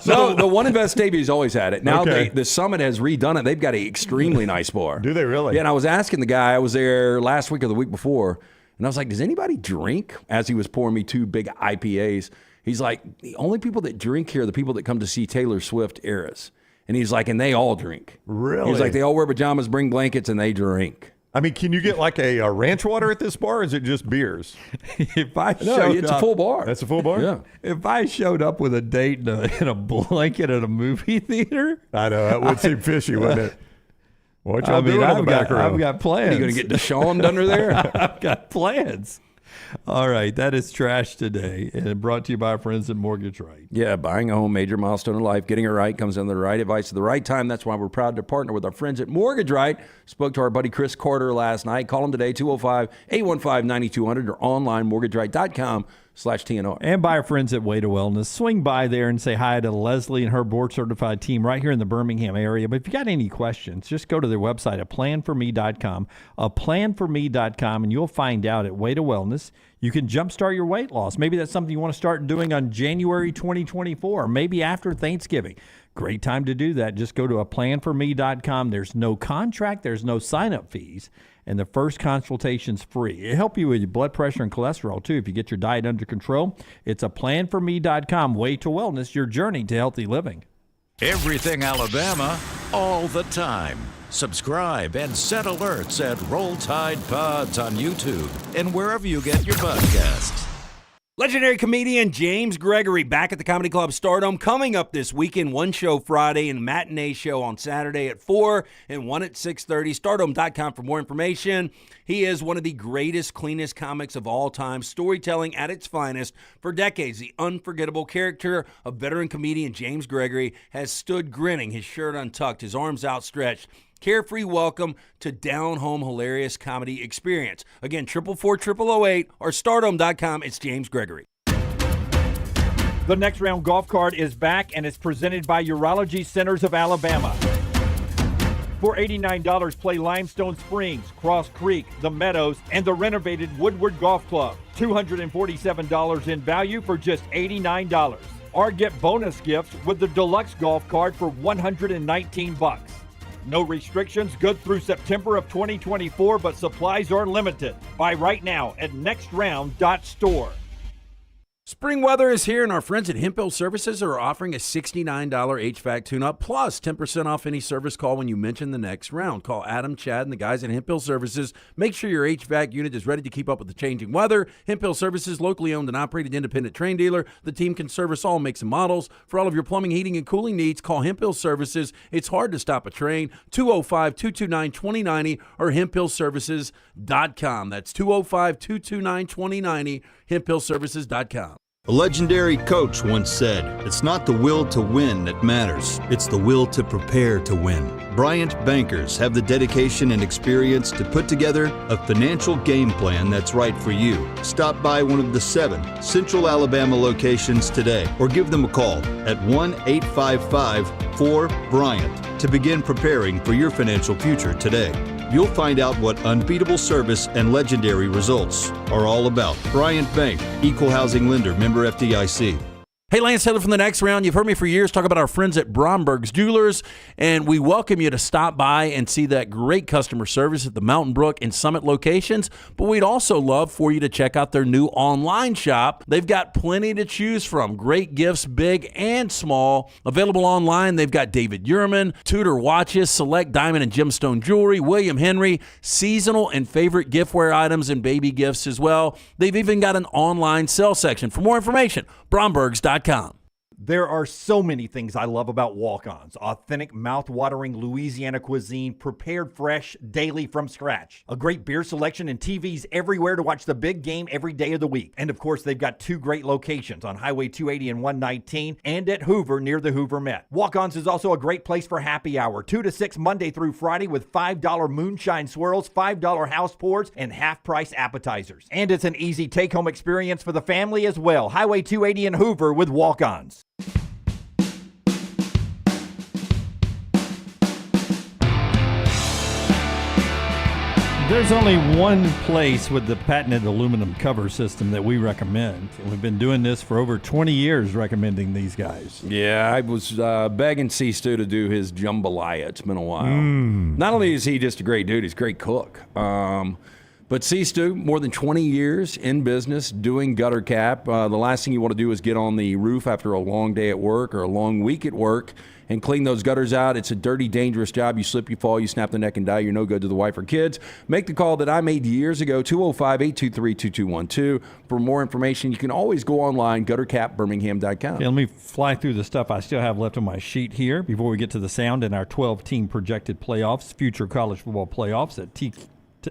[SPEAKER 2] No, the one in Vestavia's always had it. Now the Summit has redone it. They've got an extremely nice bar.
[SPEAKER 3] Do they really?
[SPEAKER 2] Yeah, and I was asking the guy, I was there last week or the week before, and I was like, does anybody drink? As he was pouring me 2 big IPAs. He's like, the only people that drink here are the people that come to see Taylor Swift Eras. And he's like, and they all drink.
[SPEAKER 3] Really?
[SPEAKER 2] He's like, they all wear pajamas, bring blankets, and they drink.
[SPEAKER 3] I mean, can you get like a ranch water at this bar, or is it just beers?
[SPEAKER 2] It's a full bar.
[SPEAKER 3] That's a full bar?
[SPEAKER 2] Yeah.
[SPEAKER 1] If I showed up with a date and a blanket at a movie theater.
[SPEAKER 3] I know, that would seem fishy, wouldn't it? What y'all doing on the back row?
[SPEAKER 1] I've got plans.
[SPEAKER 2] Are you going to get Deshauned under there?
[SPEAKER 1] I've got plans. All right, that is Trash Today, and brought to you by our friends at Mortgage Right.
[SPEAKER 2] Yeah, buying a home, major milestone in life. Getting it right comes under the right advice at the right time. That's why we're proud to partner with our friends at Mortgage Right. Spoke to our buddy Chris Carter last night. Call him today, 205-815-9200 or online, mortgageright.com/TNR.
[SPEAKER 1] And by our friends at Way to Wellness. Swing by there and say hi to Leslie and her board-certified team right here in the Birmingham area. But if you got any questions, just go to their website at planforme.com, planforme.com, and you'll find out at Way to Wellness you can jumpstart your weight loss. Maybe that's something you want to start doing on January 2024, or maybe after Thanksgiving. Great time to do that. Just go to planforme.com. There's no contract. There's no sign-up fees. And the first consultation's free. It'll help you with your blood pressure and cholesterol, too, if you get your diet under control. It's planforme.com. Way to Wellness, your journey to healthy living.
[SPEAKER 6] Everything Alabama, all the time. Subscribe and set alerts at Roll Tide Pods on YouTube and wherever you get your podcasts.
[SPEAKER 8] Legendary comedian James Gregory back at the Comedy Club Stardome coming up this weekend. One show Friday and matinee show on Saturday at 4 and one at 6:30. Stardome.com for more information. He is one of the greatest, cleanest comics of all time, storytelling at its finest. For decades, the unforgettable character of veteran comedian James Gregory has stood grinning, his shirt untucked, his arms outstretched. Carefree welcome to down-home hilarious comedy experience. Again, 444-0008 or stardome.com. It's James Gregory.
[SPEAKER 5] The Next Round golf cart is back and is presented by Urology Centers of Alabama. For $89, play Limestone Springs, Cross Creek, The Meadows, and the renovated Woodward Golf Club. $247 in value for just $89. Or get bonus gifts with the Deluxe Golf Cart for $119. No restrictions, good through September of 2024, but supplies are limited. Buy right now at nextround.store.
[SPEAKER 8] Spring weather is here, and our friends at Hemp Hill Services are offering a $69 HVAC tune-up plus 10% off any service call when you mention the Next Round. Call Adam, Chad, and the guys at Hemp Hill Services. Make sure your HVAC unit is ready to keep up with the changing weather. Hemp Hill Services, locally owned and operated independent train dealer. The team can service all makes and models. For all of your plumbing, heating, and cooling needs, call Hemp Hill Services. It's hard to stop a train. 205-229-2090 or hemphillservices.com. That's 205-229-2090, hemphillservices.com.
[SPEAKER 11] A legendary coach once said, "It's not the will to win that matters, it's the will to prepare to win." Bryant bankers have the dedication and experience to put together a financial game plan that's right for you. Stop by one of the 7 Central Alabama locations today or give them a call at 1-855-4-BRYANT to begin preparing for your financial future today. You'll find out what unbeatable service and legendary results are all about. Bryant Bank, Equal Housing Lender, member FDIC.
[SPEAKER 8] Hey, Lance Taylor from the Next Round. You've heard me for years talk about our friends at Bromberg's Jewelers, and we welcome you to stop by and see that great customer service at the Mountain Brook and Summit locations. But we'd also love for you to check out their new online shop. They've got plenty to choose from. Great gifts, big and small. Available online, they've got David Yurman, Tudor watches, select diamond and gemstone jewelry, William Henry, seasonal and favorite giftware items and baby gifts as well. They've even got an online sale section. For more information, brombergs.com.
[SPEAKER 5] There are so many things I love about Walk-Ons. Authentic, mouth-watering Louisiana cuisine, prepared fresh, daily from scratch. A great beer selection and TVs everywhere to watch the big game every day of the week. And of course, they've got 2 great locations on Highway 280 and 119 and at Hoover near the Hoover Met. Walk-Ons is also a great place for happy hour, 2 to 6 Monday through Friday with $5 moonshine swirls, $5 house pours, and half-price appetizers. And it's an easy take-home experience for the family as well. Highway 280 and Hoover with Walk-Ons.
[SPEAKER 1] There's only one place with the patented aluminum cover system that we recommend. And we've been doing this for over 20 years recommending these guys.
[SPEAKER 2] Yeah, I was begging C-Stu to do his jambalaya. It's been a while. Not only is he just a great dude, he's a great cook. But C-Stu, more than 20 years in business doing gutter cap. The last thing you want to do is get on the roof after a long day at work or a long week at work and clean those gutters out. It's a dirty, dangerous job. You slip, you fall, you snap the neck and die. You're no good to the wife or kids. Make the call that I made years ago, 205-823-2212. For more information, you can always go online, guttercapbirmingham.com.
[SPEAKER 1] Okay, let me fly through the stuff I still have left on my sheet here before we get to the sound and our 12-team projected playoffs, future college football playoffs that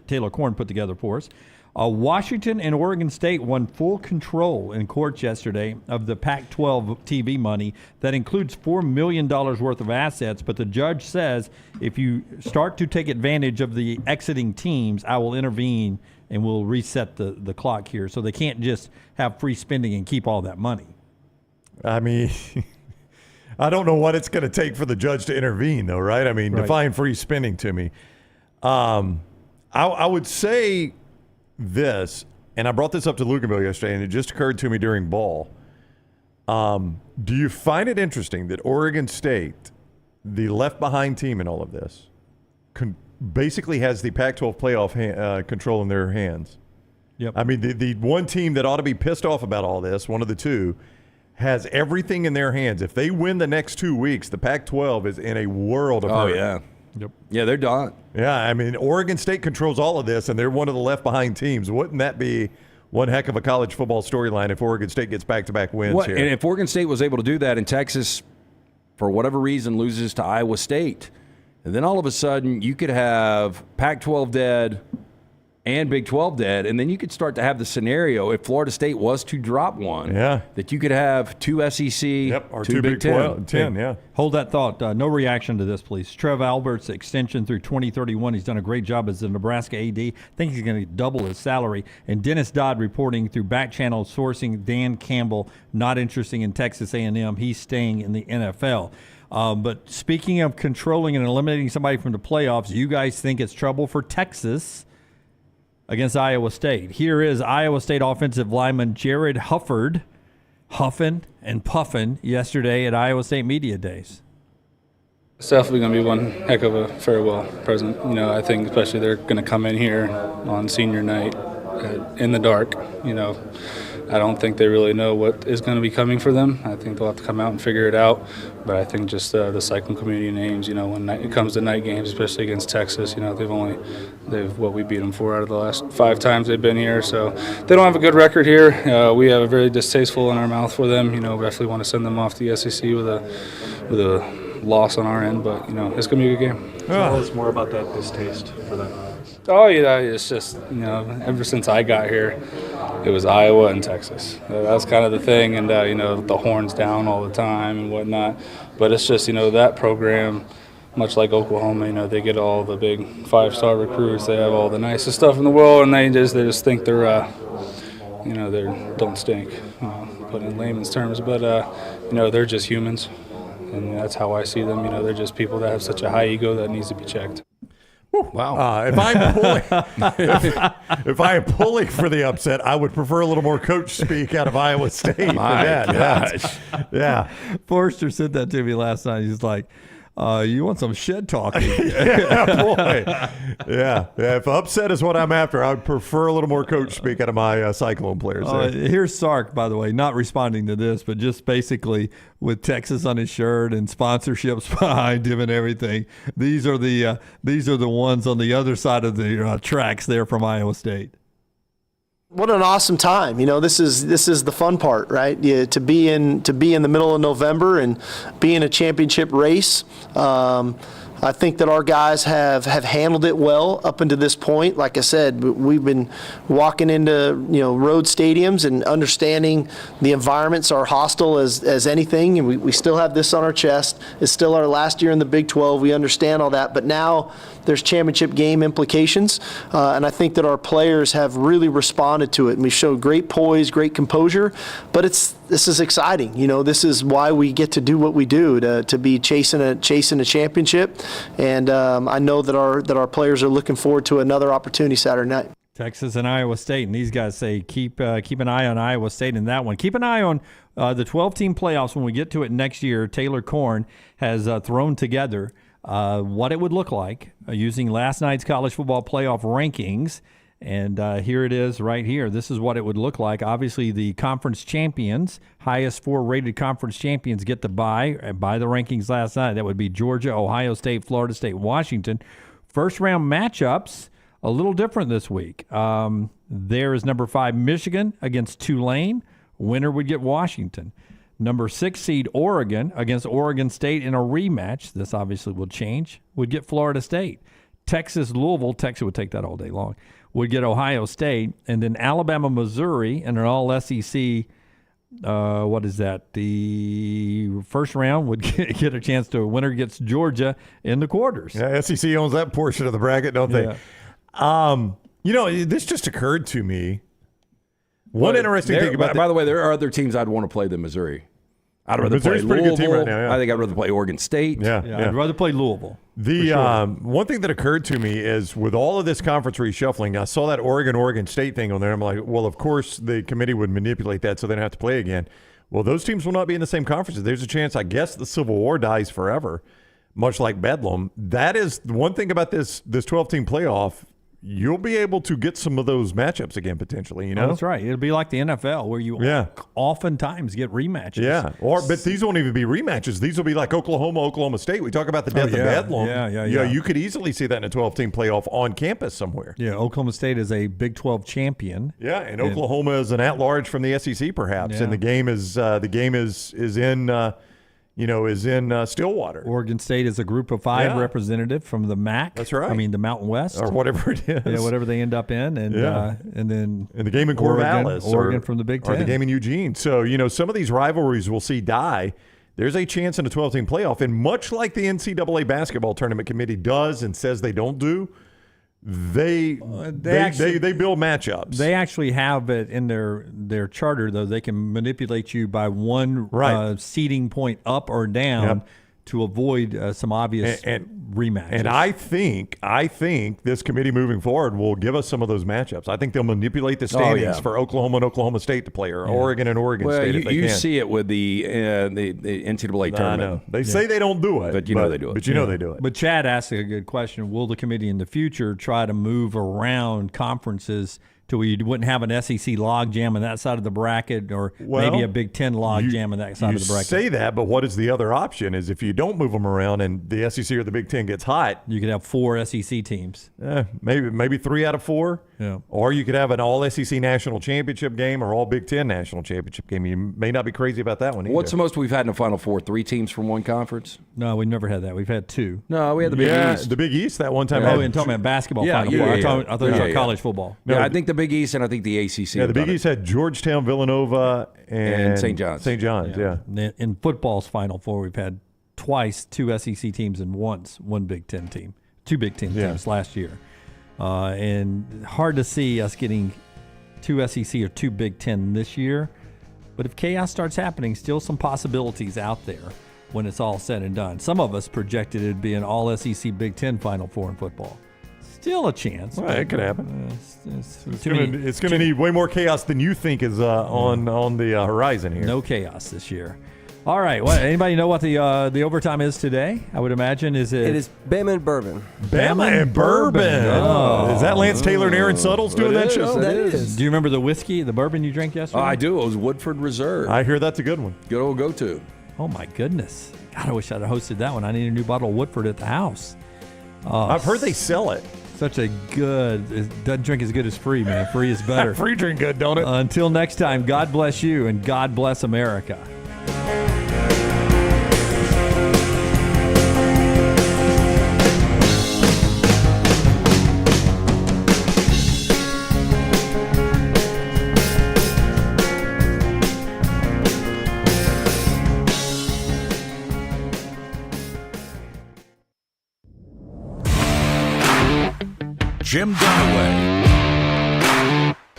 [SPEAKER 1] Taylor Korn put together for us. Washington and Oregon State won full control in court yesterday of the Pac-12 TV money. That includes $4 million worth of assets, but the judge says if you start to take advantage of the exiting teams, I will intervene and we'll reset the clock here. So they can't just have free spending and keep all that money.
[SPEAKER 3] I mean, I don't know what it's going to take for the judge to intervene, though, right? I mean, define free spending to me. I would say this, and I brought this up to Luganville yesterday, and it just occurred to me during ball. Do you find it interesting that Oregon State, the left-behind team in all of this, basically has the Pac-12 playoff control in their hands?
[SPEAKER 1] Yep.
[SPEAKER 3] I mean, the one team that ought to be pissed off about all this, one of the two, has everything in their hands. If they win the next 2 weeks, the Pac-12 is in a world of hurt.
[SPEAKER 2] Oh, yeah.
[SPEAKER 1] Yep.
[SPEAKER 2] Yeah, they're done.
[SPEAKER 3] Yeah, I mean, Oregon State controls all of this, and they're one of the left-behind teams. Wouldn't that be one heck of a college football storyline if Oregon State gets back-to-back wins here.
[SPEAKER 2] And if Oregon State was able to do that and Texas, for whatever reason, loses to Iowa State, and then all of a sudden you could have Pac-12 dead and Big 12 dead, and then you could start to have the scenario, if Florida State was to drop one, that you could have two SEC,
[SPEAKER 3] or
[SPEAKER 2] two Big
[SPEAKER 3] 10. Yeah.
[SPEAKER 1] Hold that thought. No reaction to this, please. Trev Albert's extension through 2031. He's done a great job as the Nebraska AD. I think he's going to double his salary. And Dennis Dodd reporting through back channel sourcing Dan Campbell, not interested in Texas A&M. He's staying in the NFL. But speaking of controlling and eliminating somebody from the playoffs, you guys think it's trouble for Texas against Iowa State. Here is Iowa State offensive lineman Jared Hufford huffing and puffing yesterday at Iowa State Media Days.
[SPEAKER 13] It's definitely going to be one heck of a farewell present. You know, I think especially they're going to come in here on senior night in the dark. You know, I don't think they really know what is going to be coming for them. I think they'll have to come out and figure it out. But I think just the Cyclone community names, you know, when it comes to night games, especially against Texas, you know, we beat them 4 out of the last 5 times they've been here. So they don't have a good record here. We have a very distasteful in our mouth for them. You know, we definitely want to send them off to the SEC with a loss on our end. But, you know, it's going to be a good game.
[SPEAKER 22] Tell us more about that distaste for them.
[SPEAKER 13] Oh, yeah, it's just, you know, ever since I got here, it was Iowa and Texas. That was kind of the thing, and, you know, the horns down all the time and whatnot. But it's just, you know, that program, much like Oklahoma, you know, they get all the big 5-star recruits. They have all the nicest stuff in the world, and they just think they're, you know, they don't stink, put in layman's terms. But, you know, they're just humans, and that's how I see them. You know, they're just people that have such a high ego that needs to be checked.
[SPEAKER 3] Wow! If I am pulling for the upset, I would prefer a little more coach speak out of Iowa State.
[SPEAKER 2] My gosh.
[SPEAKER 3] Yeah.
[SPEAKER 1] Forrester said that to me last night. He's like, you want some shit talking?
[SPEAKER 3] Yeah, boy. Yeah. If upset is what I'm after, I would prefer a little more coach speak out of my Cyclone players.
[SPEAKER 1] Here's Sark, by the way, not responding to this, but just basically with Texas on his shirt and sponsorships behind him and everything. These are the ones on the other side of the tracks there from Iowa State.
[SPEAKER 23] What an awesome time. You know, this is the fun part, right? Yeah, to be in the middle of November and be in a championship race. I think that our guys have handled it well up until this point. Like I said, we've been walking into, you know, road stadiums and understanding the environments are hostile as anything, and we still have this on our chest. It's still our last year in the Big 12. We understand all that, but now there's championship game implications, and I think that our players have really responded to it, and we showed great poise, great composure. But this is exciting. You know, this is why we get to do what we do, to be chasing a championship. And I know that our players are looking forward to another opportunity Saturday night.
[SPEAKER 1] Texas and Iowa State, and these guys say keep an eye on Iowa State in that one. Keep an eye on the 12-team playoffs when we get to it next year. Taylor Korn has thrown together what it would look like using last night's college football playoff rankings. And here it is right here. This is what it would look like. Obviously, the conference champions, highest 4-rated conference champions, get to bye the rankings last night. That would be Georgia, Ohio State, Florida State, Washington. First-round matchups, a little different this week. There is number 5, Michigan against Tulane. Winner would get Washington. Number 6 seed Oregon against Oregon State in a rematch. This obviously will change. Would get Florida State. Texas, Louisville. Texas would take that all day long. Would get Ohio State. And then Alabama, Missouri in an all-SEC. What is that? The first round would get a chance to. Winner gets Georgia in the quarters.
[SPEAKER 3] Yeah, SEC owns that portion of the bracket, don't they? You know, this just occurred to me. One interesting thing about
[SPEAKER 2] by the way, there are other teams I'd want to play than Missouri. I'd rather play Louisville. Pretty good team right now, yeah. I think I'd rather play Oregon State.
[SPEAKER 1] Yeah. I'd rather play Louisville.
[SPEAKER 3] The one thing that occurred to me is with all of this conference reshuffling, I saw that Oregon State thing on there. I'm like, well, of course the committee would manipulate that so they don't have to play again. Well, those teams will not be in the same conferences. There's a chance, I guess, the Civil War dies forever, much like Bedlam. That is one thing about this 12-team playoff. you'll be able to get some of those matchups again potentially. You know,
[SPEAKER 1] that's right. It'll be like the NFL where you oftentimes get rematches.
[SPEAKER 3] Yeah, but these won't even be rematches. These will be like Oklahoma State. We talk about the death of Bedlam.
[SPEAKER 1] Yeah.
[SPEAKER 3] You could easily see that in a 12-team playoff on campus somewhere.
[SPEAKER 1] Yeah, Oklahoma State is a Big 12 champion.
[SPEAKER 3] Yeah, and Oklahoma is an at-large from the SEC, perhaps, and the game is in Stillwater.
[SPEAKER 1] Oregon State is a Group of 5 representative from the MAC.
[SPEAKER 3] That's right.
[SPEAKER 1] I mean the Mountain West
[SPEAKER 3] or whatever it is.
[SPEAKER 1] Yeah, whatever they end up in, and then
[SPEAKER 3] the game in Corvallis,
[SPEAKER 1] Oregon from the Big Ten,
[SPEAKER 3] or the game in Eugene. So some of these rivalries we'll see die. There's a chance in a 12-team playoff, and much like the NCAA basketball tournament committee does and says they don't do, they build matchups.
[SPEAKER 1] They actually have it in their charter, though. They can manipulate you by one seeding point up or down to avoid some obvious rematches.
[SPEAKER 3] And I think this committee moving forward will give us some of those matchups. I think they'll manipulate the standings for Oklahoma and Oklahoma State to play, or Oregon and Oregon State if they
[SPEAKER 2] you
[SPEAKER 3] can.
[SPEAKER 2] see it with the NCAA tournament.
[SPEAKER 3] I know. They say they don't do it.
[SPEAKER 2] But you know they do it.
[SPEAKER 3] But you know they do it.
[SPEAKER 1] But Chad asked a good question. Will the committee in the future try to move around conferences to where you wouldn't have an SEC log jam on that side of the bracket, or maybe a Big Ten log jam on that side of the bracket?
[SPEAKER 3] You say that, but what is the other option? Is if you don't move them around and the SEC or the Big Ten gets hot,
[SPEAKER 1] you could have 4 SEC teams.
[SPEAKER 3] Maybe 3 out of 4.
[SPEAKER 1] Yeah.
[SPEAKER 3] Or you could have an all-SEC national championship game or all-Big Ten national championship game. You may not be crazy about that one either.
[SPEAKER 2] What's the most we've had in the Final Four? 3 teams from one conference?
[SPEAKER 1] No, we've never had that. We've had 2.
[SPEAKER 2] No, we had the Big East.
[SPEAKER 3] The Big East that one time.
[SPEAKER 1] Oh, and talking about basketball Final Four. I thought it was about college football.
[SPEAKER 2] No, I think the Big East and I think the ACC.
[SPEAKER 3] Yeah, the Big East had Georgetown, Villanova, and
[SPEAKER 2] St. John's.
[SPEAKER 3] St. John's, yeah.
[SPEAKER 1] In football's Final Four, we've had twice 2 SEC teams and once 1 Big Ten team. 2 Big Ten teams last year. And hard to see us getting 2 SEC or 2 Big Ten this year. But if chaos starts happening, still some possibilities out there when it's all said and done. Some of us projected it'd be an all-SEC Big Ten Final Four in football. Still a chance.
[SPEAKER 3] Well, it could happen.
[SPEAKER 1] It's
[SPEAKER 3] going to need way more chaos than you think is on the horizon here.
[SPEAKER 1] No chaos this year. All right. Well, anybody know what the overtime is today? I would imagine
[SPEAKER 10] It is Bama and Bourbon.
[SPEAKER 3] Bama and Bourbon.
[SPEAKER 1] Oh.
[SPEAKER 3] Is that Lance Taylor and Aaron Suttles doing that show?
[SPEAKER 10] That is.
[SPEAKER 1] Do you remember the whiskey, the bourbon you drank yesterday?
[SPEAKER 2] I do. It was Woodford Reserve.
[SPEAKER 3] I hear that's a good one.
[SPEAKER 2] Good old go-to.
[SPEAKER 1] Oh, my goodness. God, I wish I'd have hosted that one. I need a new bottle of Woodford at the house.
[SPEAKER 3] I've heard they sell it.
[SPEAKER 1] Such a good, it doesn't drink as good as free, man. Free is better.
[SPEAKER 3] Free drink good, don't it?
[SPEAKER 1] Until next time, God bless you and God bless America.
[SPEAKER 6] Jim Dunaway.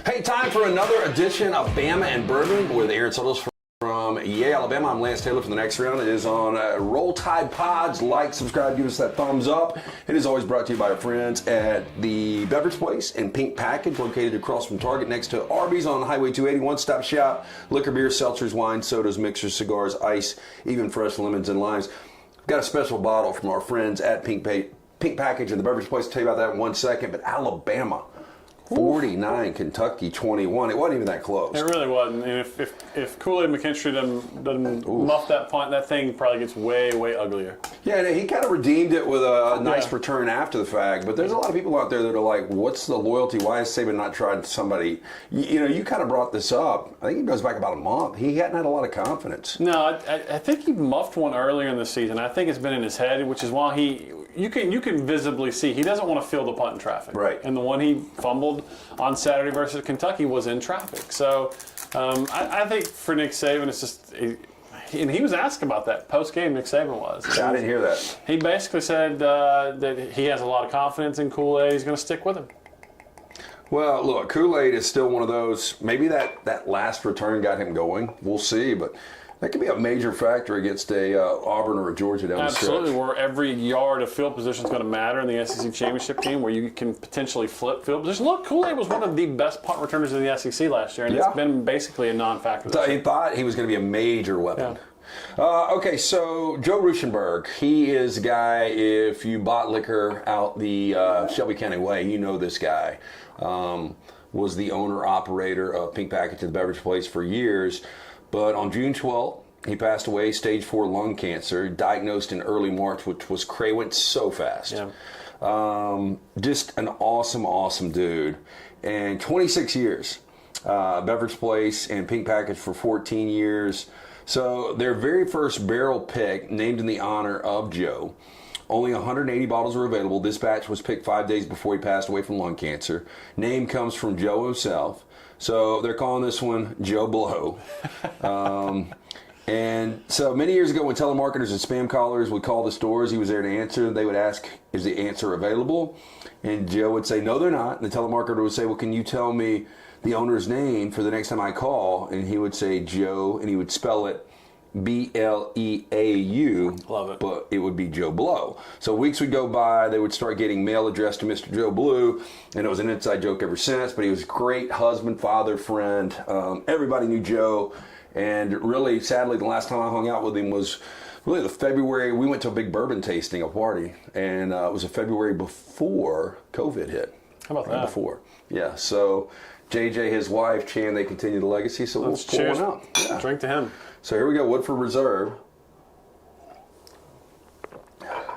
[SPEAKER 18] Hey, time for another edition of Bama and Bourbon with Aaron Suttles from Yale, Alabama. I'm Lance Taylor for the next round. It is on Roll Tide Pods. Like, subscribe, give us that thumbs up. It is always brought to you by our friends at the Beverage Place and Pink Package, located across from Target next to Arby's on Highway 280. One-stop shop. Liquor, beer, seltzers, wine, sodas, mixers, cigars, ice, even fresh lemons and limes. We've got a special bottle from our friends at Pink Package and the Beverage Place. I'll tell you about that in 1 second. But Alabama, 49, Kentucky 21. It wasn't even that close.
[SPEAKER 22] It really wasn't. And if Kool-Aid McKinstry doesn't muff that punt, that thing probably gets way, way uglier.
[SPEAKER 18] Yeah, and he kind of redeemed it with a nice return after the fact. But there's a lot of people out there that are like, what's the loyalty? Why has Saban not tried somebody? You kind of brought this up. I think it goes back about a month. He hadn't had a lot of confidence.
[SPEAKER 22] No, I think he muffed one earlier in the season. I think it's been in his head, which is why you can visibly see he doesn't want to fill the punt in traffic.
[SPEAKER 18] Right.
[SPEAKER 22] And the one he fumbled on Saturday versus Kentucky was in traffic. So I think for Nick Saban, it's just, and he was asked about that post-game, Nick Saban was.
[SPEAKER 18] I didn't hear that.
[SPEAKER 22] He basically said that he has a lot of confidence in Kool-Aid. He's going to stick with him.
[SPEAKER 18] Well, look, Kool-Aid is still one of those, maybe that last return got him going. We'll see, but that could be a major factor against a Auburn or a Georgia down the stretch.
[SPEAKER 22] Absolutely, where every yard of field position is going to matter in the SEC championship game, where you can potentially flip field position. Look, Kool-Aid was one of the best punt returners in the SEC last year, and it's been basically a non-factor.
[SPEAKER 18] He thought he was going to be a major weapon.
[SPEAKER 22] Yeah.
[SPEAKER 18] Okay, so Joe Ruschenberg, he is a guy, if you bought liquor out the Shelby County Way, you know this guy. Was the owner-operator of Pink Package at the beverage place for years. But on June 12th, he passed away, stage 4 lung cancer, diagnosed in early March, which was crazy, went so fast. Yeah. Just an awesome, awesome dude. And 26 years. Beverage place and Pink Package for 14 years. So their very first barrel pick, named in the honor of Joe. Only 180 bottles are available. This batch was picked 5 days before he passed away from lung cancer. Name comes from Joe himself. So they're calling this one Joe Blow. And so many years ago when telemarketers and spam callers would call the stores, he was there to answer. They would ask, is the answer available? And Joe would say, no, they're not. And the telemarketer would say, well, can you tell me the owner's name for the next time I call? And he would say Joe, and he would spell it B-L-E-A-U.
[SPEAKER 22] Love it.
[SPEAKER 18] But it would be Joe Blow. So weeks would go by, they would start getting mail addressed to Mr. Joe Blue, and it was an inside joke ever since, but he was a great husband, father, friend. Everybody knew Joe, and really, sadly, the last time I hung out with him was really the February. We went to a big bourbon tasting, a party, and it was a February before COVID hit.
[SPEAKER 22] How about that?
[SPEAKER 18] Before. Yeah, so JJ, his wife, Chan, they continue the legacy, so we'll pour one out. Yeah.
[SPEAKER 22] Drink to him.
[SPEAKER 18] So here we go, Woodford Reserve.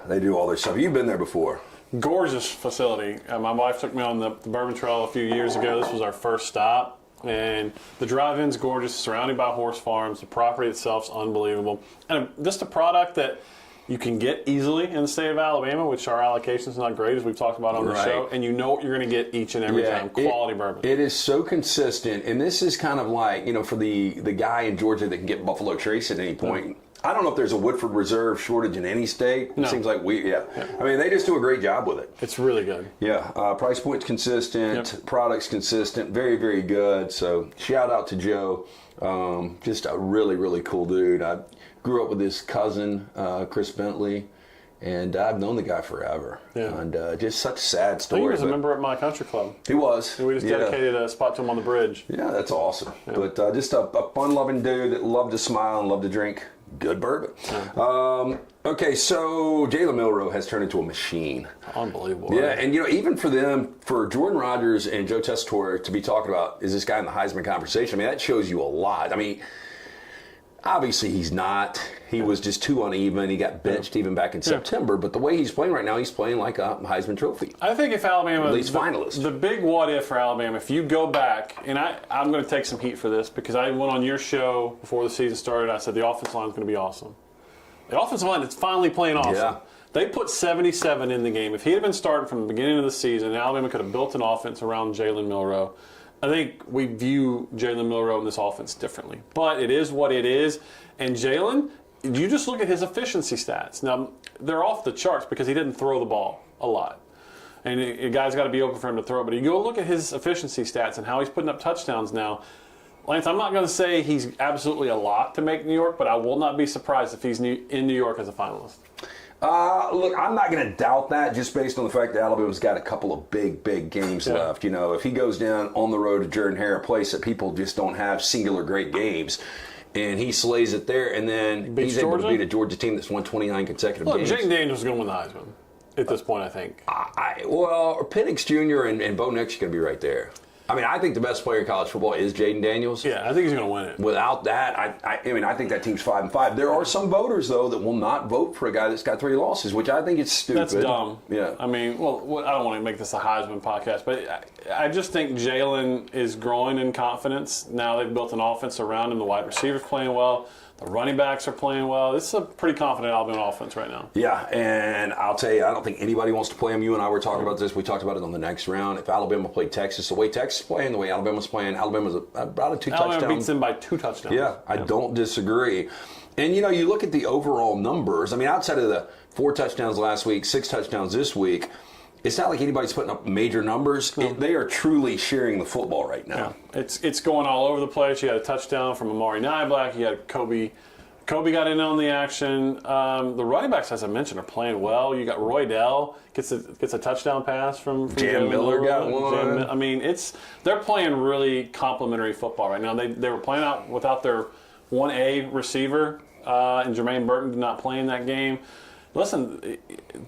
[SPEAKER 18] They do all their stuff. You've been there before.
[SPEAKER 22] Gorgeous facility. My wife took me on the bourbon trail a few years ago. This was our first stop. And the drive-in's gorgeous, surrounded by horse farms. The property itself's unbelievable. And just a product that you can get easily in the state of Alabama, which our allocation's not great, as we've talked about on the show. And you know what you're going to get each and every time. Quality bourbon.
[SPEAKER 18] It is so consistent. And this is kind of like, for the guy in Georgia that can get Buffalo Trace at any point. I don't know if there's a Woodford Reserve shortage in any state.
[SPEAKER 22] No.
[SPEAKER 18] It seems like I mean, they just do a great job with it.
[SPEAKER 22] It's really good.
[SPEAKER 18] Yeah. Price point's consistent. Product's consistent. Very, very good. So shout out to Joe. Just a really, really cool dude. I grew up with his cousin, Chris Bentley, and I've known the guy forever.
[SPEAKER 22] Yeah.
[SPEAKER 18] And just such a sad story.
[SPEAKER 22] He was a member at my country club.
[SPEAKER 18] He was.
[SPEAKER 22] And we just dedicated a spot to him on the bridge.
[SPEAKER 18] Yeah, that's awesome. Yeah. But just a fun-loving dude that loved to smile and loved to drink good bourbon. Yeah. Okay, so Jalen Milroe has turned into a machine.
[SPEAKER 22] Unbelievable.
[SPEAKER 18] Yeah, and even for them, for Jordan Rodgers and Joe Tessitore to be talking about, is this guy in the Heisman conversation? I mean, that shows you a lot. I mean, obviously he's not. He was just too uneven. He got benched even back in September. But the way he's playing right now, he's playing like a Heisman Trophy.
[SPEAKER 22] I think if Alabama,
[SPEAKER 18] at least finalist.
[SPEAKER 22] The big what if for Alabama, if you go back, and I'm going to take some heat for this because I went on your show before the season started. I said the offensive line is going to be awesome. The offensive line is finally playing awesome.
[SPEAKER 18] Yeah.
[SPEAKER 22] They put 77 in the game. If he had been starting from the beginning of the season, Alabama could have built an offense around Jalen Milroe. I think we view Jalen Milroe in this offense differently. But it is what it is. And Jalen, you just look at his efficiency stats. Now, they're off the charts because he didn't throw the ball a lot. And a guy's got to be open for him to throw. But you go look at his efficiency stats and how he's putting up touchdowns now. Lance, I'm not going to say he's absolutely a lot to make New York, but I will not be surprised if he's in New York as a finalist.
[SPEAKER 18] Look, I'm not going to doubt that just based on the fact that Alabama's got a couple of big games left. If he goes down on the road to Jordan-Hare, a place that people just don't have singular great games, and he slays it there, and then he's able to beat a Georgia team that's won 29 consecutive games.
[SPEAKER 22] Jaden Daniels is going to win the Heisman at this point, I think.
[SPEAKER 18] Well, Penix Jr. and Bo Nix are going to be right there. I mean, I think the best player in college football is Jaden Daniels.
[SPEAKER 22] Yeah, I think he's going to win it.
[SPEAKER 18] Without that, I think that team's 5-5. There are some voters, though, that will not vote for a guy that's got 3 losses, which I think is stupid.
[SPEAKER 22] That's dumb.
[SPEAKER 18] Yeah.
[SPEAKER 22] I mean, I don't want to make this a Heisman podcast, but I just think Jalen is growing in confidence. Now they've built an offense around him. The wide receivers playing well. The running backs are playing well. This is a pretty confident Alabama offense right now.
[SPEAKER 18] Yeah, and I'll tell you, I don't think anybody wants to play them. You and I were talking about this. We talked about it on the next round. If Alabama played Texas, the way Texas is playing, the way Alabama's playing, Alabama's about a 2 touchdown.
[SPEAKER 22] Alabama beats them by 2 touchdowns.
[SPEAKER 18] Yeah, I don't disagree. And, you look at the overall numbers. I mean, outside of the 4 touchdowns last week, 6 touchdowns this week, it's not like anybody's putting up major numbers. No. They are truly sharing the football right now.
[SPEAKER 22] Yeah. It's going all over the place. You had a touchdown from Amari Niblack. You had Kobe got in on the action. The running backs, as I mentioned, are playing well. You got Roy Dell gets a touchdown pass from
[SPEAKER 18] Jam Miller got one.
[SPEAKER 22] I mean, they're playing really complimentary football right now. They were playing out without their 1A receiver and Jermaine Burton did not play in that game. Listen,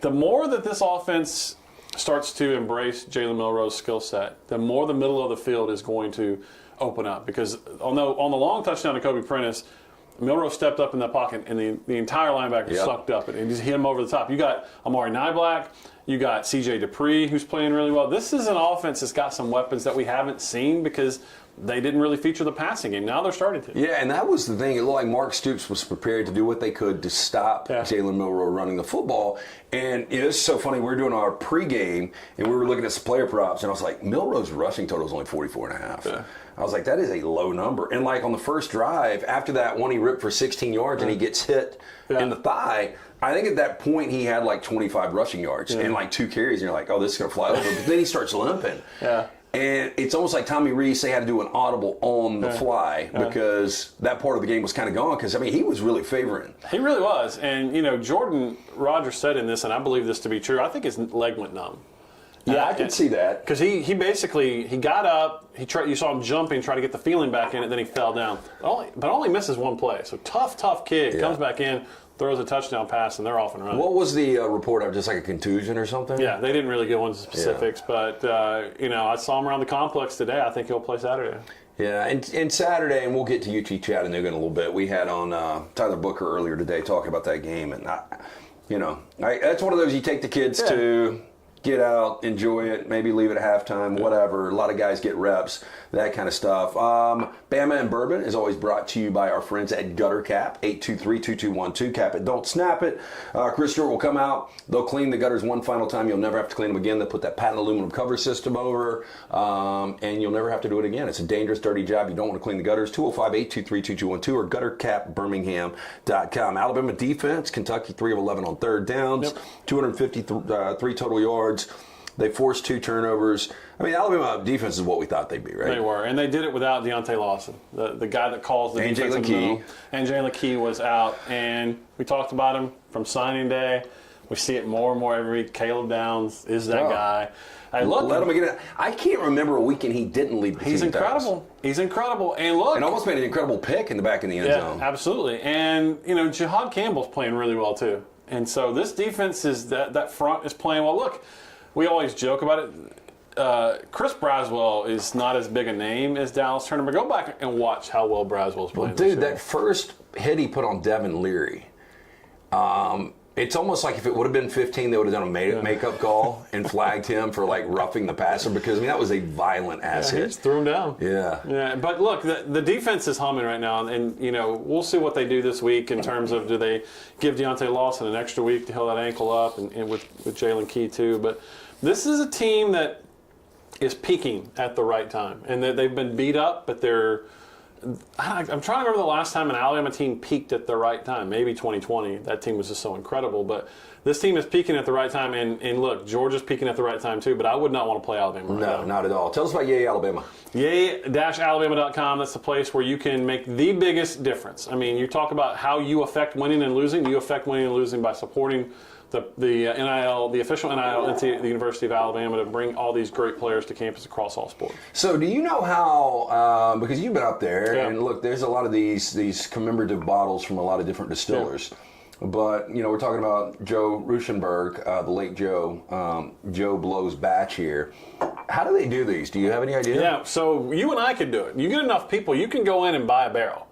[SPEAKER 22] the more that this offense starts to embrace Jalen Milroe's skill set, the more the middle of the field is going to open up. Because on the long touchdown to Kobe Prentice, Milroe stepped up in that pocket, and the entire linebacker sucked up and just hit him over the top. You got Amari Niblack, you got C.J. Dupree, who's playing really well. This is an offense that's got some weapons that we haven't seen because they didn't really feature the passing game. Now they're starting to.
[SPEAKER 18] Yeah, and that was the thing. It looked like Mark Stoops was prepared to do what they could to stop Jalen Milroe running the football. And it's so funny. We were doing our pregame, and we were looking at some player props, and I was like, Milroe's rushing total is only 44.5. Yeah. I was like, that is a low number. And like on the first drive, after that one he ripped for 16 yards and he gets hit in the thigh, I think at that point he had like 25 rushing yards and like 2 carries, and you're like, oh, this is going to fly over. But then he starts limping. Yeah. And it's almost like Tommy Rees, they had to do an audible on the fly because that part of the game was kind of gone because, I mean, he was really favoring.
[SPEAKER 22] He really was. And, you know, Jordan Rogers said in this, and I believe this to be true, I think his leg went numb.
[SPEAKER 18] Yeah, I can see that.
[SPEAKER 22] Because he basically got up, you saw him jumping, try to get the feeling back in it, then he fell down. But only misses one play. So tough kid, comes back in, throws a touchdown pass, and they're off and running.
[SPEAKER 18] What was the report of, just like a contusion or something?
[SPEAKER 22] Yeah, they didn't really go into specifics, but, you know, I saw him around the complex today. I think he'll play Saturday.
[SPEAKER 18] Yeah, and Saturday, and we'll get to UT Chattanooga in a little bit. We had on Tyler Booker earlier today talking about that game, and, that's one of those you take the kids to get out, enjoy it, maybe leave it at halftime, whatever. A lot of guys get reps, that kind of stuff. Bama and Bourbon is always brought to you by our friends at Gutter Cap, 823-2212. Cap it, don't snap it. Chris Stewart will come out. They'll clean the gutters one final time. You'll never have to clean them again. They'll put that patent aluminum cover system over, and you'll never have to do it again. It's a dangerous, dirty job. You don't want to clean the gutters. 205-823-2212 or guttercapbirmingham.com. Alabama defense, Kentucky 3 of 11 on third downs, 253 total yards. They forced 2 turnovers. I mean, Alabama defense is what we thought they'd be, right?
[SPEAKER 22] They were, and they did it without Deontay Lawson, the guy that calls the defense in the middle. And Jalen Key was out, and we talked about him from signing day. We see it more and more every week. Caleb Downs is that guy. Hey, look,
[SPEAKER 18] let him get it. I can't remember a weekend he didn't lead the team.
[SPEAKER 22] He's incredible. He's incredible. And look,
[SPEAKER 18] and almost made an incredible pick in the back of the end zone.
[SPEAKER 22] Absolutely. And Jihad Campbell's playing really well too. And so this defense is that front is playing well. Look, we always joke about it. Chris Braswell is not as big a name as Dallas Turner, but go back and watch how well Braswell's playing.
[SPEAKER 18] Well, dude, that first hit he put on Devin Leary, it's almost like if it would have been 15, they would have done a makeup call and flagged him for like roughing the passer because, I mean, that was a violent ass hit.
[SPEAKER 22] He just threw him down.
[SPEAKER 18] Yeah.
[SPEAKER 22] But look, the defense is humming right now, and we'll see what they do this week in terms of do they give Deontay Lawson an extra week to heal that ankle up, and with Jalen Key too. But this is a team that is peaking at the right time, and they've been beat up, but I'm trying to remember the last time an Alabama team peaked at the right time. Maybe 2020. That team was just so incredible. But this team is peaking at the right time. And look, Georgia's peaking at the right time too. But I would not want to play Alabama right now.
[SPEAKER 18] No, not at all. Tell us about Yay Alabama.
[SPEAKER 22] Yay-alabama.com. That's the place where you can make the biggest difference. I mean, you talk about how you affect winning and losing. You affect winning and losing by supporting the NIL, the official NIL into the University of Alabama to bring all these great players to campus across all sports.
[SPEAKER 18] So do you know how, because you've been up there, and look, there's a lot of these commemorative bottles from a lot of different distillers. But, we're talking about Joe Ruschenberg, the late Joe Blow's batch here. How do they do these? Do you have any idea?
[SPEAKER 22] Yeah, so you and I could do it. You get enough people, you can go in and buy a barrel,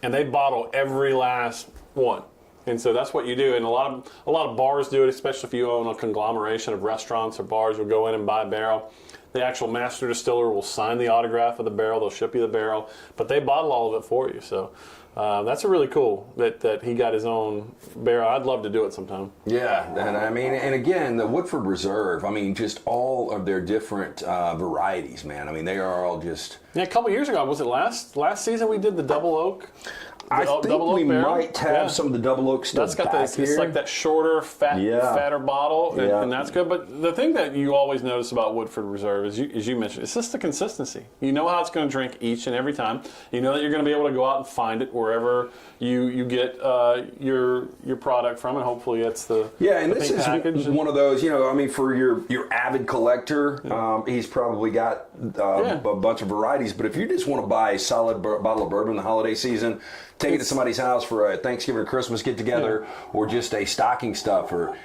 [SPEAKER 22] and they bottle every last one. And so that's what you do, and a lot of bars do it, especially if you own a conglomeration of restaurants or bars. You'll go in and buy a barrel. The actual master distiller will sign the autograph of the barrel. They'll ship you the barrel, but they bottle all of it for you. So that's a really cool that he got his own barrel. I'd love to do it sometime.
[SPEAKER 18] Yeah, and I mean, and again, the Woodford Reserve. I mean, just all of their different varieties, man. I mean, they are all just.
[SPEAKER 22] Yeah, a couple years ago, was it last season we did the double oak?
[SPEAKER 18] I think we might have some of the double oak stuff.
[SPEAKER 22] That's got it's like that shorter, fatter bottle, and that's good. But the thing that you always notice about Woodford Reserve, as you mentioned, it's just the consistency. You know how it's going to drink each and every time. You know that you're going to be able to go out and find it wherever you get your product from, and hopefully it's the
[SPEAKER 18] and
[SPEAKER 22] the
[SPEAKER 18] this
[SPEAKER 22] pink
[SPEAKER 18] is
[SPEAKER 22] package.
[SPEAKER 18] One of those. I mean, for your avid collector, he's probably got a bunch of varieties. But if you just want to buy a solid bottle of bourbon in the holiday season, take it to somebody's house for a Thanksgiving or Christmas get together, or just a stocking stuffer.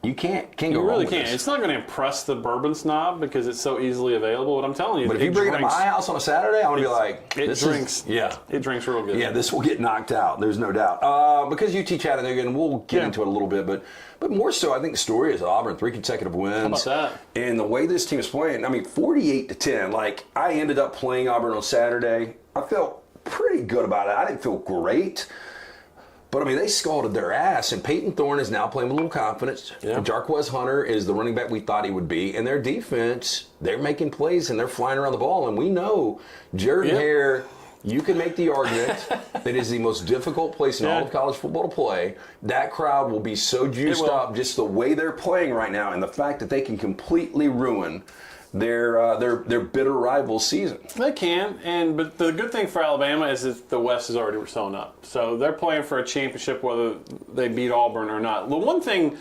[SPEAKER 18] You can't go wrong.
[SPEAKER 22] You really
[SPEAKER 18] with
[SPEAKER 22] can't.
[SPEAKER 18] this.
[SPEAKER 22] It's not going to impress the bourbon snob because it's so easily available. But I'm telling you,
[SPEAKER 18] But if you bring it to my house on a Saturday, I want to be like,
[SPEAKER 22] it
[SPEAKER 18] this
[SPEAKER 22] drinks. It drinks real good.
[SPEAKER 18] Yeah, this will get knocked out. There's no doubt. Because you teach Chattanooga, and we'll get into it a little bit, but more so, I think the story is Auburn, 3 consecutive wins.
[SPEAKER 22] How about that?
[SPEAKER 18] And the way this team is playing, I mean, 48-10. Like, I ended up playing Auburn on Saturday. I felt pretty good about it. I didn't feel great. But, I mean, they scalded their ass, and Peyton Thorne is now playing with a little confidence. Yeah. Jarquez Hunter is the running back we thought he would be. And their defense, they're making plays, and they're flying around the ball. And we know Jordan Hare, you can make the argument that it is the most difficult place in all of college football to play. That crowd will be so juiced up just the way they're playing right now, and the fact that they can completely ruin their bitter rival season.
[SPEAKER 22] They can, but the good thing for Alabama is that the West is already sewn up. So they're playing for a championship whether they beat Auburn or not. The one thing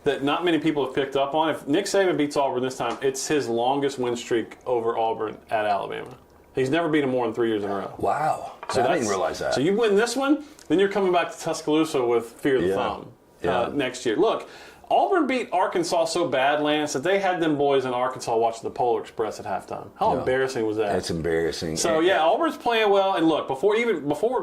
[SPEAKER 22] that not many people have picked up on, if Nick Saban beats Auburn this time, it's his longest win streak over Auburn at Alabama. He's never beaten them more than 3 years in a row.
[SPEAKER 18] Wow. So I didn't realize that.
[SPEAKER 22] So you win this one, then you're coming back to Tuscaloosa with fear of the thumb next year. Look, Auburn beat Arkansas so bad, Lance, that they had them boys in Arkansas watching the Polar Express at halftime. How embarrassing was that?
[SPEAKER 18] That's embarrassing.
[SPEAKER 22] So, Auburn's playing well. And look, before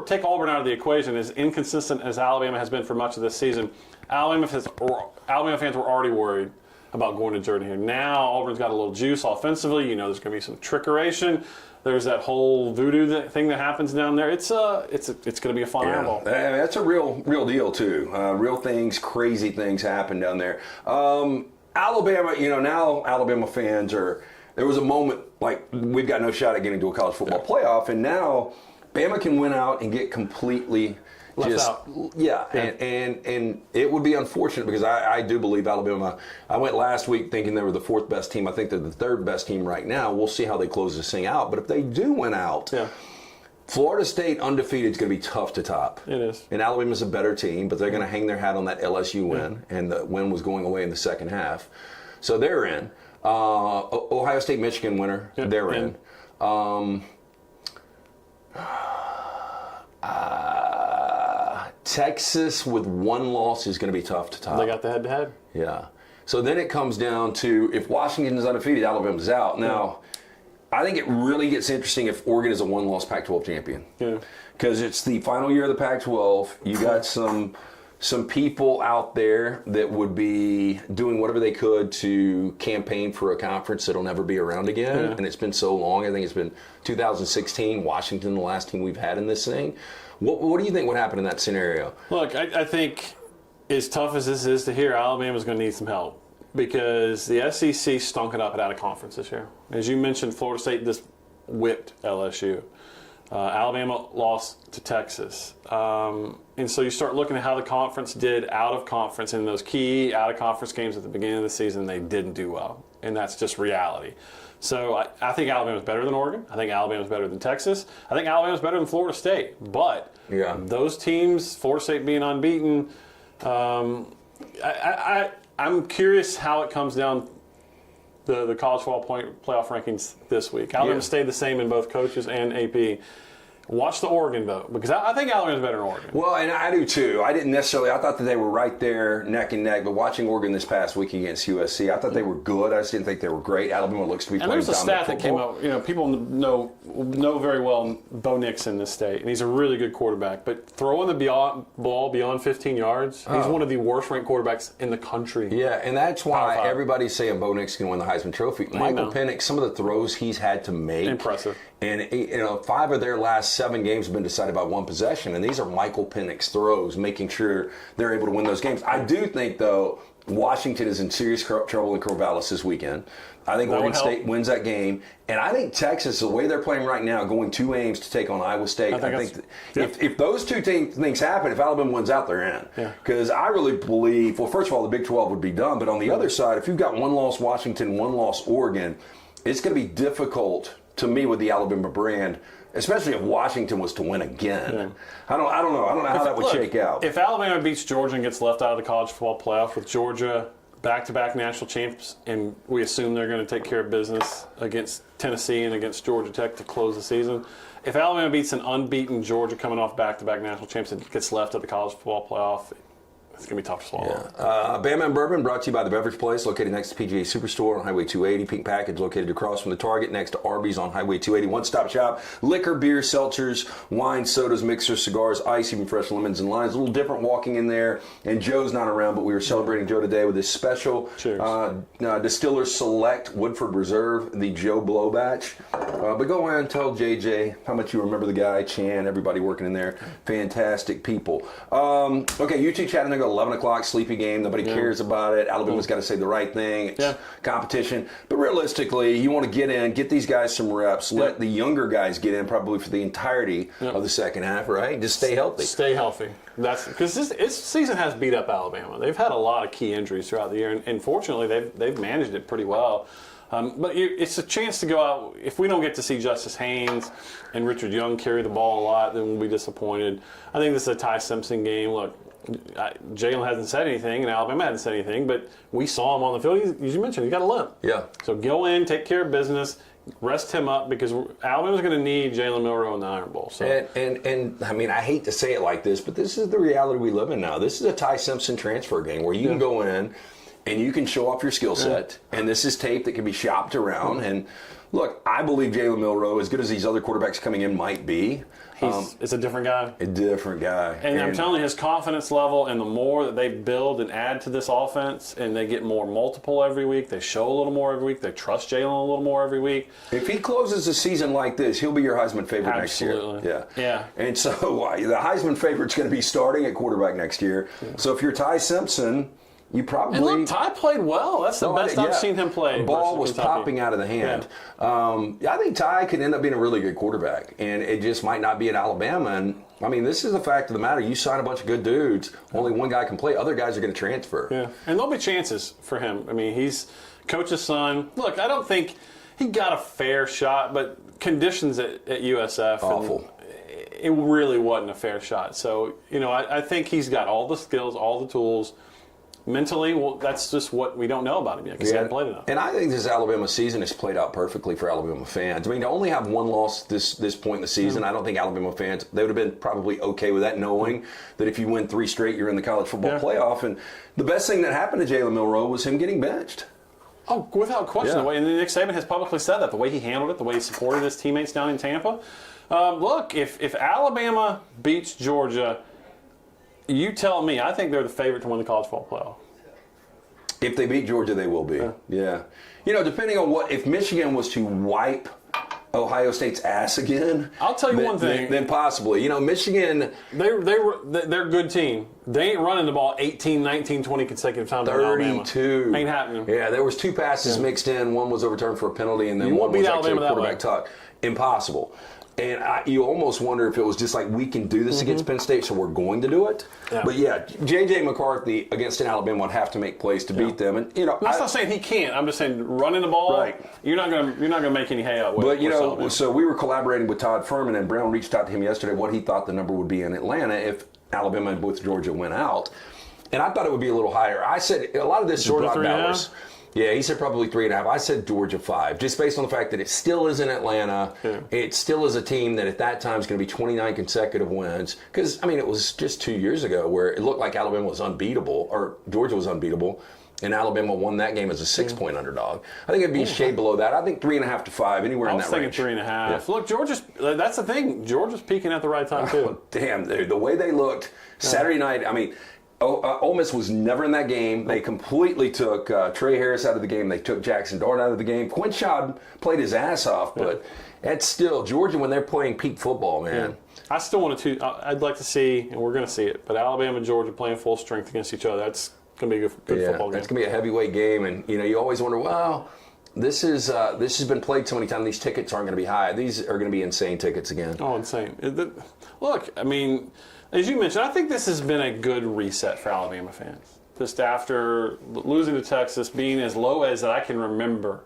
[SPEAKER 22] take Auburn out of the equation, as inconsistent as Alabama has been for much of this season, Alabama fans were already worried about going to Jordan here. Now Auburn's got a little juice offensively. You know there's going to be some trickeration. There's that whole voodoo thing that happens down there. It's going to be a fun eyeball.
[SPEAKER 18] That's a real deal too. Real things, crazy things happen down there. Alabama, now Alabama fans there was a moment like we've got no shot at getting to a college football playoff, and now Bama can win out and get completely
[SPEAKER 22] left out.
[SPEAKER 18] And it would be unfortunate because I do believe Alabama. I went last week thinking they were the 4th best team. I think they're the 3rd best team right now. We'll see how they close this thing out. But if they do win out, Florida State undefeated is going to be tough to top.
[SPEAKER 22] It is.
[SPEAKER 18] And Alabama's a better team, but they're going to hang their hat on that LSU win, and the win was going away in the second half. So they're in. Ohio State, Michigan winner, they're in. Texas with 1 loss is going to be tough to top.
[SPEAKER 22] They got the head-to-head.
[SPEAKER 18] Yeah. So then it comes down to if Washington is undefeated, Alabama's out. Now, I think it really gets interesting if Oregon is a 1-loss Pac-12 champion.
[SPEAKER 22] Yeah.
[SPEAKER 18] Because it's the final year of the Pac-12. You got some people out there that would be doing whatever they could to campaign for a conference that'll never be around again.
[SPEAKER 22] Yeah.
[SPEAKER 18] And it's been so long. I think it's been 2016, Washington, the last team we've had in this thing. What do you think would happen in that scenario?
[SPEAKER 22] Look, I think as tough as this is to hear, Alabama's going to need some help because the SEC stunk it up at out-of-conference this year. As you mentioned, Florida State just whipped LSU. Alabama lost to Texas. And so you start looking at how the conference did out-of-conference in those key out-of-conference games at the beginning of the season. They didn't do well, and that's just reality. So I think Alabama's better than Oregon. I think Alabama's better than Texas. I think Alabama's better than Florida State. But those teams, Florida State being unbeaten, I'm curious how it comes down the college football playoff rankings this week. Alabama stayed the same in both coaches and AP. Watch the Oregon vote because I think Alabama's better than Oregon.
[SPEAKER 18] Well, and I do too. I thought that they were right there neck and neck, but watching Oregon this past week against USC, I thought they were good. I just didn't think they were great. Alabama looks to be playing dominant football.
[SPEAKER 22] And there's a stat that came out, people know very well Bo Nix in this state, and he's a really good quarterback, but throwing the ball beyond 15 yards, he's one of the worst ranked quarterbacks in the country.
[SPEAKER 18] Yeah, and that's why everybody's saying Bo Nix can win the Heisman Trophy. Michael Penix, some of the throws he's had to make.
[SPEAKER 22] Impressive.
[SPEAKER 18] And 5 of their last 7 games have been decided by 1 possession, and these are Michael Penix throws, making sure they're able to win those games. I do think, though, Washington is in serious trouble in Corvallis this weekend. I think Oregon State wins that game, and I think Texas, the way they're playing right now, going to Ames to take on Iowa State. I think if those two things happen, if Alabama wins out, they're in. Because I really believe, well, first of all, the Big 12 would be done, but on the other side, if you've got 1 loss Washington, 1 loss Oregon, it's going to be difficult to me with the Alabama brand, especially if Washington was to win again. I don't know how that would shake out.
[SPEAKER 22] If Alabama beats Georgia and gets left out of the college football playoff with Georgia back-to-back national champs, and we assume they're going to take care of business against Tennessee and against Georgia Tech to close the season, if Alabama beats an unbeaten Georgia coming off back-to-back national champs and gets left at the college football playoff, it's going to be tough to swallow.
[SPEAKER 18] Yeah. Bama and Bourbon brought to you by the Beverage Place, located next to PGA Superstore on Highway 280. Pink Package located across from the Target next to Arby's on Highway 280. One-stop shop. Liquor, beer, seltzers, wine, sodas, mixers, cigars, ice, even fresh lemons and limes. A little different walking in there. And Joe's not around, but we were celebrating Joe today with this special Distiller Select Woodford Reserve, the Joe Blow batch. But go ahead and tell JJ how much you remember the guy, Chan, everybody working in there. Fantastic people. Okay, UT Chattanooga, 11 o'clock, sleepy game. Nobody cares about it. Alabama's got to say the right thing. It's competition. But realistically, you want to get in, get these guys some reps, let the younger guys get in probably for the entirety of the second half, right? Just stay healthy.
[SPEAKER 22] Stay healthy. That's because this season has beat up Alabama. They've had a lot of key injuries throughout the year, and fortunately, they've managed it pretty well. But it's a chance to go out. If we don't get to see Justice Haynes and Richard Young carry the ball a lot, then we'll be disappointed. I think this is a Ty Simpson game. Look, Jalen hasn't said anything, and Alabama hasn't said anything, but we saw him on the field. As you mentioned, he's got a limp.
[SPEAKER 18] Yeah.
[SPEAKER 22] So go in, take care of business, rest him up, because Alabama's going to need Jalen Milroe in the Iron Bowl. So.
[SPEAKER 18] And I mean, I hate to say it like this, but this is the reality we live in now. This is a Ty Simpson transfer game where you can go in and you can show off your skill set, and this is tape that can be shopped around. And look, I believe Jalen Milroe, as good as these other quarterbacks coming in might be,
[SPEAKER 22] it's a different guy.
[SPEAKER 18] A different guy.
[SPEAKER 22] And I'm telling you, his confidence level, and the more that they build and add to this offense, and they get more multiple every week, they show a little more every week, they trust Jalen a little more every week.
[SPEAKER 18] If he closes the season like this, he'll be your Heisman favorite next year. Yeah. And so the Heisman favorite's going to be starting at quarterback next year. So if you're Ty Simpson, you probably...
[SPEAKER 22] And look, Ty played well. That's the best I've seen him play.
[SPEAKER 18] The ball was popping out of the hand. I think Ty could end up being a really good quarterback, and it just might not be at Alabama. And I mean, this is the fact of the matter. You sign a bunch of good dudes, only one guy can play. Other guys are going to transfer.
[SPEAKER 22] Yeah, and there'll be chances for him. I mean, he's coach's son. Look, I don't think he got a fair shot, but conditions at USF...
[SPEAKER 18] Awful.
[SPEAKER 22] It really wasn't a fair shot. So, I think he's got all the skills, all the tools. Mentally, well, that's just what we don't know about him yet because he hasn't played enough.
[SPEAKER 18] And I think this Alabama season has played out perfectly for Alabama fans. I mean, to only have one loss this point in the season, I don't think Alabama fans, they would have been probably okay with that, knowing that if you win 3 straight, you're in the college football playoff. And the best thing that happened to Jalen Milroe was him getting benched.
[SPEAKER 22] Oh, without question. The way, and Nick Saban has publicly said that, the way he handled it, the way he supported his teammates down in Tampa. Look, if Alabama beats Georgia, you tell me, I think they're the favorite to win the college football playoff.
[SPEAKER 18] If they beat Georgia, they will be. Yeah. Depending on if Michigan was to wipe Ohio State's ass again,
[SPEAKER 22] I'll tell you one thing.
[SPEAKER 18] Then possibly. Michigan.
[SPEAKER 22] They're a good team. They ain't running the ball 18, 19, 20 consecutive times.
[SPEAKER 18] 32.
[SPEAKER 22] Ain't happening.
[SPEAKER 18] Yeah, there was 2 passes mixed in. One was overturned for a penalty, and then one was actually a quarterback tuck. Impossible. And you almost wonder if it was just like, we can do this against Penn State, so we're going to do it. But J.J. McCarthy against an Alabama would have to make plays to beat them. And
[SPEAKER 22] I'm not saying he can't. I'm just saying running the ball.
[SPEAKER 18] Right.
[SPEAKER 22] You're not gonna make any hay out with.
[SPEAKER 18] But so we were collaborating with Todd Furman, and Brown reached out to him yesterday what he thought the number would be in Atlanta if Alabama and both Georgia went out. And I thought it would be a little higher. I said a lot of this is Brock Bowers. Yeah, he said probably 3.5. I said Georgia 5, just based on the fact that it still is in Atlanta. It still is a team that at that time is going to be 29 consecutive wins. Because, I mean, it was just 2 years ago where it looked like Alabama was unbeatable, or Georgia was unbeatable, and Alabama won that game as a 6-point underdog. I think it'd be a shade below that. I think 3.5 to 5, anywhere in that range.
[SPEAKER 22] I was thinking 3.5. Yeah. Look, that's the thing. Georgia's peaking at the right time, too.
[SPEAKER 18] Oh, damn, dude. The way they looked Saturday night, I mean... Ole Miss was never in that game. They completely took Trey Harris out of the game. They took Jackson Dart out of the game. Quinshad played his ass off, but that's still Georgia when they're playing peak football, man.
[SPEAKER 22] Yeah. I still want to. I'd like to see, and we're going to see it. But Alabama and Georgia playing full strength against each other. That's going to be a good football game.
[SPEAKER 18] That's going to be a heavyweight game, and you always wonder, well, this has been played so many times. These tickets aren't going to be high. These are going to be insane tickets again.
[SPEAKER 22] Oh, insane! Look, I mean. As you mentioned, I think this has been a good reset for Alabama fans. Just after losing to Texas, being as low as I can remember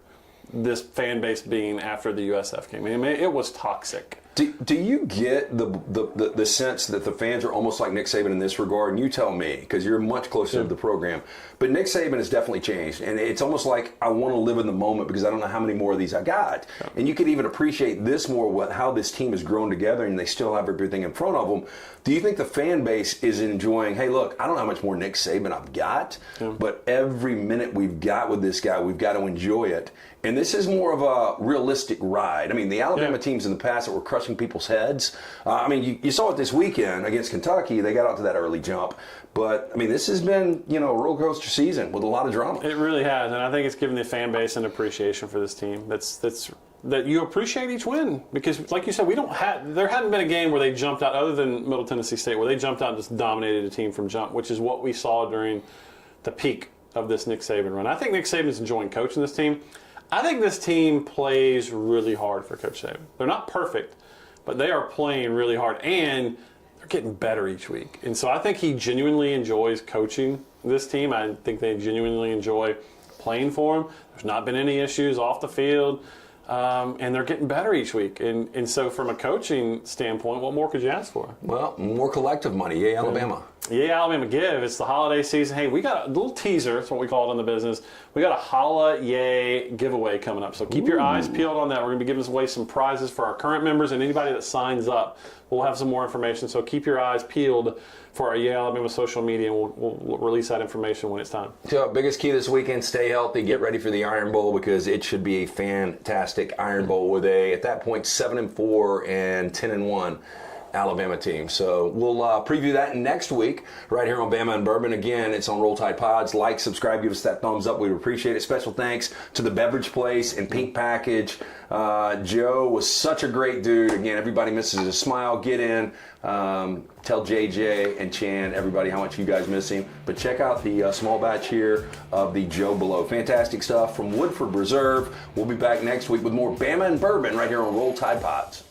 [SPEAKER 22] this fan base being after the USF game. I mean, it was toxic.
[SPEAKER 18] Do you get the sense that the fans are almost like Nick Saban in this regard? And you tell me, because you're much closer to the program. But Nick Saban has definitely changed. And it's almost like I want to live in the moment because I don't know how many more of these I got. And you could even appreciate this more, how this team has grown together and they still have everything in front of them. Do you think the fan base is enjoying, hey, look, I don't know how much more Nick Saban I've got, but every minute we've got with this guy, we've got to enjoy it. And this is more of a realistic ride. I mean, the Alabama teams in the past that were crushing people's heads, you saw it this weekend against Kentucky. They got out to that early jump. But, I mean, this has been, a roller coaster season with a lot of drama.
[SPEAKER 22] It really has, and I think it's given the fan base an appreciation for this team. That you appreciate each win because, like you said, there hadn't been a game where they jumped out, other than Middle Tennessee State, where they jumped out and just dominated a team from jump, which is what we saw during the peak of this Nick Saban run. I think Nick Saban's enjoying coaching this team. I think this team plays really hard for Coach Saban. They're not perfect, but they are playing really hard, and they're getting better each week. And so I think he genuinely enjoys coaching this team. I think they genuinely enjoy playing for him. There's not been any issues off the field. And they're getting better each week. And so from a coaching standpoint, what more could you ask for?
[SPEAKER 18] Well, more collective money. Yay, Alabama.
[SPEAKER 22] Yay, Alabama Give. It's the holiday season. Hey, we got a little teaser. That's what we call it in the business. We got a Holla Yay giveaway coming up. So keep your eyes peeled on that. We're going to be giving away some prizes for our current members and anybody that signs up. We'll have some more information. So keep your eyes peeled for our Yay Alabama social media, and we'll release that information when it's time.
[SPEAKER 18] So, biggest key this weekend, stay healthy, get ready for the Iron Bowl because it should be a fantastic Iron Bowl with at that point, 7-4 and 10-1 Alabama team. So we'll preview that next week right here on Bama and Bourbon. Again, it's on Roll Tide Pods. Like, subscribe, give us that thumbs up. We would appreciate it. Special thanks to the Beverage Place and Pink Package. Joe was such a great dude. Again, everybody misses his smile. Get in. Tell JJ and Chan, everybody, how much you guys miss him. But check out the small batch here of the Joe Below. Fantastic stuff from Woodford Reserve. We'll be back next week with more Bama and Bourbon right here on Roll Tide Pods.